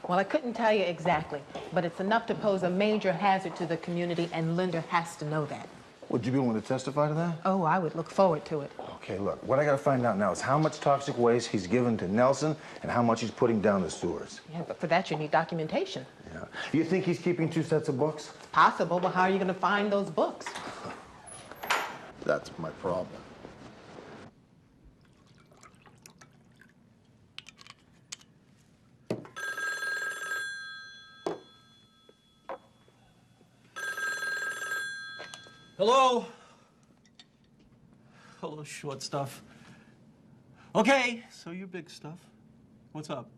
Well, I couldn't tell you exactly, but it's enough to pose a major hazard to the community, and Linder has to know that. Would you be willing to testify to that? Oh, I would look forward to it. Okay, look, what I gotta find out now is how much toxic waste he's given to Nelson and how much he's putting down the sewers. Yeah, but for that you need documentation. Yeah. You think he's keeping 2 sets of books? Possible, but how are you going to find those books? That's my problem. Hello? Hello, short stuff. Okay, so you big stuff. What's up?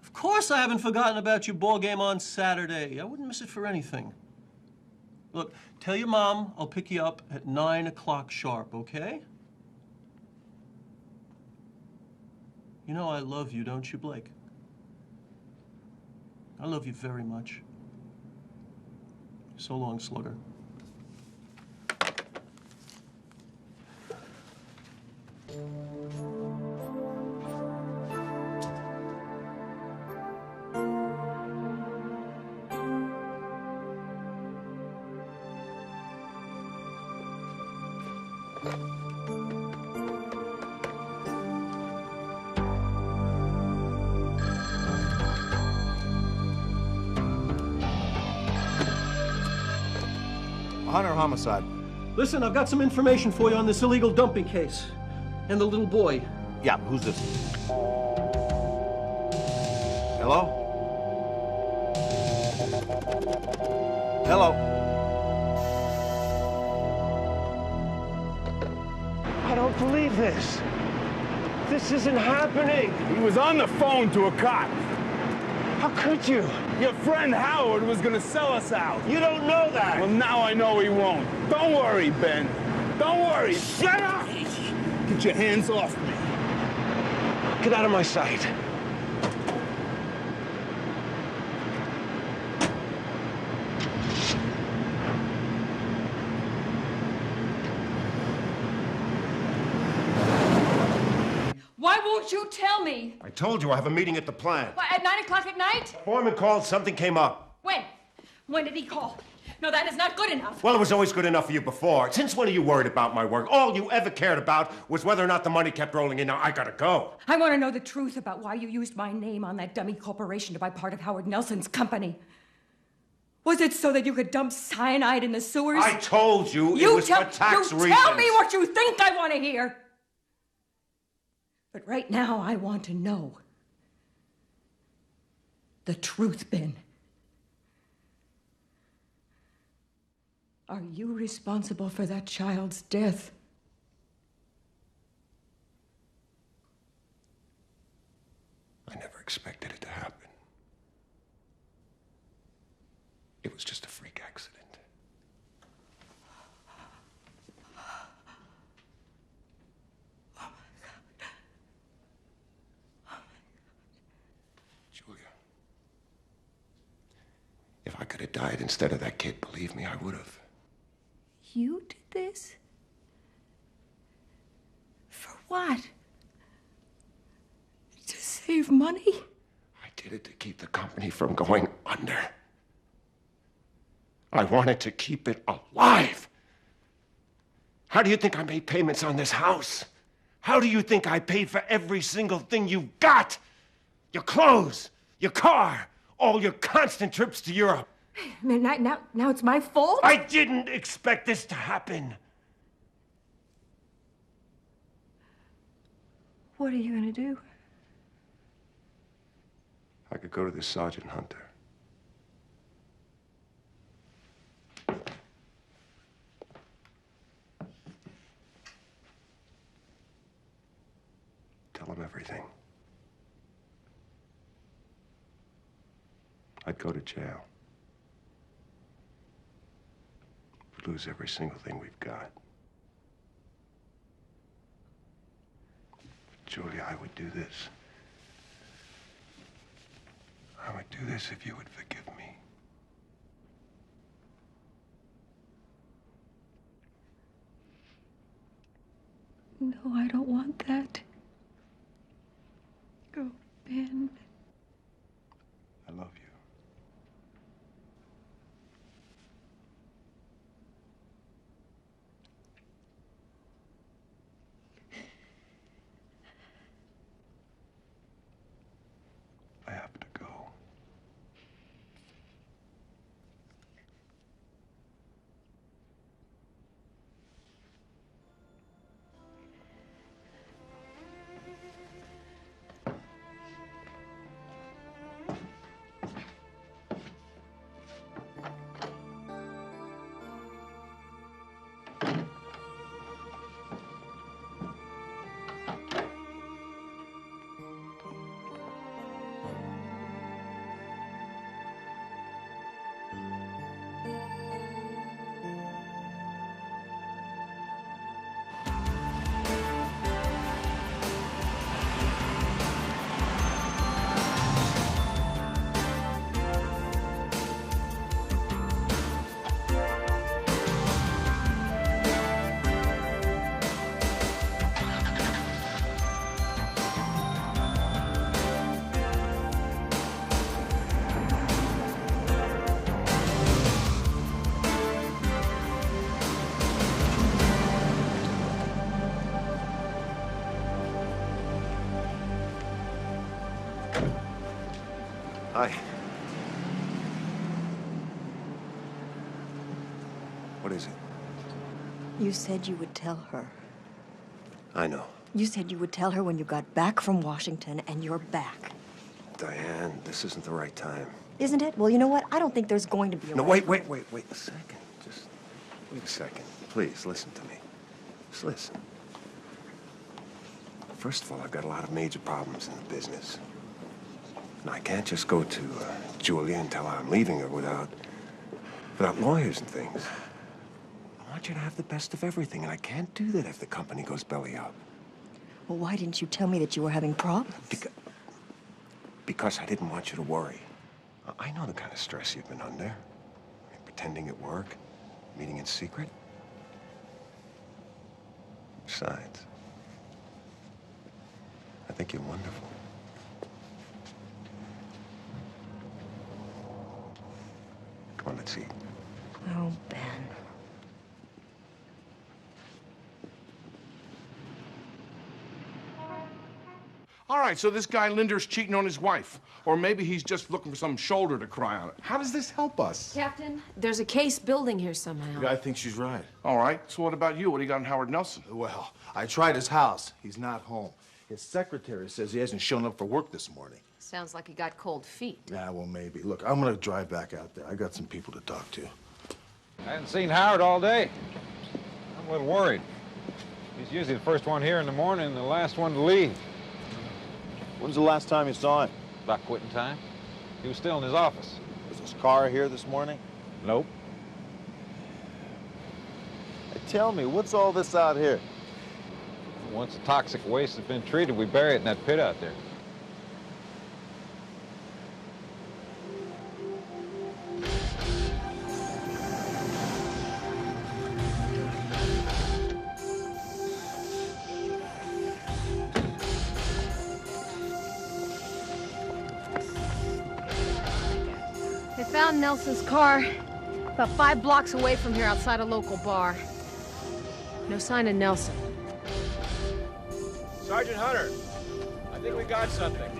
Of course I haven't forgotten about your ball game on Saturday. I wouldn't miss it for anything. Look, tell your mom I'll pick you up at 9 o'clock sharp, okay? You know I love you, don't you, Blake? I love you very much. So long, Slugger. Hunter homicide. Listen, I've got some information for you on this illegal dumping case. And the little boy. Yeah, who's this? Hello? Hello? I don't believe this. This isn't happening. He was on the phone to a cop. How could you? Your friend Howard was gonna sell us out. You don't know that. Well, now I know he won't. Don't worry, Ben. Don't worry. Shut up! Get your hands off me. Get out of my sight. Why won't you tell me? I told you I have a meeting at the plant. What, at 9 o'clock at night? Foreman called, something came up. When? When did he call? No, that is not good enough. Well, it was always good enough for you before. Since when are you worried about my work? All you ever cared about was whether or not the money kept rolling in. Now, I gotta go. I want to know the truth about why you used my name on that dummy corporation to buy part of Howard Nelson's company. Was it so that you could dump cyanide in the sewers? I told you it was for tax reasons. Tell me what you think I want to hear. But right now, I want to know the truth, Ben. Are you responsible for that child's death? I never expected it to happen. It was just a freak accident. Julia. If I could have died instead of that kid, believe me, I would have. You did this? For what? To save money? I did it to keep the company from going under. I wanted to keep it alive. How do you think I made payments on this house? How do you think I paid for every single thing you got? Your clothes, your car, all your constant trips to Europe. Now it's my fault? I didn't expect this to happen. What are you gonna do? I could go to this Sergeant Hunter. Tell him everything. I'd go to jail. We'd lose every single thing we've got. Julia, I would do this. I would do this if you would forgive me. No, I don't want that. Go, Ben. I love you. I have to go. Hi. What is it? You said you would tell her. I know. You said you would tell her when you got back from Washington, and you're back. Diane, this isn't the right time. Isn't it? Well, you know what? I don't think there's going to be a No, right wait a second. Just wait a second. Please, listen to me. Just listen. First of all, I've got a lot of major problems in the business. And I can't just go to Julia and tell her I'm leaving her without lawyers and things. I want you to have the best of everything, and I can't do that if the company goes belly up. Well, why didn't you tell me that you were having problems? Because I didn't want you to worry. I know the kind of stress you've been under. I mean, pretending at work, meeting in secret. Besides, I think you're wonderful. Come on, let's eat. Oh, Ben. All right, so this guy Linder's cheating on his wife. Or maybe he's just looking for some shoulder to cry on. How does this help us? Captain, there's a case building here somehow. I think she's right. All right, so what about you? What do you got in Howard Nelson? Well, I tried his house. He's not home. His secretary says he hasn't shown up for work this morning. Sounds like he got cold feet. Yeah, well, maybe. Look, I'm gonna drive back out there. I got some people to talk to. I hadn't seen Howard all day. I'm a little worried. He's usually the first one here in the morning and the last one to leave. When's the last time you saw him? About quitting time. He was still in his office. Was his car here this morning? Nope. Tell me, what's all this out here? Once the toxic waste has been treated, we bury it in that pit out there. They found Nelson's car about 5 blocks away from here outside a local bar. No sign of Nelson. Sergeant Hunter, I think we got something.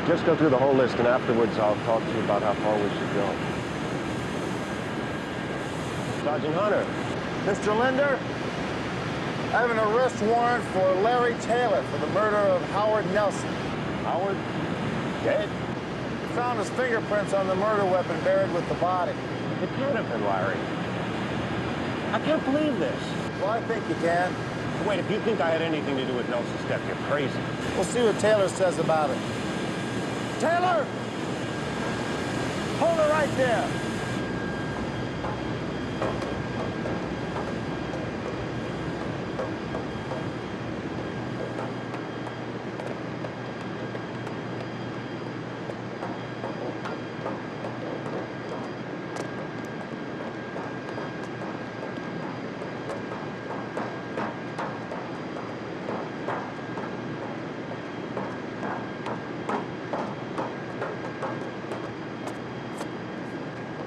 Just go through the whole list, and afterwards I'll talk to you about how far we should go. Sergeant Hunter. Mr. Linder, I have an arrest warrant for Larry Taylor for the murder of Howard Nelson. Howard? Dead? We found his fingerprints on the murder weapon buried with the body. It can't have been Larry. I can't believe this. Well, I think you can. Wait, if you think I had anything to do with Nelson's death, you're crazy. We'll see what Taylor says about it. Taylor! Hold her right there.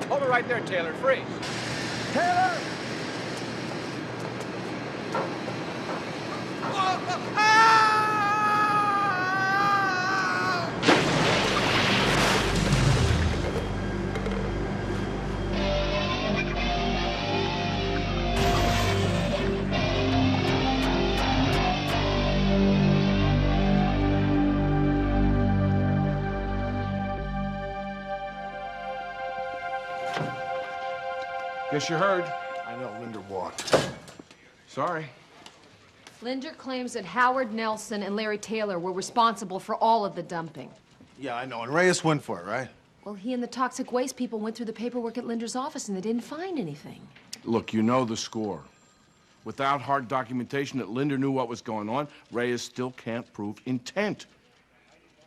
Hold it right there, Taylor. Freeze. Taylor! Guess you heard. I know Linder walked. Sorry. Linder claims that Howard Nelson and Larry Taylor were responsible for all of the dumping. Yeah, I know. And Reyes went for it, right? Well, he and the toxic waste people went through the paperwork at Linder's office and they didn't find anything. Look, you know the score. Without hard documentation that Linder knew what was going on, Reyes still can't prove intent.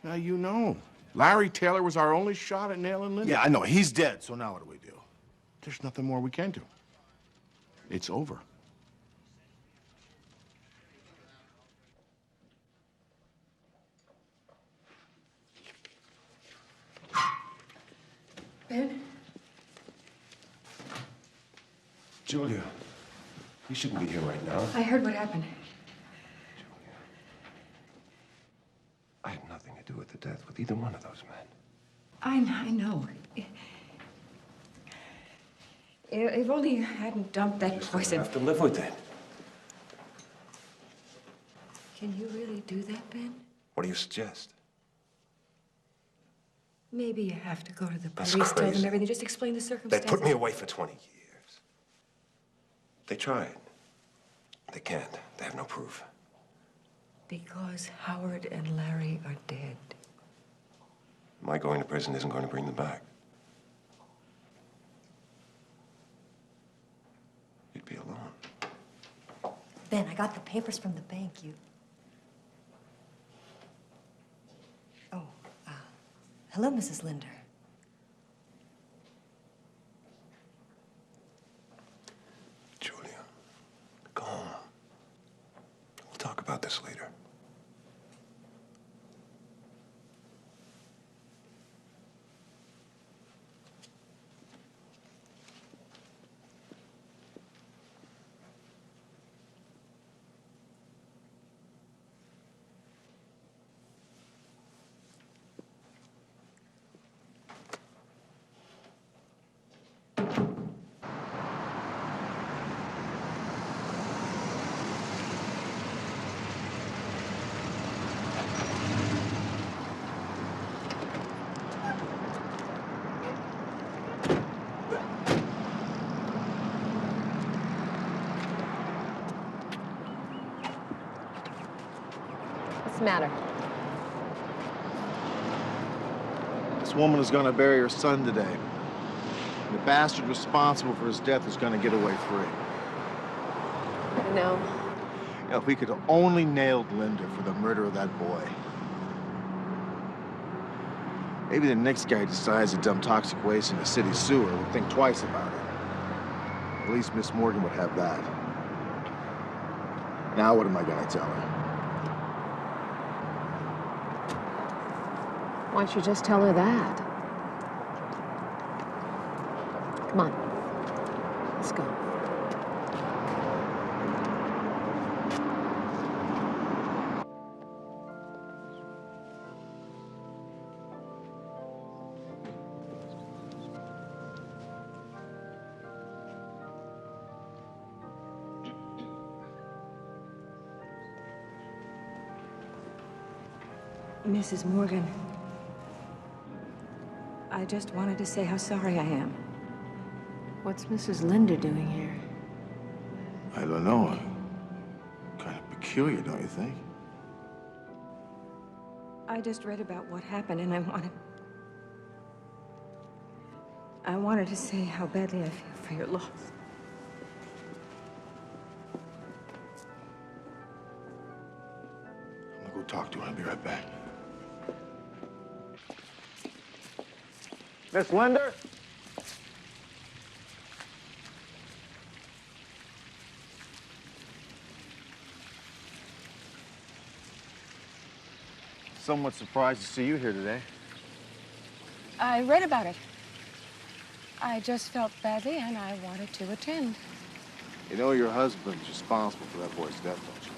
Now, you know. Larry Taylor was our only shot at nailing Linder. Yeah, I know. He's dead, so now what do we do? There's nothing more we can do. It's over. Ben? Julia, you shouldn't be here right now. I heard what happened. I had nothing to do with the death with either one of those men. I know. If only you hadn't dumped that poison. I have to live with it. Can you really do that, Ben? What do you suggest? Maybe you have to go to the That's police, tell them crazy. everything, just explain the They circumstances. put me away for 20 years. They tried. They can't. They have no proof. Because Howard and Larry are dead. My going to prison isn't going to bring them back. You'd be alone. Ben, I got the papers from the bank. Hello, Mrs. Linder. Julia, go home. We'll talk about this later. the matter? This woman is gonna bury her son today. The bastard responsible for his death is gonna get away free. No. You know, if we could have only nailed Linda for the murder of that boy. Maybe the next guy who decides to dump toxic waste in a city sewer would think twice about it. At least Miss Morgan would have that. Now what am I gonna tell her? Why don't you just tell her that? Come on. Let's go. Mrs. Morgan, I just wanted to say how sorry I am. What's Mrs. Linda doing here? I don't know. Kind of peculiar, don't you think? I just read about what happened, and I wanted to say how badly I feel for your loss. I'm gonna go talk to her. I'll be right back. Miss Linder? Somewhat surprised to see you here today. I read about it. I just felt badly, and I wanted to attend. You know your husband's responsible for that boy's death, don't you?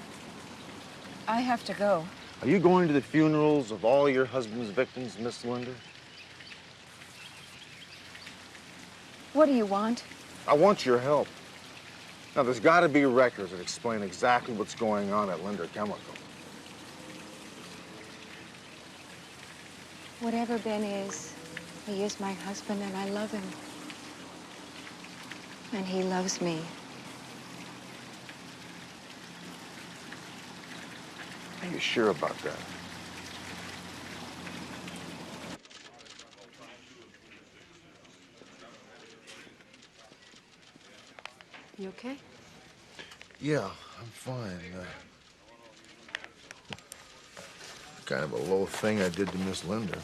I have to go. Are you going to the funerals of all your husband's victims, Miss Linder? What do you want? I want your help. Now, there's got to be records that explain exactly what's going on at Linder Chemical. Whatever Ben is, he is my husband, and I love him. And he loves me. Are you sure about that? You okay? Yeah, I'm fine. Kind of a low thing I did to Miss Linder.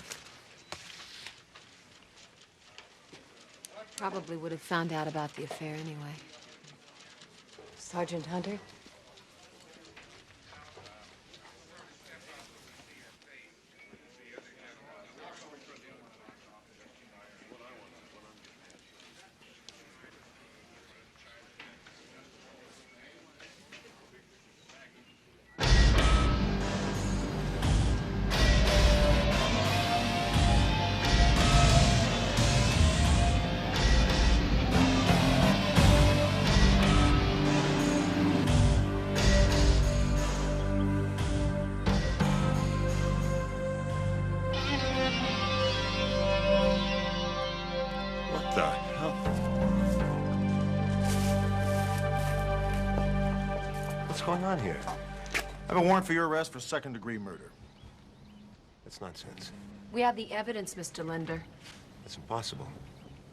Probably would have found out about the affair anyway. Sergeant Hunter? What the hell? What's going on here? I have a warrant for your arrest for second-degree murder. That's nonsense. We have the evidence, Mr. Linder. That's impossible.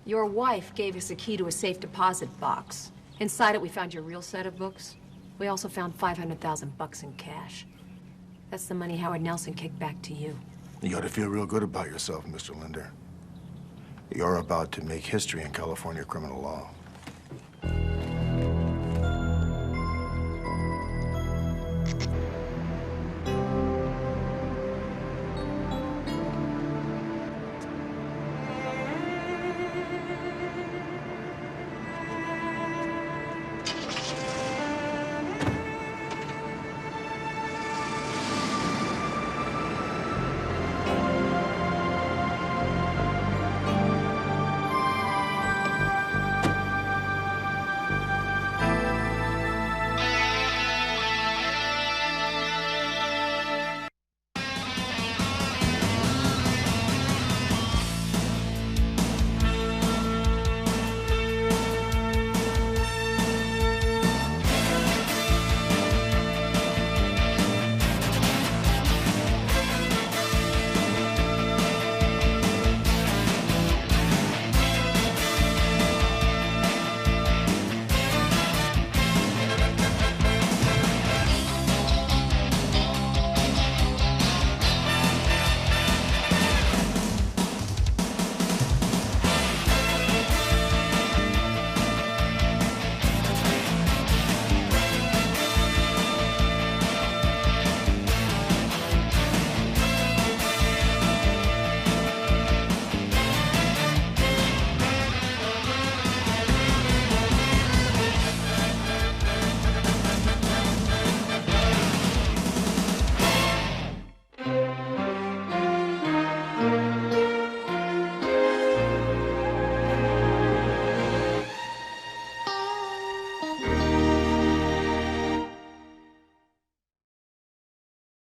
Your wife gave us a key to a safe deposit box. Inside it, we found your real set of books. We also found $500,000 in cash. That's the money Howard Nelson kicked back to you. You ought to feel real good about yourself, Mr. Linder. You're about to make history in California criminal law.